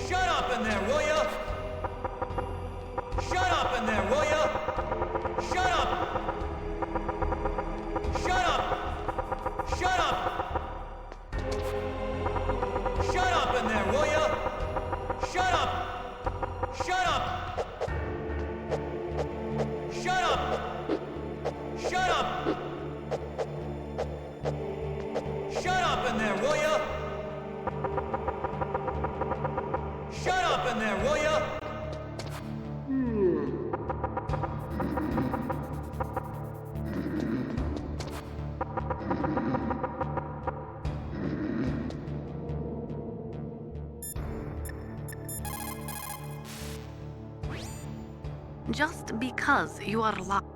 S16: Shut up in there, will ya? Shut up in there, will ya? Shut up! Shut up! Shut up! Shut up in there, will ya? Shut up! Shut up! Shut up! Shut up! Shut up in there, will ya? Shut up in there, will ya?
S13: Just because you are locked.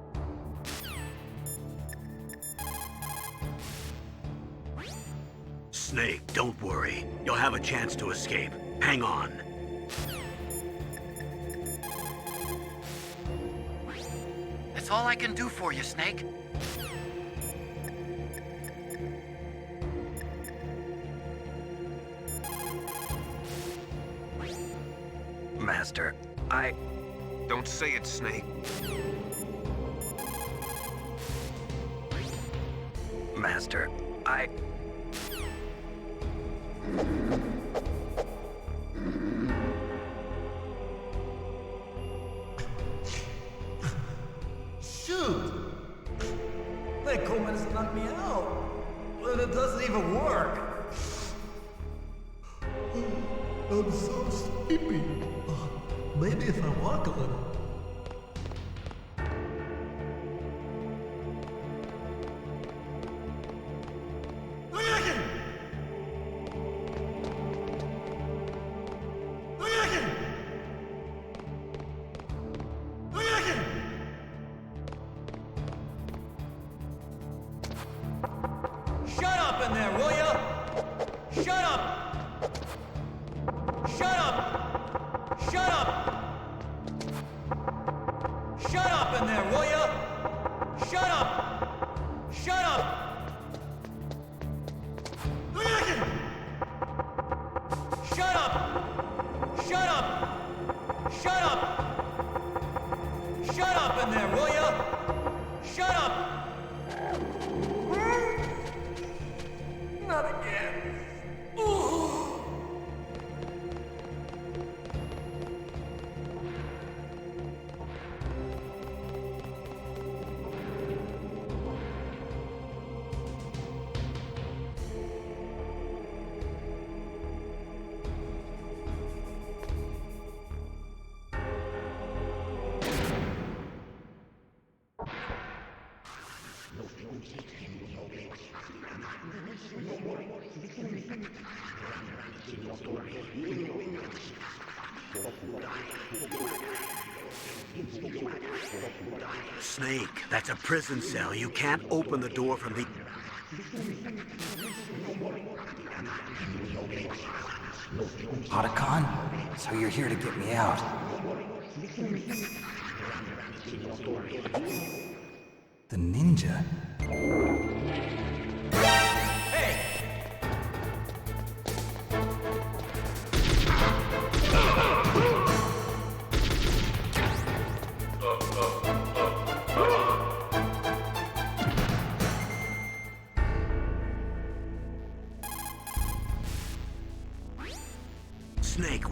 S1: Snake, don't worry. You'll have a chance to escape. Hang on.
S19: That's all I can do for you, Snake.
S9: Master,
S4: Don't say it, Snake.
S9: Master,
S15: Shoot! That Coleman has knocked me out. But it doesn't even work. I'm so sleepy. Maybe if I walk a little.
S16: Shut up in there, will ya? Shut up! Shut up! Shut up! Shut up in there, will ya? Shut up! Shut up! Shut up! Shut up! Shut up! Shut up in there, will ya? Shut up!
S15: Not again.
S1: Snake, that's a prison cell. You can't open the door from the...
S2: Otacon? So you're here to get me out. The ninja?
S15: Hey!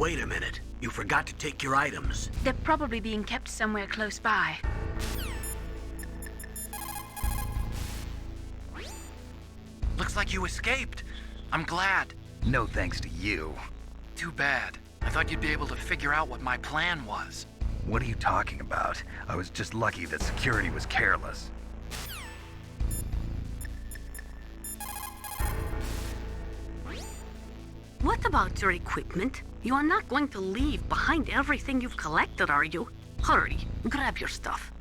S21: Wait a minute. You forgot to take your items.
S6: They're probably being kept somewhere close by.
S19: Looks like you escaped. I'm glad.
S9: No thanks to you.
S19: Too bad. I thought you'd be able to figure out what my plan was.
S9: What are you talking about? I was just lucky that security was careless.
S13: What about your equipment? You are not going to leave behind everything you've collected, are you? Hurry, grab your stuff.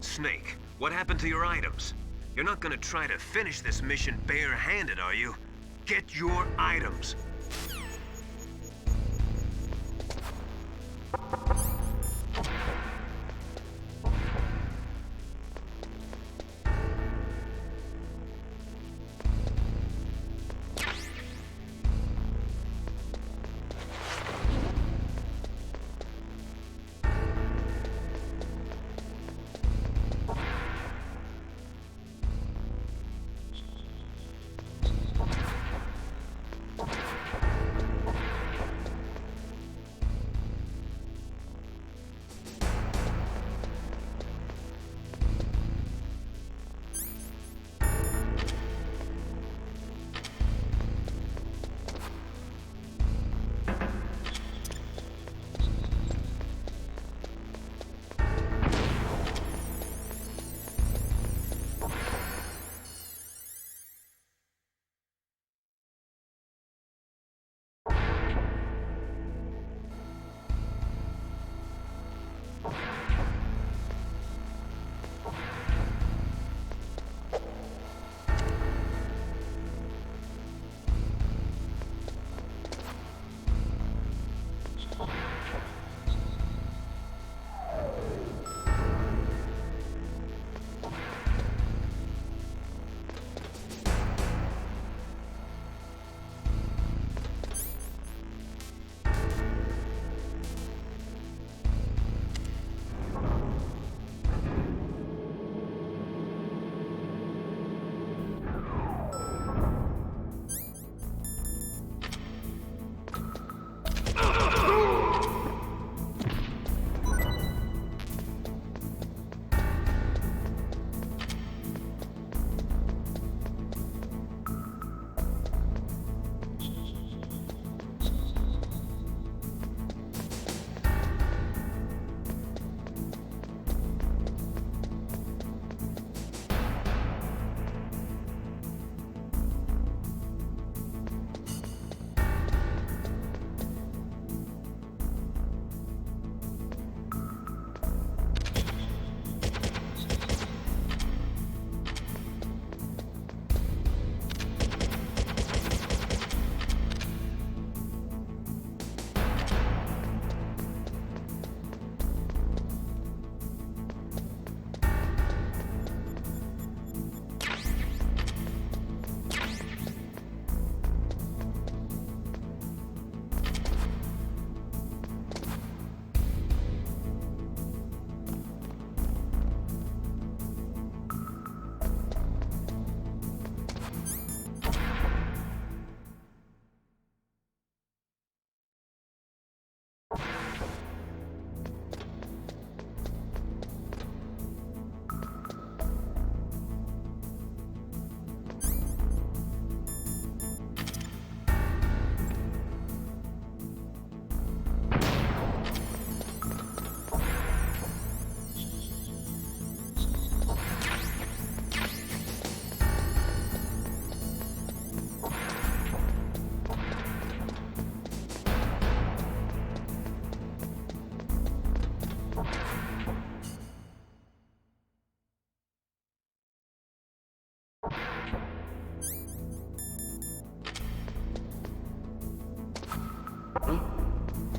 S4: Snake, what happened to your items? You're not gonna try to finish this mission bare-handed, are you? Get your items!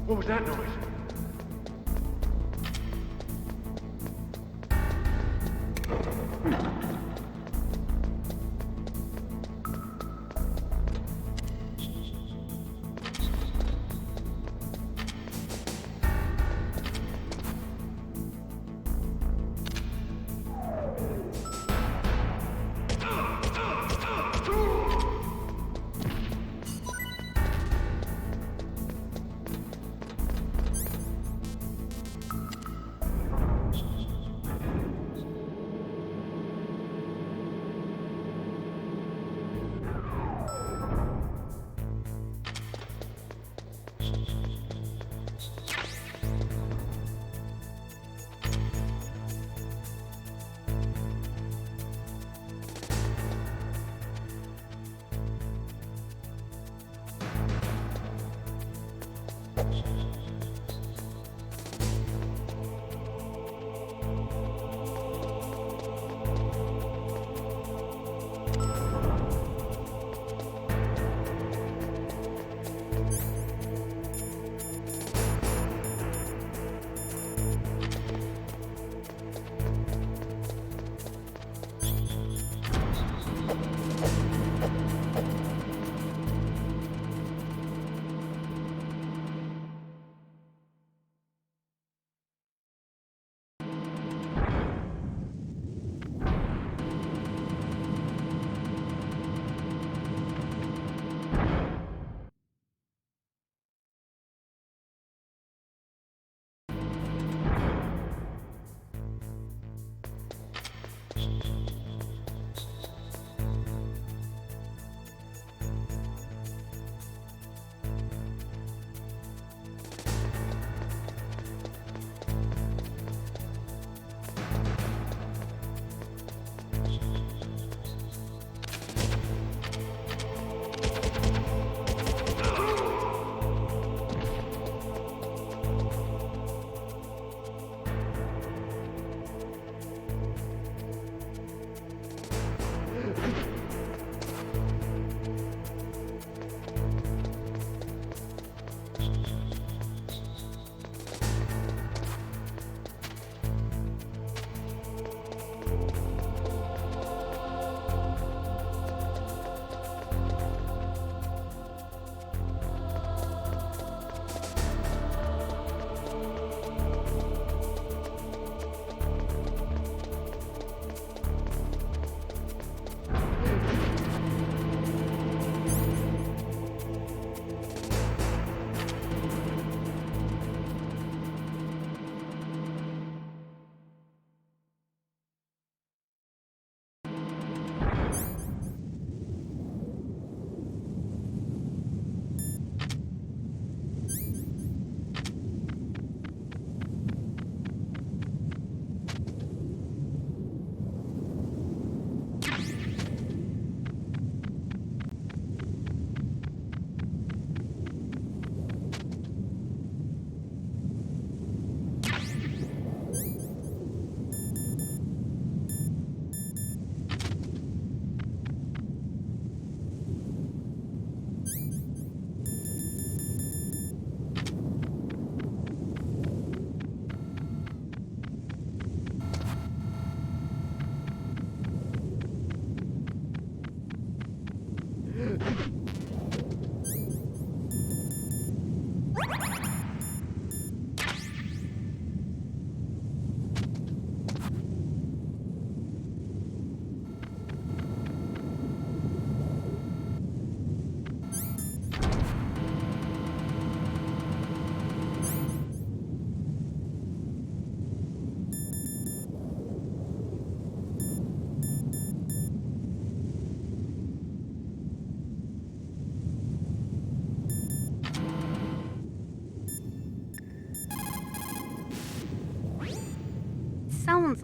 S12: What was that noise?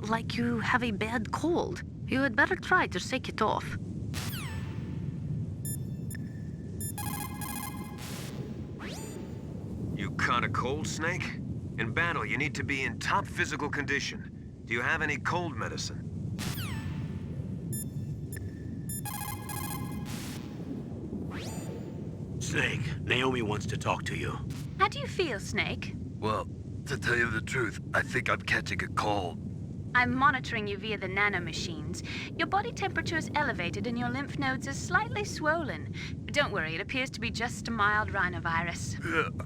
S13: like you have a bad cold. You had better try to shake it off.
S4: You caught a cold, Snake? In battle, you need to be in top physical condition. Do you have any cold medicine?
S1: Snake, Naomi wants to talk to you.
S3: How do you feel, Snake?
S9: Well, to tell you the truth, I think I'm catching a cold.
S3: I'm monitoring you via the nanomachines. Your body temperature is elevated and your lymph nodes are slightly swollen. Don't worry, it appears to be just a mild rhinovirus.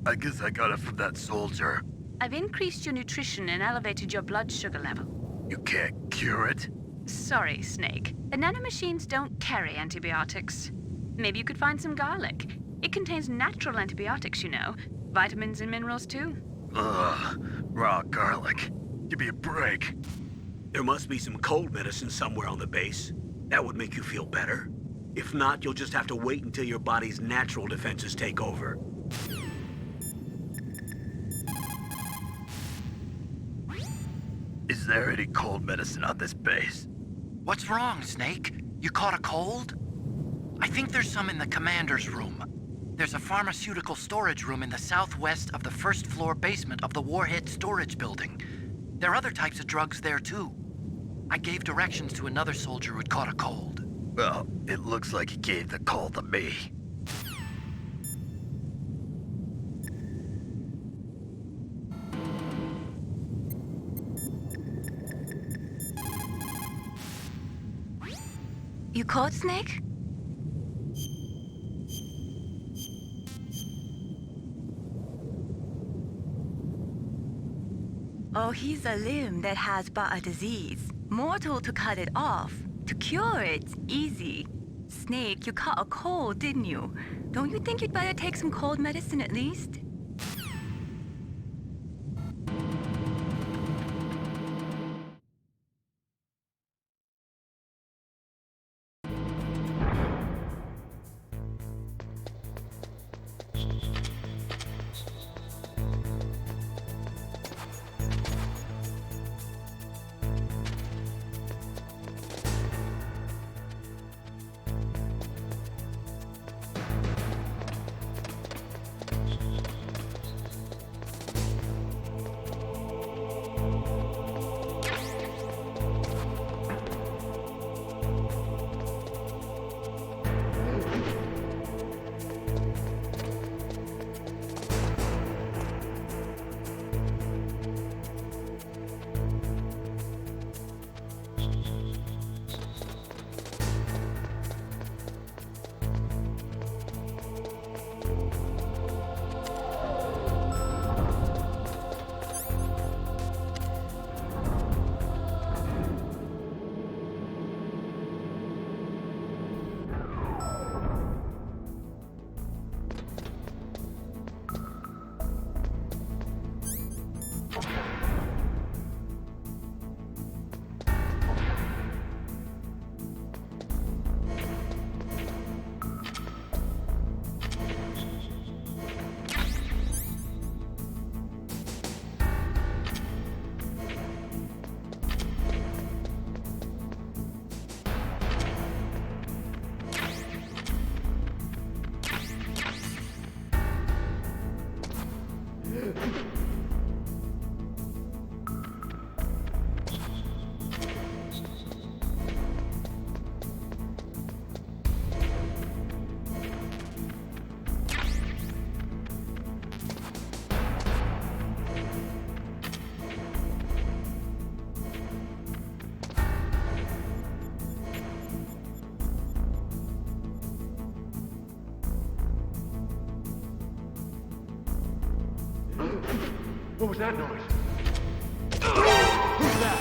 S9: I guess I got it from that soldier.
S3: I've increased your nutrition and elevated your blood sugar level.
S9: You can't cure it?
S3: Sorry, Snake. The nanomachines don't carry antibiotics. Maybe you could find some garlic. It contains natural antibiotics, you know. Vitamins and minerals, too.
S9: Ugh, raw garlic. Give me a break.
S1: There must be some cold medicine somewhere on the base. That would make you feel better. If not, you'll just have to wait until your body's natural defenses take over.
S9: Is there any cold medicine on this base?
S19: What's wrong, Snake? You caught a cold? I think there's some in the commander's room. There's a pharmaceutical storage room in the southwest of the first floor basement of the Warhead storage building. There are other types of drugs there, too. I gave directions to another soldier who'd caught a cold.
S9: Well, it looks like he gave the call to me.
S6: You caught Snake? Oh, he's a limb that has but a disease. Mortal to cut it off. To cure it's easy. Snake, you caught a cold, didn't you? Don't you think you'd better take some cold medicine at least?
S12: What was that noise? Who's that?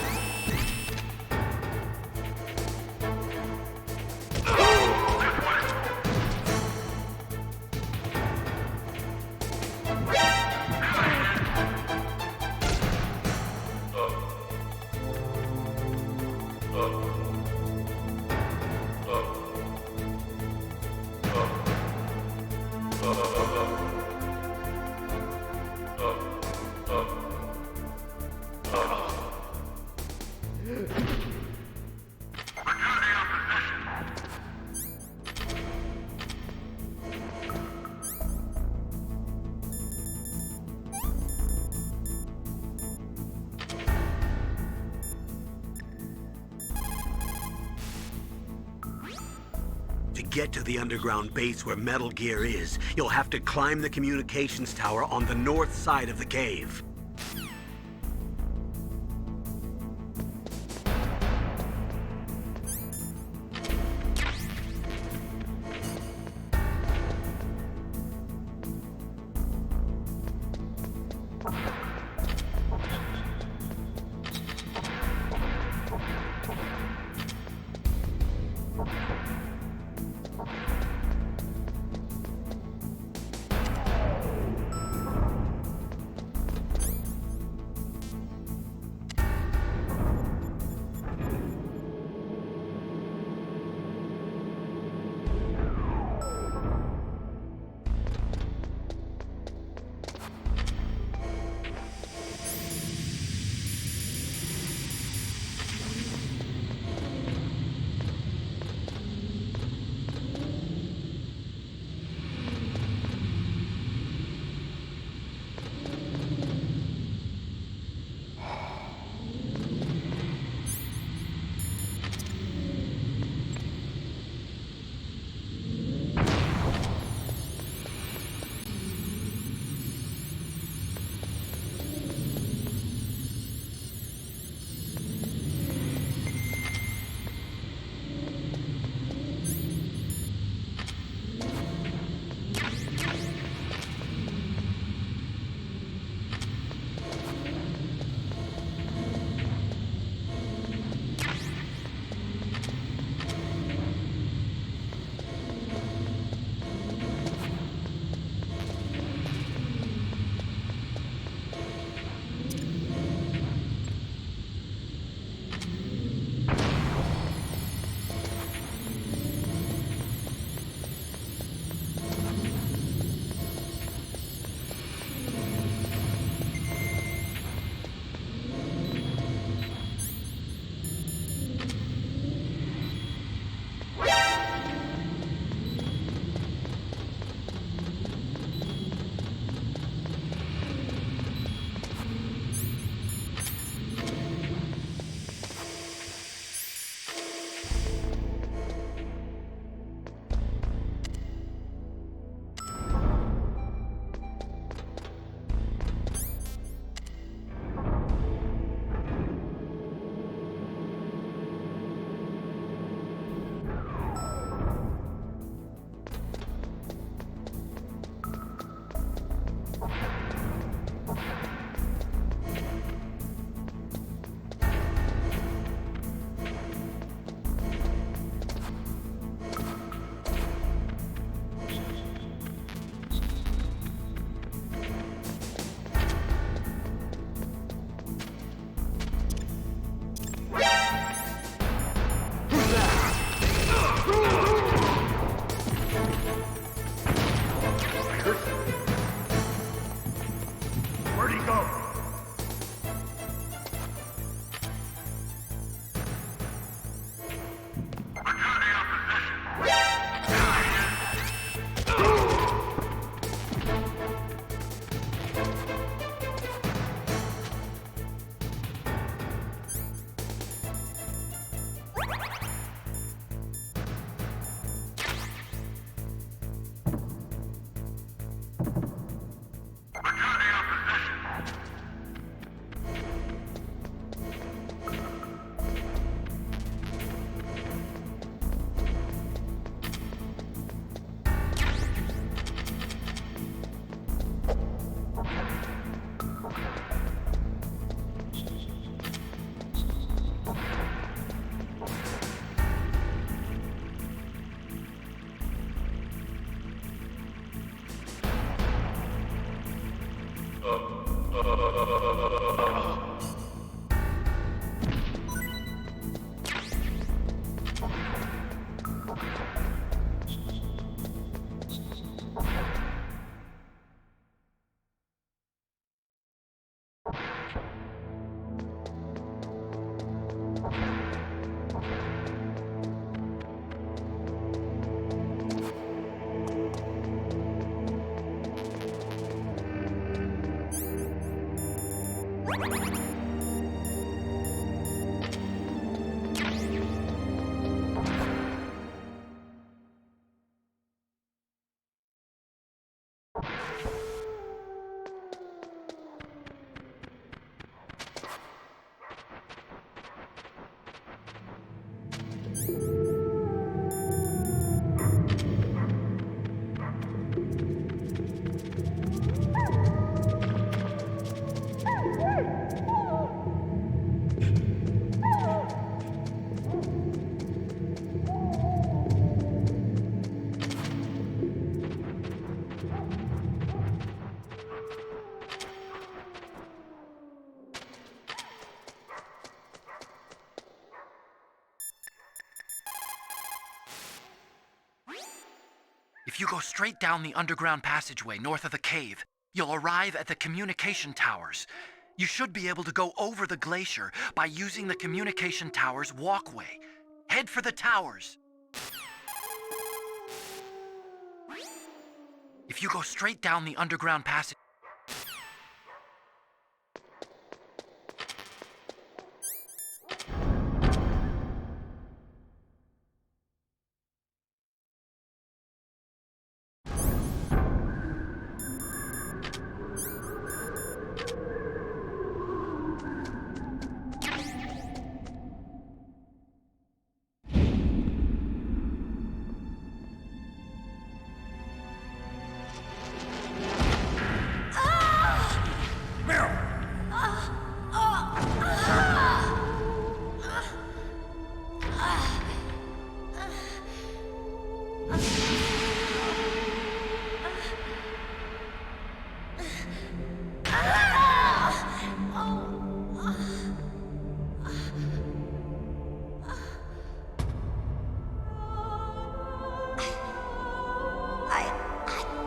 S1: get to the underground base where Metal Gear is, you'll have to climb the communications tower on the north side of the cave.
S19: If you go straight down the underground passageway north of the cave, you'll arrive at the communication towers. You should be able to go over the glacier by using the communication towers walkway. Head for the towers. If you go straight down the underground passage...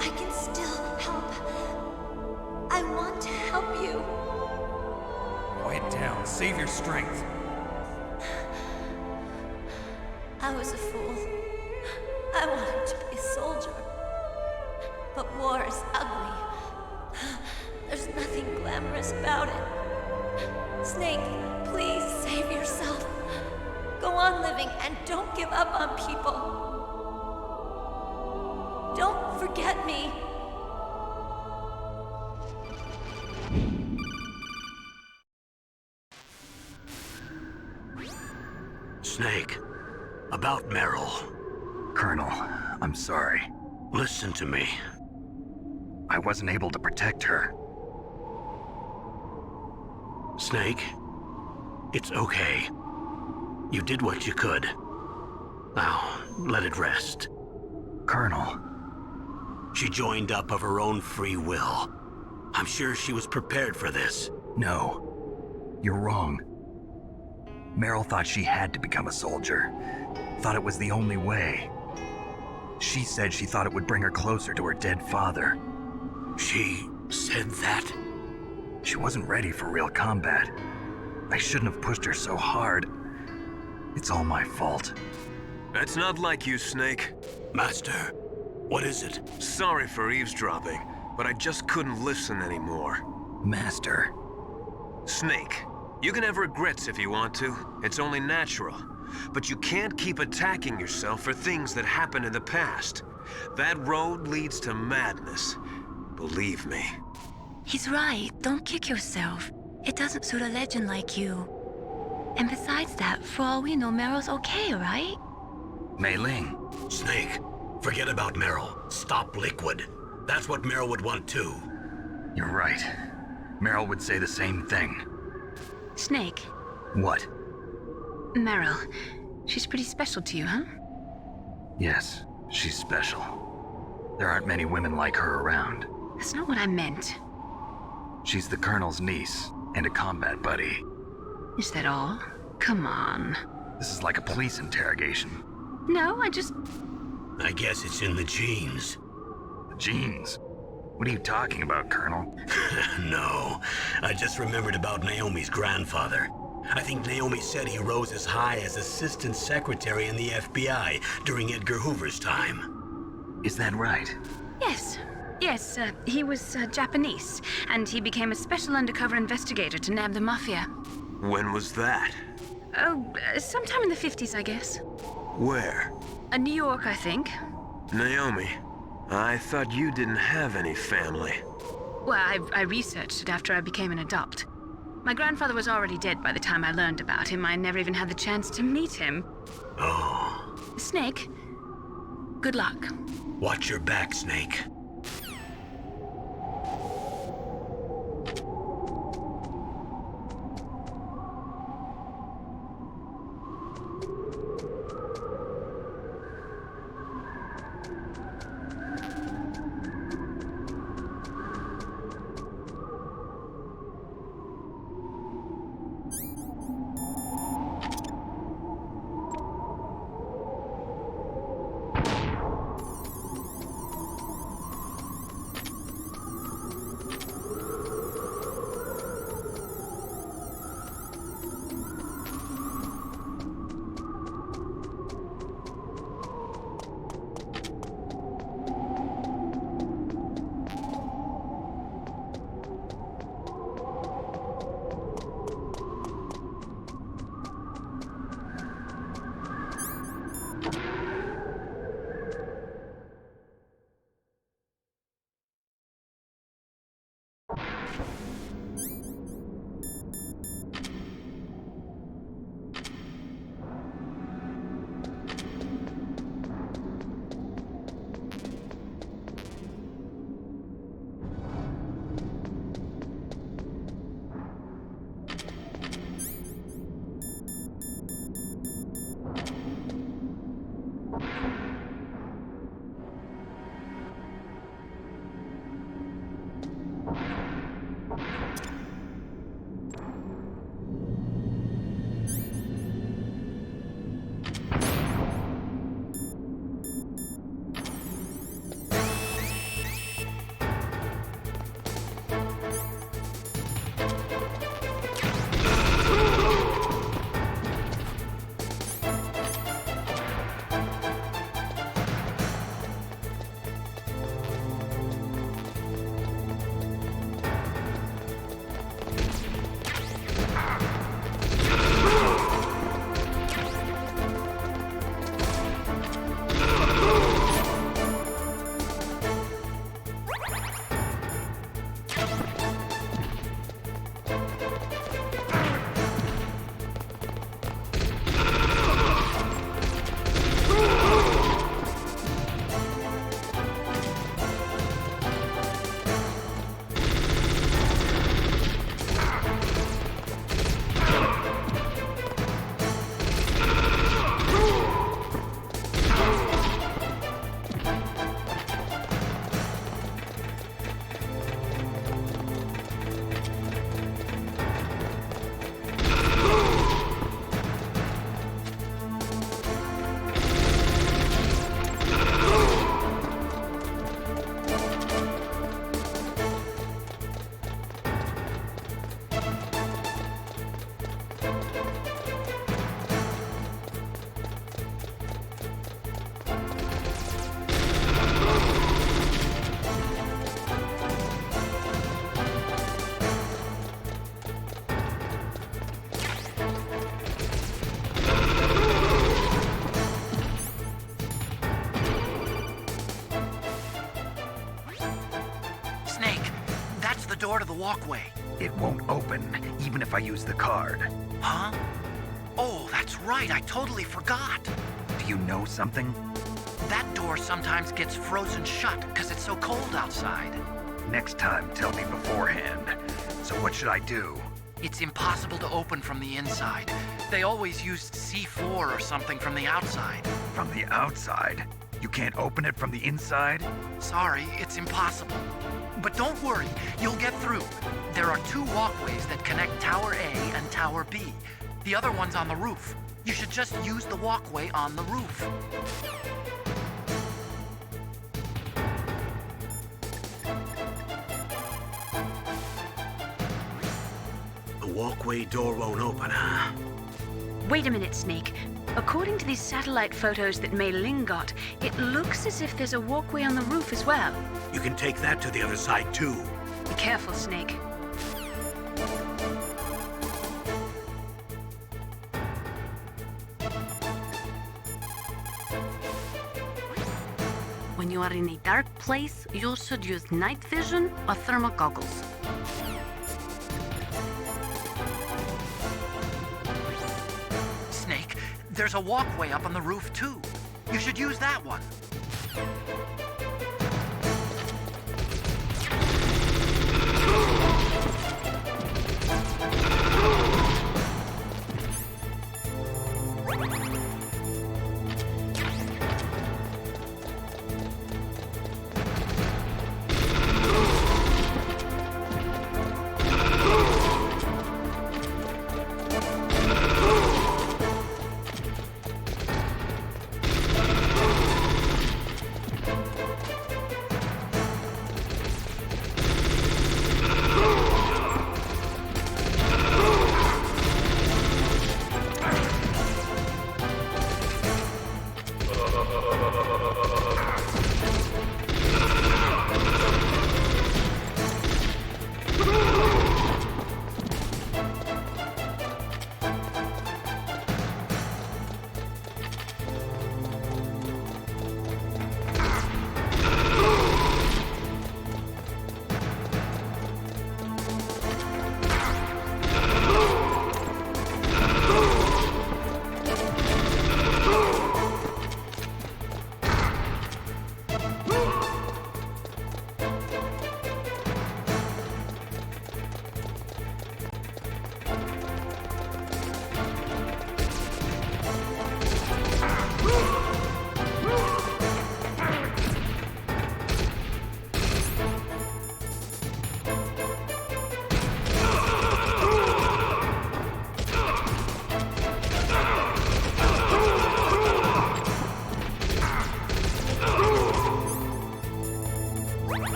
S8: I can still help. I want to help you.
S2: Quiet down. Save your strength.
S8: I was a fool. I wanted to be a soldier. But war is ugly. There's nothing glamorous about it. Snake, please save yourself. Go on living and don't give up on people. Don't forget me.
S1: Snake, about Meryl.
S9: Colonel, I'm sorry.
S1: Listen to me.
S9: I wasn't able to protect her.
S1: Snake, it's okay. You did what you could. Now, let it rest.
S9: Colonel.
S1: She joined up of her own free will. I'm sure she was prepared for this.
S9: No. You're wrong. Meryl thought she had to become a soldier. Thought it was the only way. She said she thought it would bring her closer to her dead father.
S1: She said that?
S9: She wasn't ready for real combat. I shouldn't have pushed her so hard. It's all my fault.
S4: That's not like you, Snake.
S1: Master, what is it?
S4: Sorry for eavesdropping, but I just couldn't listen anymore.
S9: Master.
S4: Snake, you can have regrets if you want to. It's only natural. But you can't keep attacking yourself for things that happened in the past. That road leads to madness. Believe me.
S6: He's right. Don't kick yourself. It doesn't suit a legend like you. And besides that, for all we know, Meryl's okay, right?
S9: Mei Ling.
S1: Snake, forget about Meryl. Stop Liquid. That's what Meryl would want too.
S9: You're right. Meryl would say the same thing.
S6: Snake.
S9: What?
S6: Meryl. She's pretty special to you, huh?
S9: Yes, she's special. There aren't many women like her around.
S6: That's not what I meant.
S9: She's the Colonel's niece and a combat buddy.
S6: Is that all? Come on.
S9: This is like a police interrogation.
S6: No, I
S1: guess it's in the genes.
S9: The genes? What are you talking about, Colonel?
S1: No, I just remembered about Naomi's grandfather. I think Naomi said he rose as high as assistant secretary in the FBI during Edgar Hoover's time.
S9: Is that right?
S6: Yes. Yes, he was Japanese, and he became a special undercover investigator to nab the mafia.
S4: When was that?
S6: Oh, sometime in the 50s, I guess.
S4: Where?
S6: New York, I think.
S4: Naomi, I thought you didn't have any family.
S6: Well, I researched it after I became an adult. My grandfather was already dead by the time I learned about him. I never even had the chance to meet him.
S1: Oh.
S6: Snake, good luck.
S1: Watch your back, Snake.
S19: door to the walkway.
S9: It won't open, even if I use the card.
S19: Huh? Oh, that's right, I totally forgot.
S9: Do you know something?
S19: That door sometimes gets frozen shut because it's so cold outside.
S9: Next time, tell me beforehand. So what should I do?
S19: It's impossible to open from the inside. They always used C4 or something from the outside.
S9: From the outside? You can't open it from the inside?
S19: Sorry, it's impossible. But don't worry, you'll get through. There are 2 walkways that connect Tower A and Tower B. The other one's on the roof. You should just use the walkway on the roof.
S1: The walkway door won't open, huh?
S3: Wait a minute, Snake. According to these satellite photos that Mei Ling got, it looks as if there's a walkway on the roof as well.
S1: You can take that to the other side, too.
S3: Be careful, Snake.
S13: When you are in a dark place, you should use night vision or thermal goggles.
S19: Snake, there's a walkway up on the roof too. You should use that one.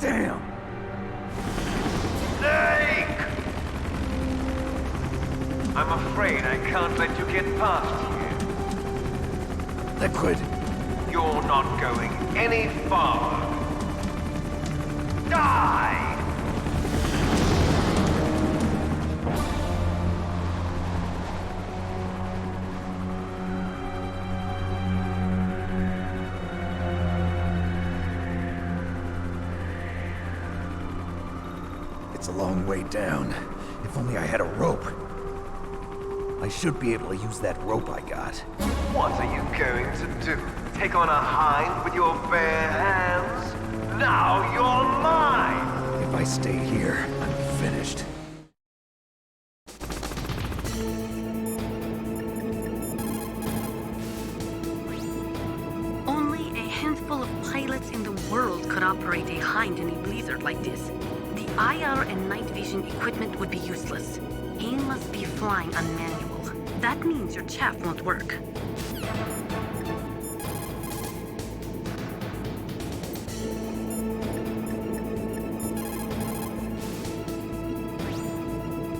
S2: Damn!
S4: Snake! I'm afraid I can't let you get past here.
S2: Liquid!
S4: You're not going any farther. Die!
S2: It's a long way down. If only I had a rope. I should be able to use that rope I got.
S4: What are you going to do? Take on a hind with your bare hands? Now you're mine!
S2: If I stay here, I'm finished.
S13: Only a handful of pilots in the world could operate a hind in a blizzard like this. The IR and night vision equipment would be useless. AIM must be flying on manual. That means your chaff won't work.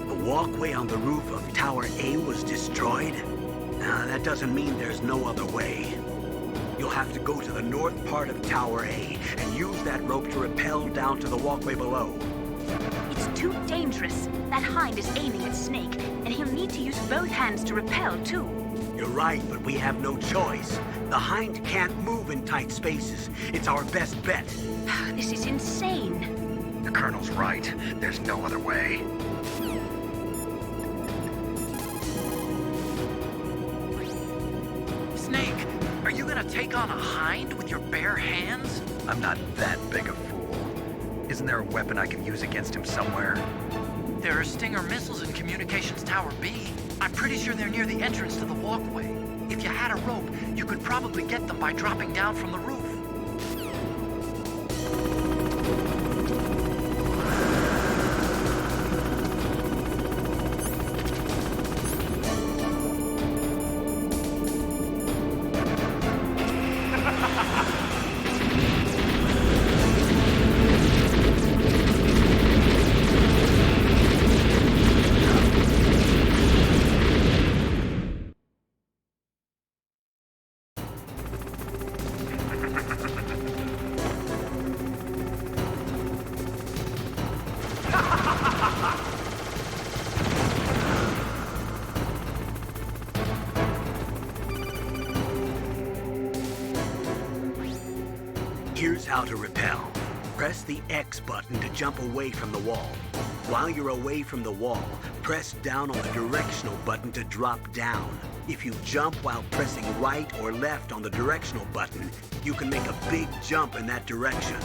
S21: The walkway on the roof of Tower A was destroyed? That doesn't mean there's no other way. You'll have to go to the north part of Tower A and use that rope to rappel down to the walkway below.
S3: It's too dangerous. That hind is aiming at Snake, and he'll need to use both hands to repel, too.
S21: You're right, but we have no choice. The hind can't move in tight spaces. It's our best bet.
S3: This is insane.
S9: The Colonel's right. There's no other way.
S19: Snake, are you gonna take on a hind with your bare hands?
S9: I'm not that big a fool. Isn't there a weapon I can use against him somewhere?
S19: There are Stinger missiles in Communications Tower B. I'm pretty sure they're near the entrance to the walkway. If you had a rope, you could probably get them by dropping down from the roof.
S21: Here's how to rappel. Press the X button to jump away from the wall. While you're away from the wall, press down on the directional button to drop down. If you jump while pressing right or left on the directional button, you can make a big jump in that direction.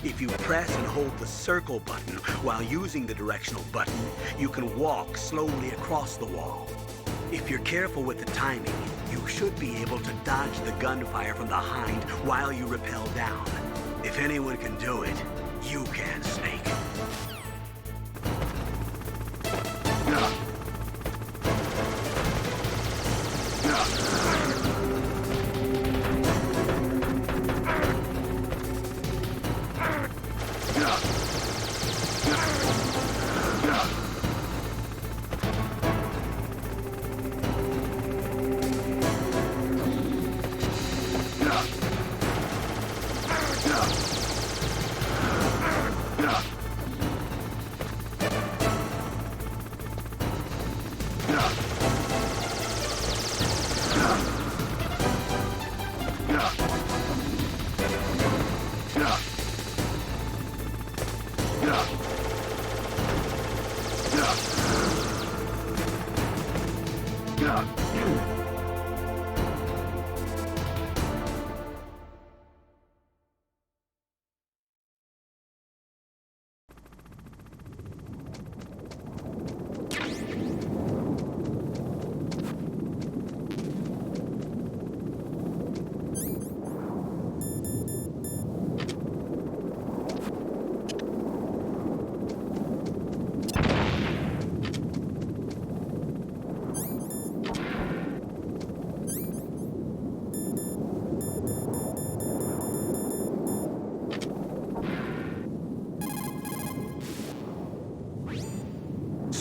S21: If you press and hold the circle button while using the directional button, you can walk slowly across the wall. If you're careful with the timing, you should be able to dodge the gunfire from the hind while you rappel down. If anyone can do it, you can, Snake.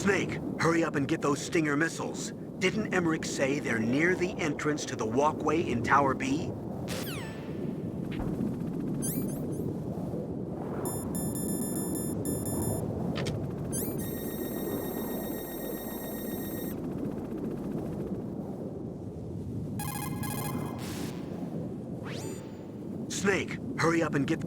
S21: Snake, hurry up and get those Stinger missiles. Didn't Emmerich say they're near the entrance to the walkway in Tower B? Snake, hurry up and get...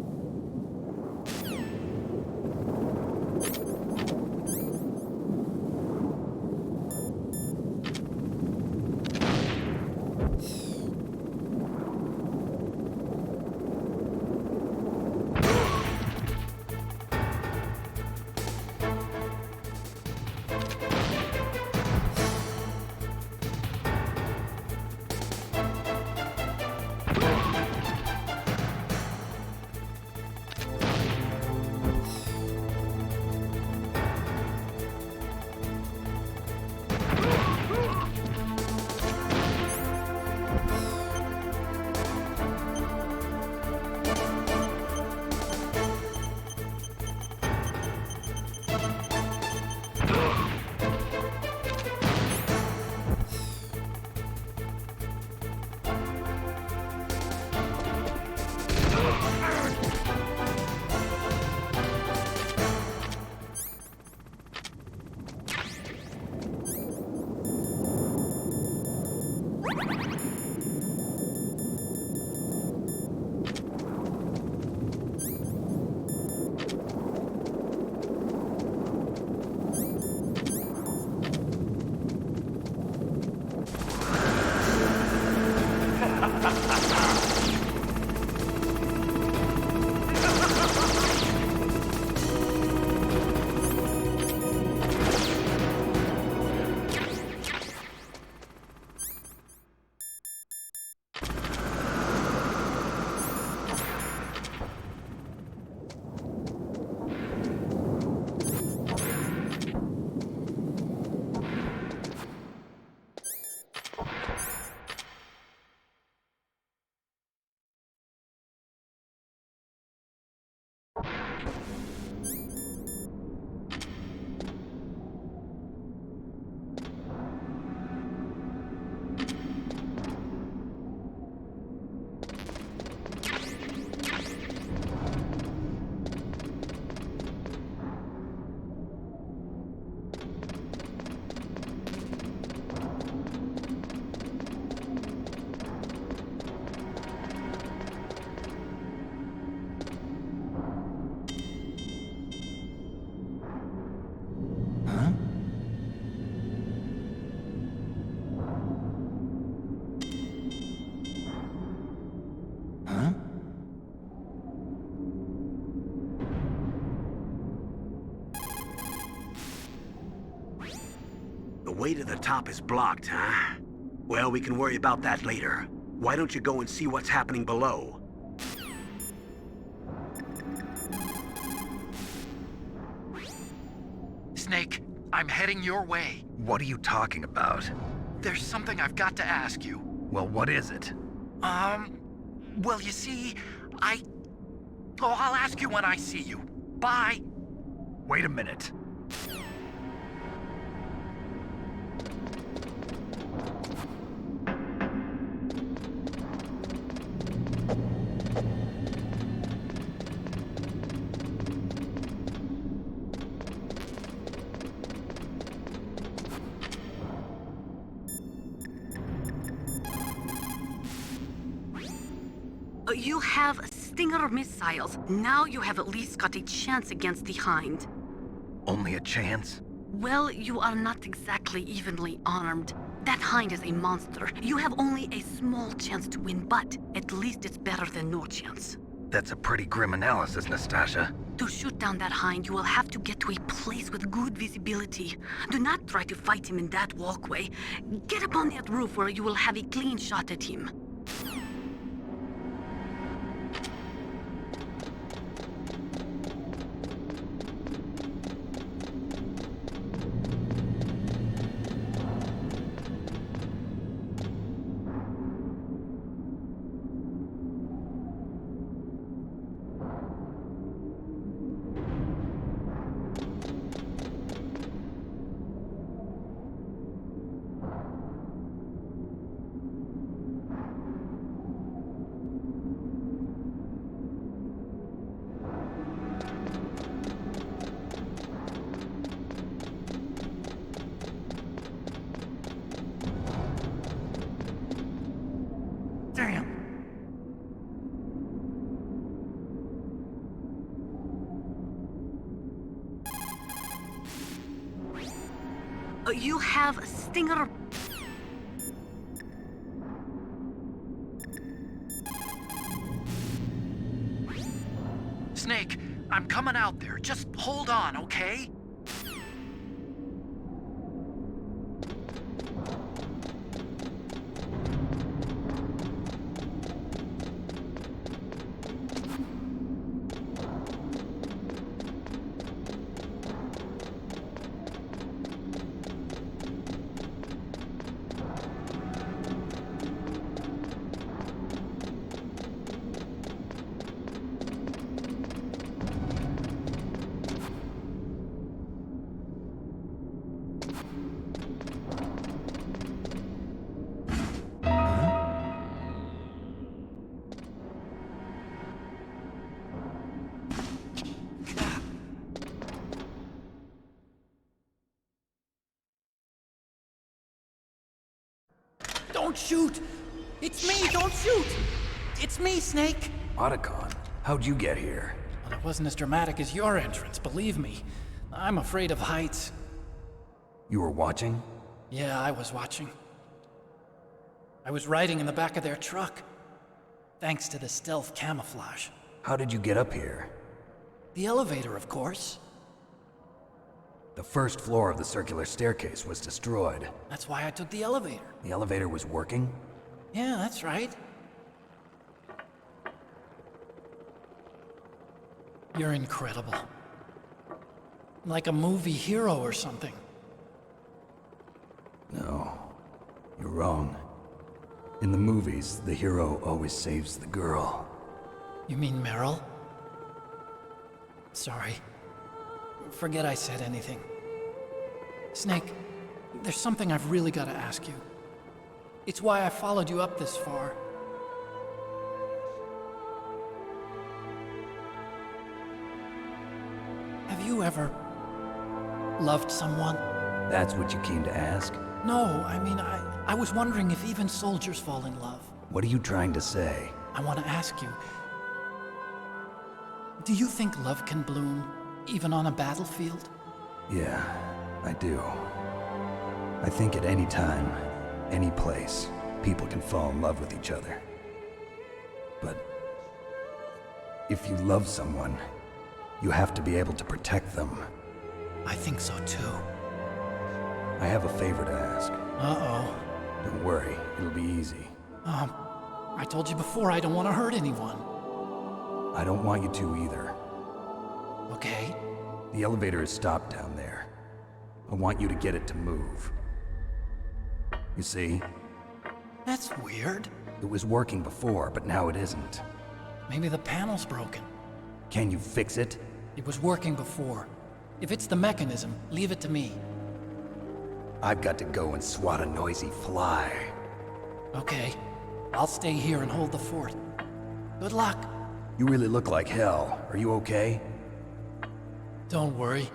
S21: The way to the top is blocked, huh? Well, we can worry about that later. Why don't you go and see what's happening below?
S19: Snake, I'm heading your way.
S9: What are you talking about?
S19: There's something I've got to ask you.
S9: Well, what is it?
S19: Well, you see, Oh, I'll ask you when I see you. Bye.
S9: Wait a minute.
S13: You have Stinger missiles. Now you have at least got a chance against the Hind.
S9: Only a chance?
S13: Well, you are not exactly evenly armed. That Hind is a monster. You have only a small chance to win, but at least it's better than no chance.
S9: That's a pretty grim analysis, Nastasha.
S13: To shoot down that Hind, you will have to get to a place with good visibility. Do not try to fight him in that walkway. Get up on that roof where you will have a clean shot at him. You have a stinger.
S19: Snake, I'm coming out there. Just hold on, okay?
S17: Don't shoot! It's me, don't shoot! It's me, Snake!
S2: Otacon, how'd you get here?
S17: Well, it wasn't as dramatic as your entrance, believe me. I'm afraid of heights.
S2: You were watching?
S17: Yeah, I was watching. I was riding in the back of their truck. Thanks to the stealth camouflage.
S2: How did you get up here?
S17: The elevator, of course.
S2: The first floor of the circular staircase was destroyed.
S17: That's why I took the elevator.
S2: The elevator was working?
S17: Yeah, that's right. You're incredible. Like a movie hero or something.
S2: No, you're wrong. In the movies, the hero always saves the girl.
S17: You mean Meryl? Sorry. Forget I said anything. Snake, there's something I've really got to ask you. It's why I followed you up this far. Have you ever loved someone?
S2: That's what you came to ask?
S17: No, I mean, I was wondering if even soldiers fall in love.
S2: What are you trying to say?
S17: I want to ask you, do you think love can bloom even on a battlefield?
S2: Yeah, I do. I think at any time, any place, people can fall in love with each other. But if you love someone, you have to be able to protect them.
S17: I think so too.
S2: I have a favor to ask.
S17: Uh-oh.
S2: Don't worry, it'll be easy.
S17: I told you before I don't want to hurt anyone.
S2: I don't want you to either.
S17: Okay.
S2: The elevator is stopped down there. I want you to get it to move. You see?
S17: That's weird.
S2: It was working before, but now it isn't.
S17: Maybe the panel's broken.
S2: Can you fix it?
S17: It was working before. If it's the mechanism, leave it to me.
S2: I've got to go and swat a noisy fly.
S17: Okay. I'll stay here and hold the fort. Good luck.
S2: You really look like hell. Are you okay?
S17: Don't worry.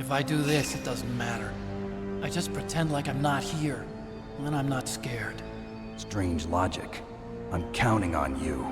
S17: If I do this, it doesn't matter. I just pretend like I'm not here, and then I'm not scared.
S2: Strange logic. I'm counting on you.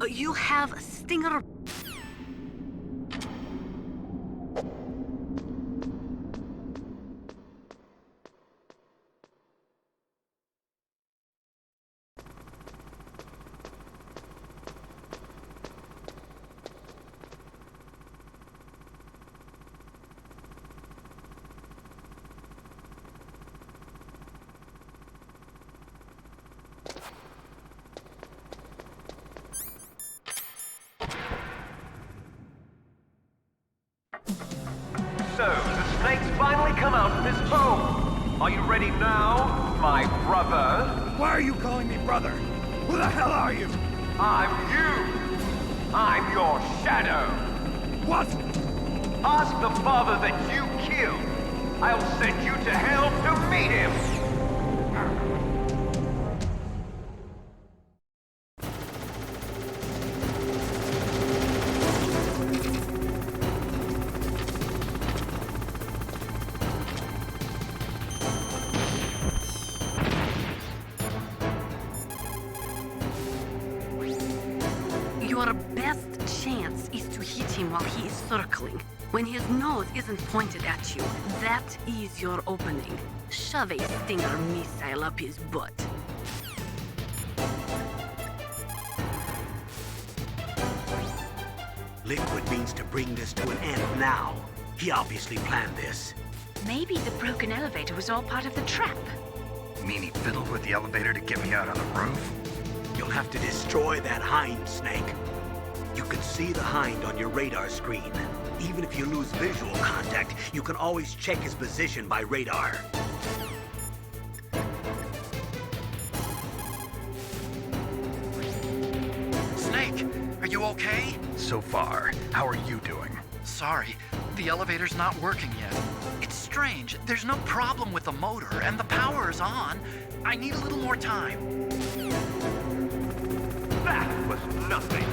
S13: You have Stinger...
S4: So, the snakes finally come out of his home. Are you ready now, my brother?
S20: Why are you calling me brother? Who the hell are you?
S4: I'm you. I'm your shadow.
S20: What?
S4: Ask the father that you killed. I'll send you to hell to meet him.
S13: Your best chance is to hit him while he is circling. When his nose isn't pointed at you, that is your opening. Shove a Stinger missile up his butt.
S21: Liquid means to bring this to an end now. He obviously planned this.
S6: Maybe the broken elevator was all part of the trap.
S9: You mean he fiddled with the elevator to get me out on the roof?
S21: You'll have to destroy that hind, Snake. You can see the hind on your radar screen. Even if you lose visual contact, you can always check his position by radar.
S19: Snake, are you okay?
S9: So far, how are you doing?
S19: Sorry, the elevator's not working yet. It's strange. There's no problem with the motor, and the power is on. I need a little more time.
S4: That was nothing.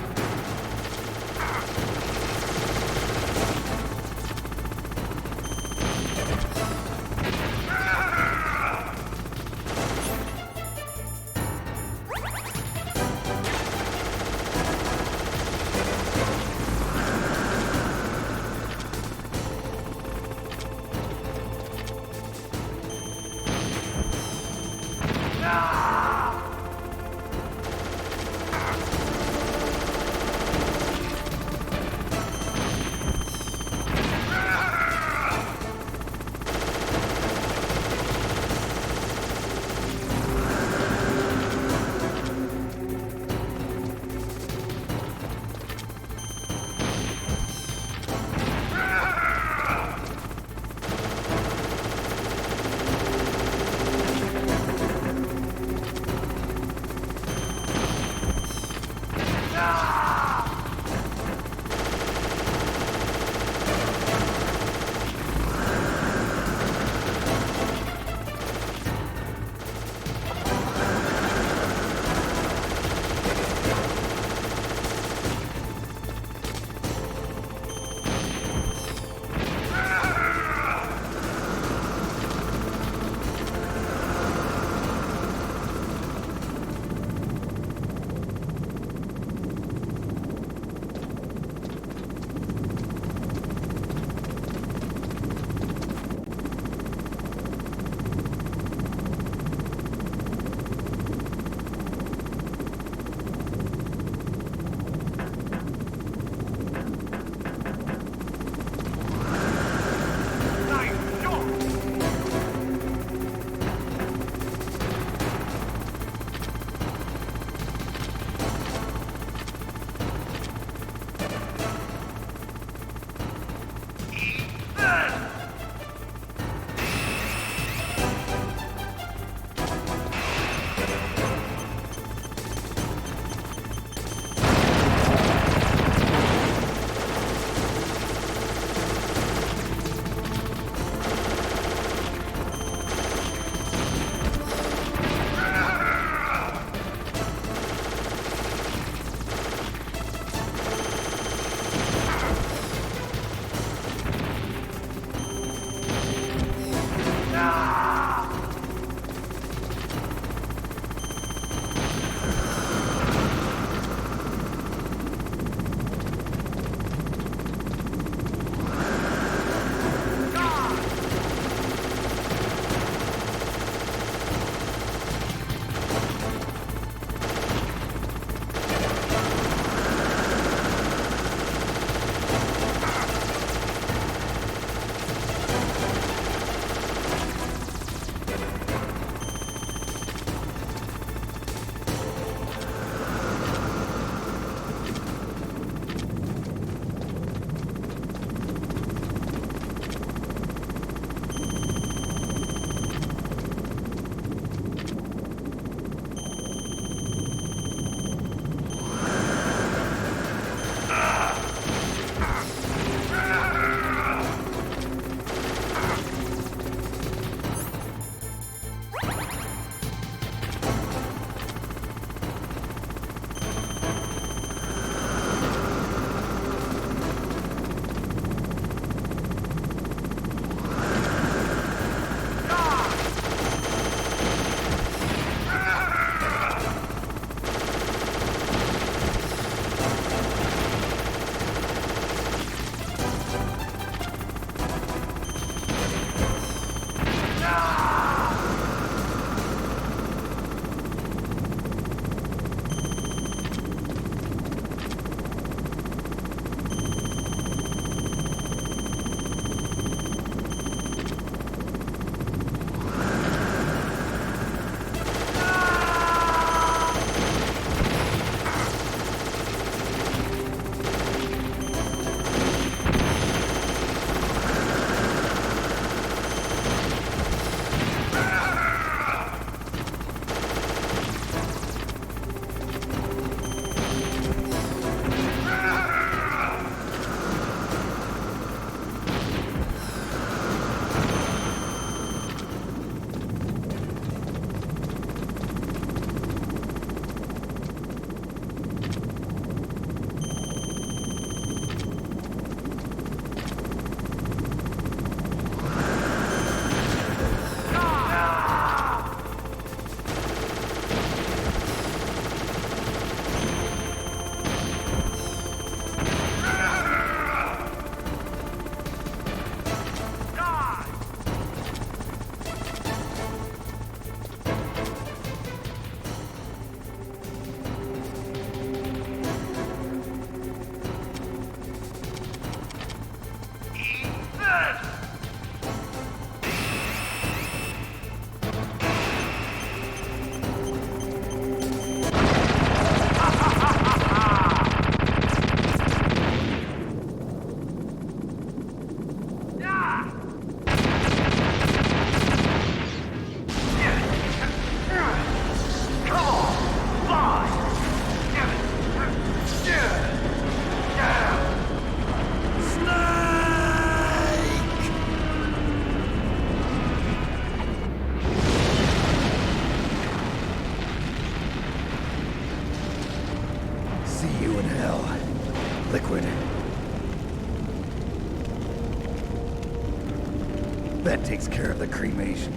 S2: That takes care of the cremation.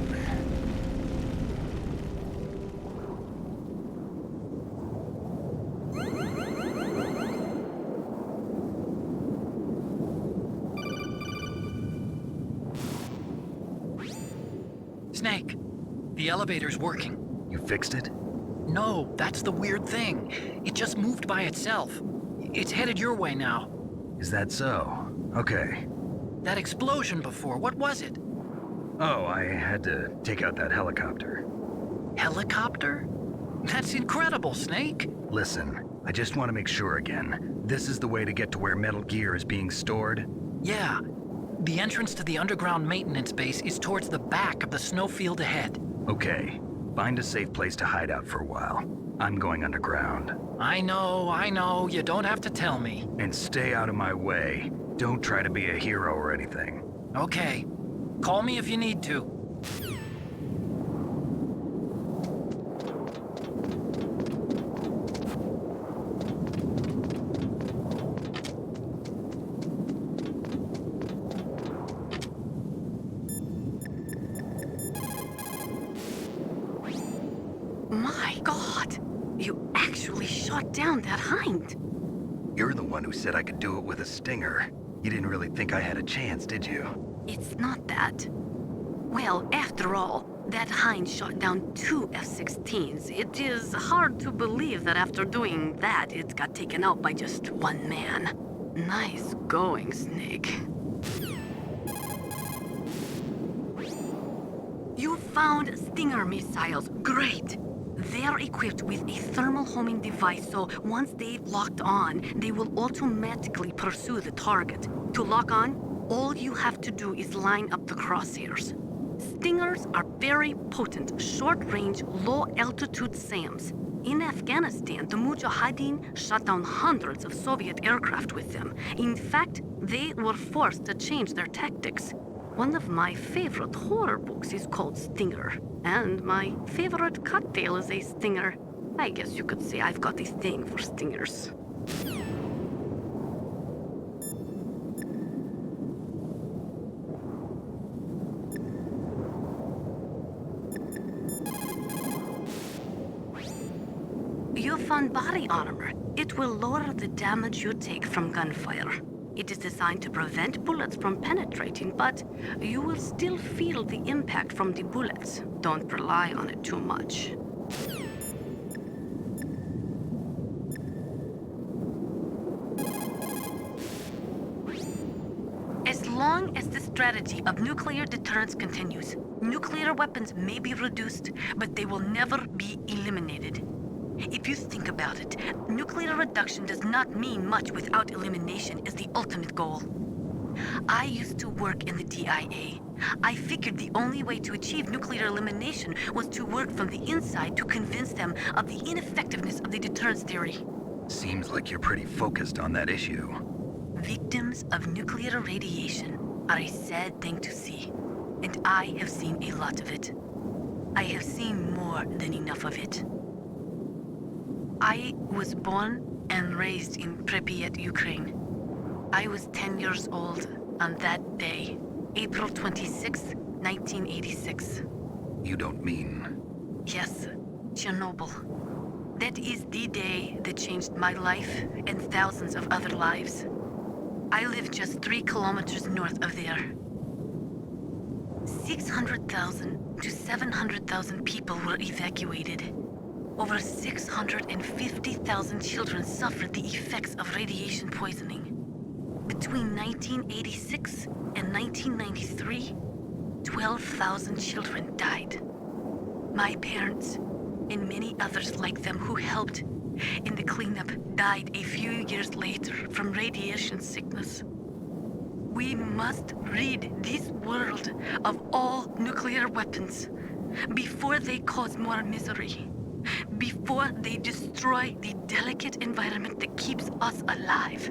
S19: Snake, the elevator's working.
S9: You fixed it?
S19: No, that's the weird thing. It just moved by itself. It's headed your way now.
S9: Is that so? Okay.
S19: That explosion before, what was it?
S9: Oh, I had to take out that helicopter.
S19: Helicopter? That's incredible, Snake.
S9: Listen, I just want to make sure again. This is the way to get to where Metal Gear is being stored?
S19: Yeah. The entrance to the underground maintenance base is towards the back of the snowfield ahead.
S9: Okay. Find a safe place to hide out for a while. I'm going underground.
S19: I know. You don't have to tell me.
S9: And stay out of my way. Don't try to be a hero or anything.
S19: Okay. Call me if you need to.
S13: My God! You actually shot down that hind!
S9: You're the one who said I could do it with a stinger. You didn't really think I had a chance, did you?
S13: It's not that. Well, after all, that hind shot down 2 F-16s. It is hard to believe that after doing that, it got taken out by just one man. Nice going, Snake. You found Stinger missiles. Great! They're equipped with a thermal homing device, so once they've locked on, they will automatically pursue the target. To lock on, all you have to do is line up the crosshairs. Stingers are very potent, short-range, low-altitude SAMs. In Afghanistan, the Mujahideen shot down hundreds of Soviet aircraft with them. In fact, they were forced to change their tactics. One of my favorite horror books is called Stinger, and my favorite cocktail is a stinger. I guess you could say I've got a thing for stingers. You found body armor. It will lower the damage you take from gunfire. It is designed to prevent bullets from penetrating, but you will still feel the impact from the bullets. Don't rely on it too much. As long as the strategy of nuclear deterrence continues, nuclear weapons may be reduced, but they will never be eliminated. If you think about it, nuclear reduction does not mean much without elimination as the ultimate goal. I used to work in the DIA. I figured the only way to achieve nuclear elimination was to work from the inside to convince them of the ineffectiveness of the deterrence theory.
S9: Seems like you're pretty focused on that issue.
S13: Victims of nuclear radiation are a sad thing to see, and I have seen a lot of it. I have seen more than enough of it. I was born and raised in Pripyat, Ukraine. I was 10 years old on that day, April 26, 1986.
S9: You don't mean...
S13: Yes, Chernobyl. That is the day that changed my life and thousands of other lives. I live just 3 kilometers north of there. 600,000 to 700,000 people were evacuated. Over 650,000 children suffered the effects of radiation poisoning. Between 1986 and 1993, 12,000 children died. My parents, and many others like them who helped in the cleanup, died a few years later from radiation sickness. We must rid this world of all nuclear weapons before they cause more misery. Before they destroy the delicate environment that keeps us alive.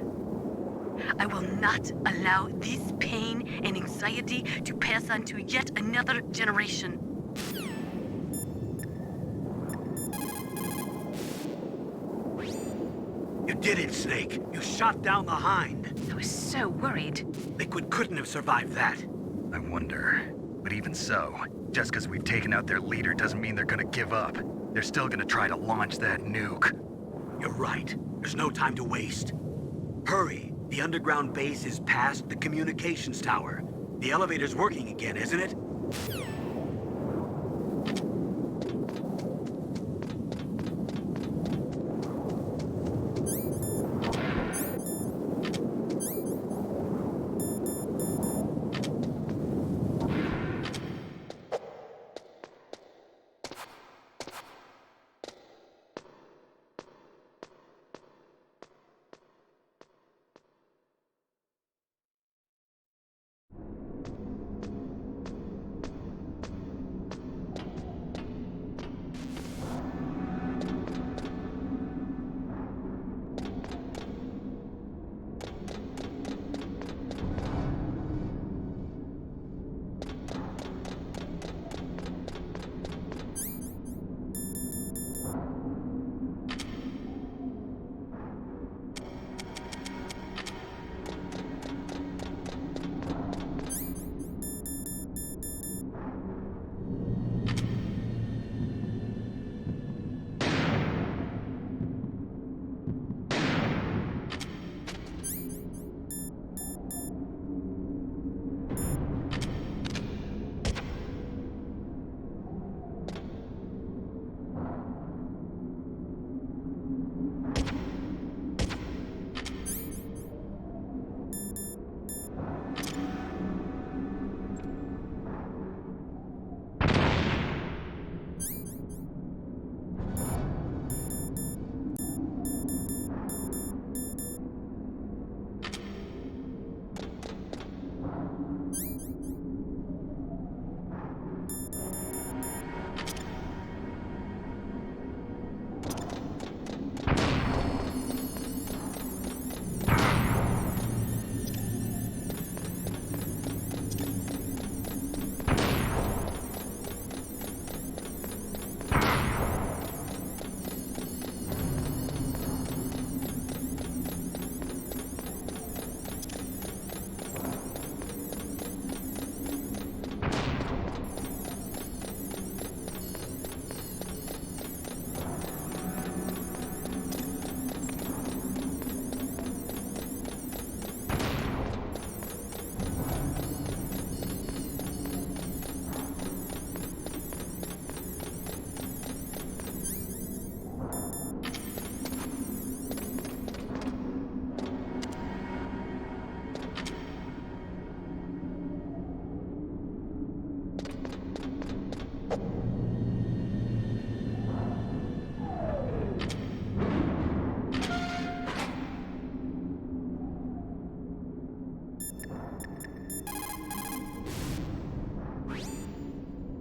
S13: I will not allow this pain and anxiety to pass on to yet another generation.
S21: You did it, Snake. You shot down the Hind.
S3: I was so worried.
S21: Liquid couldn't have survived that.
S9: I wonder. But even so, just because we've taken out their leader doesn't mean they're gonna give up. They're still gonna try to launch that nuke.
S21: You're right. There's no time to waste. Hurry. The underground base is past the communications tower. The elevator's working again, isn't it?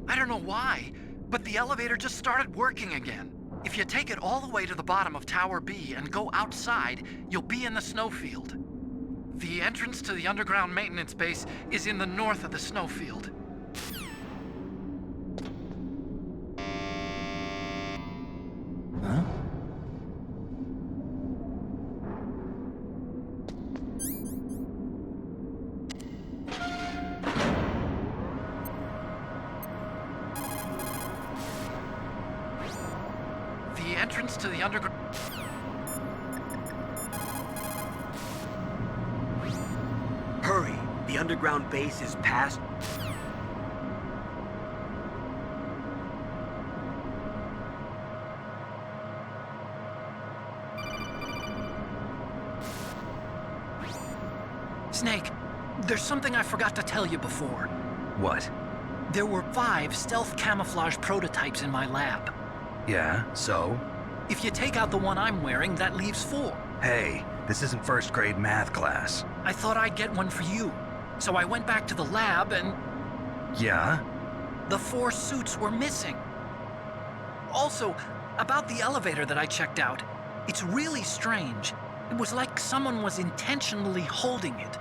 S19: I don't know why, but the elevator just started working again. If you take it all the way to the bottom of Tower B and go outside, you'll be in the snowfield. The entrance to the underground maintenance base is in the north of the snowfield.
S17: Huh?
S19: The entrance to the underground...
S21: Hurry! The underground base is past...
S19: Snake, there's something I forgot to tell you before.
S9: What?
S19: There were 5 stealth camouflage prototypes in my lab.
S9: Yeah, so?
S19: If you take out the one I'm wearing, that leaves 4.
S9: Hey, this isn't first grade math class.
S19: I thought I'd get one for you. So I went back to the lab and...
S9: Yeah?
S19: The 4 suits were missing. Also, about the elevator that I checked out, it's really strange. It was like someone was intentionally holding it.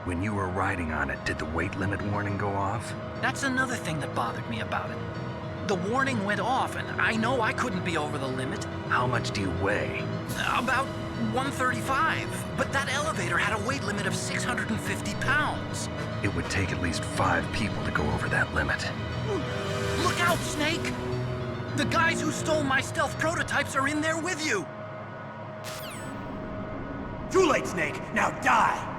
S9: When you were riding on it, did the weight limit warning go off?
S19: That's another thing that bothered me about it. The warning went off, and I know I couldn't be over the limit.
S9: How much do you weigh?
S19: About 135, but that elevator had a weight limit of 650 pounds.
S9: It would take at least 5 people to go over that limit.
S19: Look out, Snake! The guys who stole my stealth prototypes are in there with you!
S11: Too late, Snake! Now die!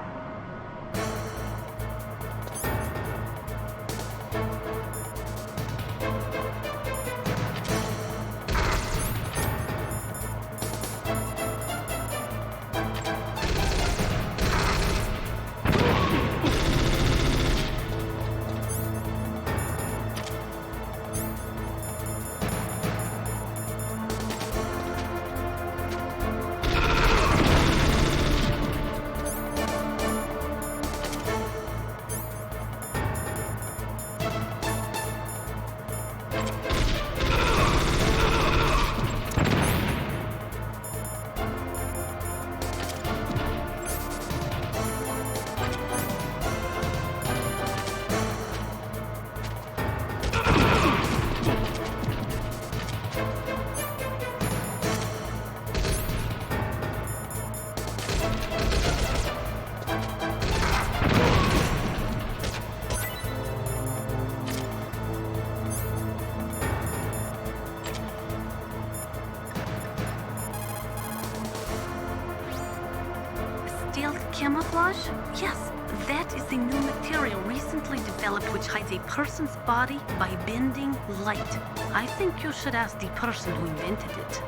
S13: Stealth camouflage? Yes, that is the new material recently developed which hides a person's body by bending light. I think you should ask the person who invented it.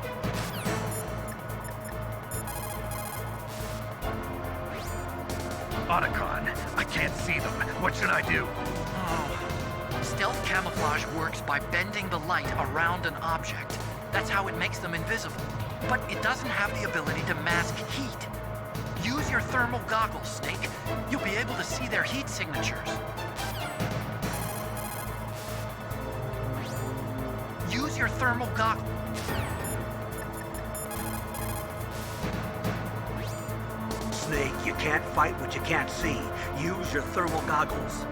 S9: Otacon, I can't see them. What should I do?
S19: Oh. Stealth camouflage works by bending the light around an object. That's how it makes them invisible. But it doesn't have the ability to mask heat. Use your thermal goggles, Snake. You'll be able to see their heat signatures. Use your thermal goggles.
S21: Snake, you can't fight what you can't see. Use your thermal goggles.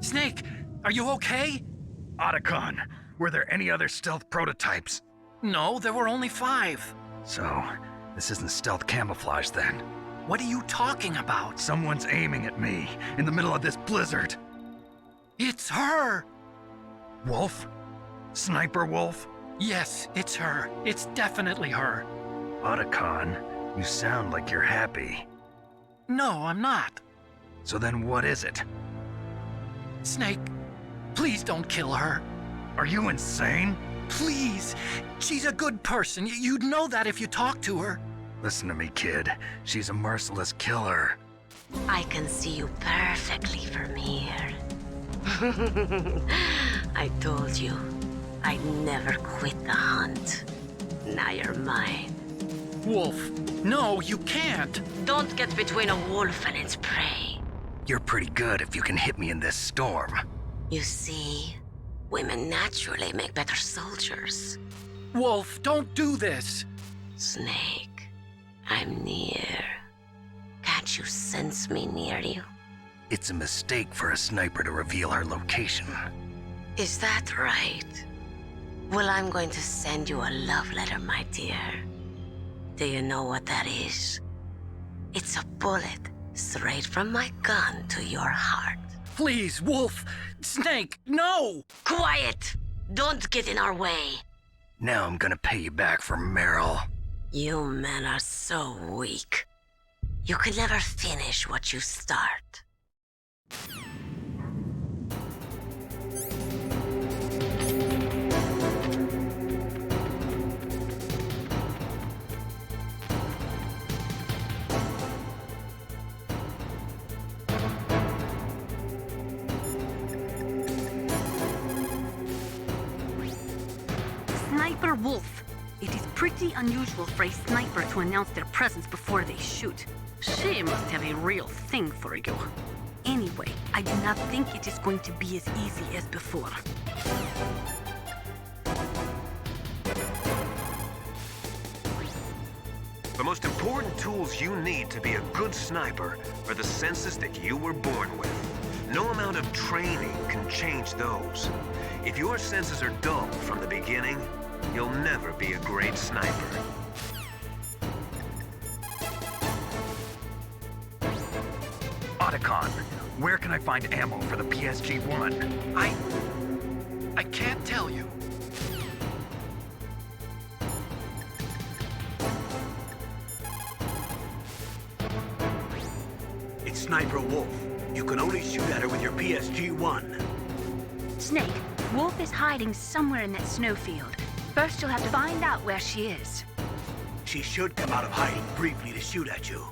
S19: Snake, are you okay?
S9: Otacon, were there any other stealth prototypes?
S19: No, there were only 5.
S9: So, this isn't stealth camouflage then?
S19: What are you talking about?
S9: Someone's aiming at me in the middle of this blizzard.
S19: It's her!
S9: Wolf? Sniper Wolf?
S19: Yes, it's her. It's definitely her.
S9: Otacon, you sound like you're happy.
S19: No, I'm not.
S9: So then what is it?
S19: Snake, please don't kill her.
S9: Are you insane?
S19: Please! She's a good person. You'd know that if you talked to her.
S9: Listen to me, kid. She's a merciless killer.
S5: I can see you perfectly from here. I told you, I'd never quit the hunt. Now you're mine.
S19: Wolf, no, you can't.
S5: Don't get between a wolf and its prey.
S9: You're pretty good if you can hit me in this storm.
S5: You see, women naturally make better soldiers.
S19: Wolf, don't do this.
S5: Snake, I'm near. Can't you sense me near you?
S9: It's a mistake for a sniper to reveal her location.
S5: Is that right? Well, I'm going to send you a love letter, my dear. Do you know what that is? It's a bullet straight from my gun to your heart.
S19: Please, Wolf! Snake, no!
S5: Quiet! Don't get in our way.
S9: Now I'm gonna pay you back for Meryl.
S5: You men are so weak. You can never finish what you start.
S13: Sniper Wolf. It is pretty unusual for a sniper to announce their presence before they shoot. She must have a real thing for you. Anyway, I do not think it is going to be as easy as before.
S4: The most important tools you need to be a good sniper are the senses that you were born with. No amount of training can change those. If your senses are dull from the beginning, you'll never be a great sniper.
S9: Otacon, where can I find ammo for the PSG-1?
S19: I can't tell you.
S21: It's Sniper Wolf. You can only shoot at her with your PSG-1.
S6: Snake, Wolf is hiding somewhere in that snowfield. First, you'll have to find out where she is.
S21: She should come out of hiding briefly to shoot at you.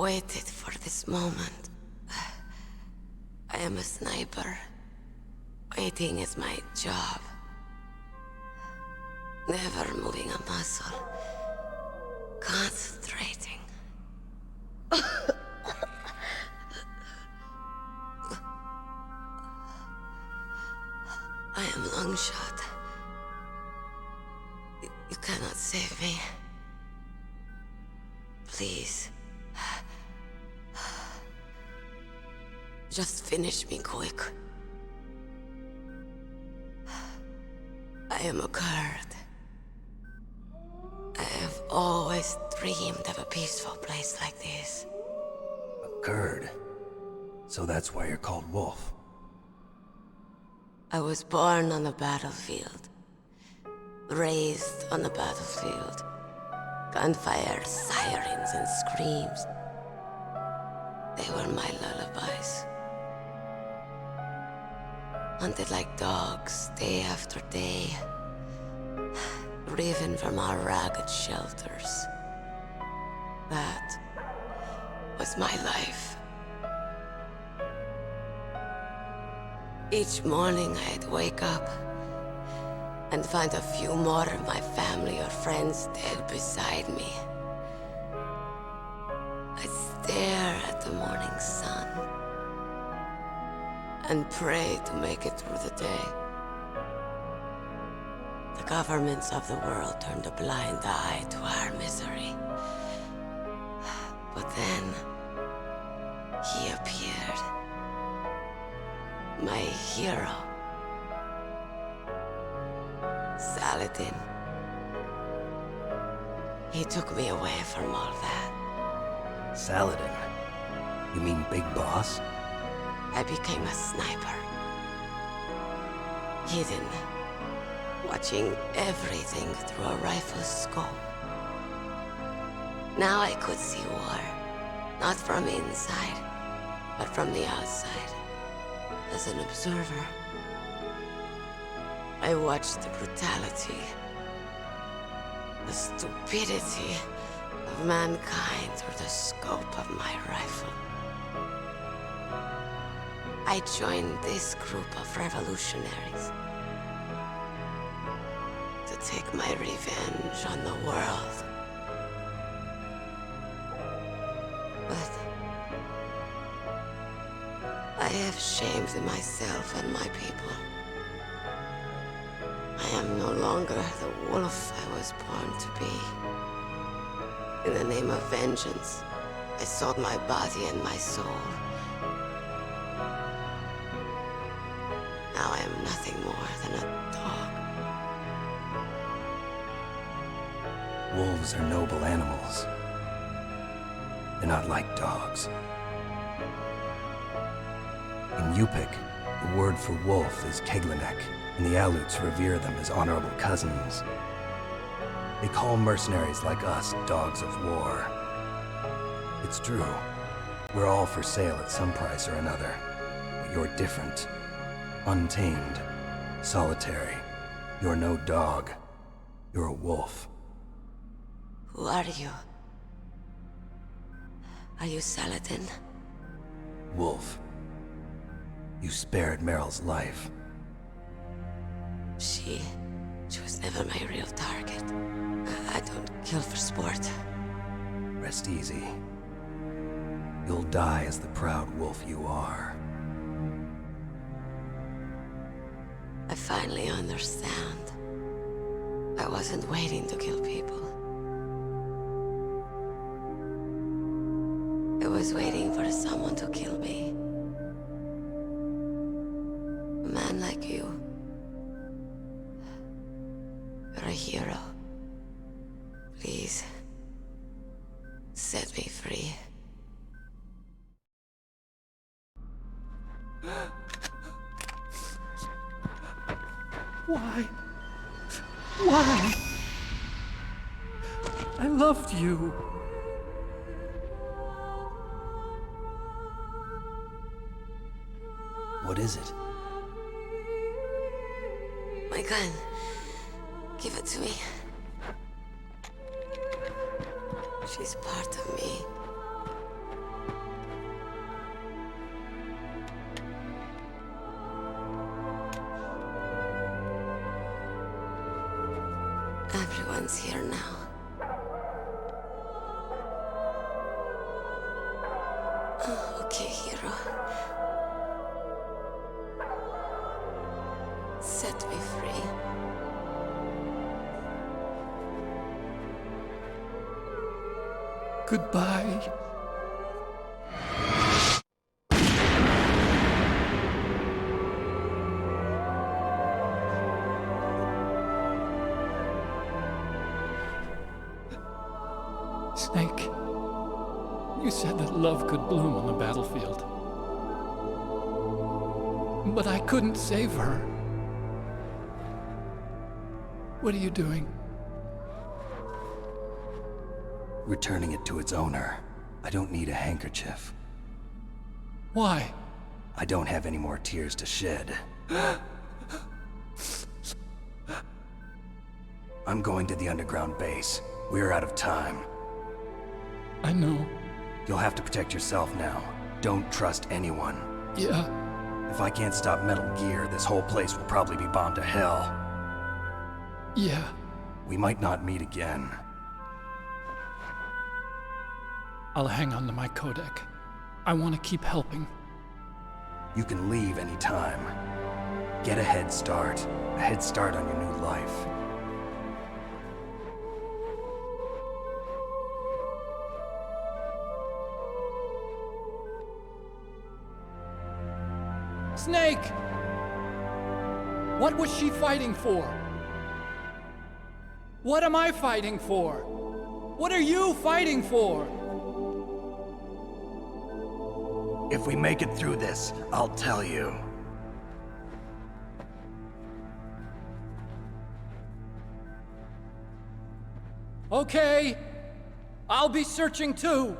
S5: waited for this moment. I am a sniper. Waiting is my job. Never moving a muscle. Concentrating. I am Longshot. You cannot save me. Please. Just finish me quick. I am a Kurd. I have always dreamed of a peaceful place like this.
S2: A Kurd? So that's why you're called Wolf.
S5: I was born on the battlefield. Raised on the battlefield. Gunfire, sirens, and screams. They were my lullabies. Hunted like dogs, day after day. Driven from our ragged shelters. That was my life. Each morning I'd wake up and find a few more of my family or friends dead beside me. I'd stare at the morning sun and pray to make it through the day. The governments of the world turned a blind eye to our misery. But then, he appeared. My hero. Saladin. He took me away from all that.
S2: Saladin? You mean Big Boss?
S5: I became a sniper. Hidden. Watching everything through a rifle's scope. Now I could see war. Not from inside, but from the outside. As an observer. I watched the brutality, the stupidity of mankind through the scope of my rifle. I joined this group of revolutionaries to take my revenge on the world. But I have shamed myself and my people. I am no longer the wolf I was born to be. In the name of vengeance, I sold my body and my soul. Now I am nothing more than a dog.
S2: Wolves are noble animals. They're not like dogs. In Yupik, the word for wolf is Keglanek, and the Aleuts revere them as honorable cousins. They call mercenaries like us dogs of war. It's true. We're all for sale at some price or another. But you're different. Untamed. Solitary. You're no dog. You're a wolf.
S5: Who are you? Are you Saladin?
S2: Wolf. You spared Meryl's life.
S5: She was never my real target. I don't kill for sport.
S2: Rest easy. You'll die as the proud wolf you are.
S5: I finally understand. I wasn't waiting to kill people. I was waiting for someone to kill me. A man like you. You're a hero. Please, set me free.
S15: Why? Why? I loved you.
S2: What is it?
S5: My gun. Give it to me. She's part of me. Everything's here now. Okay, hero. Set me free.
S15: Goodbye. Snake, you said that love could bloom on the battlefield. But I couldn't save her. What are you doing?
S2: Returning it to its owner. I don't need a handkerchief.
S15: Why?
S2: I don't have any more tears to shed. I'm going to the underground base. We're out of time.
S15: I know.
S2: You'll have to protect yourself now. Don't trust anyone.
S15: Yeah.
S2: If I can't stop Metal Gear, this whole place will probably be bombed to hell.
S15: Yeah.
S2: We might not meet again.
S15: I'll hang on to my codec. I want to keep helping.
S2: You can leave anytime. Get a head start. A head start on your new life.
S15: Snake! What was she fighting for? What am I fighting for? What are you fighting for?
S2: If we make it through this, I'll tell you.
S15: Okay. I'll be searching too.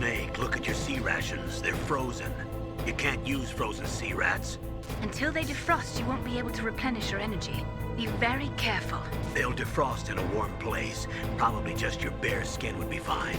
S21: Snake, look at your sea rations. They're frozen. You can't use frozen sea rats.
S6: Until they defrost, you won't be able to replenish your energy. Be very careful.
S21: They'll defrost in a warm place. Probably just your bare skin would be fine.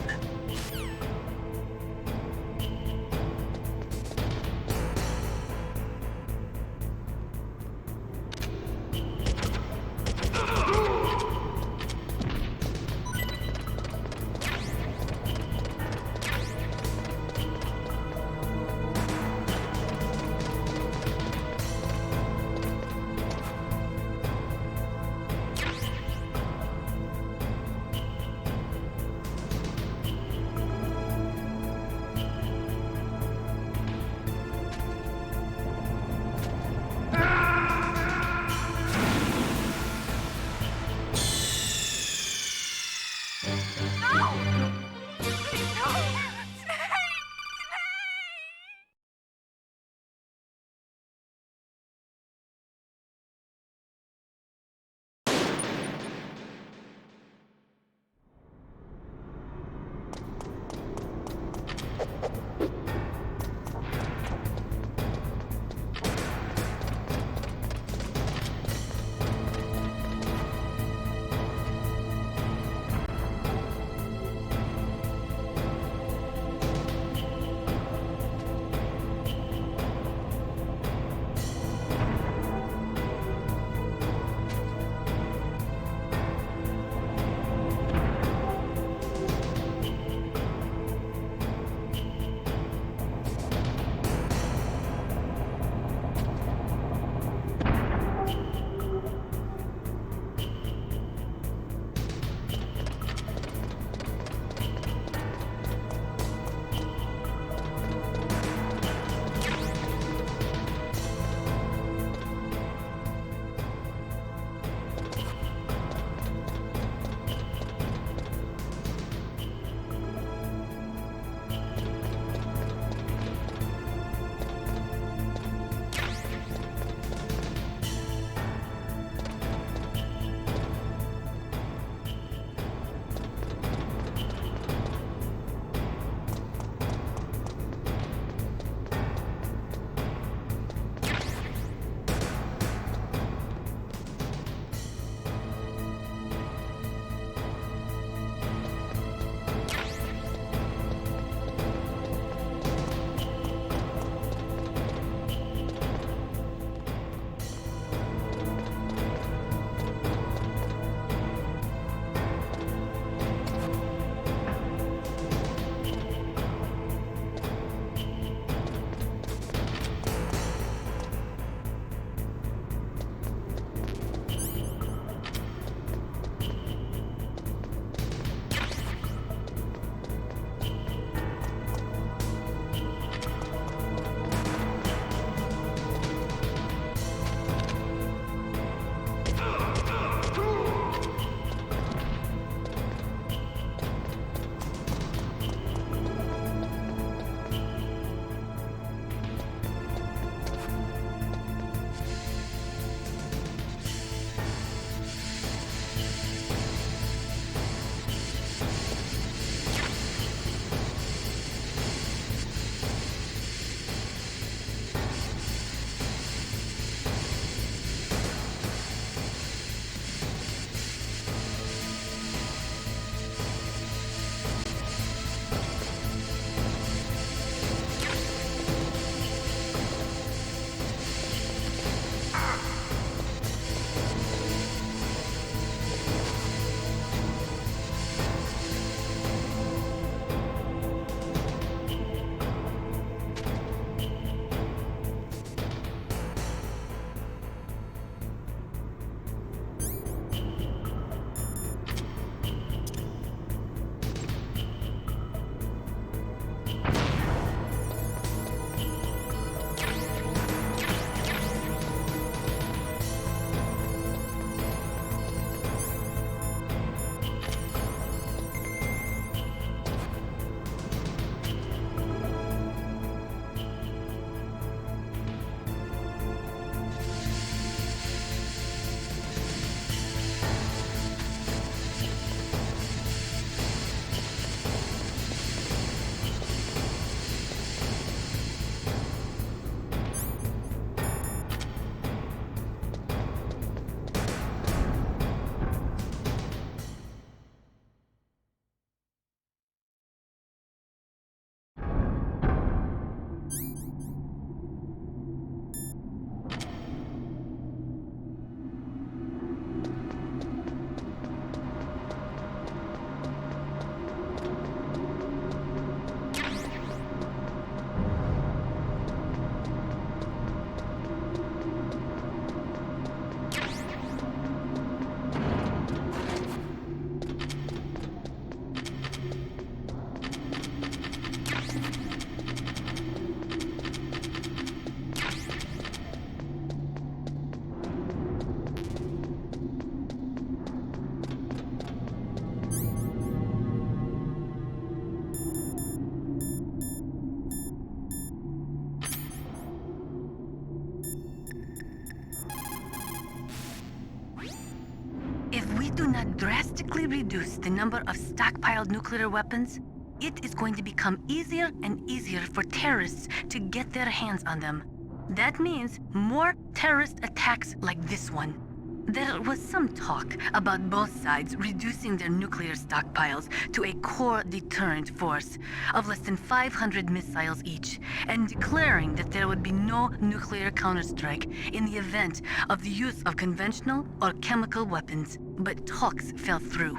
S13: drastically reduce the number of stockpiled nuclear weapons, it is going to become easier and easier for terrorists to get their hands on them. That means more terrorist attacks like this one. There was some talk about both sides reducing their nuclear stockpiles to a core deterrent force of less than 500 missiles each, and declaring that there would be no nuclear counterstrike in the event of the use of conventional or chemical weapons. But talks fell through.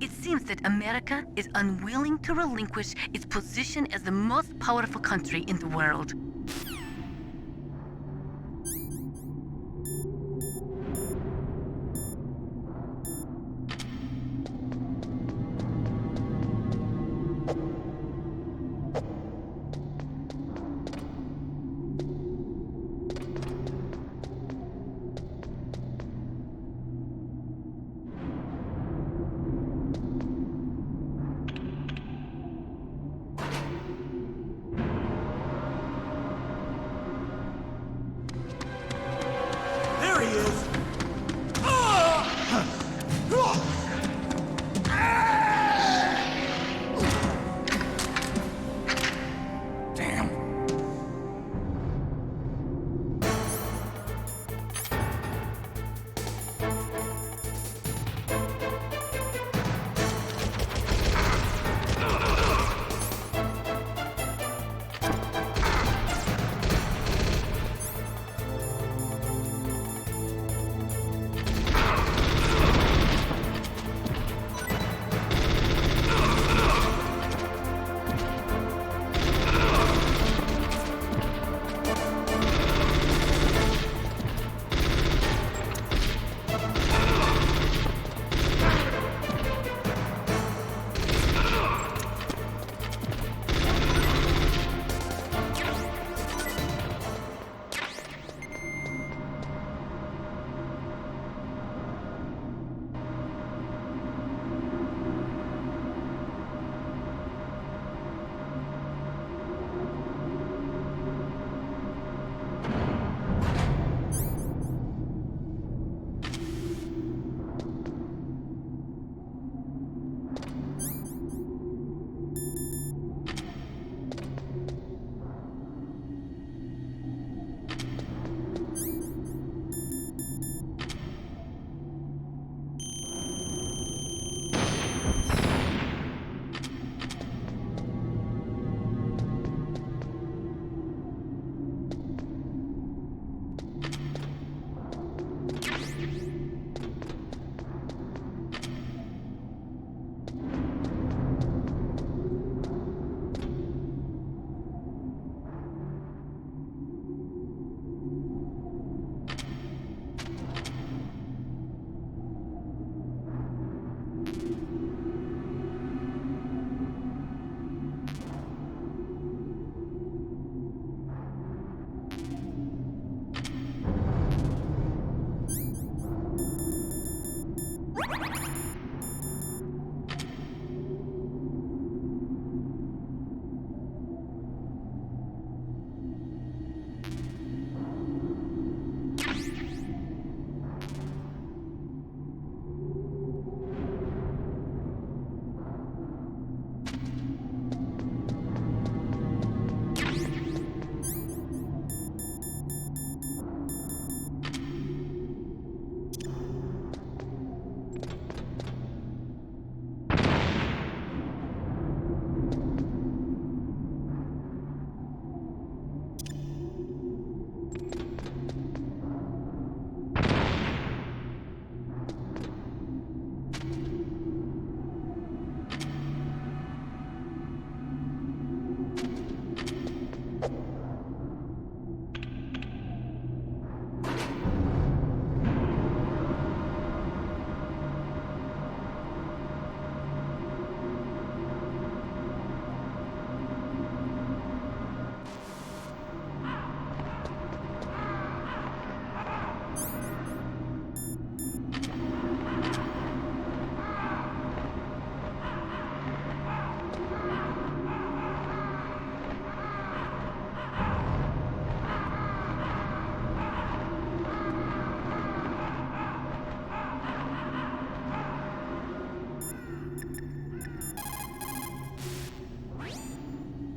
S13: It seems that America is unwilling to relinquish its position as the most powerful country in the world.
S15: There he is!
S20: Damn.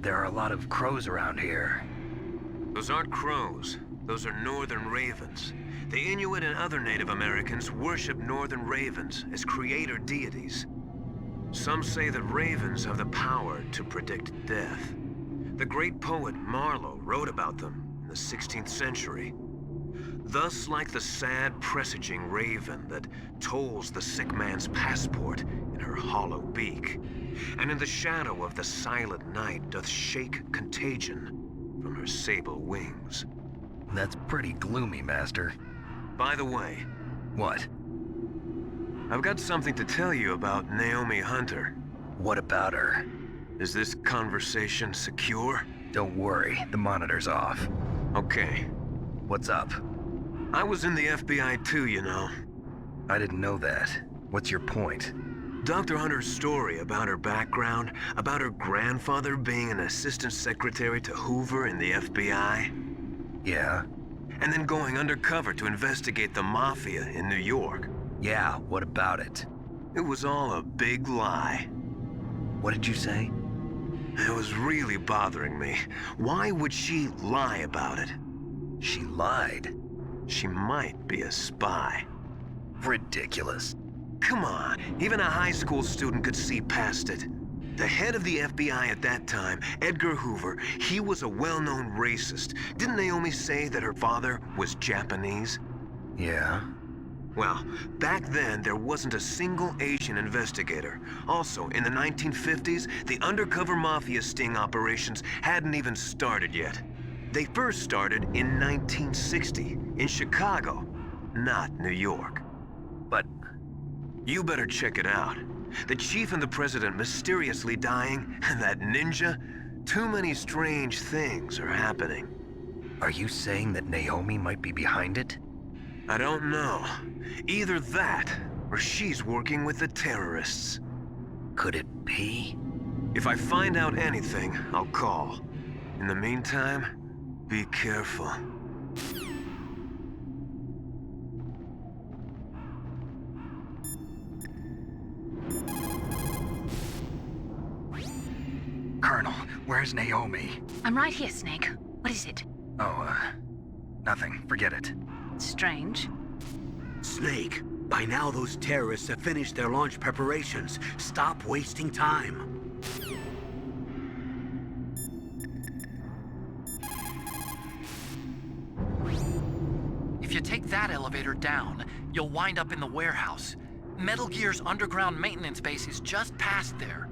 S9: There are a lot of crows around here.
S4: Those aren't crows. Those are northern ravens. The Inuit and other Native Americans worship northern ravens as creator deities. Some say that ravens have the power to predict death. The great poet Marlowe wrote about them in the 16th century. Thus, like the sad presaging raven that tolls the sick man's passport in her hollow beak, and in the shadow of the silent night doth shake contagion from her sable wings.
S9: That's pretty gloomy, Master.
S4: By the way...
S9: What?
S4: I've got something to tell you about Naomi Hunter.
S9: What about her?
S4: Is this conversation secure?
S9: Don't worry, the monitor's off.
S4: Okay.
S9: What's up?
S4: I was in the FBI too, you know.
S9: I didn't know that. What's your point?
S4: Dr. Hunter's story about her background, about her grandfather being an assistant secretary to Hoover in the FBI.
S9: Yeah?
S4: And then going undercover to investigate the mafia in New York.
S9: Yeah, what about it?
S4: It was all a big lie.
S9: What did you say?
S4: It was really bothering me. Why would she lie about it?
S9: She lied?
S4: She might be a spy.
S9: Ridiculous.
S4: Come on, even a high school student could see past it. The head of the FBI at that time, Edgar Hoover, he was a well-known racist. Didn't Naomi say that her father was Japanese?
S9: Yeah.
S4: Well, back then, there wasn't a single Asian investigator. Also, in the 1950s, the undercover mafia sting operations hadn't even started yet. They first started in 1960, in Chicago, not New York.
S9: But...
S4: You better check it out. The chief and the president mysteriously dying, and that ninja? Too many strange things are happening.
S9: Are you saying that Naomi might be behind it?
S4: I don't know. Either that, or she's working with the terrorists.
S9: Could it be?
S4: If I find out anything, I'll call. In the meantime, be careful.
S9: Colonel, where's Naomi?
S3: I'm right here, Snake. What is it?
S9: Oh, nothing. Forget it.
S3: Strange.
S1: Snake, by now those terrorists have finished their launch preparations. Stop wasting time.
S19: If you take that elevator down, you'll wind up in the warehouse. Metal Gear's underground maintenance base is just past there.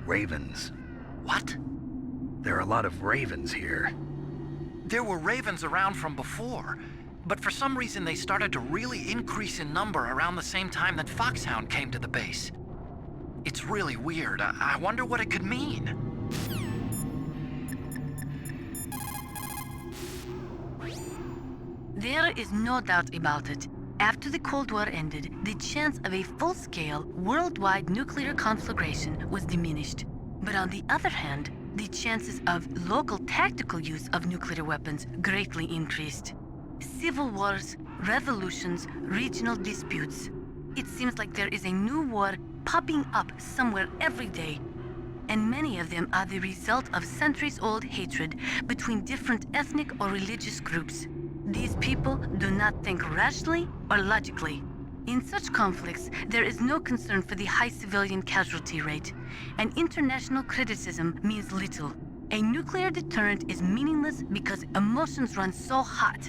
S9: Ravens.
S19: What?
S9: There are a lot of ravens here.
S19: There were ravens around from before, but for some reason they started to really increase in number around the same time that Foxhound came to the base. It's really weird. I wonder what it could mean.
S13: There is no doubt about it. After the Cold War ended, the chance of a full-scale, worldwide nuclear conflagration was diminished. But on the other hand, the chances of local tactical use of nuclear weapons greatly increased. Civil wars, revolutions, regional disputes. It seems like there is a new war popping up somewhere every day. And many of them are the result of centuries-old hatred between different ethnic or religious groups. These people do not think rationally or logically. In such conflicts, there is no concern for the high civilian casualty rate, and international criticism means little. A nuclear deterrent is meaningless because emotions run so hot.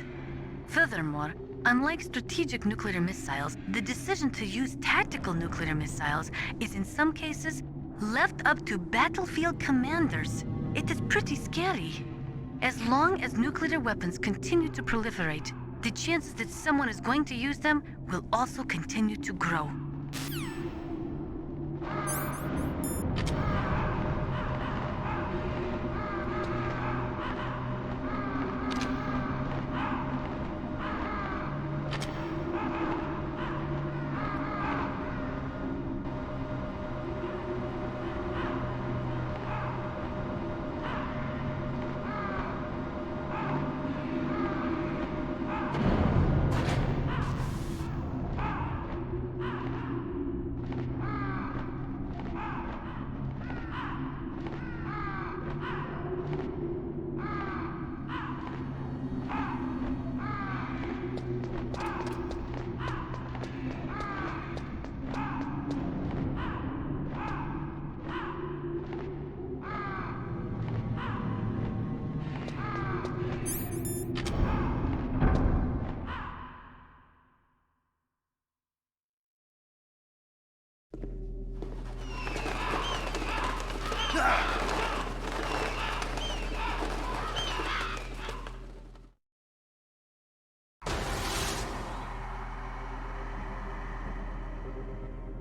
S13: Furthermore, unlike strategic nuclear missiles, the decision to use tactical nuclear missiles is in some cases left up to battlefield commanders. It is pretty scary. As long as nuclear weapons continue to proliferate, the chances that someone is going to use them will also continue to grow.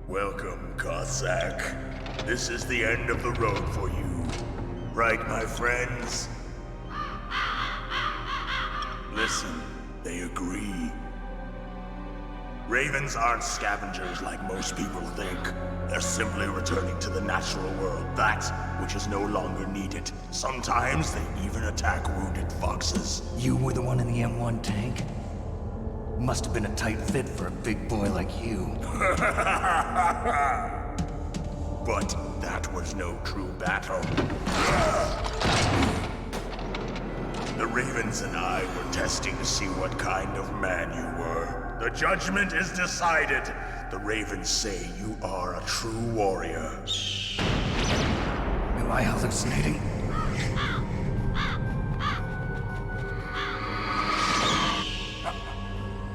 S14: Welcome, Cossack. This is the end of the road for you. Right, my friends? Listen, they agree. Ravens aren't scavengers like most people think. They're simply returning to the natural world, that which is no longer needed. Sometimes they even attack wounded foxes.
S2: You were the one in the M1 tank? Must have been a tight fit for a big boy like you.
S14: But that was no true battle. The Ravens and I were testing to see what kind of man you were. The judgment is decided. The Ravens say you are a true warrior.
S2: Am I hallucinating?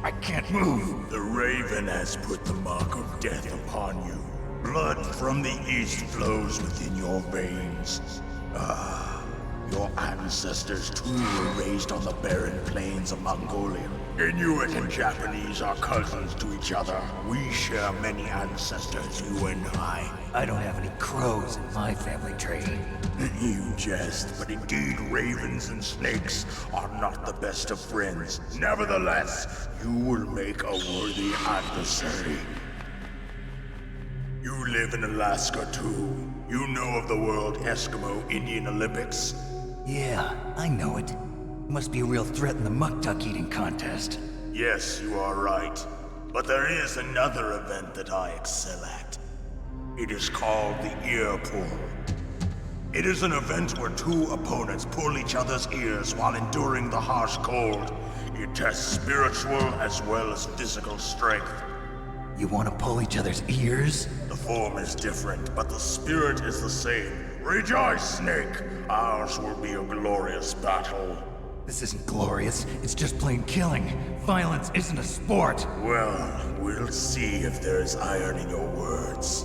S2: I can't move.
S14: The Raven has put the mark of death upon you. Blood from the east flows within your veins. Your ancestors too were raised on the barren plains of Mongolia. Inuit and Japanese are cousins to each other. We share many ancestors, you and I.
S2: I don't have any crows in my family tree.
S14: You jest, but indeed ravens and snakes are not the best of friends. Nevertheless, you will make a worthy adversary. You live in Alaska too. You know of the World Eskimo Indian Olympics?
S2: Yeah, I know it. Must be a real threat in the muck-duck eating contest.
S14: Yes, you are right. But there is another event that I excel at. It is called the ear pull. It is an event where two opponents pull each other's ears while enduring the harsh cold. It tests spiritual as well as physical strength.
S2: You want to pull each other's ears?
S14: The form is different, but the spirit is the same. Rejoice, Snake! Ours will be a glorious battle.
S2: This isn't glorious, it's just plain killing. Violence isn't a sport.
S14: Well, we'll see if there's iron in your words.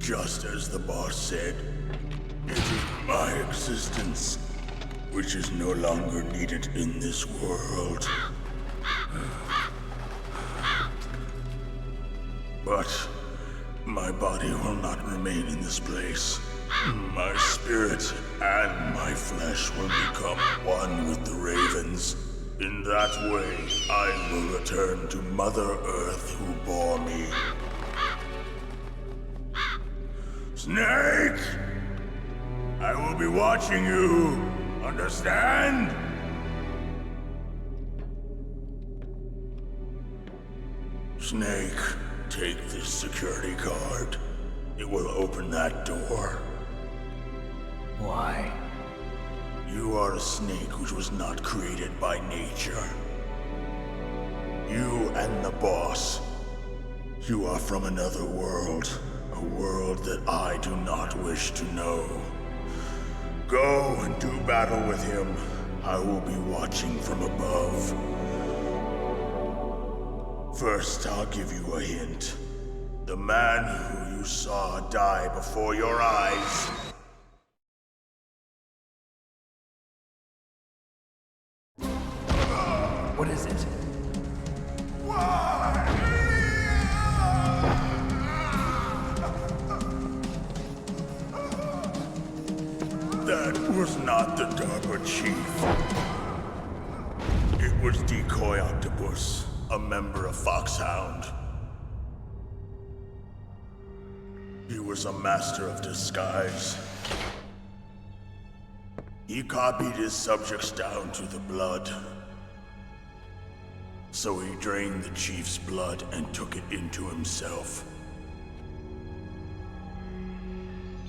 S14: Just as the boss said, it is my existence which is no longer needed in this world. But my body will not remain in this place. My spirit and my flesh will become one with the ravens. In that way, I will return to Mother Earth who bore me. Snake! I will be watching you. Understand? Snake, take this security card. It will open that door.
S2: Why?
S14: You are a snake which was not created by nature. You and the boss. You are from another world. A world that I do not wish to know. Go and do battle with him. I will be watching from above. First, I'll give you a hint. The man who you saw die before your eyes.
S2: What is it?
S14: That was not the DARPA chief. It was Decoy Octopus, a member of Foxhound. He was a master of disguise. He copied his subjects down to the blood. So he drained the chief's blood and took it into himself.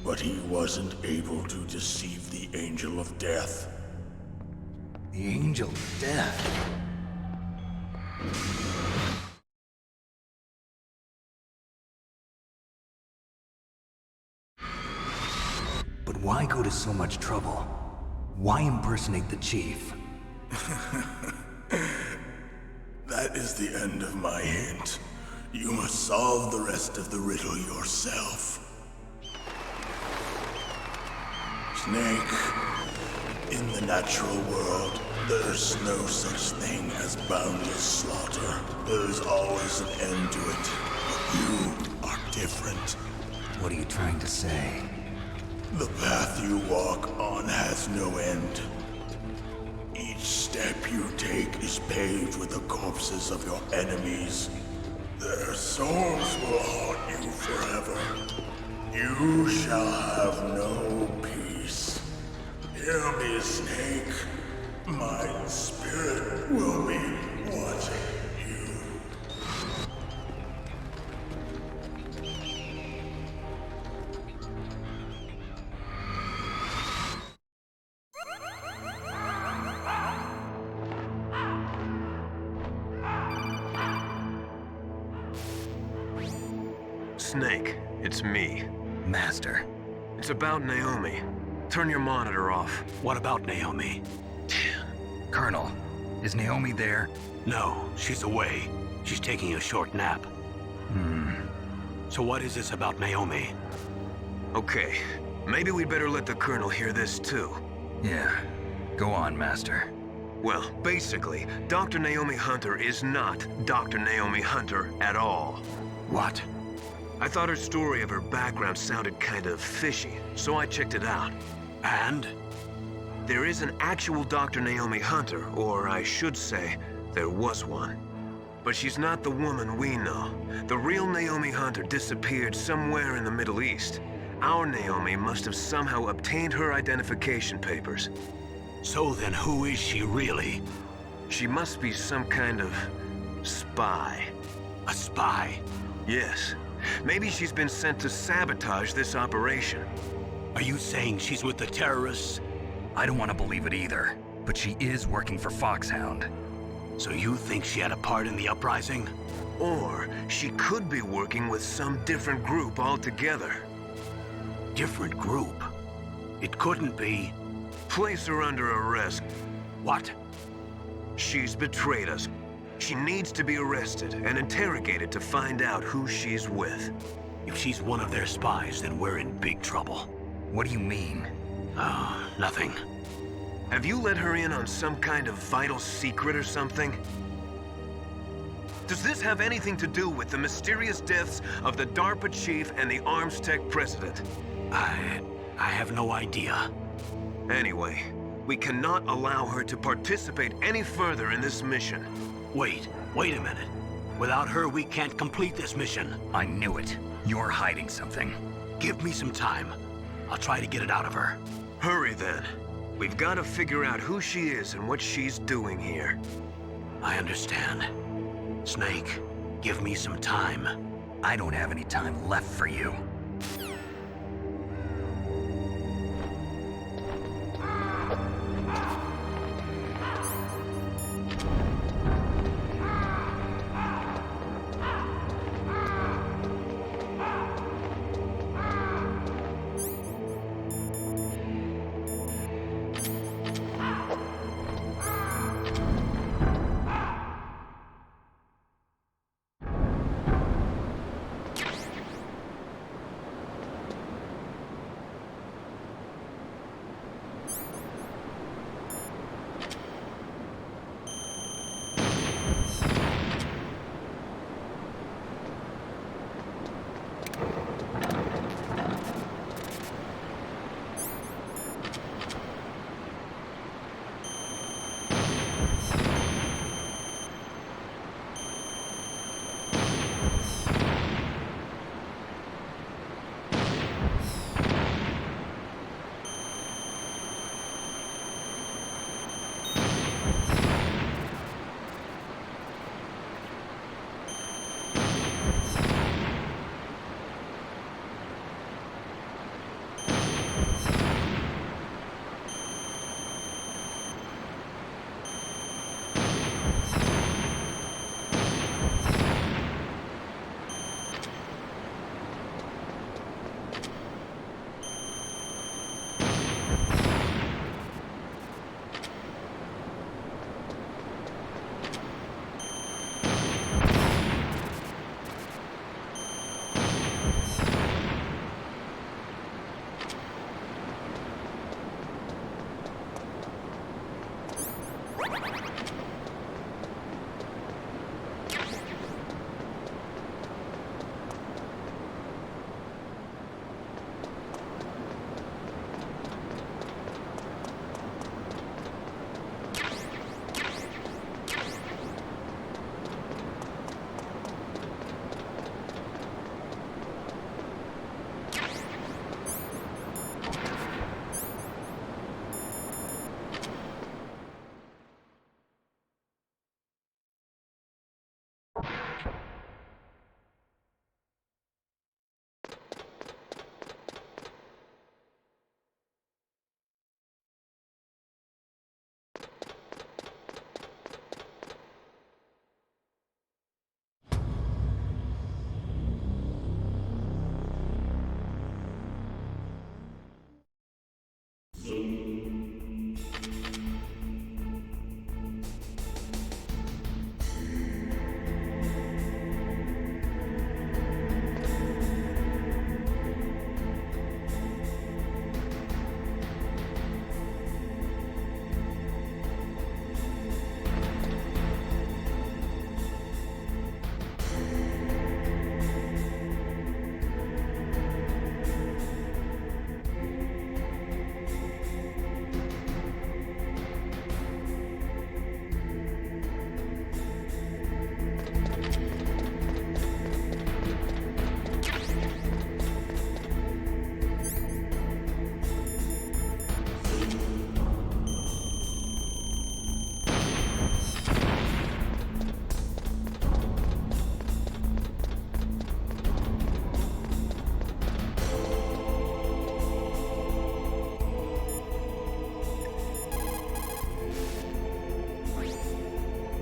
S14: But he wasn't able to deceive the Angel of Death.
S2: The Angel of Death? But why go to so much trouble? Why impersonate the chief?
S14: That is the end of my hint. You must solve the rest of the riddle yourself. Snake, in the natural world, there's no such thing as boundless slaughter. There's always an end to it. But you are different.
S2: What are you trying to say?
S14: The path you walk on has no end. Each step you take is paved with the corpses of your enemies. Their souls will haunt you forever. You shall have no peace. Hear me, Snake. My spirit will be watching you.
S4: Snake, it's me.
S2: Master.
S4: It's about Naomi. Turn your monitor off.
S1: What about Naomi?
S2: Colonel, is Naomi there?
S1: No, she's away. She's taking a short nap. So what is this about Naomi?
S4: Okay, maybe we'd better let the Colonel hear this too.
S2: Yeah, go on, Master.
S4: Well, basically, Dr. Naomi Hunter is not Dr. Naomi Hunter at all.
S1: What?
S4: I thought her story of her background sounded kind of fishy, so I checked it out.
S1: And?
S4: There is an actual Dr. Naomi Hunter, or I should say, there was one. But she's not the woman we know. The real Naomi Hunter disappeared somewhere in the Middle East. Our Naomi must have somehow obtained her identification papers.
S1: So then who is she really?
S4: She must be some kind of spy.
S1: A spy?
S4: Yes. Maybe she's been sent to sabotage this operation.
S1: Are you saying she's with the terrorists?
S2: I don't want to believe it either, but she is working for Foxhound.
S1: So you think she had a part in the uprising?
S4: Or she could be working with some different group altogether.
S1: Different group? It couldn't be.
S4: Place her under arrest.
S1: What?
S4: She's betrayed us. She needs to be arrested and interrogated to find out who she's with.
S1: If she's one of their spies, then we're in big trouble.
S9: What do you mean?
S1: Oh, nothing.
S4: Have you let her in on some kind of vital secret or something? Does this have anything to do with the mysterious deaths of the DARPA chief and the Arms Tech president?
S1: I have no idea.
S4: Anyway, we cannot allow her to participate any further in this mission.
S1: Wait a minute. Without her, we can't complete this mission.
S9: I knew it. You're hiding something.
S1: Give me some time. I'll try to get it out of her.
S4: Hurry then. We've got to figure out who she is and what she's doing here.
S1: I understand. Snake, give me some time.
S9: I don't have any time left for you.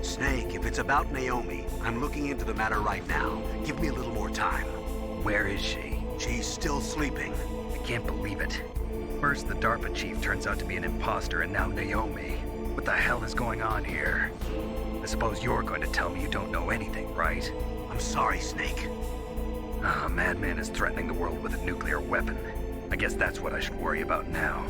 S1: Snake, if it's about Naomi, I'm looking into the matter right now. Give me a little more time.
S9: Where is she?
S1: She's still sleeping.
S9: I can't believe it. First, the DARPA chief turns out to be an imposter, and now Naomi. What the hell is going on here? I suppose you're going to tell me you don't know anything, right?
S1: I'm sorry, Snake.
S9: A madman is threatening the world with a nuclear weapon. I guess that's what I should worry about now.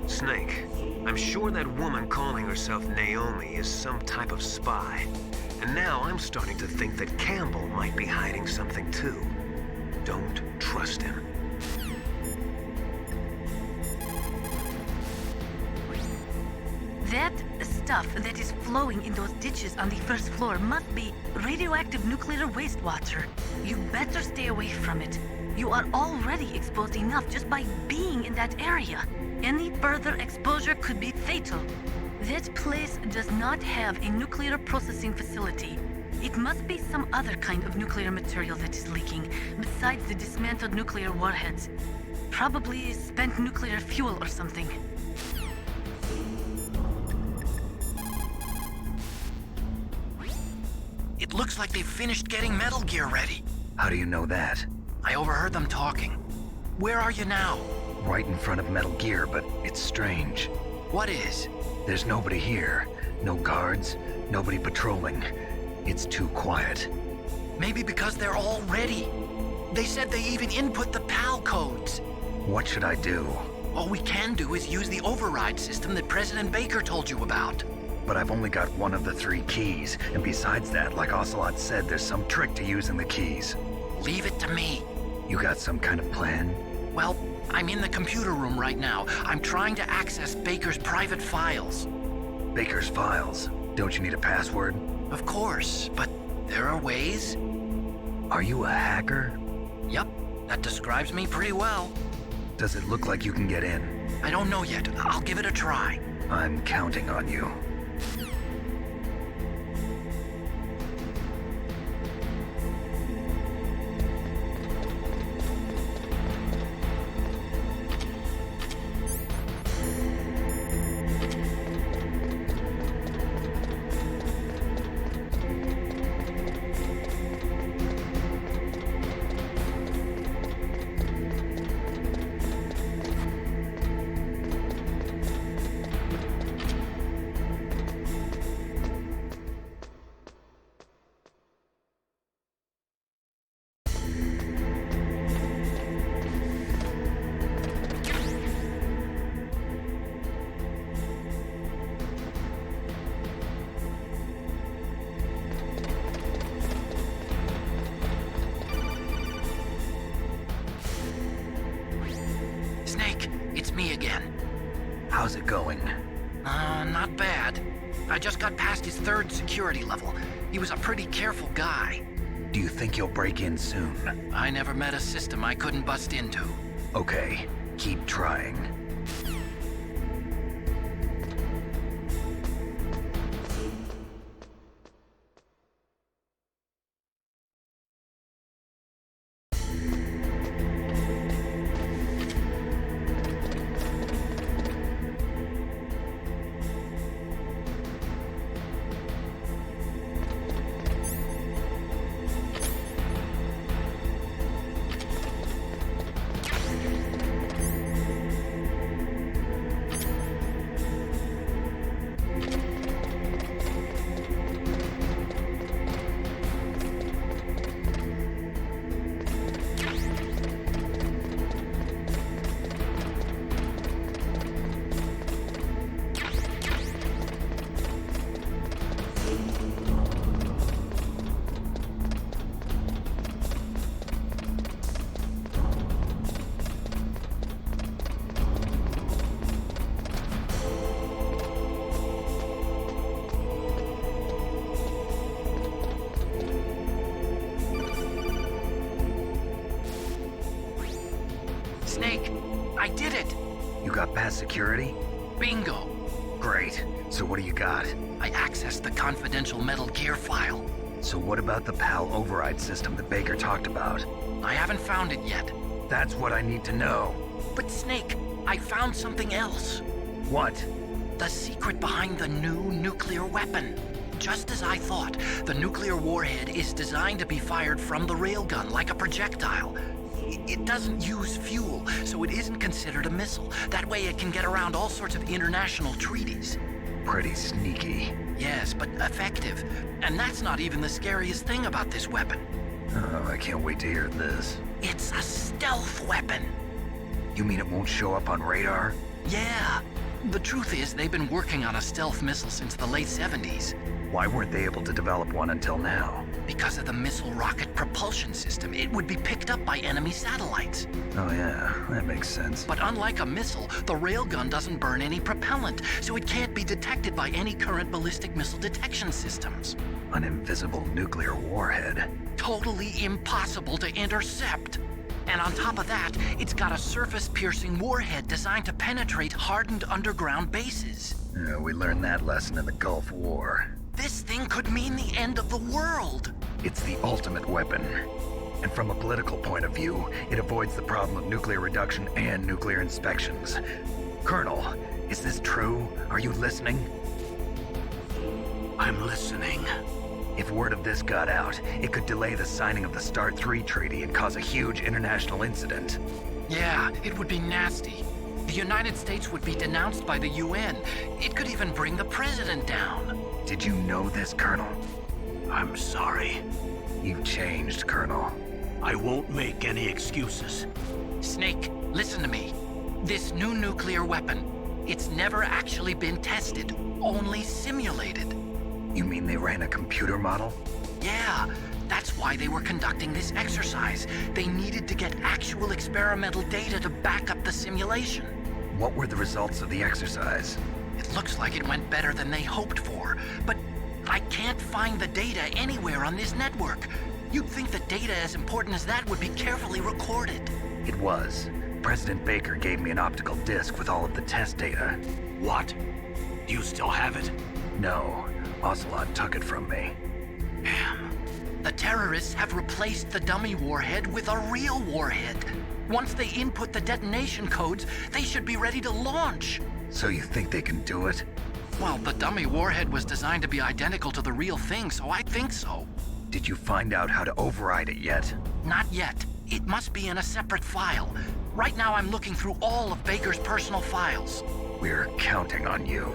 S4: Snake, I'm sure that woman calling herself Naomi is some type of spy. And now I'm starting to think that Campbell might be hiding something too. Don't trust him.
S13: That stuff that is flowing in those ditches on the first floor must be radioactive nuclear wastewater. You better stay away from it. You are already exposed enough just by being in that area. Any further exposure could be fatal. That place does not have a nuclear processing facility. It must be some other kind of nuclear material that is leaking, besides the dismantled nuclear warheads. Probably spent nuclear fuel or something.
S19: It looks like they've finished getting Metal Gear ready.
S9: How do you know that?
S19: I overheard them talking. Where are you now?
S9: Right in front of Metal Gear, but it's strange.
S19: What is?
S9: There's nobody here. No guards, nobody patrolling. It's too quiet.
S19: Maybe because they're all ready. They said they even input the PAL codes.
S9: What should I do?
S19: All we can do is use the override system that President Baker told you about.
S9: But I've only got one of the 3 keys, and besides that, like Ocelot said, there's some trick to using the keys.
S19: Leave it to me.
S9: You got some kind of plan?
S19: Well, I'm in the computer room right now. I'm trying to access Baker's private files.
S9: Baker's files? Don't you need a password?
S19: Of course, but there are ways.
S9: Are you a hacker?
S19: Yep, that describes me pretty well.
S9: Does it look like you can get in?
S19: I don't know yet. I'll give it a try.
S9: I'm counting on you.
S19: It's me again.
S9: How's it going?
S19: Not bad. I just got past his 3rd security level. He was a pretty careful guy.
S9: Do you think you'll break in soon?
S19: I never met a system I couldn't bust into.
S9: Okay, keep trying.
S19: Snake, I did it!
S9: You got past security?
S19: Bingo!
S9: Great. So what do you got?
S19: I accessed the confidential Metal Gear file.
S9: So what about the PAL override system that Baker talked about?
S19: I haven't found it yet.
S9: That's what I need to know.
S19: But Snake, I found something else.
S9: What?
S19: The secret behind the new nuclear weapon. Just as I thought, the nuclear warhead is designed to be fired from the railgun like a projectile. It doesn't use fuel, so it isn't considered a missile. That way it can get around all sorts of international treaties.
S9: Pretty sneaky.
S19: Yes, but effective. And that's not even the scariest thing about this weapon.
S9: Oh, I can't wait to hear this.
S19: It's a stealth weapon.
S9: You mean it won't show up on radar?
S19: Yeah. The truth is, they've been working on a stealth missile since the late 70s.
S9: Why weren't they able to develop one until now?
S19: Because of the missile rocket propulsion system, it would be picked up by enemy satellites.
S9: Oh yeah, that makes sense.
S19: But unlike a missile, the railgun doesn't burn any propellant, so it can't be detected by any current ballistic missile detection systems.
S9: An invisible nuclear warhead.
S19: Totally impossible to intercept. And on top of that, it's got a surface-piercing warhead designed to penetrate hardened underground bases.
S9: Yeah, we learned that lesson in the Gulf War.
S19: This thing could mean the end of the world.
S9: It's the ultimate weapon. And from a political point of view, it avoids the problem of nuclear reduction and nuclear inspections. Colonel, is this true? Are you listening?
S1: I'm listening.
S9: If word of this got out, it could delay the signing of the START 3 treaty and cause a huge international incident.
S19: Yeah, it would be nasty. The United States would be denounced by the UN. It could even bring the president down.
S9: Did you know this, Colonel?
S1: I'm sorry.
S9: You've changed, Colonel.
S1: I won't make any excuses.
S19: Snake, listen to me. This new nuclear weapon, it's never actually been tested, only simulated.
S9: You mean they ran a computer model?
S19: Yeah, that's why they were conducting this exercise. They needed to get actual experimental data to back up the simulation.
S9: What were the results of the exercise?
S19: It looks like it went better than they hoped for, but I can't find the data anywhere on this network. You'd think that data as important as that would be carefully recorded.
S9: It was. President Baker gave me an optical disc with all of the test data.
S1: What? Do you still have it?
S9: No. Ocelot took it from me.
S19: Damn. The terrorists have replaced the dummy warhead with a real warhead. Once they input the detonation codes, they should be ready to launch.
S9: So you think they can do it?
S19: Well, the dummy warhead was designed to be identical to the real thing, so I think so.
S9: Did you find out how to override it yet?
S19: Not yet. It must be in a separate file. Right now I'm looking through all of Baker's personal files.
S9: We're counting on you.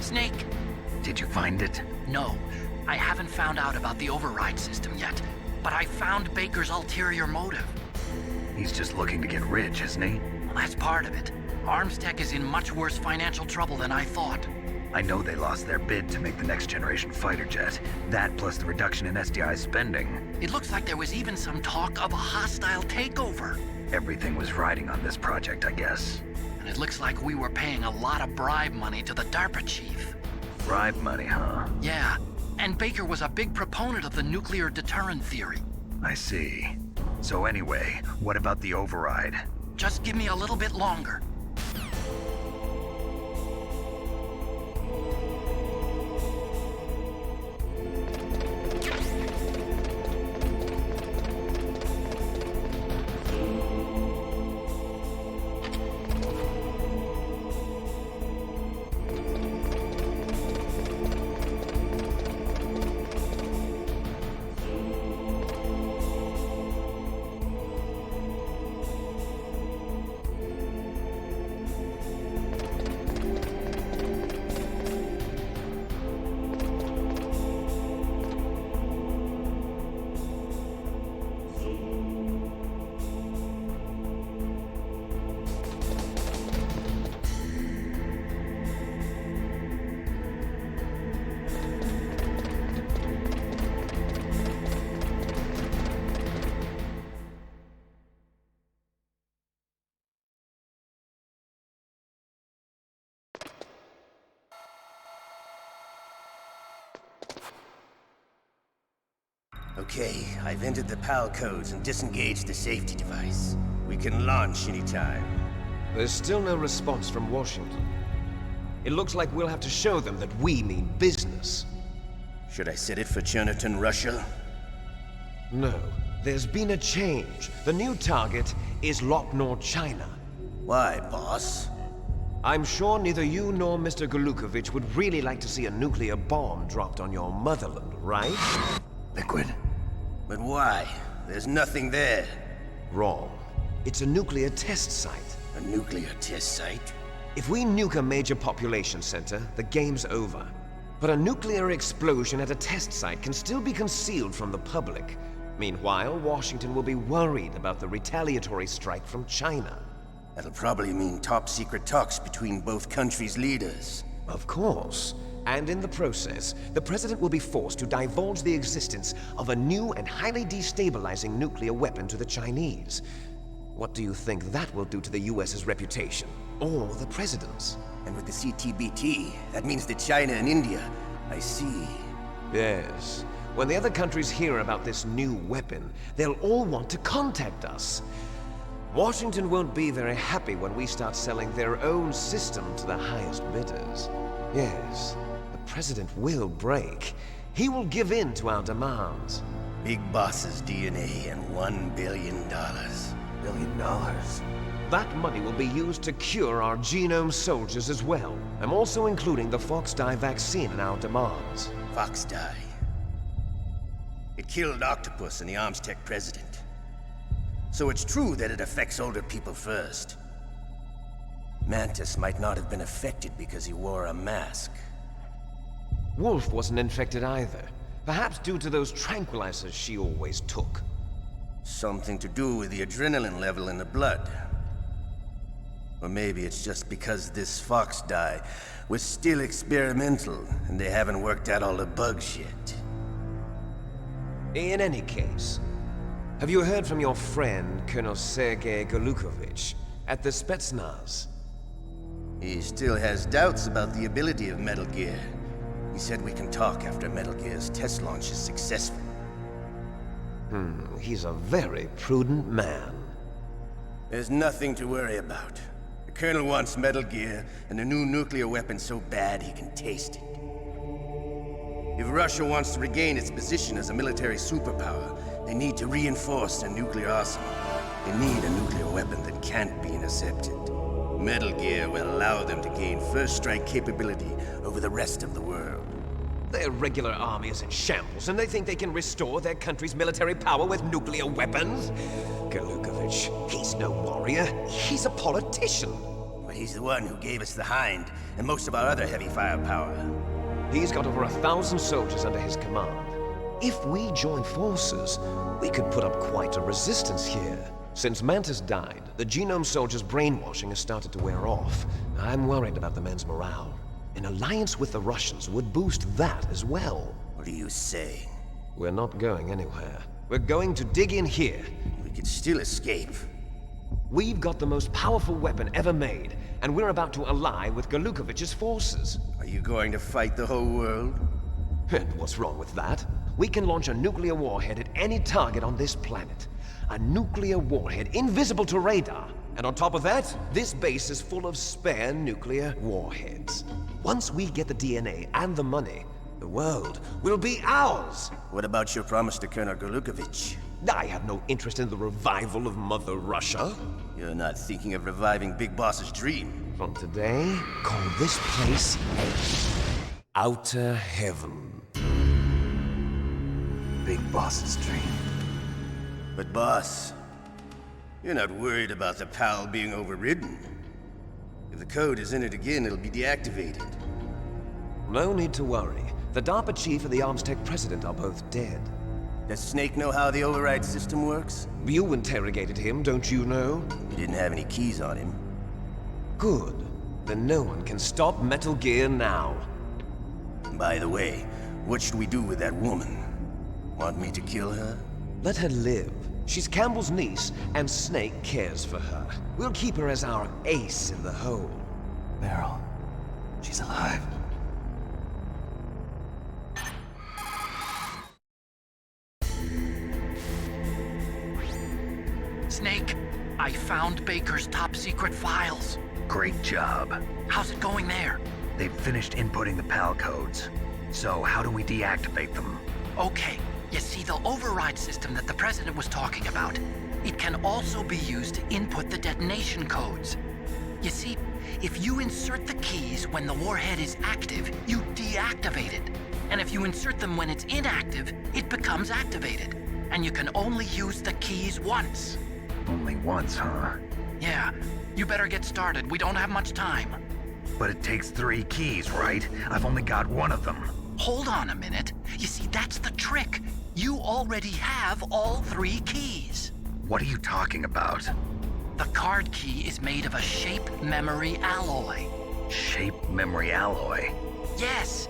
S19: Snake!
S9: Did you find it?
S19: No. I haven't found out about the override system yet, but I found Baker's ulterior motive.
S9: He's just looking to get rich, isn't he?
S19: Well, that's part of it. Armstech is in much worse financial trouble than I thought.
S9: I know they lost their bid to make the next generation fighter jet. That plus the reduction in SDI spending.
S19: It looks like there was even some talk of a hostile takeover.
S9: Everything was riding on this project, I guess.
S19: And it looks like we were paying a lot of bribe money to the DARPA chief.
S9: Bribe money, huh?
S19: Yeah, and Baker was a big proponent of the nuclear deterrent theory.
S9: I see. So anyway, what about the override?
S19: Just give me a little bit longer.
S11: Okay, I've entered the PAL codes and disengaged the safety device. We can launch anytime.
S10: There's still no response from Washington. It looks like we'll have to show them that we mean business.
S11: Should I set it for Cherniton, Russia?
S10: No. There's been a change. The new target is Locknor, China.
S11: Why, boss?
S10: I'm sure neither you nor Mr. Golukovich would really like to see a nuclear bomb dropped on your motherland, right?
S2: Liquid.
S11: But why? There's nothing there.
S10: Wrong. It's a nuclear test site.
S11: A nuclear test site?
S10: If we nuke a major population center, the game's over. But a nuclear explosion at a test site can still be concealed from the public. Meanwhile, Washington will be worried about the retaliatory strike from China.
S11: That'll probably mean top-secret talks between both countries' leaders.
S10: Of course. And in the process, the President will be forced to divulge the existence of a new and highly destabilizing nuclear weapon to the Chinese. What do you think that will do to the US's reputation? Or the President's?
S11: And with the CTBT, that means that China and India. I see.
S10: Yes. When the other countries hear about this new weapon, they'll all want to contact us. Washington won't be very happy when we start selling their own system to the highest bidders. Yes, the President will break. He will give in to our demands.
S11: Big Boss's DNA and $1 billion.
S2: $1 billion?
S10: That money will be used to cure our genome soldiers as well. I'm also including the Fox-Die vaccine in our demands.
S11: Fox-Die? It killed Octopus and the Armstech president. So it's true that it affects older people first. Mantis might not have been affected because he wore a mask.
S10: Wolf wasn't infected either. Perhaps due to those tranquilizers she always took.
S11: Something to do with the adrenaline level in the blood. Or maybe it's just because this Fox-Die was still experimental and they haven't worked out all the bugs yet.
S10: In any case, have you heard from your friend, Colonel Sergei Golukovich, at the Spetsnaz?
S11: He still has doubts about the ability of Metal Gear. He said we can talk after Metal Gear's test launch is successful.
S10: He's a very prudent man.
S11: There's nothing to worry about. The Colonel wants Metal Gear and a new nuclear weapon so bad he can taste it. If Russia wants to regain its position as a military superpower, they need to reinforce their nuclear arsenal. They need a nuclear weapon that can't be intercepted. Metal Gear will allow them to gain first strike capability over the rest of the world.
S10: Their regular army is in shambles, and they think they can restore their country's military power with nuclear weapons? Golukovich, he's no warrior. He's a politician.
S11: But he's the one who gave us the Hind and most of our other heavy firepower.
S10: He's got over 1,000 soldiers under his command. If we join forces, we could put up quite a resistance here. Since Mantis died, the genome soldiers' brainwashing has started to wear off. I'm worried about the men's morale. An alliance with the Russians would boost that as well.
S11: What are you saying?
S10: We're not going anywhere. We're going to dig in here.
S11: We could still escape.
S10: We've got the most powerful weapon ever made, and we're about to ally with Golukovich's forces.
S11: Are you going to fight the whole world?
S10: And what's wrong with that? We can launch a nuclear warhead at any target on this planet. A nuclear warhead invisible to radar. And on top of that, this base is full of spare nuclear warheads. Once we get the DNA and the money, the world will be ours!
S11: What about your promise to Colonel Golukovich?
S10: I have no interest in the revival of Mother Russia.
S11: You're not thinking of reviving Big Boss's dream.
S10: From today, call this place Outer Heaven.
S2: Big Boss's dream.
S11: But boss, you're not worried about the PAL being overridden. If the code is in it again, it'll be deactivated.
S10: No need to worry. The DARPA chief and the Armstech president are both dead.
S11: Does Snake know how the override system works?
S10: You interrogated him, don't you know?
S11: He didn't have any keys on him.
S10: Good. Then no one can stop Metal Gear now.
S11: By the way, what should we do with that woman? Want me to kill her?
S10: Let her live. She's Campbell's niece, and Snake cares for her. We'll keep her as our ace in the hole.
S2: Meryl, she's alive.
S19: Snake, I found Baker's top secret files.
S9: Great job.
S19: How's it going there?
S9: They've finished inputting the PAL codes. So how do we deactivate them?
S19: Okay, you see the override system that the President was talking about. It can also be used to input the detonation codes. You see, if you insert the keys when the warhead is active, you deactivate it. And if you insert them when it's inactive, it becomes activated. And you can only use the keys once.
S9: Only once, huh?
S19: Yeah, you better get started. We don't have much time.
S9: But it takes 3 keys, right? I've only got 1 of them.
S19: Hold on a minute. You see, that's the trick. You already have all 3 keys.
S9: What are you talking about?
S19: The card key is made of a shape memory alloy.
S9: Shape memory alloy?
S19: Yes.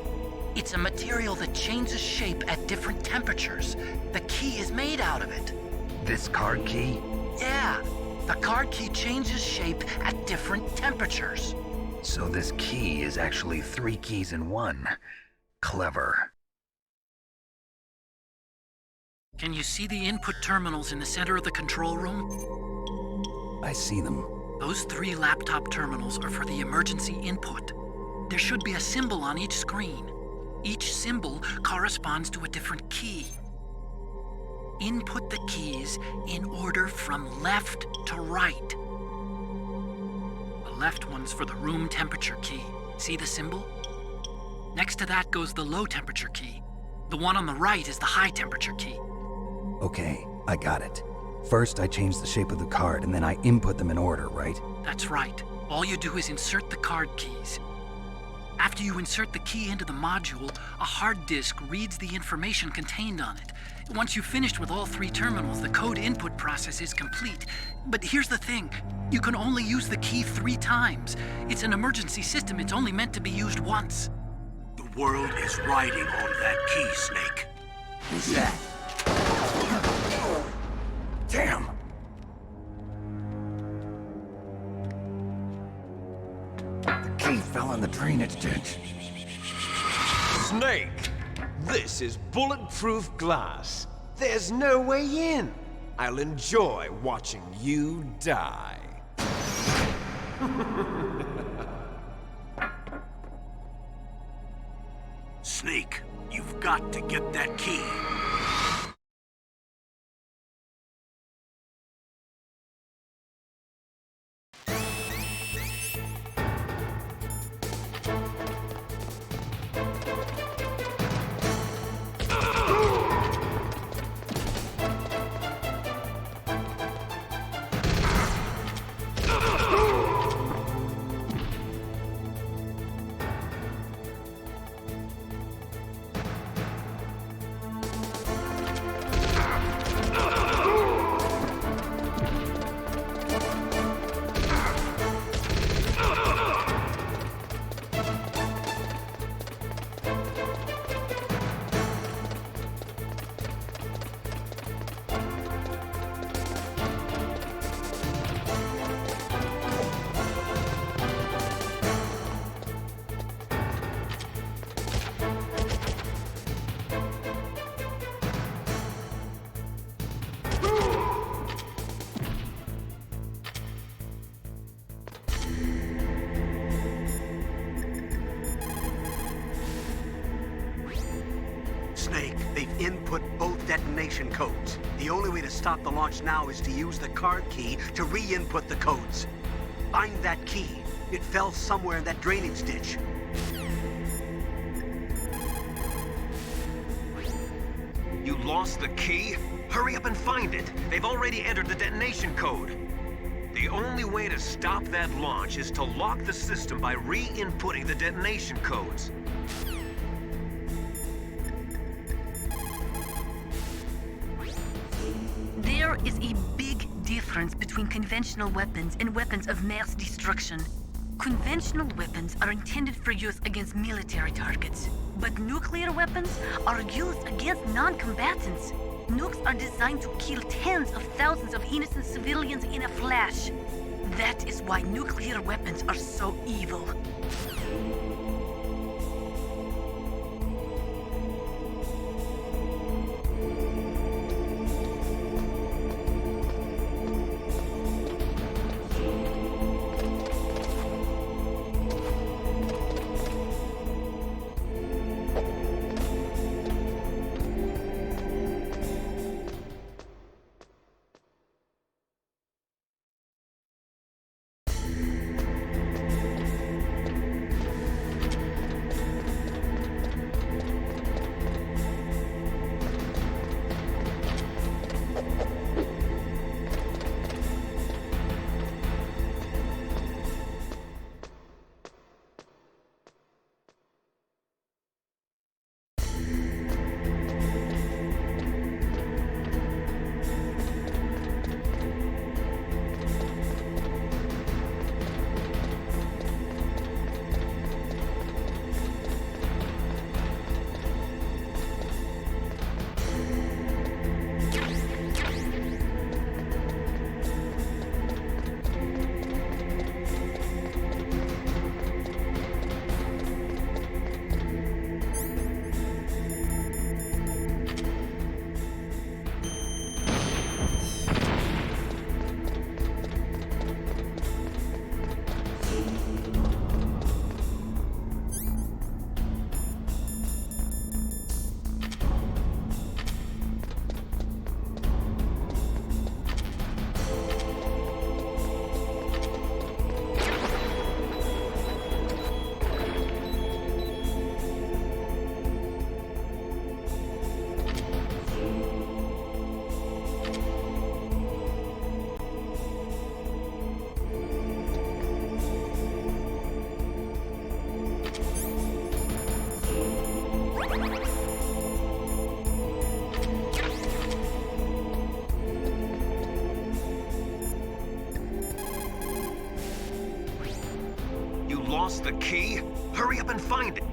S19: It's a material that changes shape at different temperatures. The key is made out of it.
S9: This card key?
S19: Yeah. The card key changes shape at different temperatures.
S9: So this key is actually 3 keys in 1. Clever.
S19: Can you see the input terminals in the center of the control room?
S2: I see them.
S19: Those 3 laptop terminals are for the emergency input. There should be a symbol on each screen. Each symbol corresponds to a different key. Input the keys in order from left to right. The left one's for the room temperature key. See the symbol? Next to that goes the low temperature key. The one on the right is the high temperature key.
S2: Okay, I got it. First, I change the shape of the card, and then I input them in order, right?
S19: That's right. All you do is insert the card keys. After you insert the key into the module, a hard disk reads the information contained on it. Once you've finished with all 3 terminals, the code input process is complete. But here's the thing. You can only use the key 3 times. It's an emergency system. It's only meant to be used once.
S1: The world is riding on that key, Snake.
S20: Who's that? Damn! The key fell in the drainage ditch.
S10: Snake! This is bulletproof glass. There's no way in. I'll enjoy watching you die.
S1: Snake, you've got to get that key. Snake, they've input both detonation codes. The only way to stop the launch now is to use the card key to re-input the codes. Find that key. It fell somewhere in that drainage ditch.
S4: You lost the key? Hurry up and find it. They've already entered the detonation code. The only way to stop that launch is to lock the system by re-inputting the detonation codes.
S13: There is a big difference between conventional weapons and weapons of mass destruction. Conventional weapons are intended for use against military targets, but nuclear weapons are used against non-combatants. Nukes are designed to kill tens of thousands of innocent civilians in a flash. That is why nuclear weapons are so evil.
S4: lost the key? Hurry up and find it.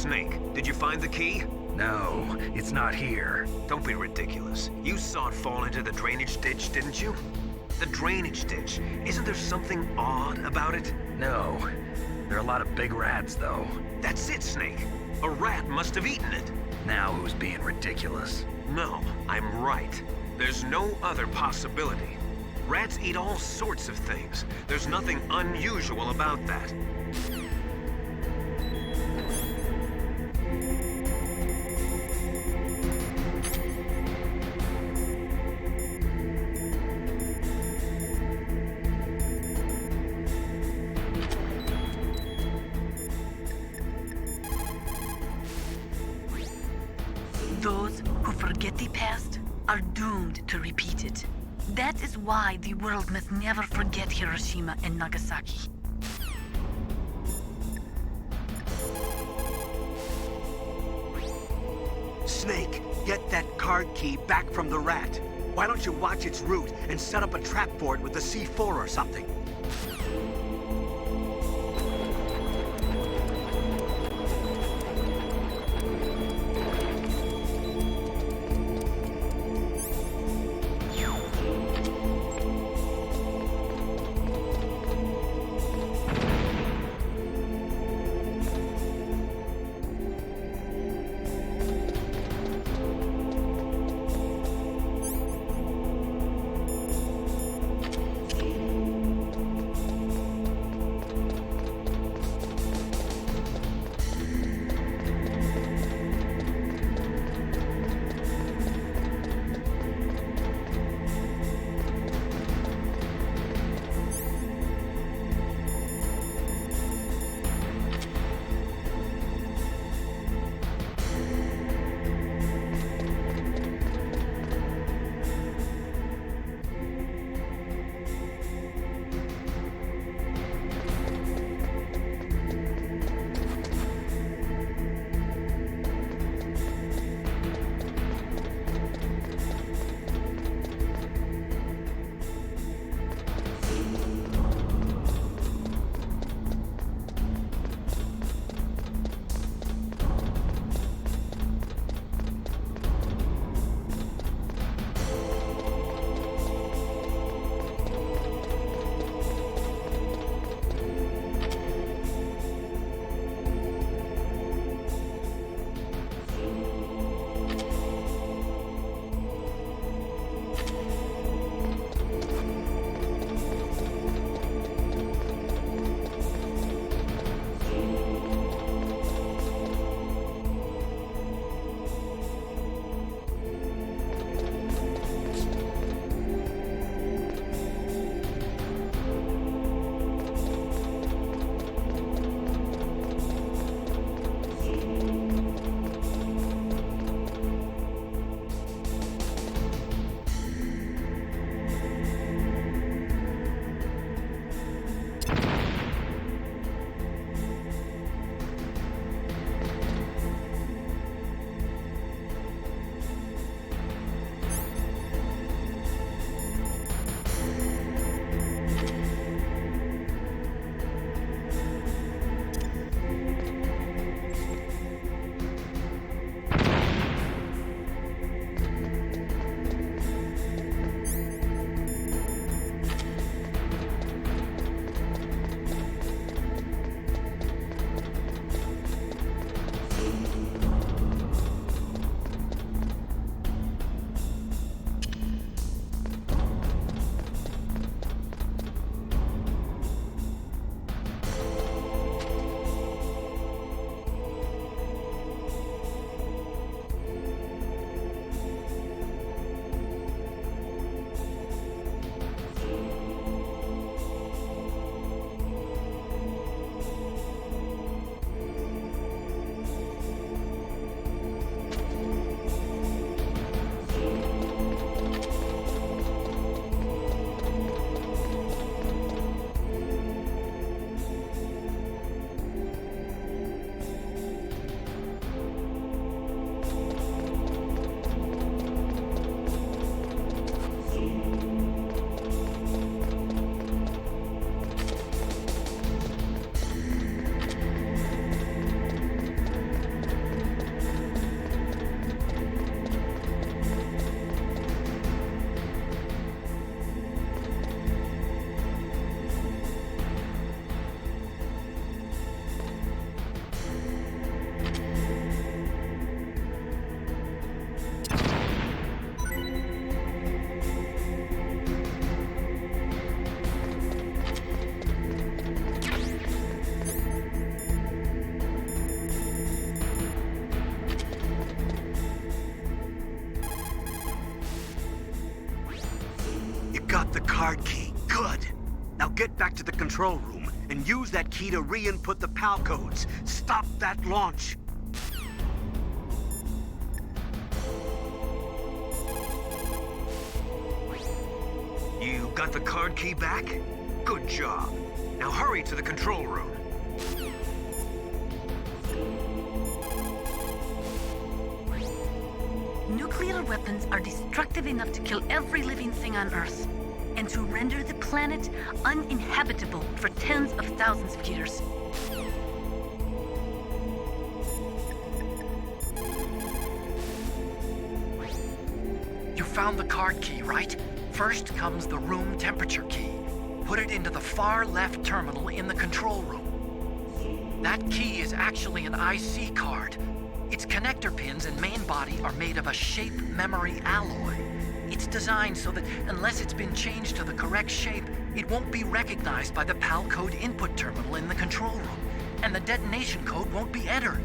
S4: Snake, did you find the key?
S9: No, it's not here.
S4: Don't be ridiculous. You saw it fall into the drainage ditch, didn't you? The drainage ditch. Isn't there something odd about it?
S9: No. There are a lot of big rats, though.
S4: That's it, Snake. A rat must have eaten it.
S9: Now who's being ridiculous?
S4: No, I'm right. There's no other possibility. Rats eat all sorts of things. There's nothing unusual about that.
S13: Those who forget the past are doomed to repeat it. That is why the world must never forget Hiroshima and Nagasaki.
S21: Snake, get that card key back from the rat. Why don't you watch its route and set up a trap board with the C4 or something? the card key. Good. Now get back to the control room and use that key to re-input the PAL codes. Stop that launch.
S4: You got the card key back? Good job. Now hurry to the control room.
S13: Nuclear weapons are destructive enough to kill every living thing on Earth, and to render the planet uninhabitable for tens of thousands of years.
S19: You found the card key, right? First comes the room temperature key. Put it into the far left terminal in the control room. That key is actually an IC card. Its connector pins and main body are made of a shape memory alloy. It's designed so that unless it's been changed to the correct shape, it won't be recognized by the PAL code input terminal in the control room, and the detonation code won't be entered.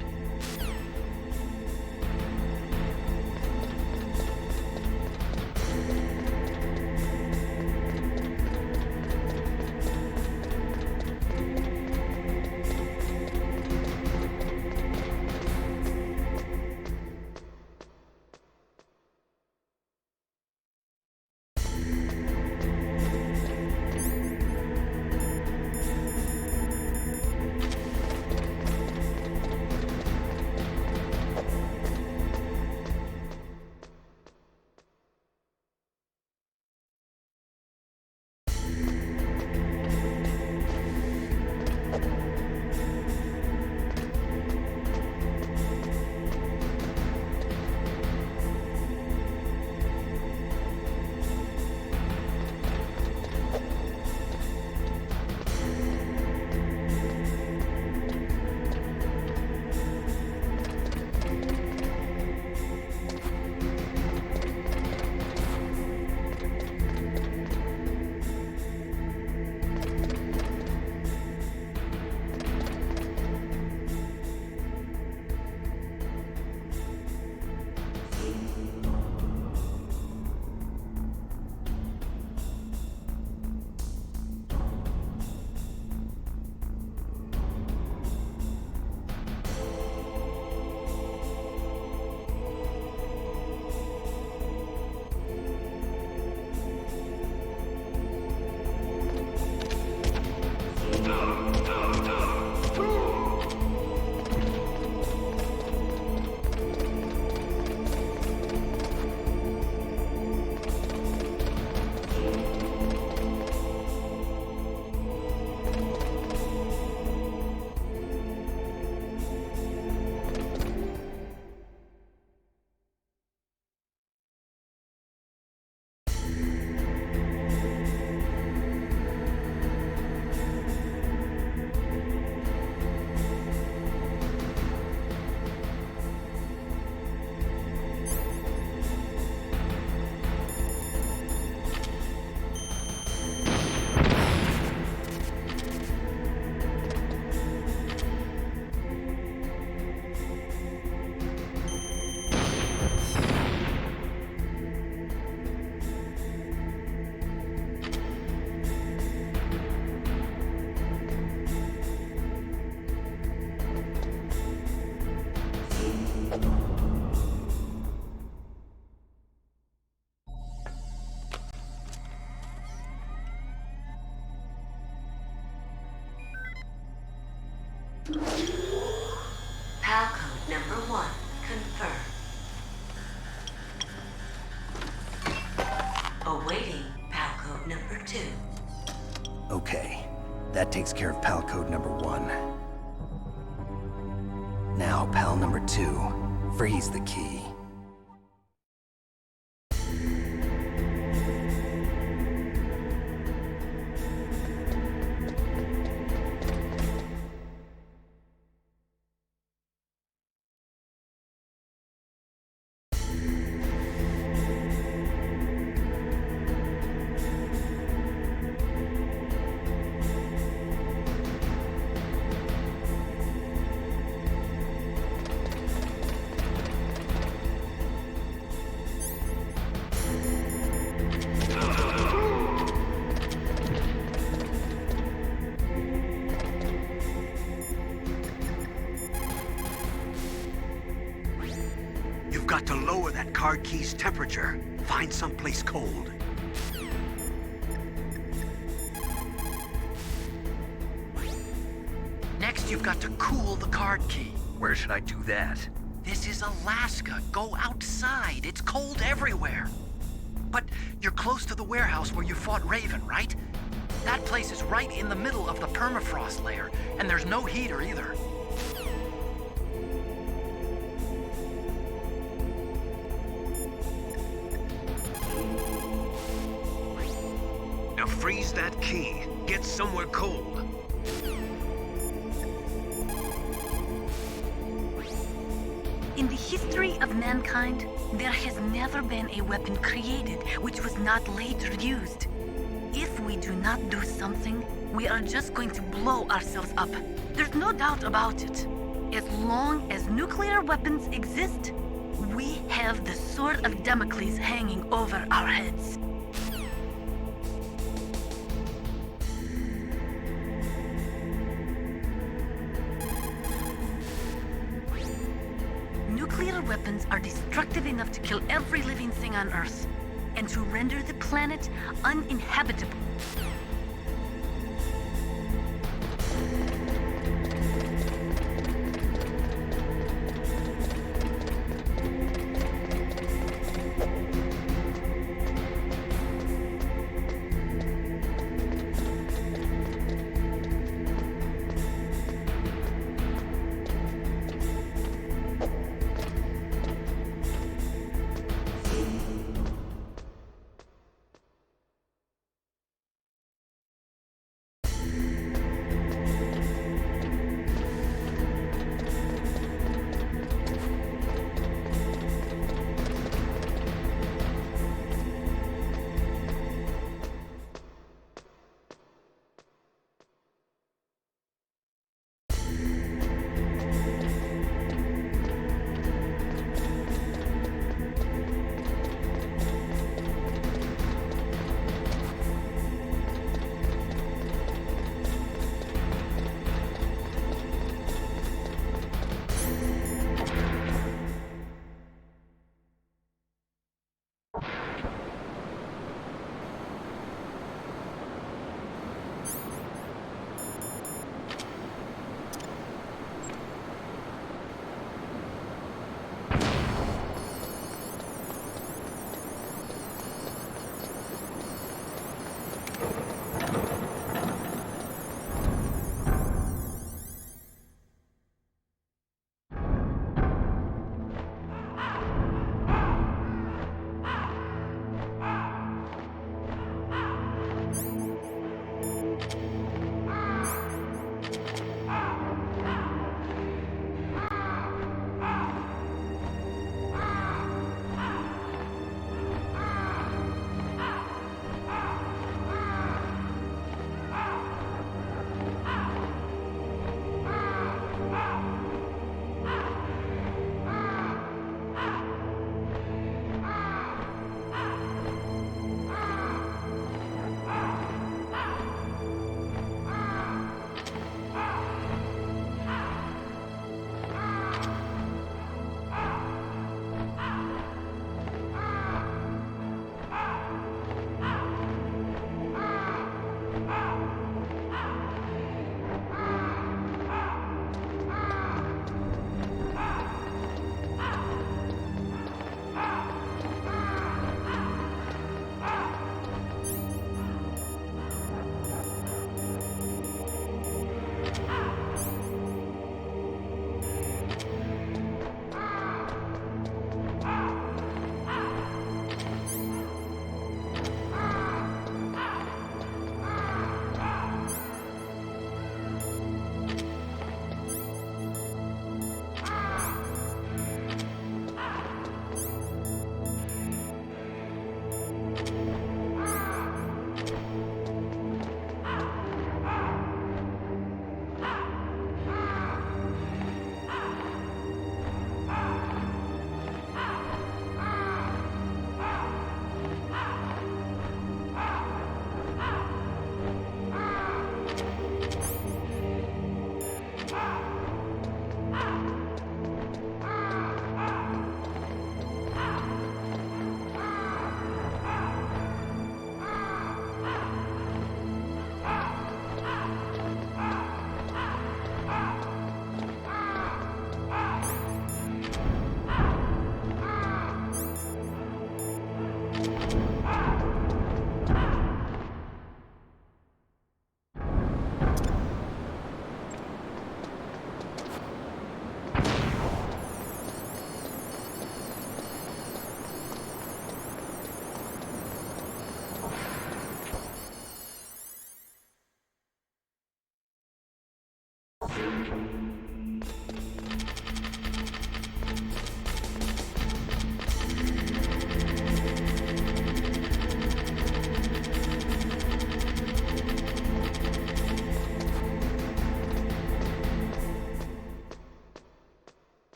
S5: PAL code number 1, confirmed. Awaiting PAL code number 2.
S2: Okay, that takes care of PAL code number 1. Now, PAL number 2, freeze the key.
S1: card key's temperature. Find someplace cold.
S19: Next, you've got to cool the card key.
S9: Where should I do that?
S19: This is Alaska. Go outside. It's cold everywhere. But you're close to the warehouse where you fought Raven, right? That place is right in the middle of the permafrost layer, and there's no heater either.
S4: Now freeze that key. Get somewhere cold.
S6: In the history of mankind, there has never been a weapon created which was not later used. If we do not do something, we are just going to blow ourselves up. There's no doubt about it. As long as nuclear weapons exist, we have the sword of Damocles hanging over our heads. Nuclear weapons are destructive enough to kill every living thing on Earth, and to render the planet uninhabitable.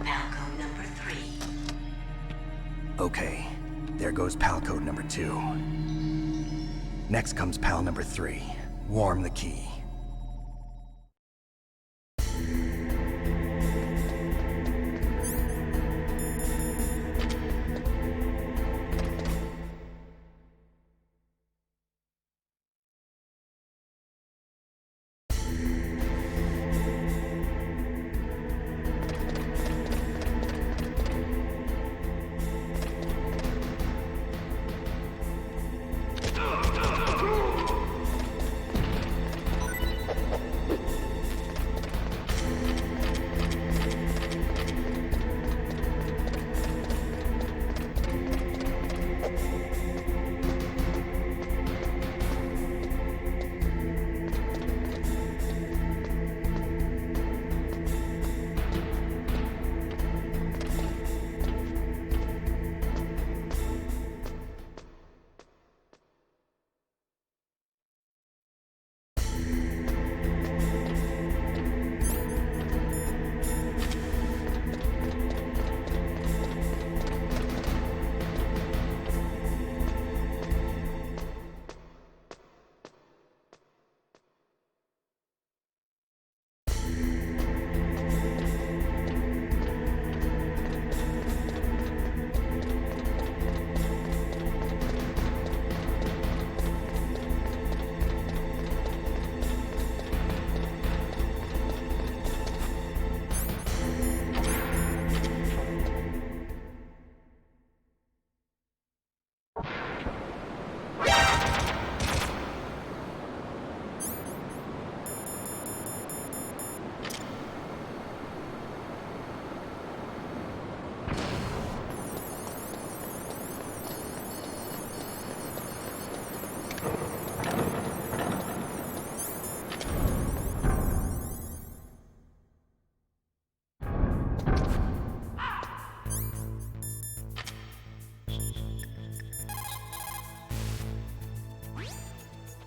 S5: Palco number 3.
S11: Okay, there goes pal code number 2. Next comes pal number 3. Warm the key.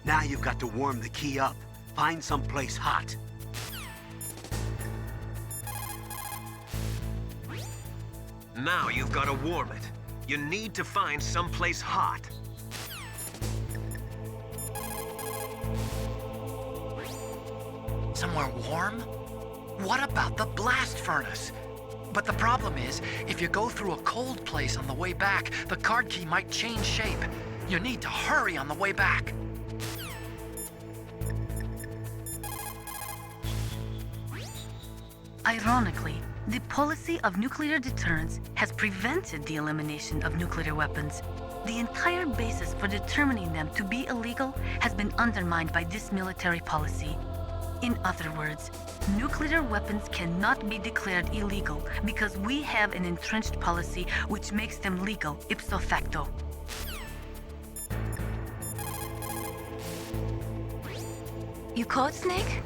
S21: Now you've got to warm the key up. Find someplace hot.
S4: Now you've got to warm it. You need to find someplace hot.
S19: Somewhere warm? What about the blast furnace? But the problem is, if you go through a cold place on the way back, the card key might change shape. You need to hurry on the way back.
S13: Ironically, the policy of nuclear deterrence has prevented the elimination of nuclear weapons. The entire basis for determining them to be illegal has been undermined by this military policy. In other words, nuclear weapons cannot be declared illegal because we have an entrenched policy which makes them legal ipso facto.
S6: You caught Snake?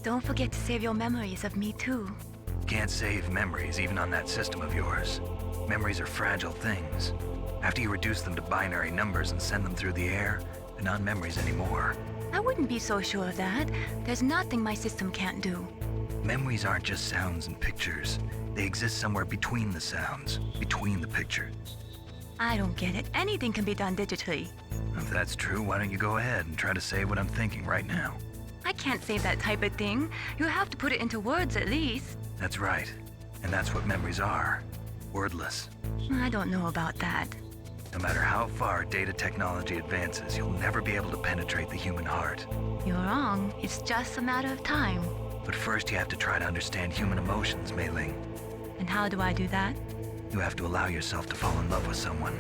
S6: Don't forget to save your memories of me too.
S9: Can't save memories even on that system of yours. Memories are fragile things. After you reduce them to binary numbers and send them through the air, they're not memories anymore.
S6: I wouldn't be so sure of that. There's nothing my system can't do.
S9: Memories aren't just sounds and pictures. They exist somewhere between the sounds, between the pictures.
S6: I don't get it. Anything can be done digitally.
S9: If that's true, why don't you go ahead and try to say what I'm thinking right now?
S6: I can't save that type of thing. You have to put it into words at least.
S9: That's right. And that's what memories are. Wordless.
S6: I don't know about that.
S9: No matter how far data technology advances, you'll never be able to penetrate the human heart.
S6: You're wrong. It's just a matter of time.
S9: But first you have to try to understand human emotions, Mei Ling.
S6: And how do I do that?
S9: You have to allow yourself to fall in love with someone.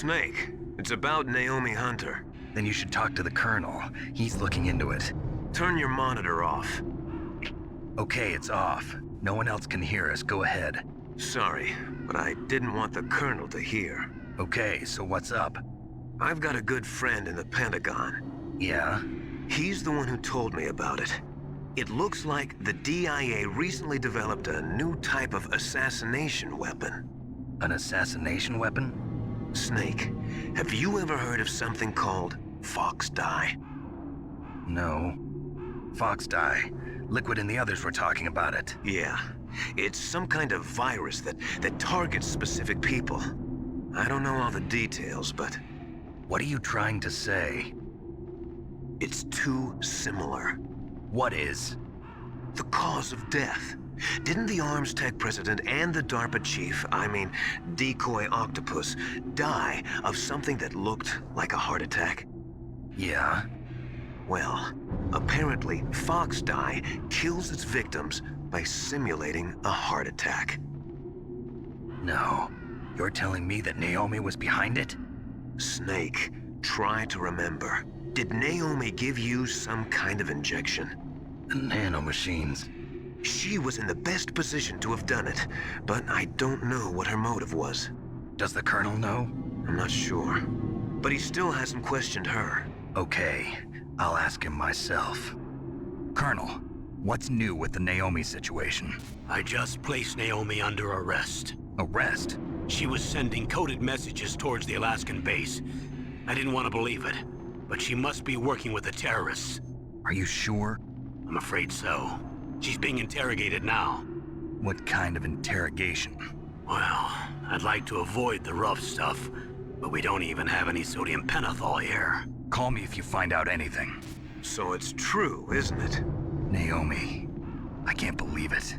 S4: Snake, it's about Naomi Hunter.
S9: Then you should talk to the Colonel. He's looking into it.
S4: Turn your monitor off.
S9: Okay, it's off. No one else can hear us. Go ahead.
S4: Sorry, but I didn't want the Colonel to hear.
S9: Okay, so what's up?
S4: I've got a good friend in the Pentagon.
S9: Yeah?
S4: He's the one who told me about it. It looks like the DIA recently developed a new type of assassination weapon.
S9: An assassination weapon?
S4: Snake, have you ever heard of something called Fox Dye?
S9: No. Fox Dye. Liquid and the others were talking about it.
S4: Yeah. It's some kind of virus that targets specific people. I don't know all the details, but...
S9: What are you trying to say?
S4: It's too similar.
S9: What is?
S4: The cause of death. Didn't the Arms Tech president and the DARPA chief, Decoy Octopus, die of something that looked like a heart attack?
S9: Yeah?
S4: Well, apparently Fox Dye kills its victims by simulating a heart attack.
S9: No. You're telling me that Naomi was behind it?
S4: Snake, try to remember. Did Naomi give you some kind of injection?
S9: Nanomachines.
S4: She was in the best position to have done it, but I don't know what her motive was.
S9: Does the Colonel know?
S4: I'm not sure. But he still hasn't questioned her.
S9: Okay, I'll ask him myself. Colonel, what's new with the Naomi situation?
S1: I just placed Naomi under arrest.
S9: Arrest?
S1: She was sending coded messages towards the Alaskan base. I didn't want to believe it, but she must be working with the terrorists.
S9: Are you sure?
S1: I'm afraid so. She's being interrogated now.
S9: What kind of interrogation?
S1: Well, I'd like to avoid the rough stuff, but we don't even have any sodium pentothal here.
S9: Call me if you find out anything.
S4: So it's true, isn't it?
S9: Naomi, I can't believe it.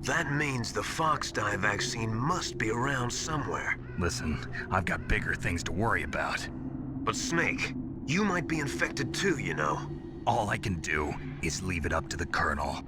S4: That means the Fox Dye vaccine must be around somewhere.
S9: Listen, I've got bigger things to worry about.
S4: But Snake, you might be infected too, you know.
S9: All I can do is leave it up to the Colonel.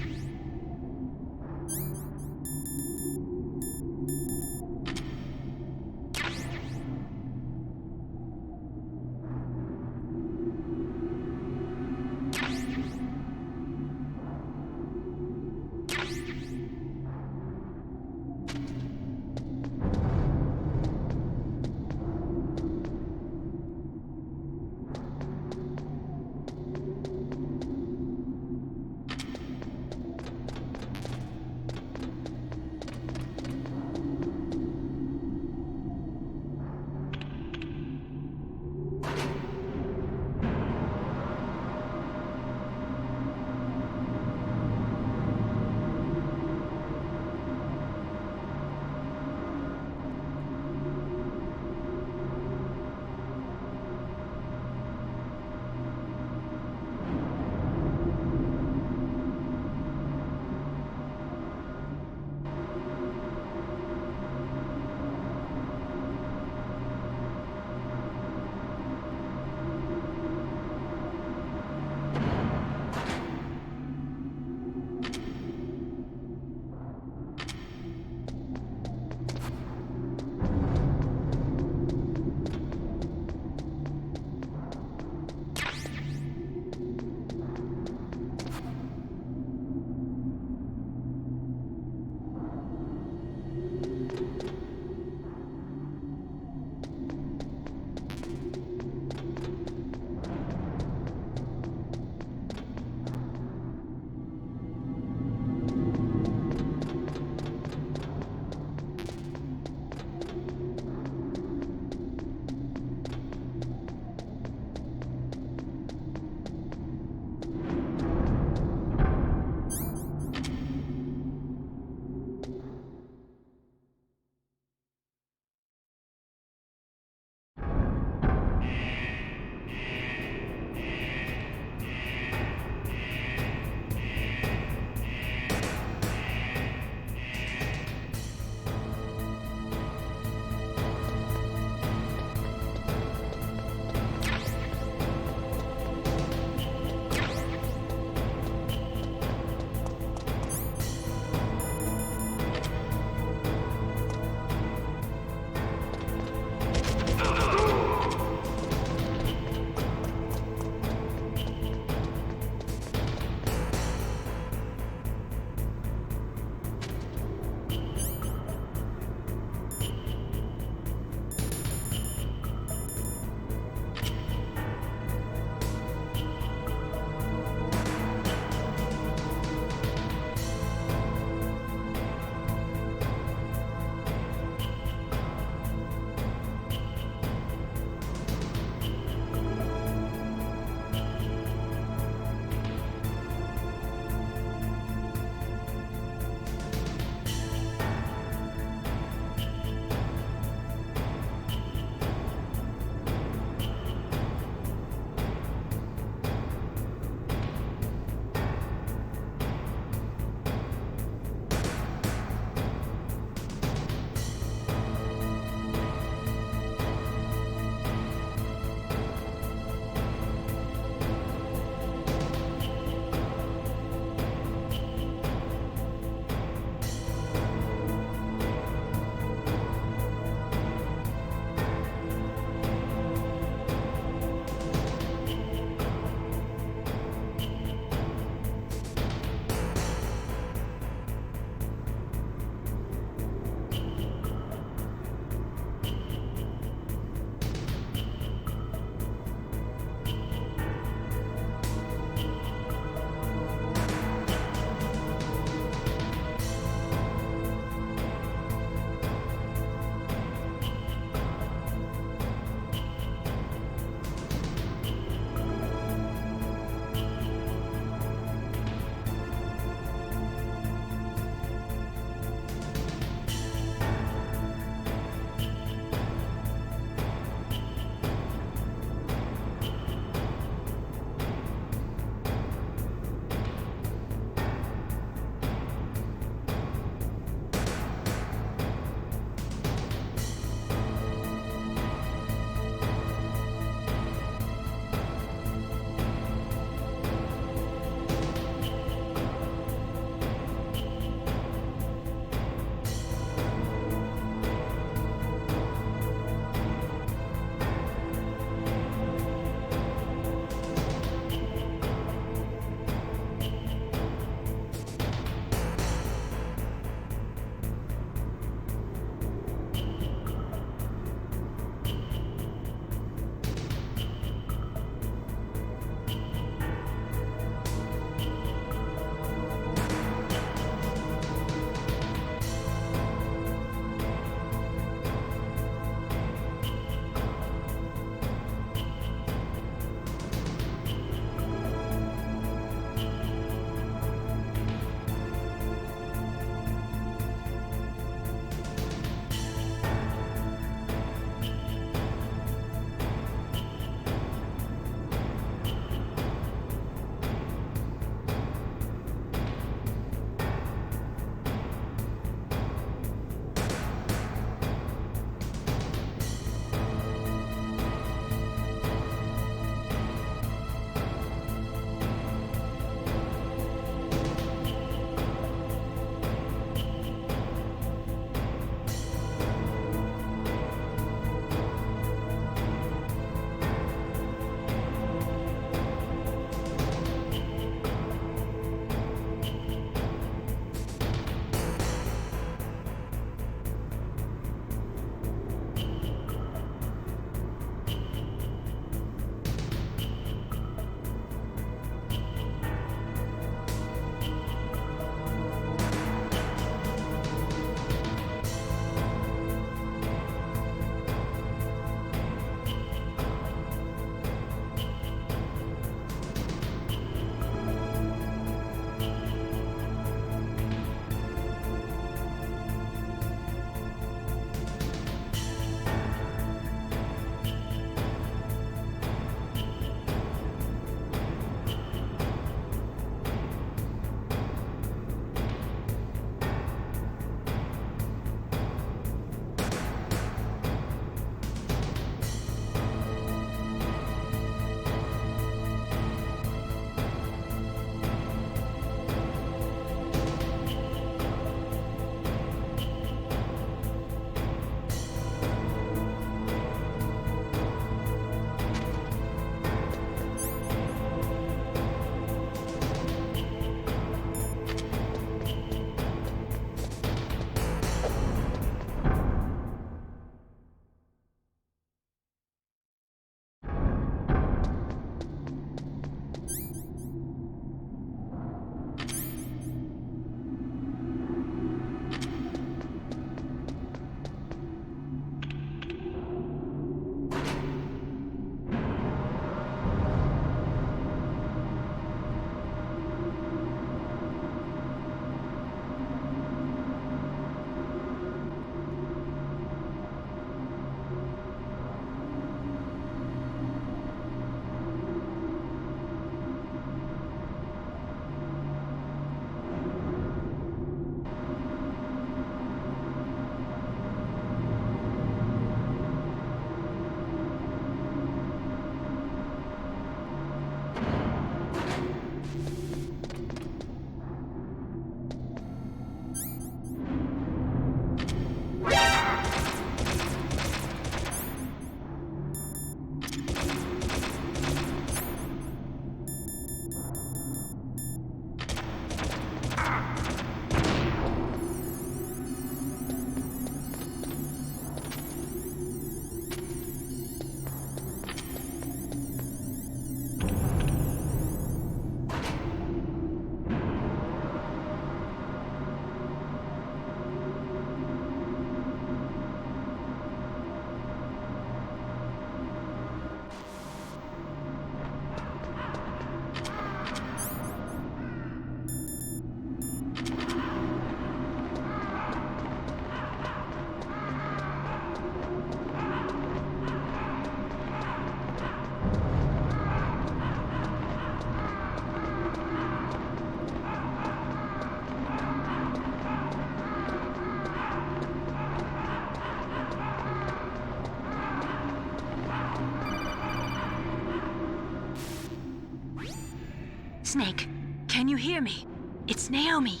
S6: Snake, can you hear me? It's Naomi.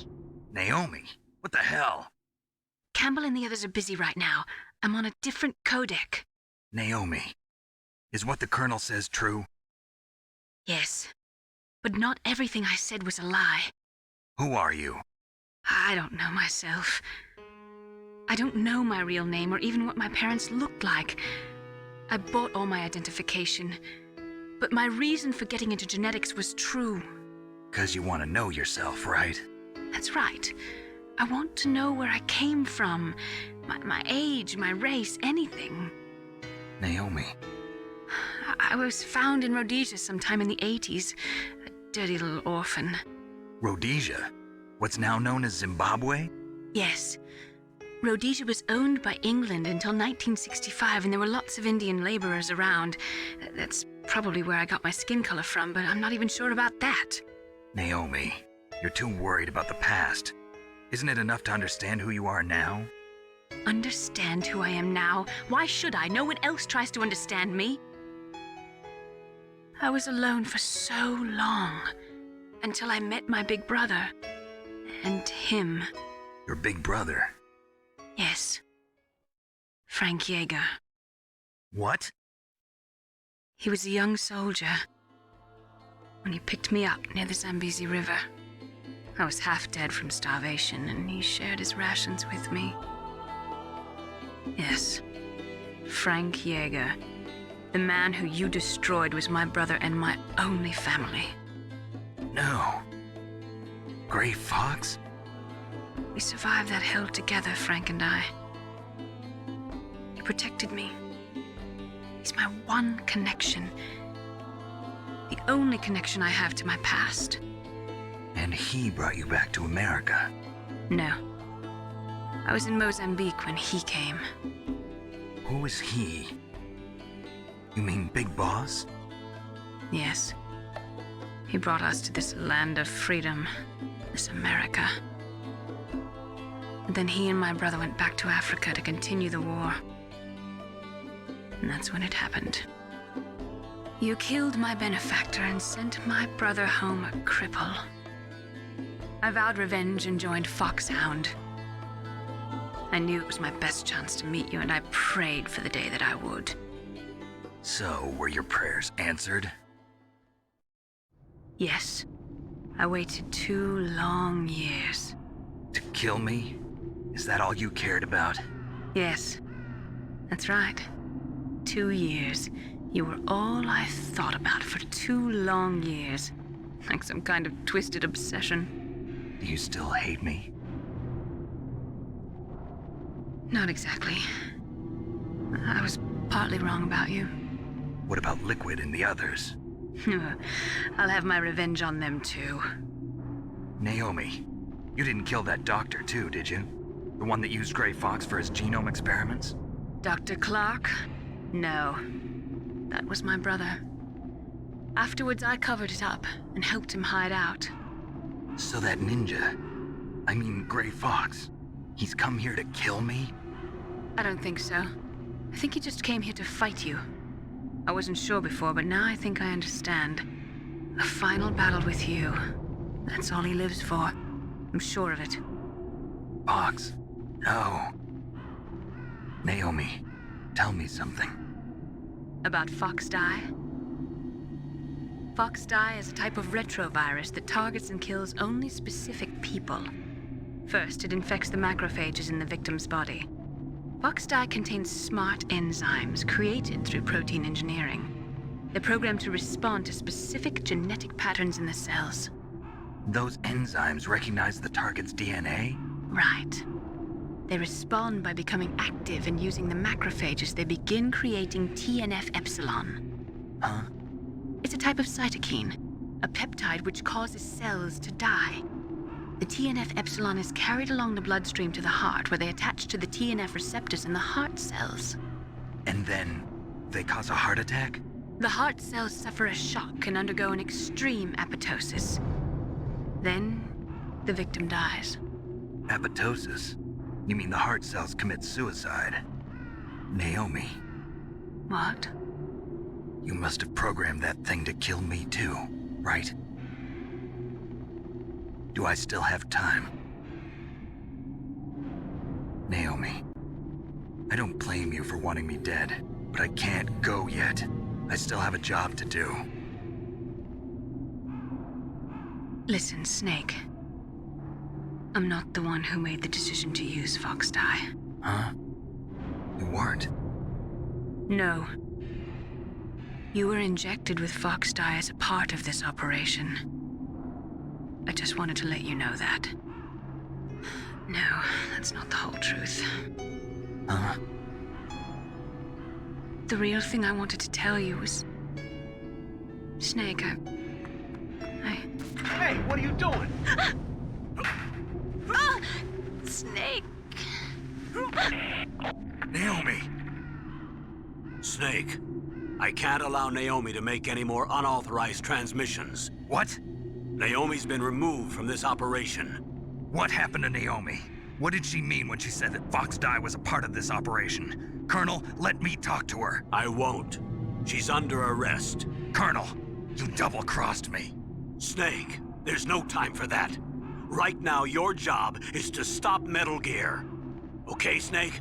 S9: Naomi? What the hell?
S6: Campbell and the others are busy right now. I'm on a different codec.
S9: Naomi, is what the Colonel says true?
S6: Yes, but not everything I said was a lie.
S9: Who are you?
S6: I don't know myself. I don't know my real name or even what my parents looked like. I bought all my identification, but my reason for getting into genetics was true.
S9: 'Cause you want to know yourself, right?
S6: That's right. I want to know where I came from, my age, my race, anything.
S9: Naomi.
S6: I was found in Rhodesia sometime in the 80s, a dirty little orphan.
S9: Rhodesia? What's now known as Zimbabwe?
S6: Yes. Rhodesia was owned by England until 1965, and there were lots of Indian laborers around. That's probably where I got my skin color from, but I'm not even sure about that.
S9: Naomi, you're too worried about the past. Isn't it enough to understand who you are now?
S6: Understand who I am now? Why should I? No one else tries to understand me. I was alone for so long, until I met my big brother. And him.
S9: Your big brother?
S6: Yes. Frank Yeager.
S9: What?
S6: He was a young soldier when he picked me up near the Zambezi River. I was half dead from starvation, and he shared his rations with me. Yes, Frank Yeager. The man who you destroyed was my brother and my only family.
S9: No. Gray Fox?
S6: We survived that hell together, Frank and I. He protected me. He's my one connection. The only connection I have to my past.
S9: And he brought you back to America?
S6: No. I was in Mozambique when he came.
S9: Who is he? You mean Big Boss?
S6: Yes. He brought us to this land of freedom, this America. And then he and my brother went back to Africa to continue the war. And that's when it happened. You killed my benefactor and sent my brother home a cripple. I vowed revenge and joined Foxhound. I knew it was my best chance to meet you, and I prayed for the day that I would.
S9: So, were your prayers answered?
S6: Yes. I waited 2 long years.
S9: To kill me? Is that all you cared about?
S6: Yes. That's right. 2 years. You were all I thought about for 2 long years. Like some kind of twisted obsession.
S9: Do you still hate me?
S6: Not exactly. I was partly wrong about you.
S9: What about Liquid and the others?
S6: I'll have my revenge on them too.
S9: Naomi, you didn't kill that doctor too, did you? The one that used Gray Fox for his genome experiments?
S6: Dr. Clark? No. That was my brother. Afterwards, I covered it up and helped him hide out.
S9: So that ninja, I mean Gray Fox, he's come here to kill me?
S6: I don't think so. I think he just came here to fight you. I wasn't sure before, but now I think I understand. A final battle with you. That's all he lives for. I'm sure of it.
S9: Fox? No. Naomi, tell me something.
S6: About Fox Die? Fox Die is a type of retrovirus that targets and kills only specific people. First, it infects the macrophages in the victim's body. Fox Die contains smart enzymes created through protein engineering. They're programmed to respond to specific genetic patterns in the cells.
S9: Those enzymes recognize the target's DNA?
S6: Right. They respond by becoming active and using the macrophages. They begin creating TNF-epsilon.
S9: Huh?
S6: It's a type of cytokine, a peptide which causes cells to die. The TNF-epsilon is carried along the bloodstream to the heart, where they attach to the TNF receptors in the heart cells.
S9: And then they cause a heart attack?
S6: The heart cells suffer a shock and undergo an extreme apoptosis. Then, the victim dies.
S9: Apoptosis? You mean the heart cells commit suicide? Naomi.
S6: What?
S9: You must have programmed that thing to kill me too, right? Do I still have time? Naomi, I don't blame you for wanting me dead, but I can't go yet. I still have a job to do.
S3: Listen, Snake. I'm not the one who made the decision to use Fox Dye.
S9: Huh? You weren't?
S3: No. You were injected with Fox Dye as a part of this operation. I just wanted to let you know that. No, that's not the whole truth.
S9: Huh?
S3: The real thing I wanted to tell you was... Snake,
S4: Hey, what are you doing?
S3: Snake!
S9: Naomi!
S1: Snake, I can't allow Naomi to make any more unauthorized transmissions.
S9: What?
S1: Naomi's been removed from this operation.
S9: What happened to Naomi? What did she mean when she said that Fox Dye was a part of this operation? Colonel, let me talk to her.
S1: I won't. She's under arrest.
S9: Colonel, you double-crossed me.
S1: Snake, there's no time for that. Right now, your job is to stop Metal Gear. Okay, Snake?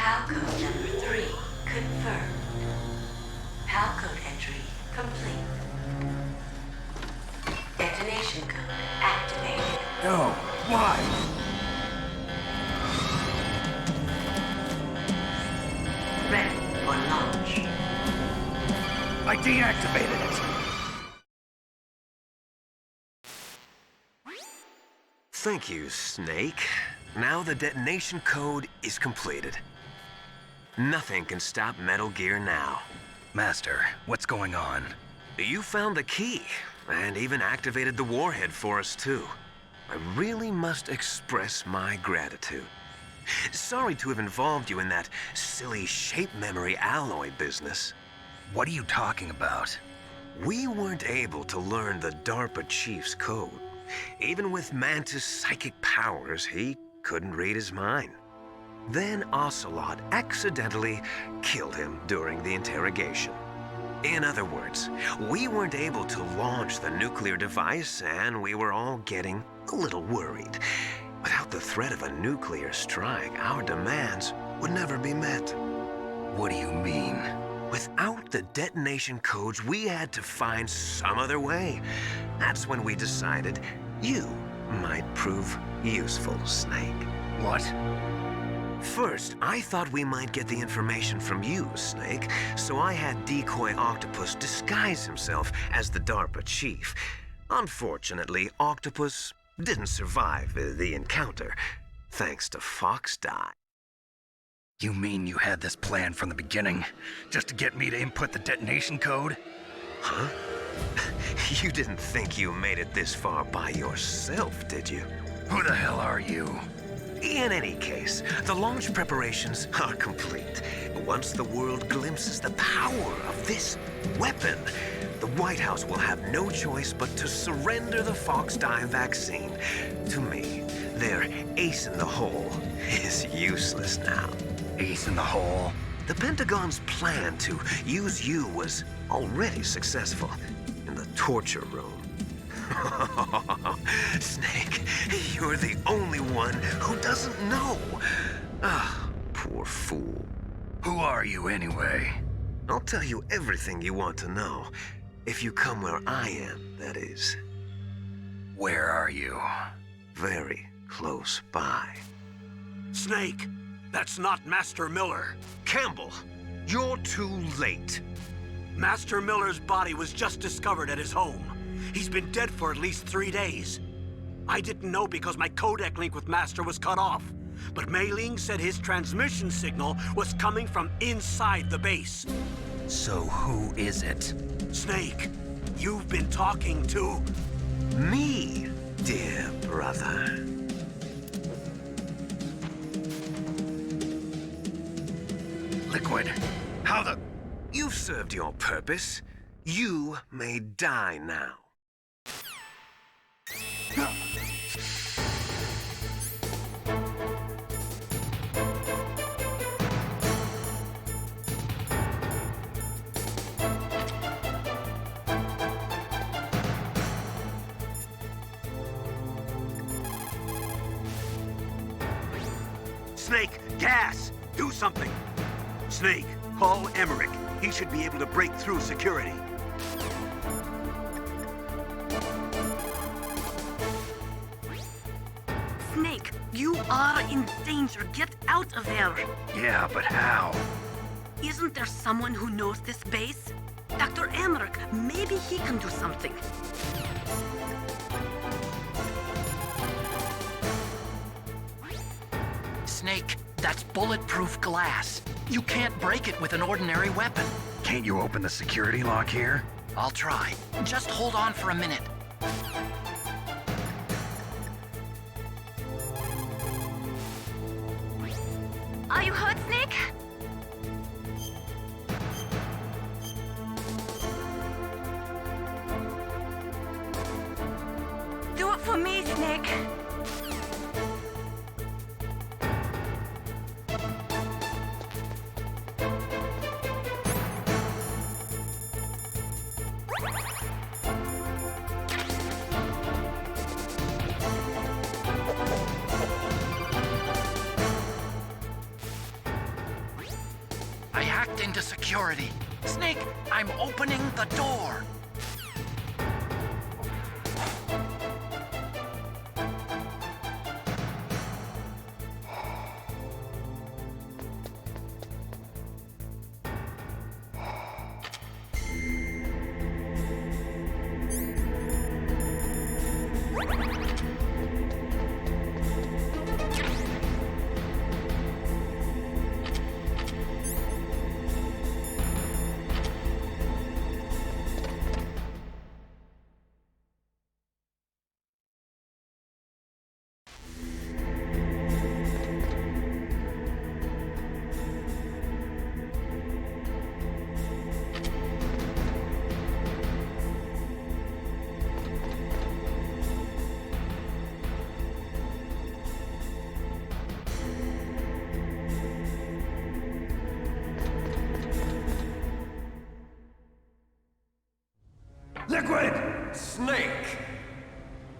S5: PAL code number 3 confirmed. PAL code entry complete. Detonation code activated.
S14: No, why?
S5: Ready for launch.
S9: I deactivated it.
S4: Thank you, Snake. Now the detonation code is completed. Nothing can stop Metal Gear now.
S9: Master, what's going on?
S4: You found the key. and even activated the warhead for us, too. I really must express my gratitude. Sorry to have involved you in that silly shape memory alloy business.
S9: What are you talking about?
S4: We weren't able to learn the DARPA chief's code. Even with Mantis' psychic powers, he couldn't read his mind. Then Ocelot accidentally killed him during the interrogation. In other words, we weren't able to launch the nuclear device, and we were all getting a little worried. Without the threat of a nuclear strike, our demands would never be met.
S9: What do you mean?
S4: Without the detonation codes, we had to find some other way. That's when we decided you might prove useful, Snake.
S9: What?
S4: First, I thought we might get the information from you, Snake, so I had Decoy Octopus disguise himself as the DARPA chief. Unfortunately, Octopus didn't survive the encounter, thanks to Fox Die.
S9: You mean you had this plan from the beginning, just to get me to input the detonation code?
S4: Huh? You didn't think you made it this far by yourself, did you?
S9: Who the hell are you?
S4: In any case, the launch preparations are complete. Once the world glimpses the power of this weapon, the White House will have no choice but to surrender the Fox Die vaccine to me. Their ace in the hole is useless now.
S9: Ace in the hole?
S4: The Pentagon's plan to use you was already successful in the torture room. Snake, you're the only one who doesn't know. Ah, poor fool.
S9: Who are you anyway?
S4: I'll tell you everything you want to know. If you come where I am, that is.
S9: Where are you?
S4: Very close by.
S1: Snake, that's not Master Miller.
S4: Campbell, you're too late.
S1: Master Miller's body was just discovered at his home. He's been dead for at least 3 days. I didn't know because my codec link with Master was cut off. But Mei Ling said his transmission signal was coming from inside the base.
S9: So who is it?
S1: Snake, you've been talking to...
S4: me, dear brother.
S9: Liquid, how the...
S4: You've served your purpose. You may die now.
S1: Snake, gas! Do something! Snake, call Emmerich. He should be able to break through security.
S13: Snake, you are in danger. Get out of there.
S9: Yeah, but how?
S13: Isn't there someone who knows this base? Dr. Emmerich, maybe he can do something.
S19: Snake, that's bulletproof glass. You can't break it with an ordinary weapon.
S9: Can't you open the security lock here?
S19: I'll try. Just hold on for a minute.
S6: Are you hurt, Snake? Do it for me, Snake.
S19: I hacked into security. Snake, I'm opening the door.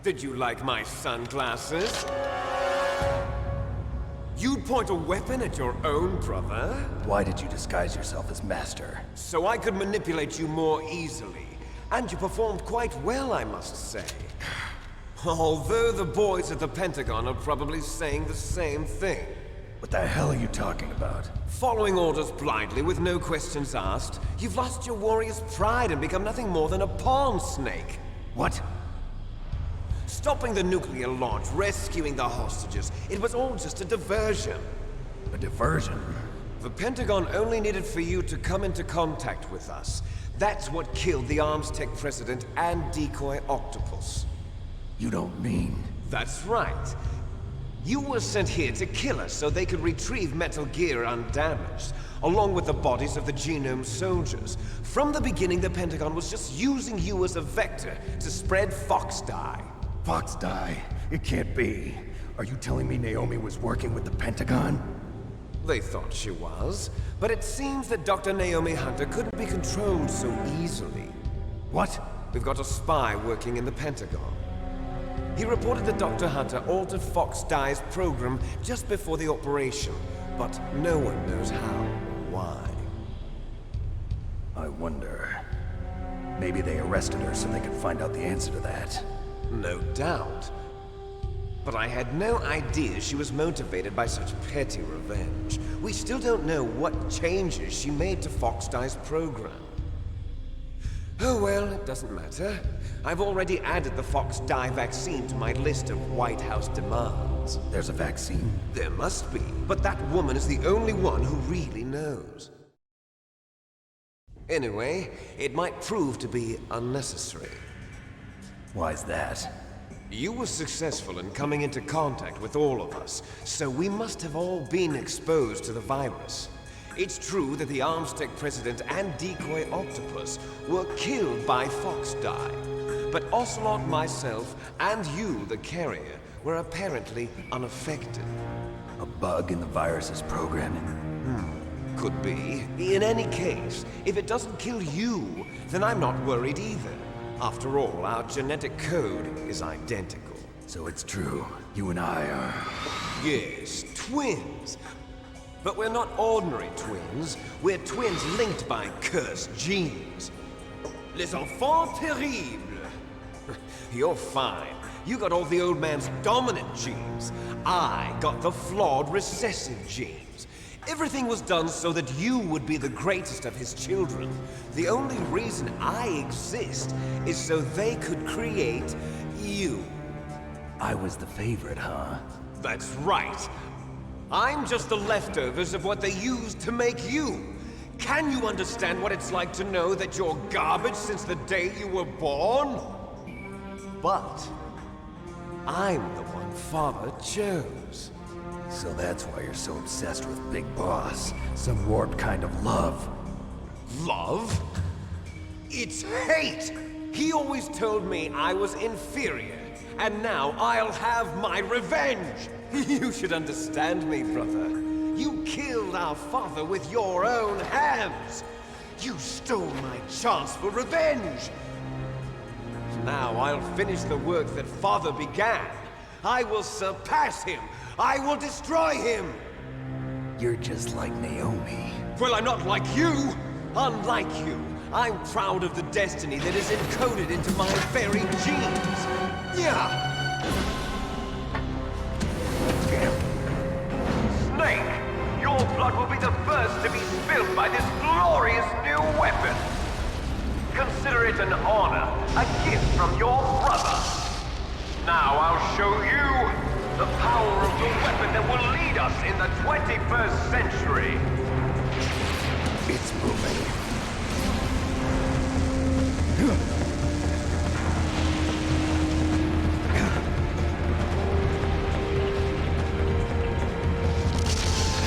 S10: Did you like my sunglasses? You'd point a weapon at your own brother?
S2: Why did you disguise yourself as Master?
S10: So I could manipulate you more easily. And you performed quite well, I must say. Although the boys at the Pentagon are probably saying the same thing.
S2: What the hell are you talking about?
S10: Following orders blindly with no questions asked, you've lost your warrior's pride and become nothing more than a pawn snake.
S2: What?
S10: Stopping the nuclear launch, rescuing the hostages, it was all just a diversion.
S2: A diversion?
S10: The Pentagon only needed for you to come into contact with us. That's what killed the Arms Tech president and decoy octopus.
S2: You don't mean...
S10: That's right. You were sent here to kill us so they could retrieve Metal Gear undamaged, along with the bodies of the Genome soldiers. From the beginning, the Pentagon was just using you as a vector to spread Fox dye.
S2: Fox dye? It can't be. Are you telling me Naomi was working with the Pentagon?
S10: They thought she was, but it seems that Dr. Naomi Hunter couldn't be controlled so easily.
S2: What?
S10: We've got a spy working in the Pentagon. He reported that Dr. Hunter altered Fox Dye's program just before the operation, but no one knows how or why.
S2: I wonder... Maybe they arrested her so they could find out the answer to that.
S10: No doubt. But I had no idea she was motivated by such petty revenge. We still don't know what changes she made to Fox Dye's program. Oh well, it doesn't matter. I've already added the Fox Dye vaccine to my list of White House demands.
S2: There's a vaccine?
S10: There must be, but that woman is the only one who really knows. Anyway, it might prove to be unnecessary.
S2: Why's that?
S10: You were successful in coming into contact with all of us, so we must have all been exposed to the virus. It's true that the Arms Tech president and decoy octopus were killed by Fox Dye, but Ocelot, myself, and you, the carrier, were apparently unaffected.
S2: A bug in the virus's programming?
S10: Could be. In any case, if it doesn't kill you, then I'm not worried either. After all, our genetic code is identical.
S2: So it's true. You and I are...
S10: Yes, twins. But we're not ordinary twins. We're twins linked by cursed genes. Les enfants terribles. You're fine. You got all the old man's dominant genes. I got the flawed recessive genes. Everything was done so that you would be the greatest of his children. The only reason I exist is so they could create you.
S2: I was the favorite, huh?
S10: That's right. I'm just the leftovers of what they used to make you. Can you understand what it's like to know that you're garbage since the day you were born? But I'm the one Father chose.
S2: So that's why you're so obsessed with Big Boss. Some warped kind of love.
S10: Love? It's hate! He always told me I was inferior, and now I'll have my revenge! You should understand me, brother. You killed our father with your own hands! You stole my chance for revenge! Now I'll finish the work that Father began. I will surpass him! I will destroy him!
S2: You're just like Naomi.
S10: Well, I'm not like you! Unlike you, I'm proud of the destiny that is encoded into my very genes! Yeah! Snake! Your blood will be the first to be spilled by this glorious new weapon! Consider it an honor, a gift from your brother! Now I'll show you the power of the weapon that will lead us in the 21st century!
S2: It's moving.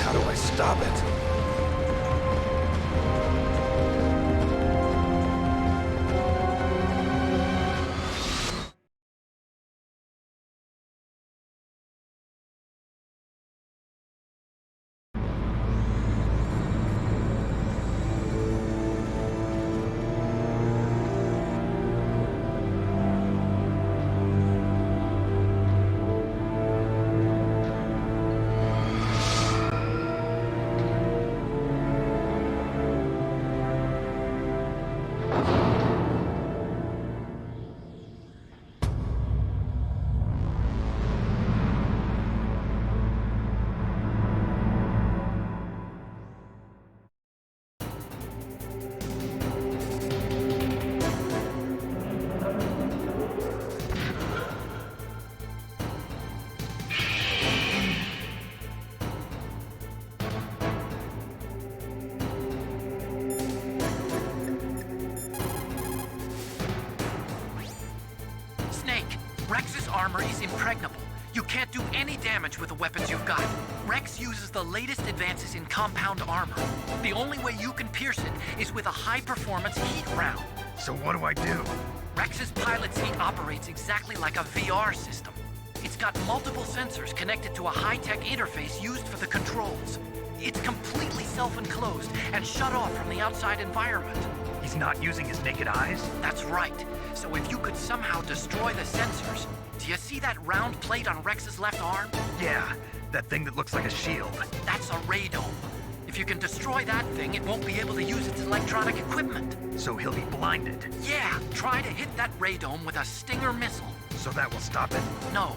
S2: How do I stop it?
S19: is impregnable. You can't do any damage with the weapons you've got. Rex uses the latest advances in compound armor. The only way you can pierce it is with a high-performance heat round.
S9: So what do I do?
S19: Rex's pilot seat operates exactly like a VR system. It's got multiple sensors connected to a high-tech interface used for the controls. It's completely self-enclosed and shut off from the outside environment.
S9: He's not using his naked eyes?
S19: That's right. So if you could somehow destroy the sensors... Do you see that round plate on Rex's left arm?
S9: Yeah, that thing that looks like a shield.
S19: That's a radome. If you can destroy that thing, it won't be able to use its electronic equipment.
S9: So he'll be blinded?
S19: Yeah, try to hit that radome with a Stinger missile.
S9: So that will stop it?
S19: No.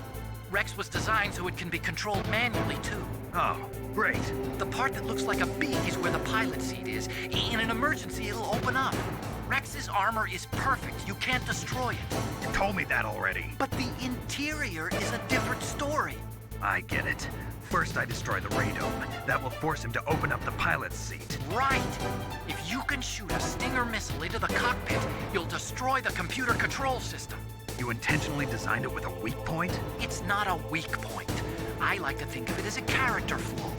S19: Rex was designed so it can be controlled manually, too.
S9: Oh, great.
S19: The part that looks like a beak is where the pilot seat is. In an emergency, it'll open up. Rex's armor is perfect. You can't destroy it.
S9: You told me that already.
S19: But the interior is a different story.
S9: I get it. First I destroy the radome. That will force him to open up the pilot's seat.
S19: Right. If you can shoot a Stinger missile into the cockpit, you'll destroy the computer control system.
S9: You intentionally designed it with a weak point?
S19: It's not a weak point. I like to think of it as a character flaw.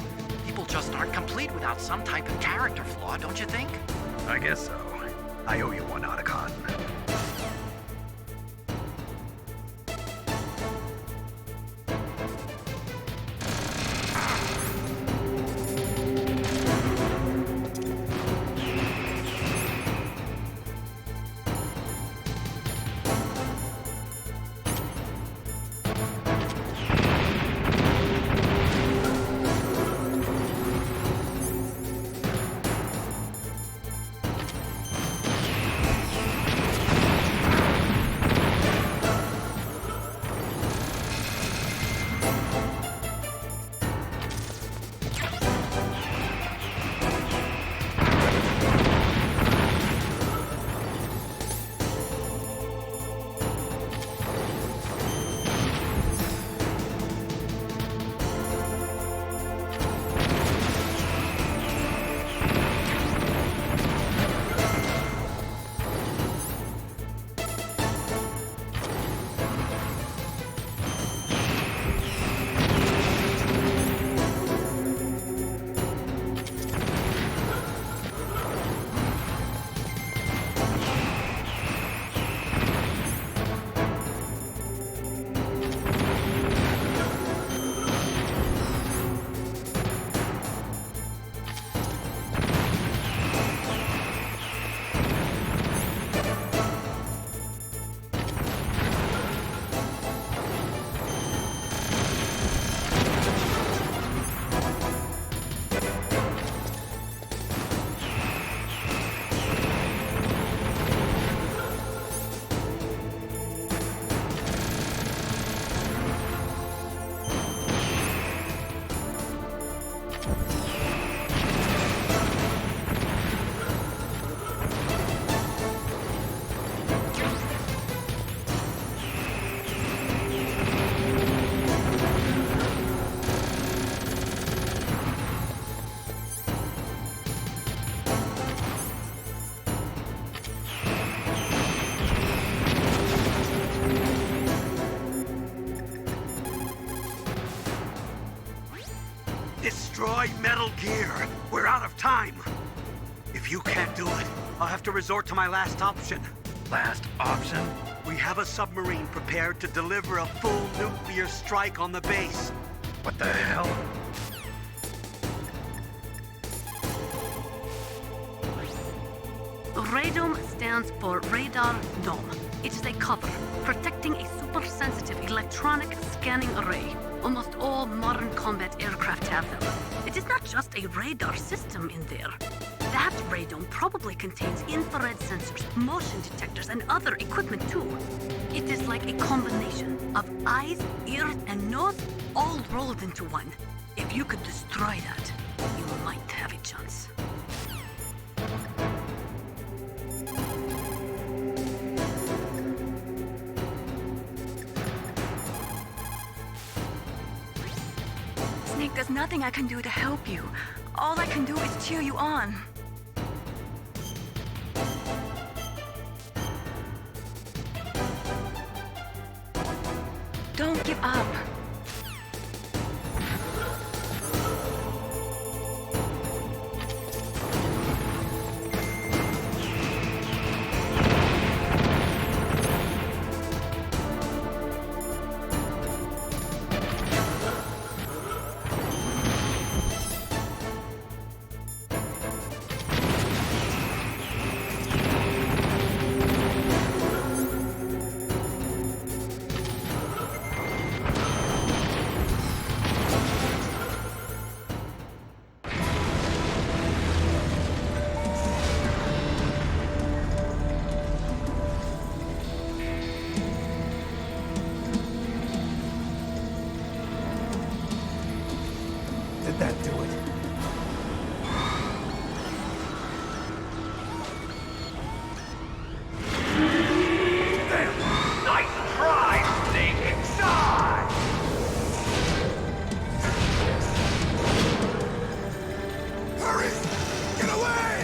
S19: People just aren't complete without some type of character flaw, don't you think?
S9: I guess so. I owe you one, Otacon.
S1: Destroy Metal Gear. We're out of time. If you can't do it, I'll have to resort to my last option.
S9: Last option?
S1: We have a submarine prepared to deliver a full nuclear strike on the base.
S9: What the hell?
S13: Radome stands for Radar Dome. It is a cover, protecting a super-sensitive electronic scanning array. Almost all modern combat aircraft have them. It is not just a radar system in there. That radome probably contains infrared sensors, motion detectors, and other equipment too. It is like a combination of eyes, ears, and nose all rolled into one. If you could destroy that, you might have a chance.
S6: Snake, there's nothing I can do to help you. All I can do is cheer you on. Don't
S2: Did that do it?
S18: Nice try, Snake! Die!
S14: Hurry! Get away!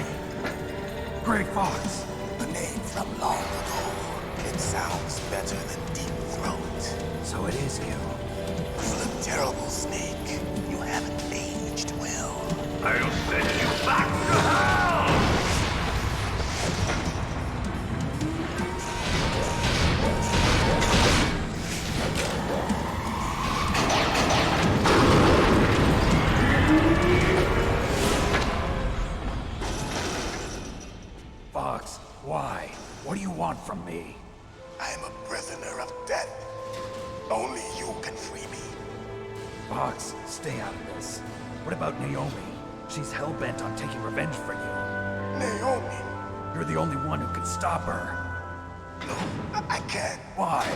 S2: Great Fox!
S14: A name from long ago. It sounds better than Deep Throat.
S2: So it is you.
S14: You look terrible, Snake. You haven't aged well.
S18: I'll send you back to hell!
S2: Fox, why? What do you want from me?
S14: I'm a prisoner of death. Only you can free me.
S2: Fox, stay out of this. What about Naomi? She's hell-bent on taking revenge for you.
S14: Naomi?
S2: You're the only one who can stop her.
S14: No, I can't.
S2: Why?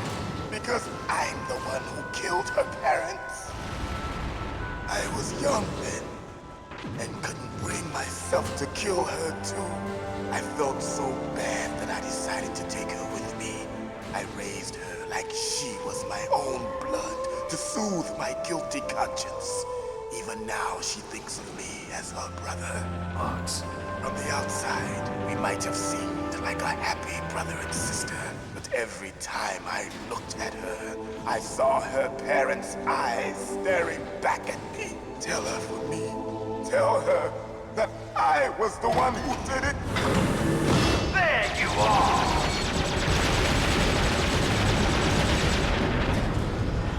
S14: Because I'm the one who killed her parents. I was young then, and couldn't bring myself to kill her too. I felt so bad that I decided to take her with me. I raised her like she was my own blood to soothe my guilty conscience. Even now, she thinks of me as her brother.
S2: Fox.
S14: From the outside, we might have seemed like a happy brother and sister, but every time I looked at her, I saw her parents' eyes staring back at me. Tell her for me. Tell her that I was the one who did it.
S18: There you are!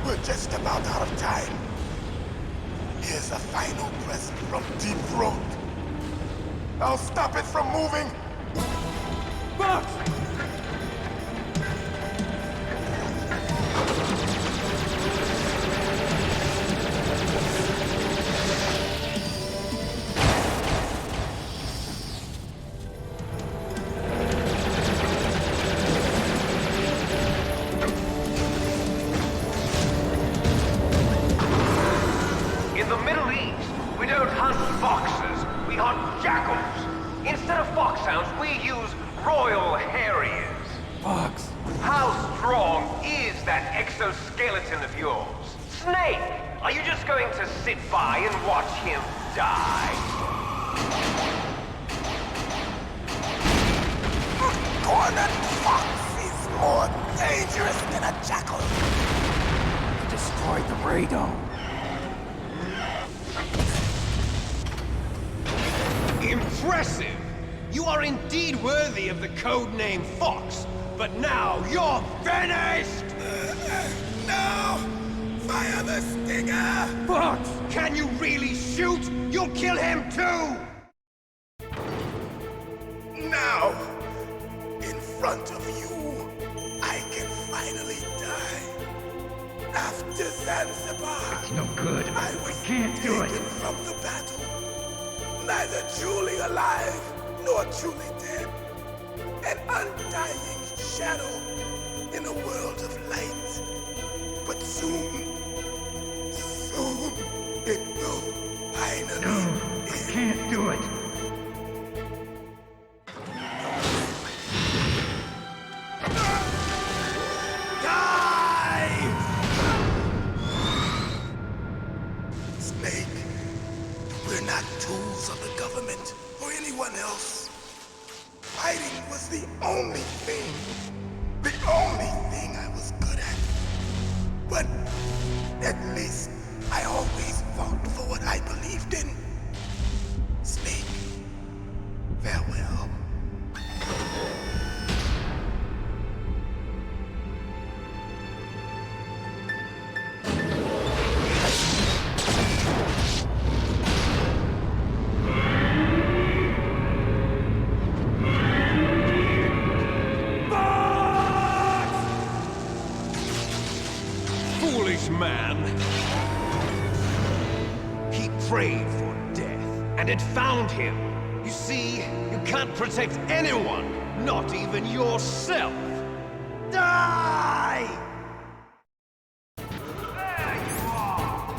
S14: We're just about out of time. Here's a final present from Deep Throat. I'll stop it from moving.
S15: Fox!
S4: In the Middle East, we don't hunt foxes, we hunt jackals. Instead of foxhounds, we use Royal Harriers.
S2: Fox!
S4: How strong is that exoskeleton of yours? Snake, are you just going to sit by and watch him die?
S14: Cornered fox is more dangerous than a jackal.
S2: You destroyed the radome.
S10: Impressive! You are indeed worthy of the codename Fox, but now you're finished!
S14: No! Fire the stinger!
S10: Fox! Can you really shoot? You'll kill him too!
S14: Now, in front of you, I can finally die. After Zanzibar,
S2: It's no good.
S14: I was
S2: can't do it.
S14: taken from the battle. Neither truly alive, nor truly dead. An undying shadow in a world of light. But soon, it will finally
S2: No, I can't do it.
S14: Snake, we're not tools of the government or anyone else. Fighting was the only thing I was good at. But at least I always fought for what I believed in. Snake, farewell.
S10: Foolish man! He prayed for death, and it found him. You see, you can't protect anyone, not even yourself. Die!
S18: There you are!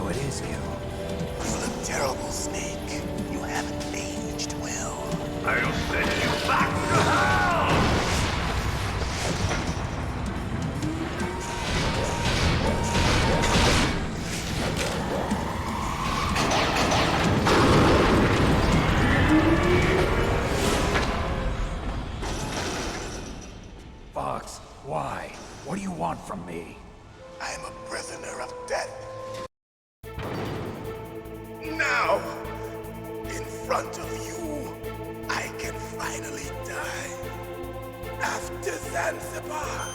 S2: So it is you.
S18: You look terrible, Snake. You haven't aged well.
S14: I'll send you back to hell!
S20: Fox, why? What do you want from me?
S18: I am a prisoner of death. Now, in front of you, I can finally die. After Zanzibar,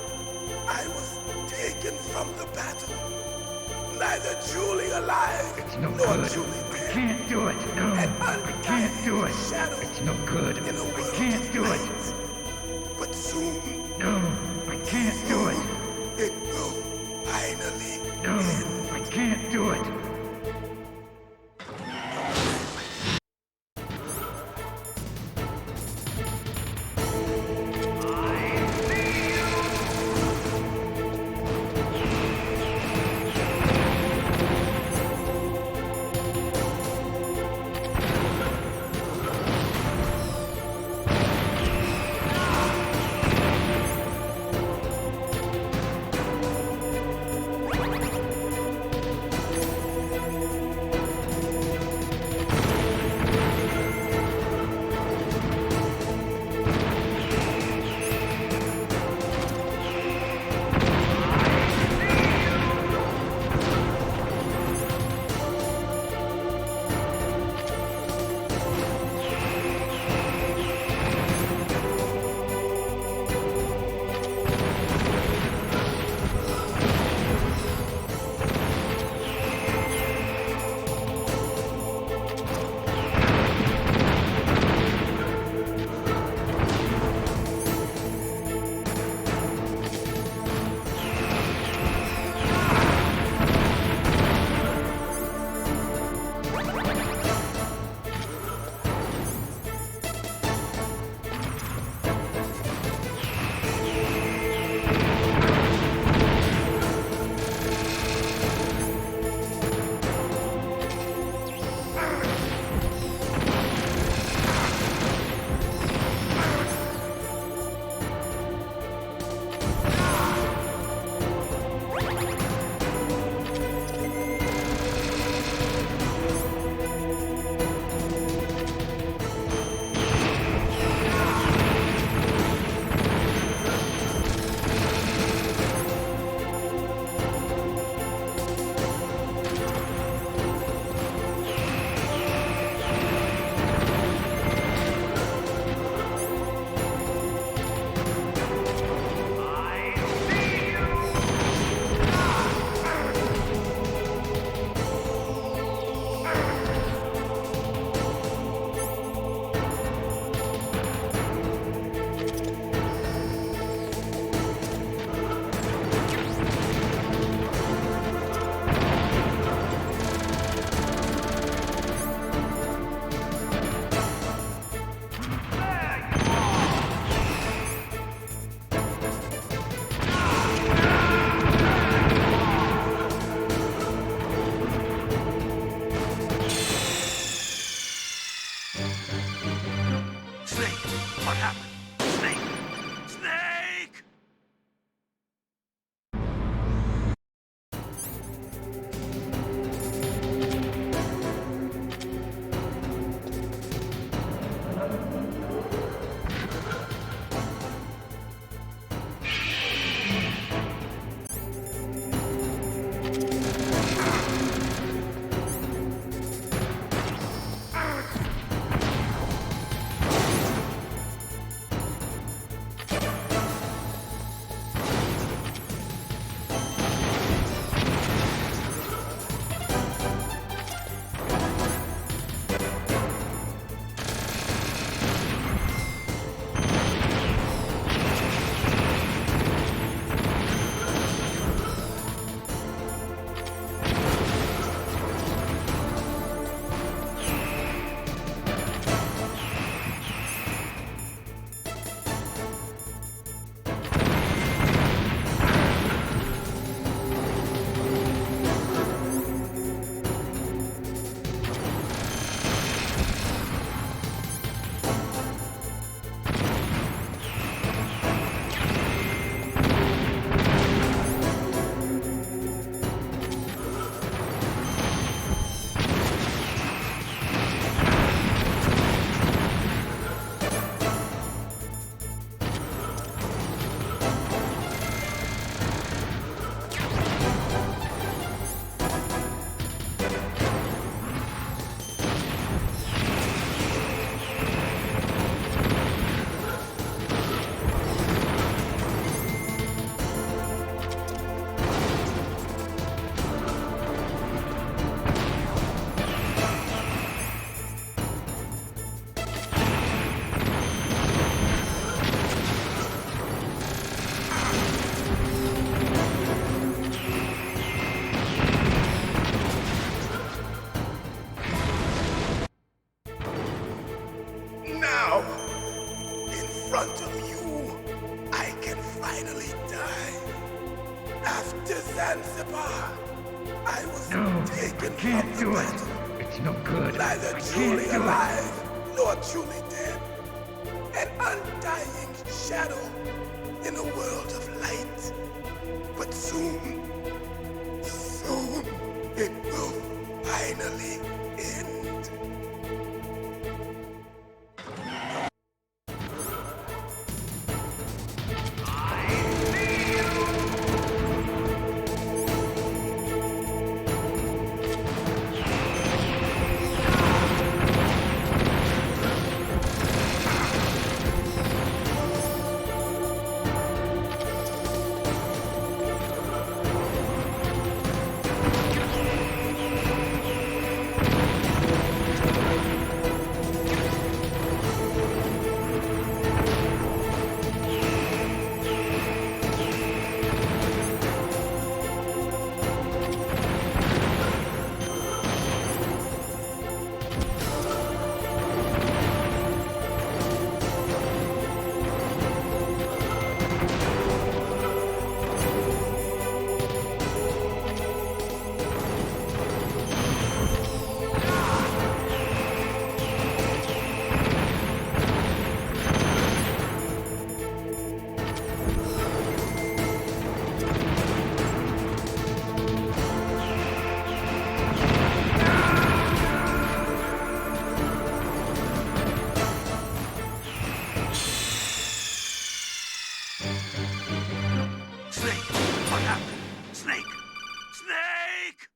S18: I was taken from the battle. Neither truly alive
S14: No
S18: nor
S14: good.
S18: truly
S14: I
S18: dead.
S14: can't do it. No, I can't do it. It's no good.
S18: In a
S14: I
S18: world
S14: can't
S18: of
S14: do it.
S18: light. But soon,
S14: No, I can't do it.
S18: it will finally
S14: No, I can't do it. Zanzibar. I was
S7: No,
S14: taken
S7: I can't
S14: from the
S7: do it.
S14: battle.
S7: It's no good.
S14: Neither
S7: I can't
S14: truly
S7: do it.
S14: alive, nor truly dead. An undying shadow in a world of light. But soon, soon, it will finally end.
S1: Snake! What happened? Snake! Snake!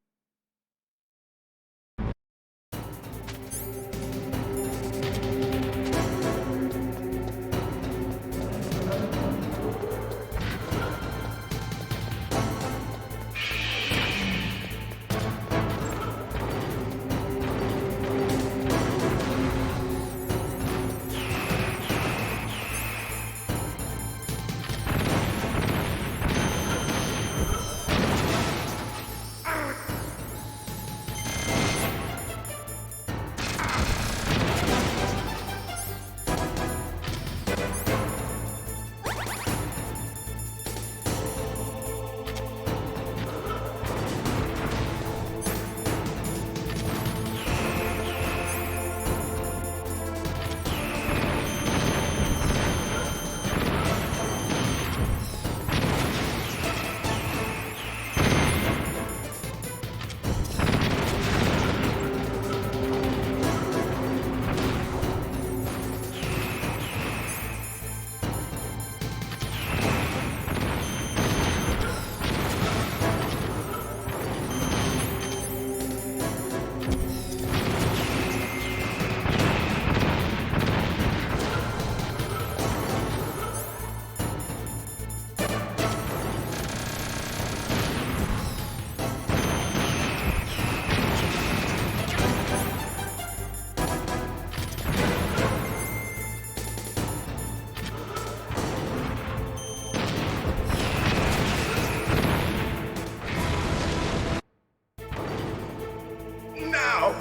S14: Now,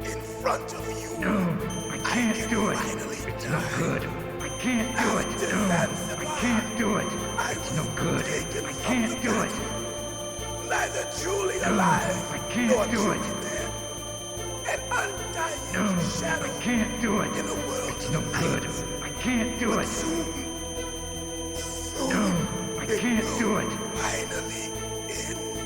S14: in front of you,
S7: No, I can't do it. It's no good. I can't do it. No, I can't do it. It's no good. I can't do it.
S14: neither truly
S7: No,
S14: alive,
S7: I
S14: nor
S7: can't do
S14: truly
S7: it.
S14: dead. An undying
S7: No,
S14: shadow
S7: I can't do it.
S14: in a world
S7: It's
S14: of
S7: no
S14: light.
S7: good. I can't do
S14: But
S7: it.
S14: soon,
S7: No, I can't do it.
S14: finally end.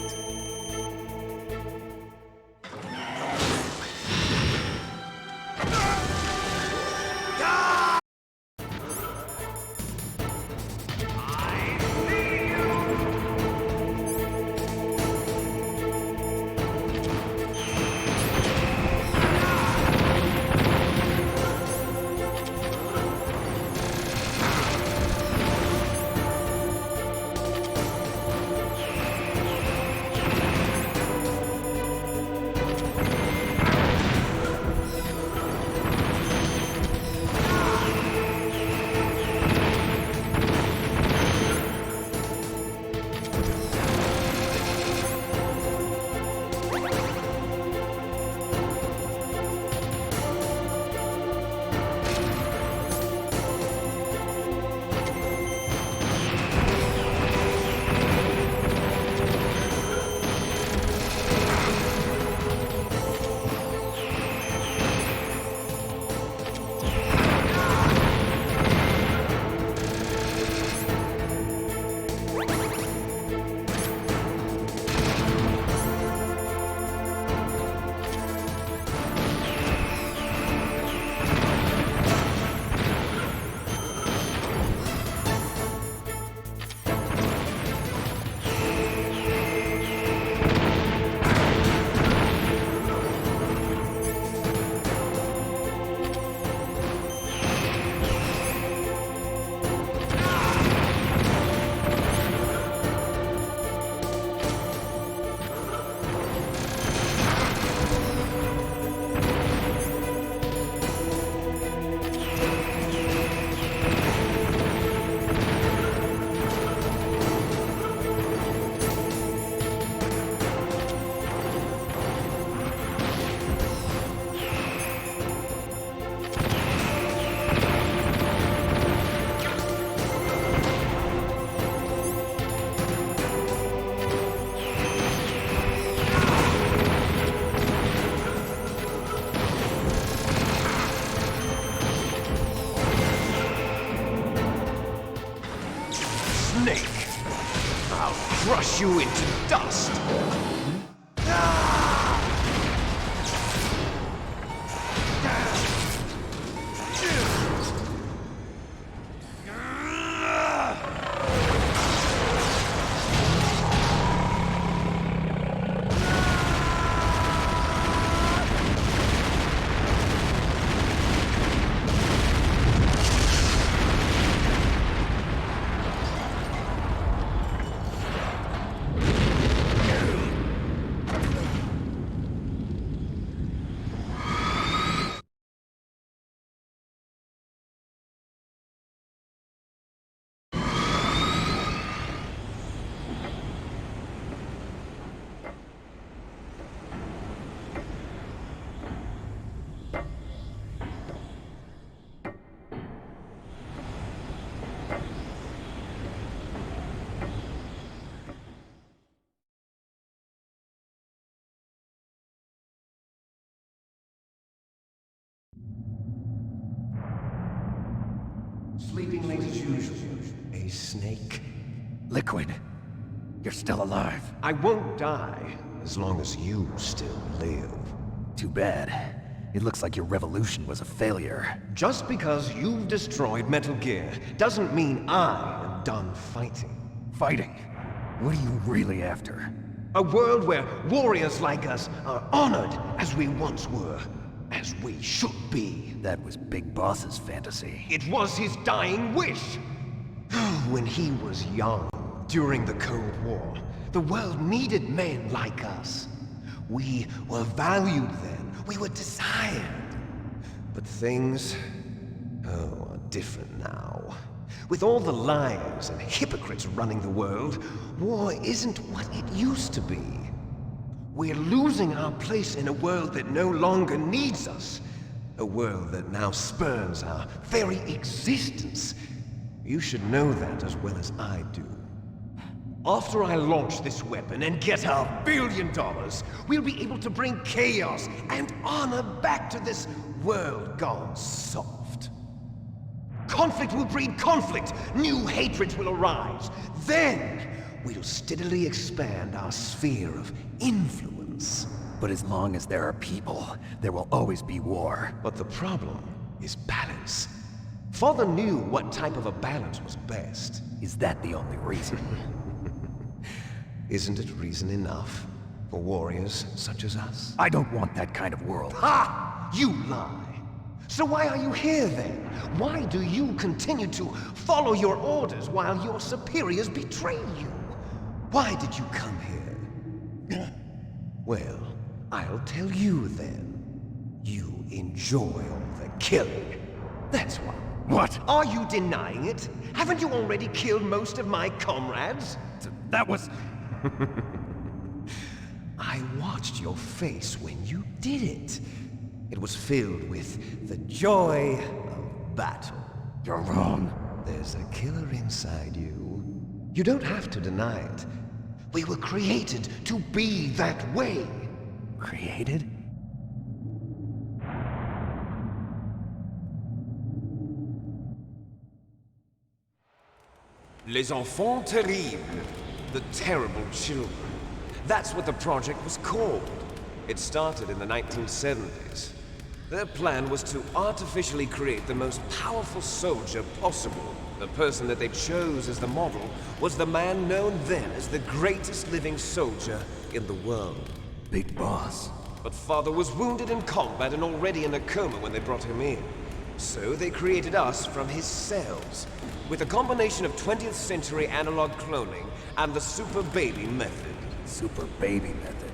S10: you into dust!
S11: Sleeping late as usual. A snake.
S2: Liquid, you're still alive.
S10: I won't die as long as you still live.
S2: Too bad. It looks like your revolution was a failure.
S10: Just because you've destroyed Metal Gear doesn't mean I am done fighting.
S2: Fighting? What are you really after?
S10: A world where warriors like us are honored as we once were. As we should be.
S2: That was Big Boss's fantasy.
S10: It was his dying wish. When he was young, during the Cold War, the world needed men like us. We were valued then. We were desired. But things, are different now. With all the liars and hypocrites running the world, war isn't what it used to be. We're losing our place in a world that no longer needs us. A world that now spurns our very existence. You should know that as well as I do. After I launch this weapon and get our $1 billion, we'll be able to bring chaos and honor back to this world gone soft. Conflict will breed conflict. New hatreds will arise. Then, we'll steadily expand our sphere of influence.
S2: But as long as there are people, there will always be war.
S10: But the problem is balance. Father knew what type of a balance was best.
S2: Is that the only reason?
S10: Isn't it reason enough for warriors such as us?
S2: I don't want that kind of world.
S10: Ha! You lie! So why are you here then? Why do you continue to follow your orders while your superiors betray you? Why did you come here? Well, I'll tell you then. You enjoy all the killing. That's why.
S2: What?
S10: Are you denying it? Haven't you already killed most of my comrades?
S2: That was...
S10: I watched your face when you did it. It was filled with the joy of battle.
S2: You're wrong.
S10: There's a killer inside you. You don't have to deny it. We were created to be that way.
S2: Created?
S10: Les enfants terribles. The terrible children. That's what the project was called. It started in the 1970s. Their plan was to artificially create the most powerful soldier possible. The person that they chose as the model was the man known then as the greatest living soldier in the world.
S2: Big Boss.
S10: But Father was wounded in combat and already in a coma when they brought him in. So they created us from his cells, with a combination of 20th century analog cloning and the super baby method.
S2: Super baby method.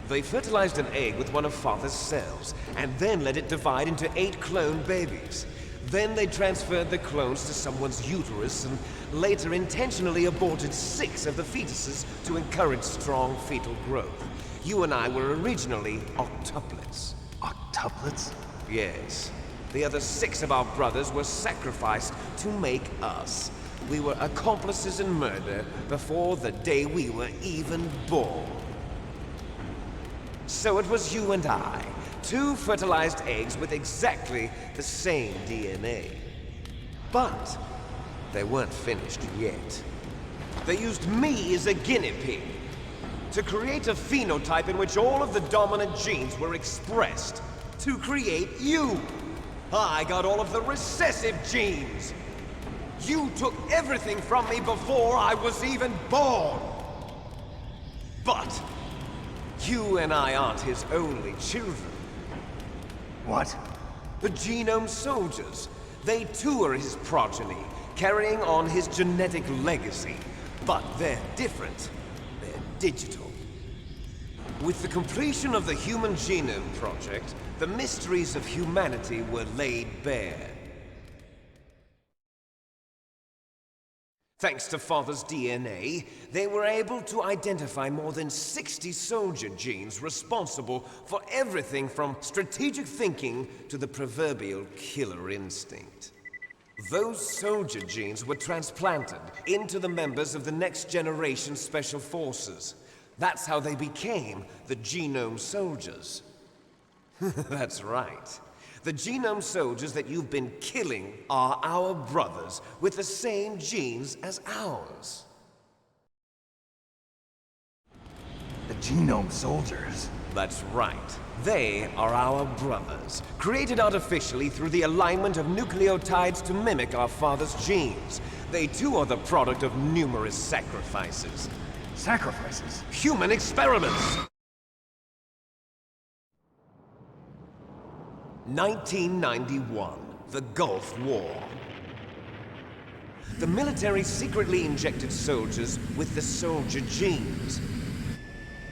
S10: They fertilized an egg with one of Father's cells, and then let it divide into 8 clone babies. Then they transferred the clones to someone's uterus, and later intentionally aborted 6 of the fetuses to encourage strong fetal growth. You and I were originally octuplets.
S2: Octuplets?
S10: Yes. The other 6 of our brothers were sacrificed to make us. We were accomplices in murder before the day we were even born. So it was you and I, 2 fertilized eggs with exactly the same DNA. But they weren't finished yet. They used me as a guinea pig to create a phenotype in which all of the dominant genes were expressed to create you. I got all of the recessive genes. You took everything from me before I was even born. But you and I aren't his only children.
S11: What?
S10: The Genome Soldiers. They too are his progeny, carrying on his genetic legacy. But they're different. They're digital. With the completion of the Human Genome Project, the mysteries of humanity were laid bare. Thanks to Father's DNA, they were able to identify more than 60 soldier genes responsible for everything from strategic thinking to the proverbial killer instinct. Those soldier genes were transplanted into the members of the next generation Special Forces. That's how they became the Genome Soldiers. That's right. The Genome Soldiers that you've been killing are our brothers with the same genes as ours.
S2: The Genome Soldiers?
S10: That's right. They are our brothers, created artificially through the alignment of nucleotides to mimic our father's genes. They too are the product of numerous sacrifices.
S2: Sacrifices?
S10: Human experiments! 1991, the Gulf War. The military secretly injected soldiers with the soldier genes.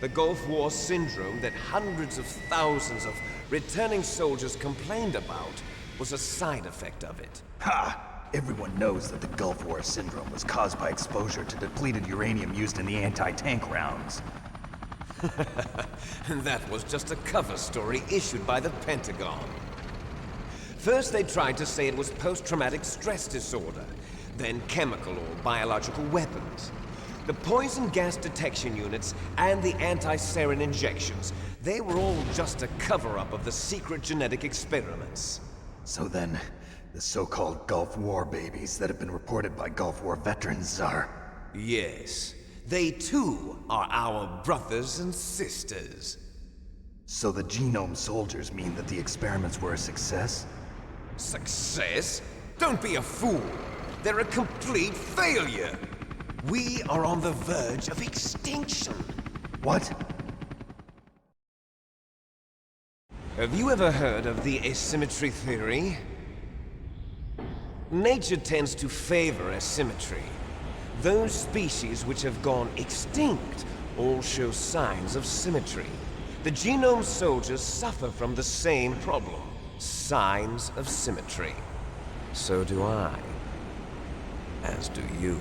S10: The Gulf War syndrome that hundreds of thousands of returning soldiers complained about was a side effect of it.
S2: Ha! Everyone knows that the Gulf War syndrome was caused by exposure to depleted uranium used in the anti-tank rounds.
S10: And that was just a cover story issued by the Pentagon. First they tried to say it was post-traumatic stress disorder, then chemical or biological weapons. The poison gas detection units and the anti-sarin injections, they were all just a cover-up of the secret genetic experiments.
S2: So then, the so-called Gulf War babies that have been reported by Gulf War veterans are...
S10: Yes. They too are our brothers and sisters.
S2: So the Genome Soldiers mean that the experiments were a success?
S10: Success? Don't be a fool. They're a complete failure. We are on the verge of extinction.
S2: What?
S10: Have you ever heard of the asymmetry theory? Nature tends to favor asymmetry. Those species which have gone extinct all show signs of symmetry. The Genome Soldiers suffer from the same problem. Signs of symmetry. So do I. As do you.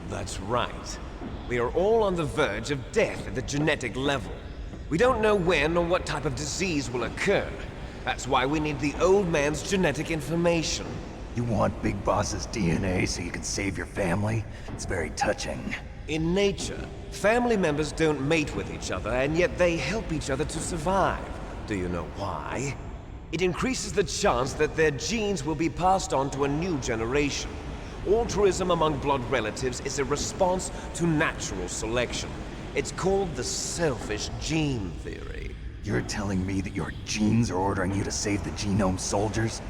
S10: That's right. We are all on the verge of death at the genetic level. We don't know when or what type of disease will occur. That's why we need the old man's genetic information.
S2: You want Big Boss's DNA so you can save your family? It's very touching.
S10: In nature, family members don't mate with each other, and yet they help each other to survive. Do you know why? It increases the chance that their genes will be passed on to a new generation. Altruism among blood relatives is a response to natural selection. It's called the selfish gene theory.
S2: You're telling me that your genes are ordering you to save the Genome Soldiers?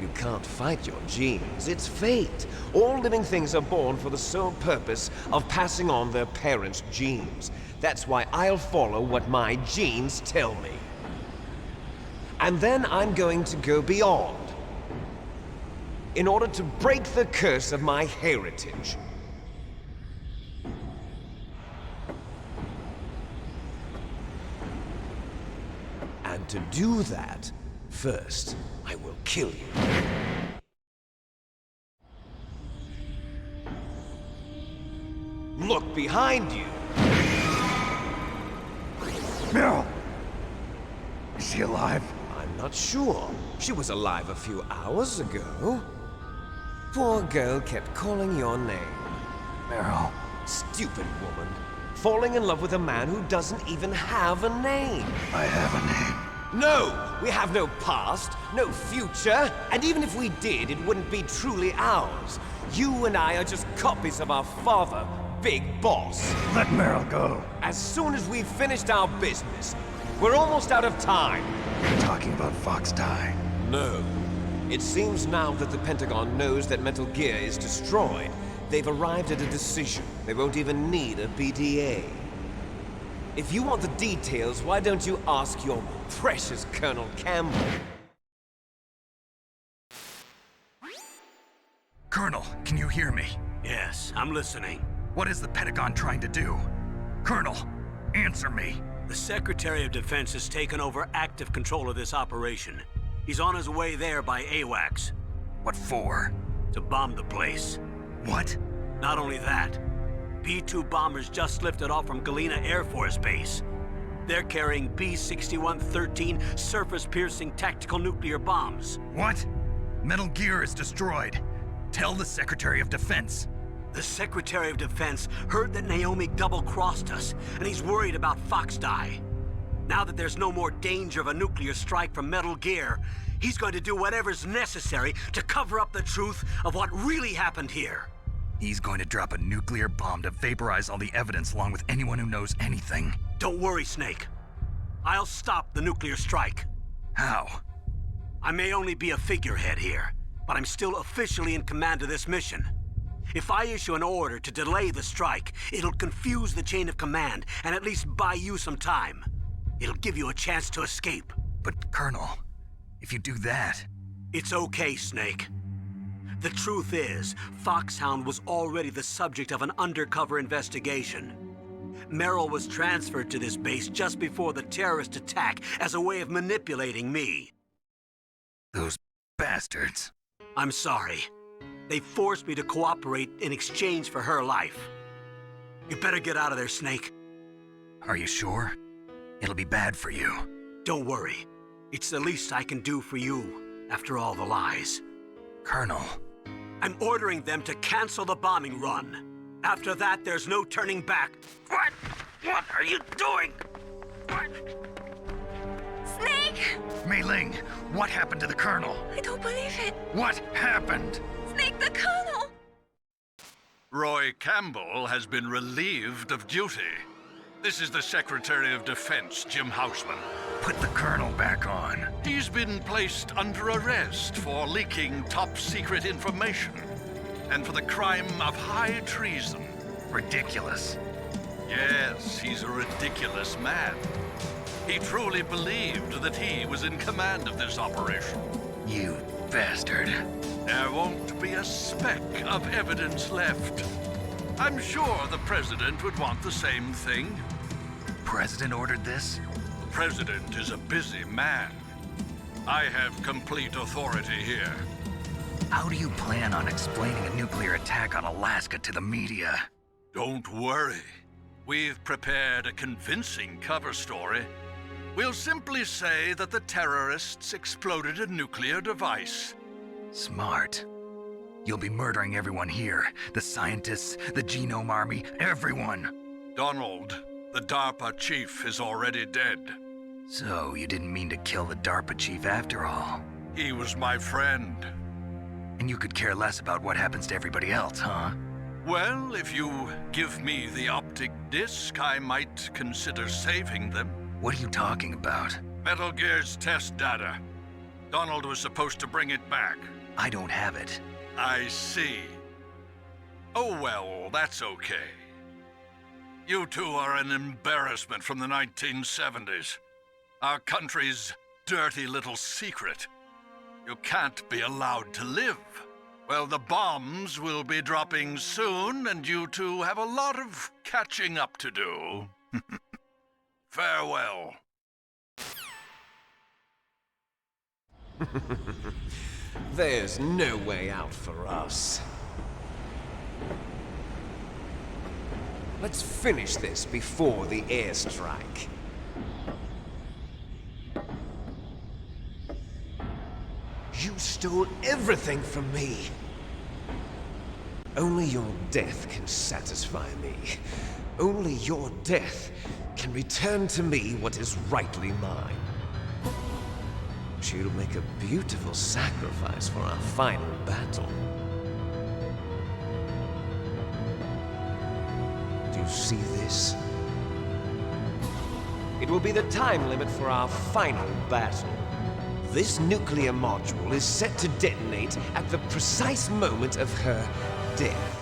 S10: You can't fight your genes. It's fate. All living things are born for the sole purpose of passing on their parents' genes. That's why I'll follow what my genes tell me. And then I'm going to go beyond, in order to break the curse of my heritage. And to do that, first, I will kill you. Look behind you!
S2: Meryl! Is she alive?
S10: I'm not sure. She was alive a few hours ago. Poor girl kept calling your name.
S2: Meryl.
S10: Stupid woman. Falling in love with a man who doesn't even have a name.
S2: I have a name.
S10: No! We have no past, no future, and even if we did, it wouldn't be truly ours. You and I are just copies of our father, Big Boss.
S7: Let Meryl go.
S10: As soon as we've finished our business, we're almost out of time.
S7: You're talking about Fox Die.
S10: No. It seems now that the Pentagon knows that Metal Gear is destroyed, they've arrived at a decision. They won't even need a BDA. If you want the details, why don't you ask your precious Colonel Campbell?
S9: Colonel, can you hear me?
S1: Yes, I'm listening.
S9: What is the Pentagon trying to do? Colonel, answer me.
S1: The Secretary of Defense has taken over active control of this operation. He's on his way there by AWACS.
S9: What for?
S1: To bomb the place.
S9: What?
S1: Not only that, B-2 bombers just lifted off from Galena Air Force Base. They're carrying B-6113 surface-piercing tactical nuclear bombs.
S9: What? Metal Gear is destroyed. Tell the Secretary of Defense.
S1: The Secretary of Defense heard that Naomi double-crossed us, and he's worried about Fox Die. Now that there's no more danger of a nuclear strike from Metal Gear, he's going to do whatever's necessary to cover up the truth of what really happened here.
S9: He's going to drop a nuclear bomb to vaporize all the evidence along with anyone who knows anything.
S1: Don't worry, Snake. I'll stop the nuclear strike.
S9: How?
S1: I may only be a figurehead here, but I'm still officially in command of this mission. If I issue an order to delay the strike, it'll confuse the chain of command and at least buy you some time. It'll give you a chance to escape.
S9: But, Colonel, if you do that...
S1: It's okay, Snake. The truth is, Foxhound was already the subject of an undercover investigation. Meryl was transferred to this base just before the terrorist attack as a way of manipulating me.
S9: Those bastards.
S1: I'm sorry. They forced me to cooperate in exchange for her life. You better get out of there, Snake.
S9: Are you sure? It'll be bad for you.
S1: Don't worry. It's the least I can do for you, after all the lies.
S9: Colonel.
S1: I'm ordering them to cancel the bombing run. After that, there's no turning back.
S9: What? What are you doing? What?
S6: Snake!
S9: Mei Ling, what happened to the Colonel?
S6: I don't believe it.
S9: What happened?
S6: Snake, the Colonel!
S16: Roy Campbell has been relieved of duty. This is the Secretary of Defense, Jim Houseman.
S9: Put the Colonel back on.
S16: He's been placed under arrest for leaking top-secret information and for the crime of high treason.
S9: Ridiculous.
S16: Yes, he's a ridiculous man. He truly believed that he was in command of this operation.
S9: You bastard.
S16: There won't be a speck of evidence left. I'm sure the President would want the same thing.
S9: President ordered this?
S16: President is a busy man. I have complete authority here.
S9: How do you plan on explaining a nuclear attack on Alaska to the media?
S16: Don't worry. We've prepared a convincing cover story. We'll simply say that the terrorists exploded a nuclear device.
S9: Smart. You'll be murdering everyone here. The scientists, the Genome Army, everyone.
S16: Donald, the DARPA chief, is already dead.
S9: So, you didn't mean to kill the DARPA chief after all?
S16: He was my friend.
S9: And you could care less about what happens to everybody else, huh?
S16: Well, if you give me the optic disc, I might consider saving them.
S9: What are you talking about?
S16: Metal Gear's test data. Donald was supposed to bring it back.
S9: I don't have it.
S16: I see. Oh well, that's okay. You two are an embarrassment from the 1970s. Our country's dirty little secret. You can't be allowed to live. Well, the bombs will be dropping soon, and you two have a lot of catching up to do. Farewell.
S10: There's no way out for us. Let's finish this before the airstrike. You stole everything from me. Only your death can satisfy me. Only your death can return to me what is rightly mine. She'll make a beautiful sacrifice for our final battle. Do you see this? It will be the time limit for our final battle. This nuclear module is set to detonate at the precise moment of her death.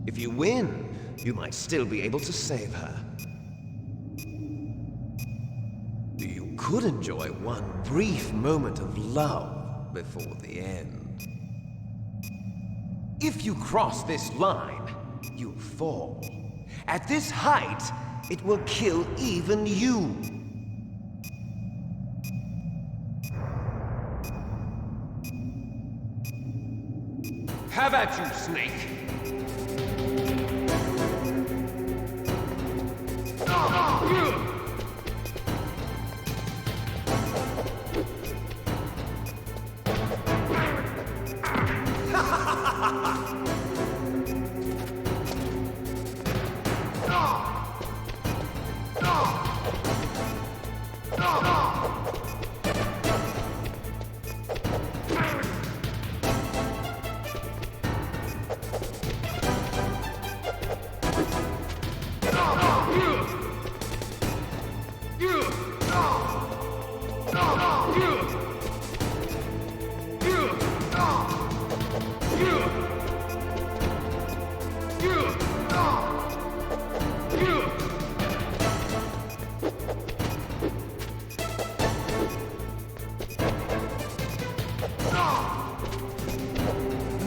S10: If you win, you might still be able to save her. You could enjoy one brief moment of love before the end. If you cross this line, you'll fall. At this height, it will kill even you. Have at you, Snake!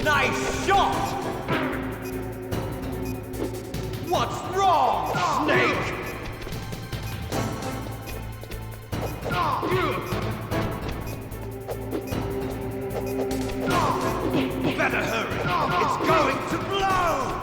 S10: Nice shot! What's wrong, Snake? Better hurry! It's going to blow!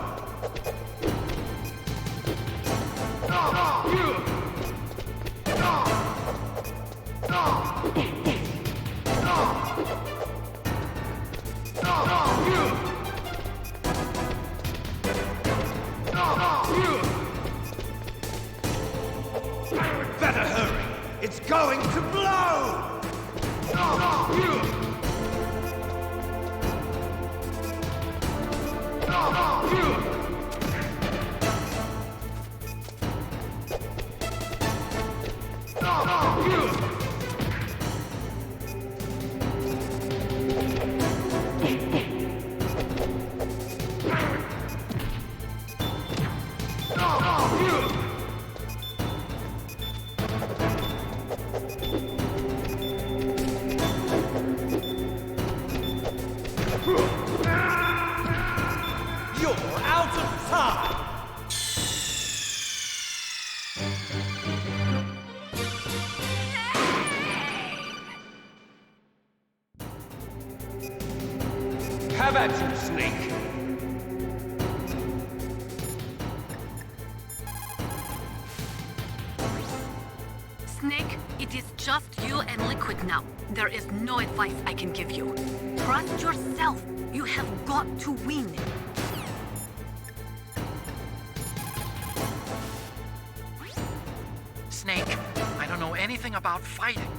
S10: Better hurry! It's going to blow! You're out of time! Have at you, Snake!
S13: Snake, it is just you and Liquid now. There is no advice I can give you. Trust yourself. You have got to win.
S19: Snake, I don't know anything about fighting,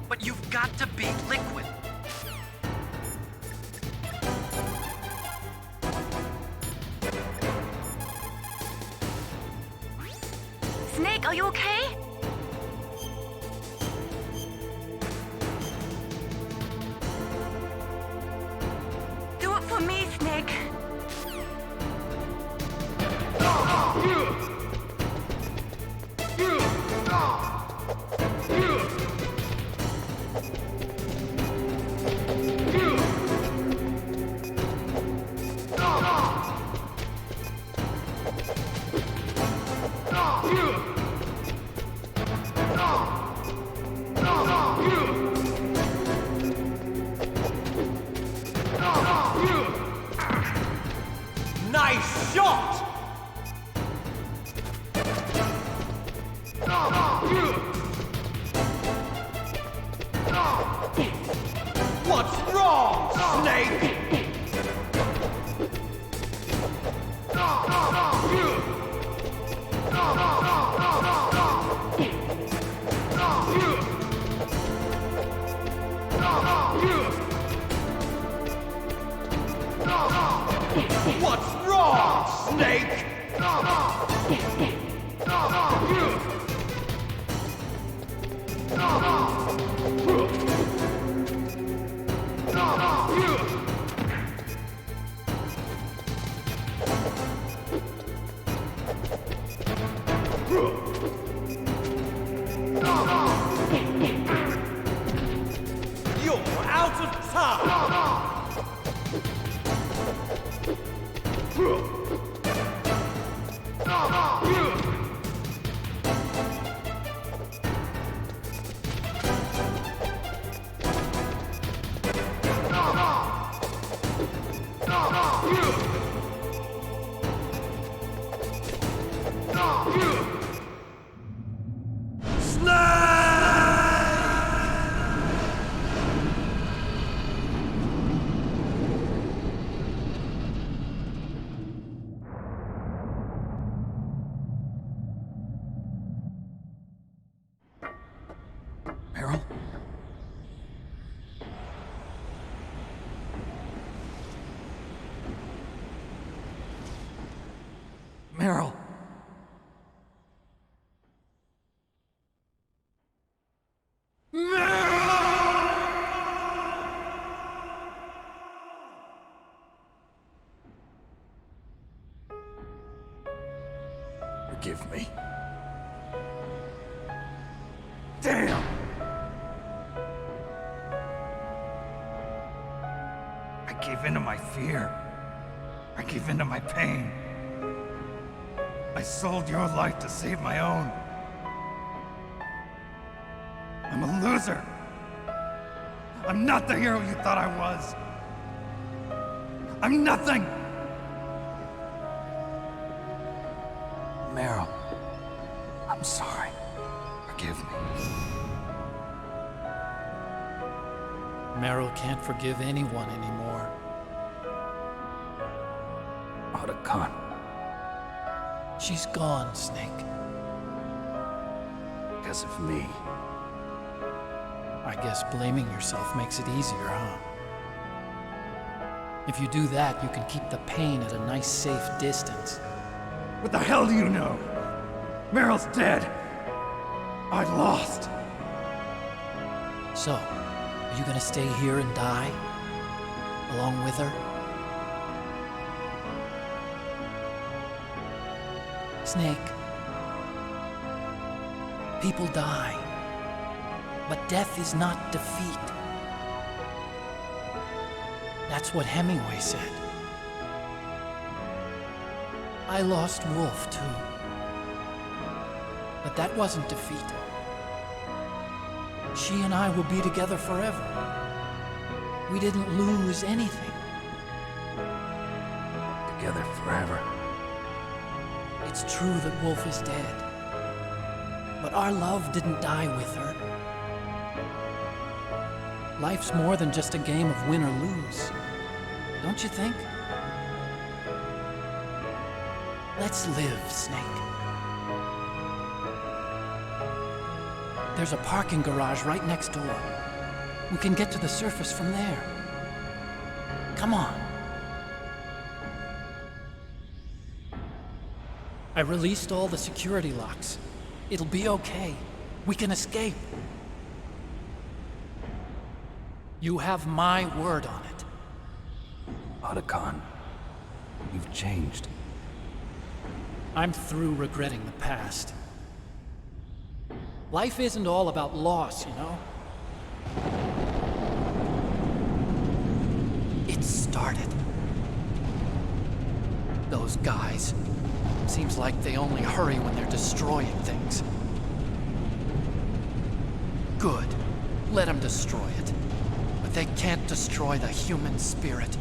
S19: but you've got to beat Liquid.
S6: Snake, are you okay? Do it for me, Snake.
S10: Nice shot! What's wrong, Snake?
S7: What's wrong, Snake? You're out of time!
S2: Meryl? Meryl! Forgive me. Damn! I gave in to my fear. I gave in to my pain. I sold your life to save my own. I'm a loser. I'm not the hero you thought I was. I'm nothing! Meryl, I'm sorry. Forgive me.
S17: Meryl can't forgive anyone anymore.
S2: Otacon.
S17: She's gone, Snake.
S2: Because of me.
S17: I guess blaming yourself makes it easier, huh? If you do that, you can keep the pain at a nice, safe distance.
S2: What the hell do you know? Meryl's dead. I lost.
S17: So, are you gonna stay here and die? Along with her? Snake. People die. But death is not defeat. That's what Hemingway said. I lost Wolf, too. But that wasn't defeat. She and I will be together forever. We didn't lose anything.
S2: Together forever.
S17: It's true that Wolf is dead. But our love didn't die with her. Life's more than just a game of win or lose. Don't you think? Let's live, Snake. There's a parking garage right next door. We can get to the surface from there. Come on. I released all the security locks. It'll be okay. We can escape. You have my word on it.
S2: Otacon, you've changed.
S17: I'm through regretting the past. Life isn't all about loss, you know? It started. Those guys. Seems like they only hurry when they're destroying things. Good. Let them destroy it. But they can't destroy the human spirit.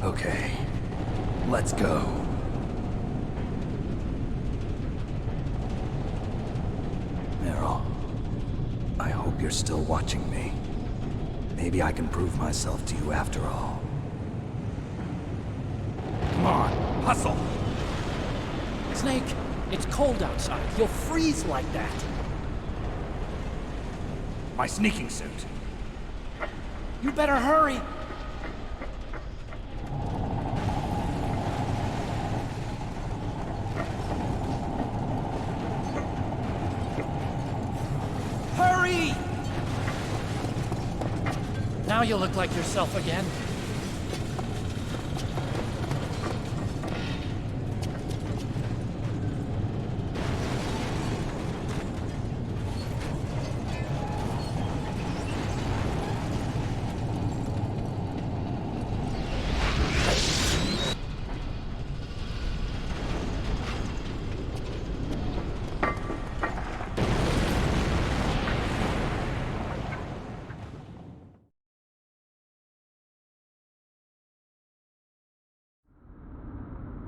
S2: Okay. Let's go. Meryl, I hope you're still watching me. Maybe I can prove myself to you after all.
S17: Come on, hustle! Snake, it's cold outside. You'll freeze like that.
S2: My sneaking suit.
S17: You better hurry. Now you look like yourself again.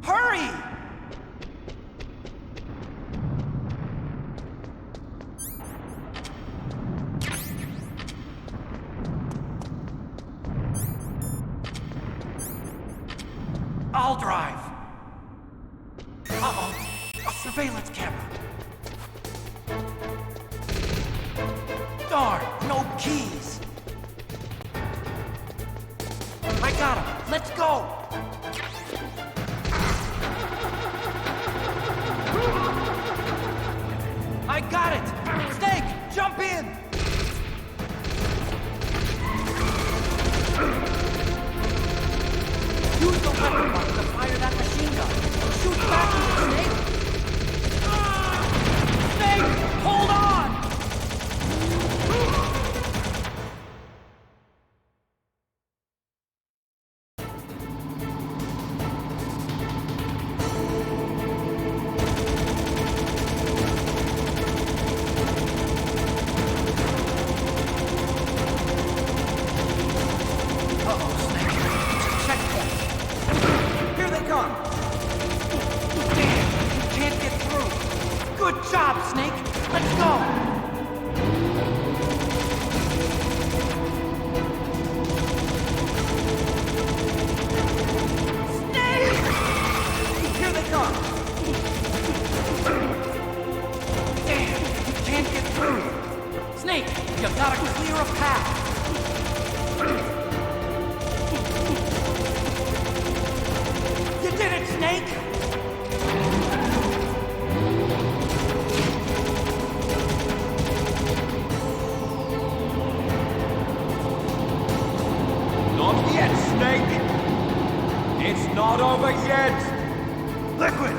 S19: Hurry! I'll drive. Uh-oh. A surveillance camera. Darn, no keys. I got him. Let's go. I got it! Snake, jump in! Use the weapon button to fire that machine gun. Shoot back at the Snake! Snake, hold on! Good job, Snake! Let's go! Snake! Here they come! Damn! You can't get through! Snake, you gotta clear a path! You did it, Snake!
S12: Not yet, Snake! It's not over yet! Liquid!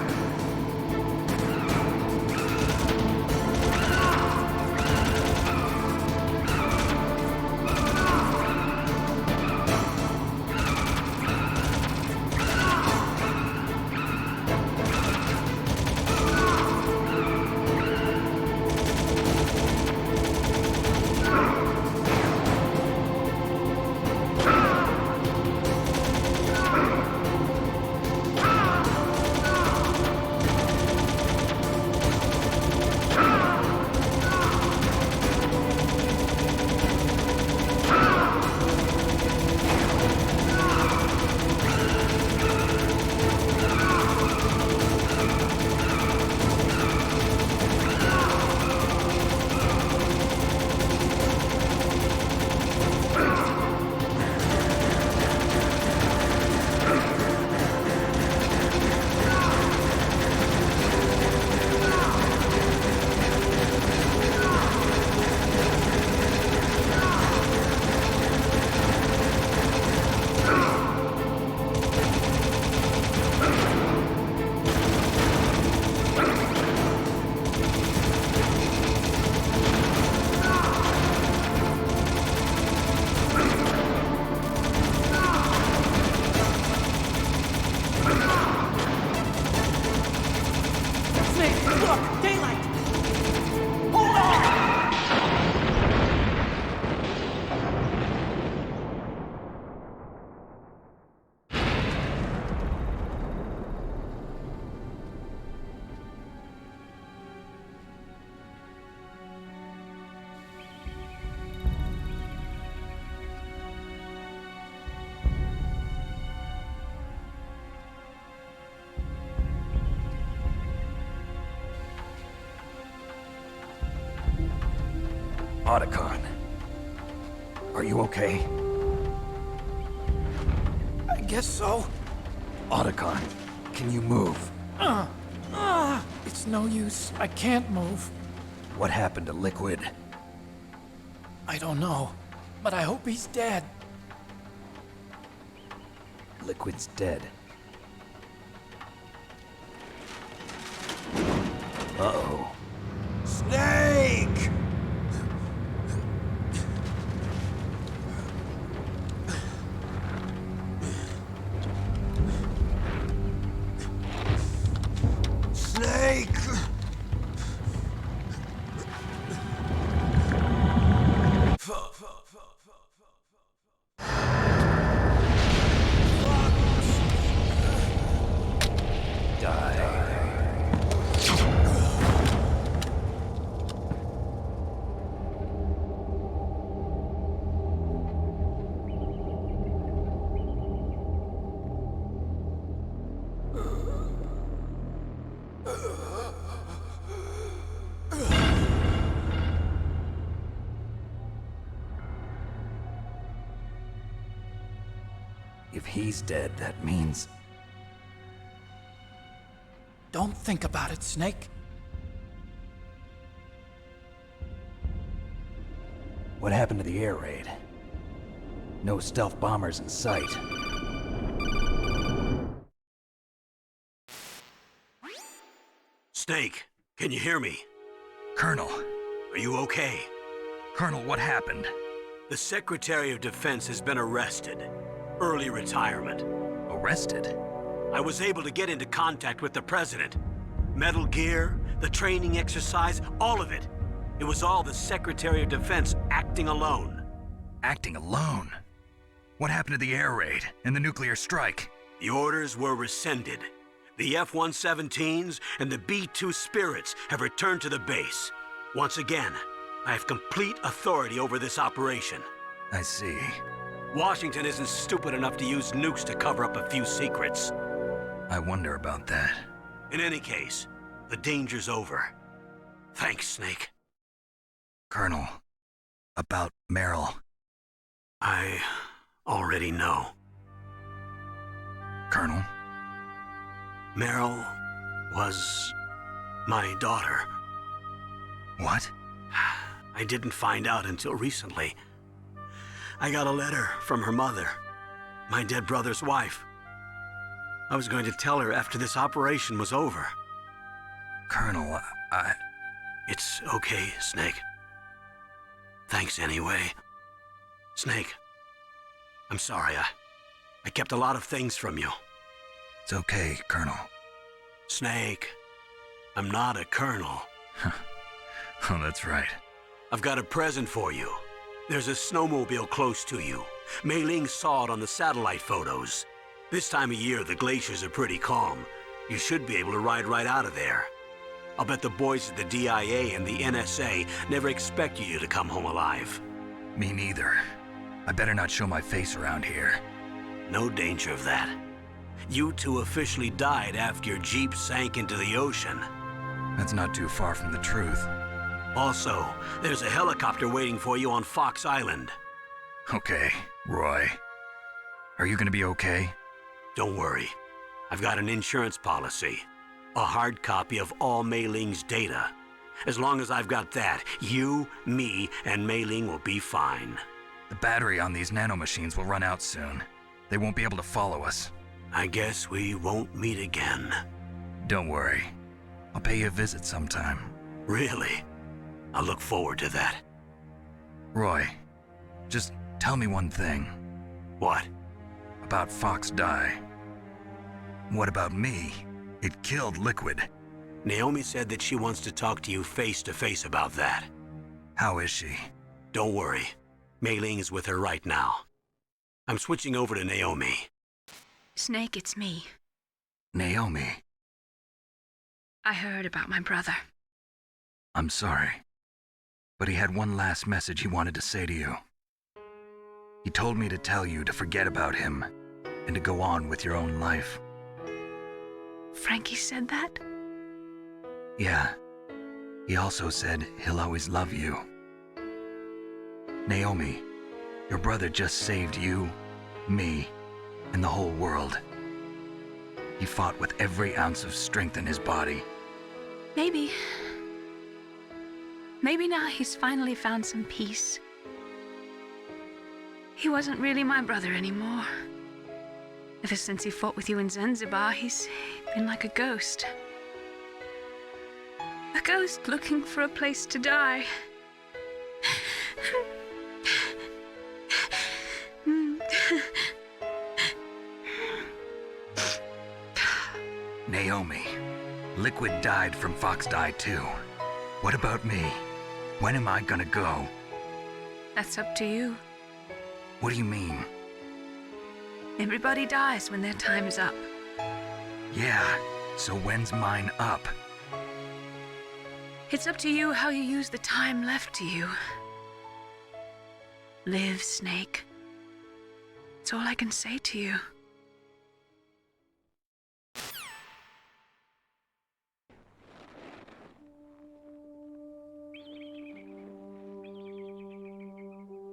S19: Look! Daylight! Hold on!
S2: Otacon. Are you okay?
S15: I guess so.
S2: Otacon, can you move?
S15: It's no use. I can't move.
S2: What happened to Liquid?
S15: I don't know. but I hope he's dead.
S2: Liquid's dead. Uh-oh.
S10: Snake! Snake!
S2: If he's dead, that means...
S15: Don't think about it, Snake.
S2: What happened to the air raid? No stealth bombers in sight.
S1: Snake, can you hear me?
S9: Colonel.
S1: Are you okay?
S9: Colonel, what happened?
S1: The Secretary of Defense has been arrested. Early retirement.
S9: Arrested?
S1: I was able to get into contact with the President. Metal Gear, the training exercise, all of it. It was all the Secretary of Defense acting alone.
S9: Acting alone? What happened to the air raid and the nuclear strike?
S1: The orders were rescinded. The F-117s and the B-2 Spirits have returned to the base. Once again, I have complete authority over this operation.
S9: I see.
S1: Washington isn't stupid enough to use nukes to cover up a few secrets.
S9: I wonder about that.
S1: In any case, the danger's over. Thanks, Snake.
S9: Colonel, about Meryl.
S1: I already know.
S9: Colonel?
S1: Meryl was my daughter.
S9: What?
S1: I didn't find out until recently. I got a letter from her mother, my dead brother's wife. I was going to tell her after this operation was over.
S9: Colonel,
S1: It's okay, Snake. Thanks anyway. Snake, I'm sorry. I kept a lot of things from you.
S9: It's okay, Colonel.
S1: Snake, I'm not a colonel.
S9: Oh, that's right.
S1: I've got a present for you. There's a snowmobile close to you. Mei Ling saw it on the satellite photos. This time of year, the glaciers are pretty calm. You should be able to ride right out of there. I'll bet the boys at the DIA and the NSA never expected you to come home alive.
S9: Me neither. I better not show my face around here.
S1: No danger of that. You two officially died after your Jeep sank into the ocean.
S9: That's not too far from the truth.
S1: Also, there's a helicopter waiting for you on Fox Island.
S9: Okay, Roy. Are you gonna be okay?
S1: Don't worry. I've got an insurance policy. A hard copy of all Mei Ling's data. As long as I've got that, you, me, and Mei Ling will be fine.
S9: The battery on these nanomachines will run out soon. They won't be able to follow us.
S1: I guess we won't meet again.
S9: Don't worry. I'll pay you a visit sometime.
S1: Really? I look forward to that.
S9: Roy, just tell me one thing.
S1: What?
S9: About Fox Die. What about me? It killed Liquid.
S1: Naomi said that she wants to talk to you face to face about that.
S9: How is she?
S1: Don't worry. Mei Ling is with her right now. I'm switching over to Naomi.
S6: Snake, it's me.
S9: Naomi.
S6: I heard about my brother.
S9: I'm sorry. But he had one last message he wanted to say to you. He told me to tell you to forget about him and to go on with your own life.
S6: Frankie said that?
S9: Yeah. He also said he'll always love you. Naomi, your brother just saved you, me, and the whole world. He fought with every ounce of strength in his body.
S6: Maybe now he's finally found some peace.
S3: He wasn't really my brother anymore. Ever since he fought with you in Zanzibar, he's been like a ghost. A ghost looking for a place to die.
S9: Naomi, Liquid died from Fox Die too. What about me? When am I gonna go?
S3: That's up to you.
S9: What do you mean?
S3: Everybody dies when their time is up.
S9: Yeah, so when's mine up?
S3: It's up to you how you use the time left to you. Live, Snake. That's all I can say to you.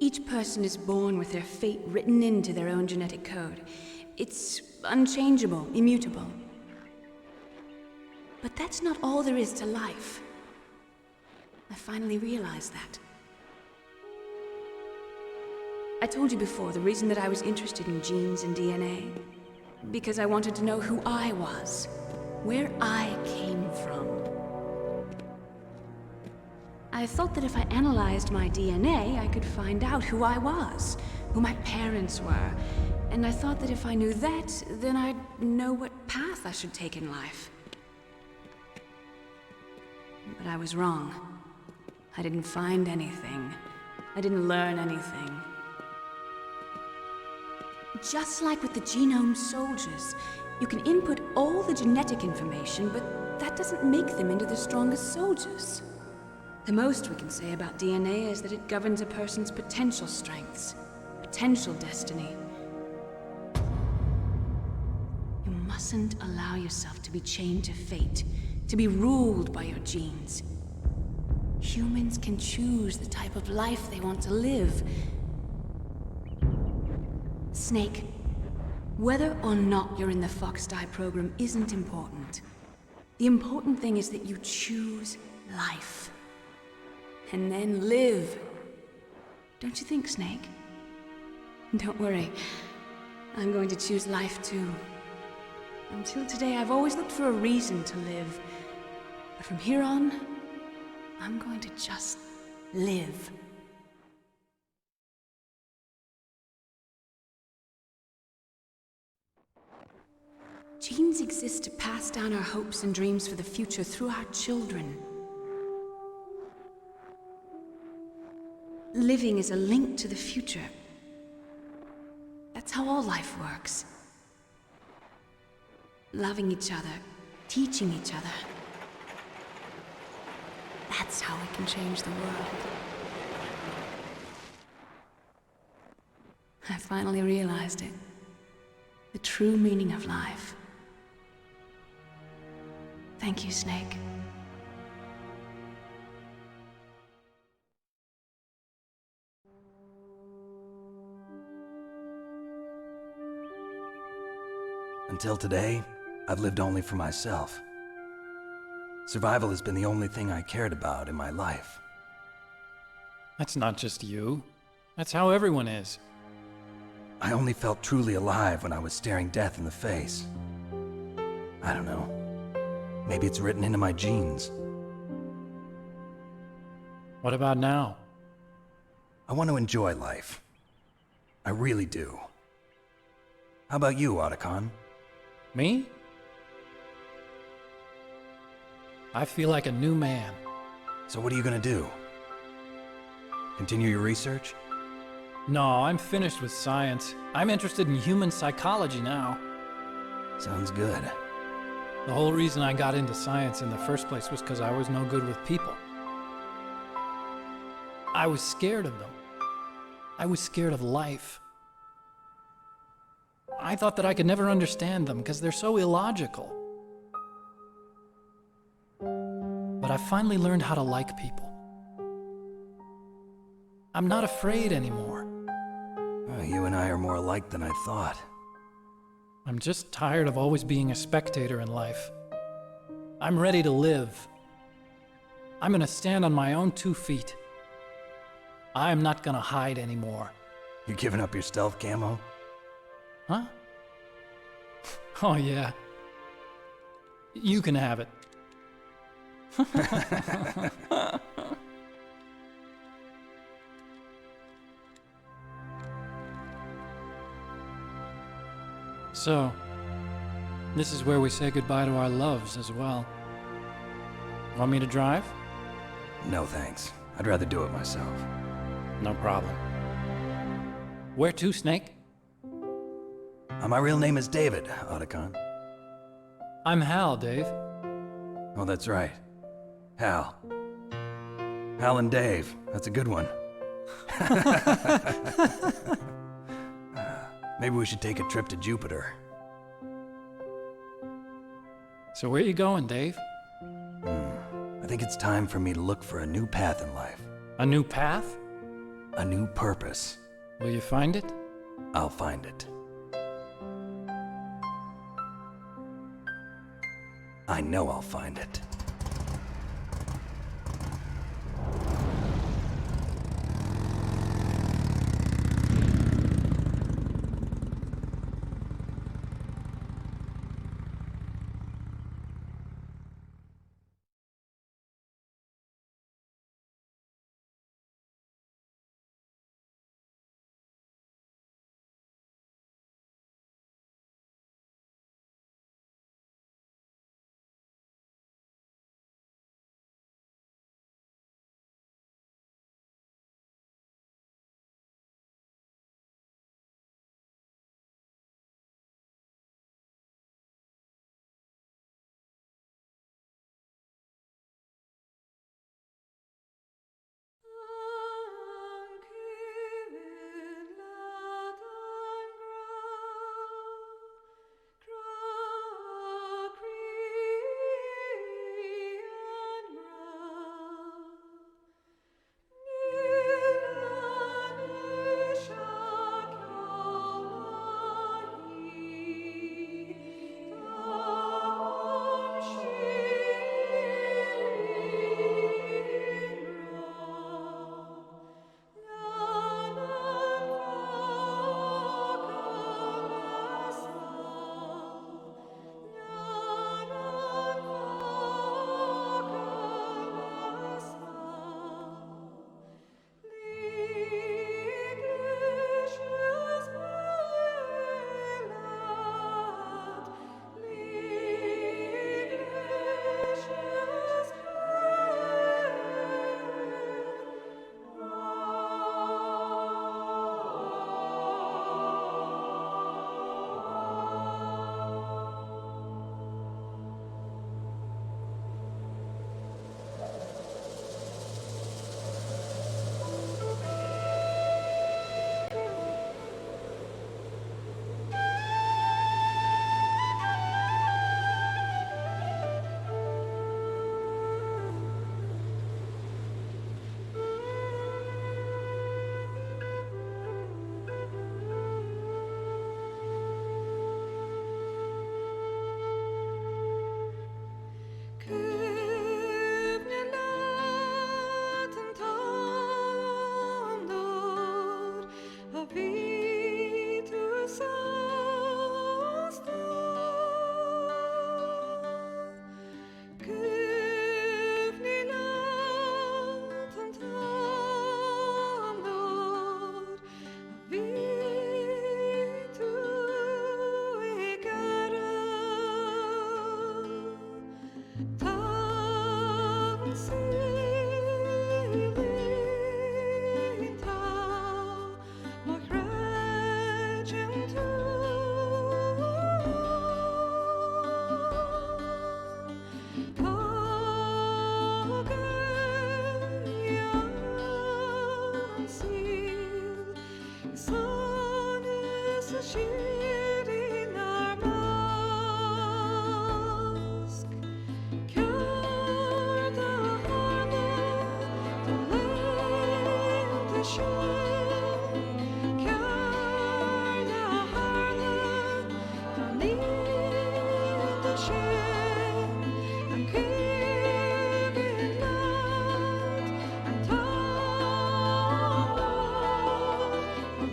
S3: Each person is born with their fate written into their own genetic code. It's unchangeable, immutable. But that's not all there is to life. I finally realized that. I told you before the reason that I was interested in genes and DNA. Because I wanted to know who I was, where I came from. I thought that if I analyzed my DNA, I could find out who I was, who my parents were. And I thought that if I knew that, then I'd know what path I should take in life. But I was wrong. I didn't find anything. I didn't learn anything. Just like with the genome soldiers, you can input all the genetic information, but that doesn't make them into the strongest soldiers. The most we can say about DNA is that it governs a person's potential strengths, potential destiny. You mustn't allow yourself to be chained to fate, to be ruled by your genes. Humans can choose the type of life they want to live. Snake, whether or not you're in the Fox Die program isn't important. The important thing is that you choose life. And then live. Don't you think, Snake? Don't worry. I'm going to choose life too. Until today, I've always looked for a reason to live. But from here on, I'm going to just live. Genes exist to pass down our hopes and dreams for the future through our children. Living is a link to the future. That's how all life works. Loving each other, teaching each other. That's how we can change the world. I finally realized it. The true meaning of life. Thank you, Snake.
S2: Until today, I've lived only for myself. Survival has been the only thing I cared about in my life.
S17: That's not just you. That's how everyone is.
S2: I only felt truly alive when I was staring death in the face. I don't know. Maybe it's written into my genes.
S17: What about now?
S2: I want to enjoy life. I really do. How about you, Otacon?
S17: Me? I feel like a new man.
S2: So what are you gonna do? Continue your research?
S17: No, I'm finished with science. I'm interested in human psychology now.
S2: Sounds good.
S17: The whole reason I got into science in the first place was because I was no good with people. I was scared of them. I was scared of life. I thought that I could never understand them because they're so illogical. But I finally learned how to like people. I'm not afraid anymore.
S2: You and I are more alike than I thought.
S17: I'm just tired of always being a spectator in life. I'm ready to live. I'm gonna stand on my own 2 feet. I'm not gonna hide anymore.
S2: You giving up your stealth camo?
S17: Huh? Oh, yeah. You can have it. So, this is where we say goodbye to our loves as well. Want me to drive?
S2: No thanks. I'd rather do it myself.
S17: No problem. Where to, Snake?
S2: My real name is David, Otacon.
S17: I'm Hal, Dave.
S2: Oh, that's right. Hal. Hal and Dave. That's a good one. Maybe we should take a trip to Jupiter.
S17: So where you going, Dave?
S2: I think it's time for me to look for a new path in life.
S17: A new path?
S2: A new purpose.
S17: Will you find it?
S2: I'll find it. I know I'll find it.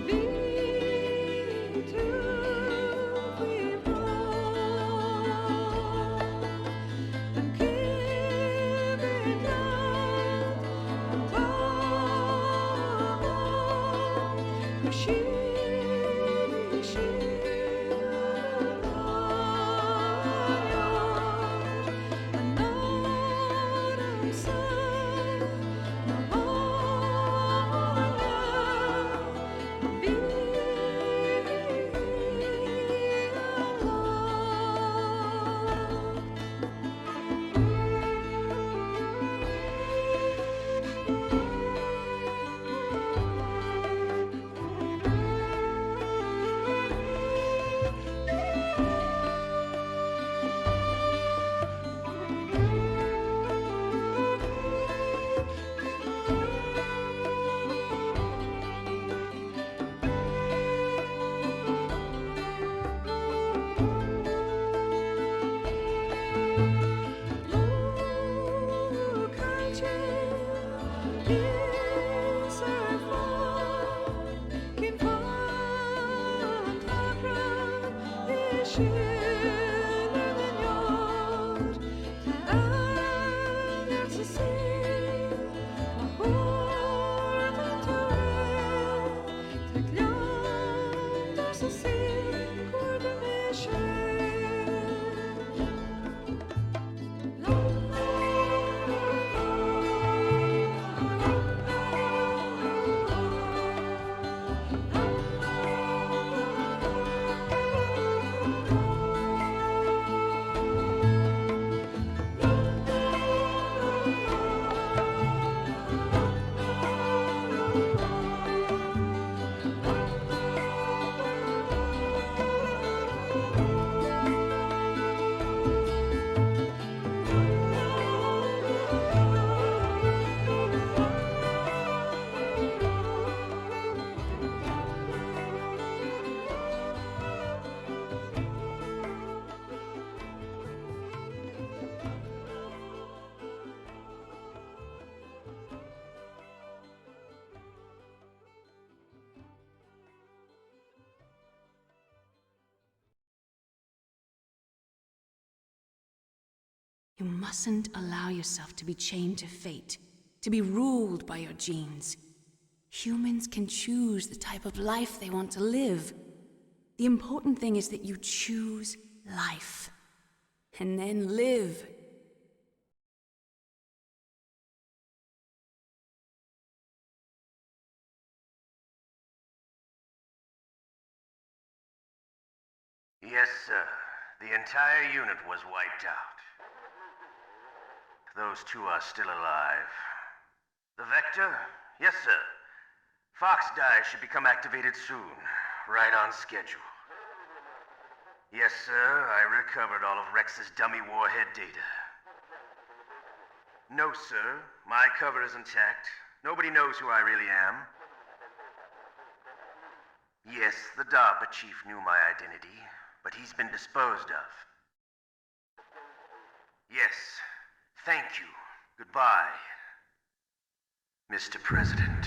S8: Be
S3: You mustn't allow yourself to be chained to fate, to be ruled by your genes. Humans can choose the type of life they want to live. The important thing is that you choose life. And then live.
S8: Yes, sir. The entire unit was wiped out. Those two are still alive. The Vector? Yes, sir. Fox die should become activated soon. Right on schedule. Yes, sir. I recovered all of Rex's dummy warhead data. No, sir. My cover is intact. Nobody knows who I really am. Yes, the DARPA chief knew my identity, but he's been disposed of. Yes. Thank you. Goodbye, Mr. President.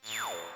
S21: Meow.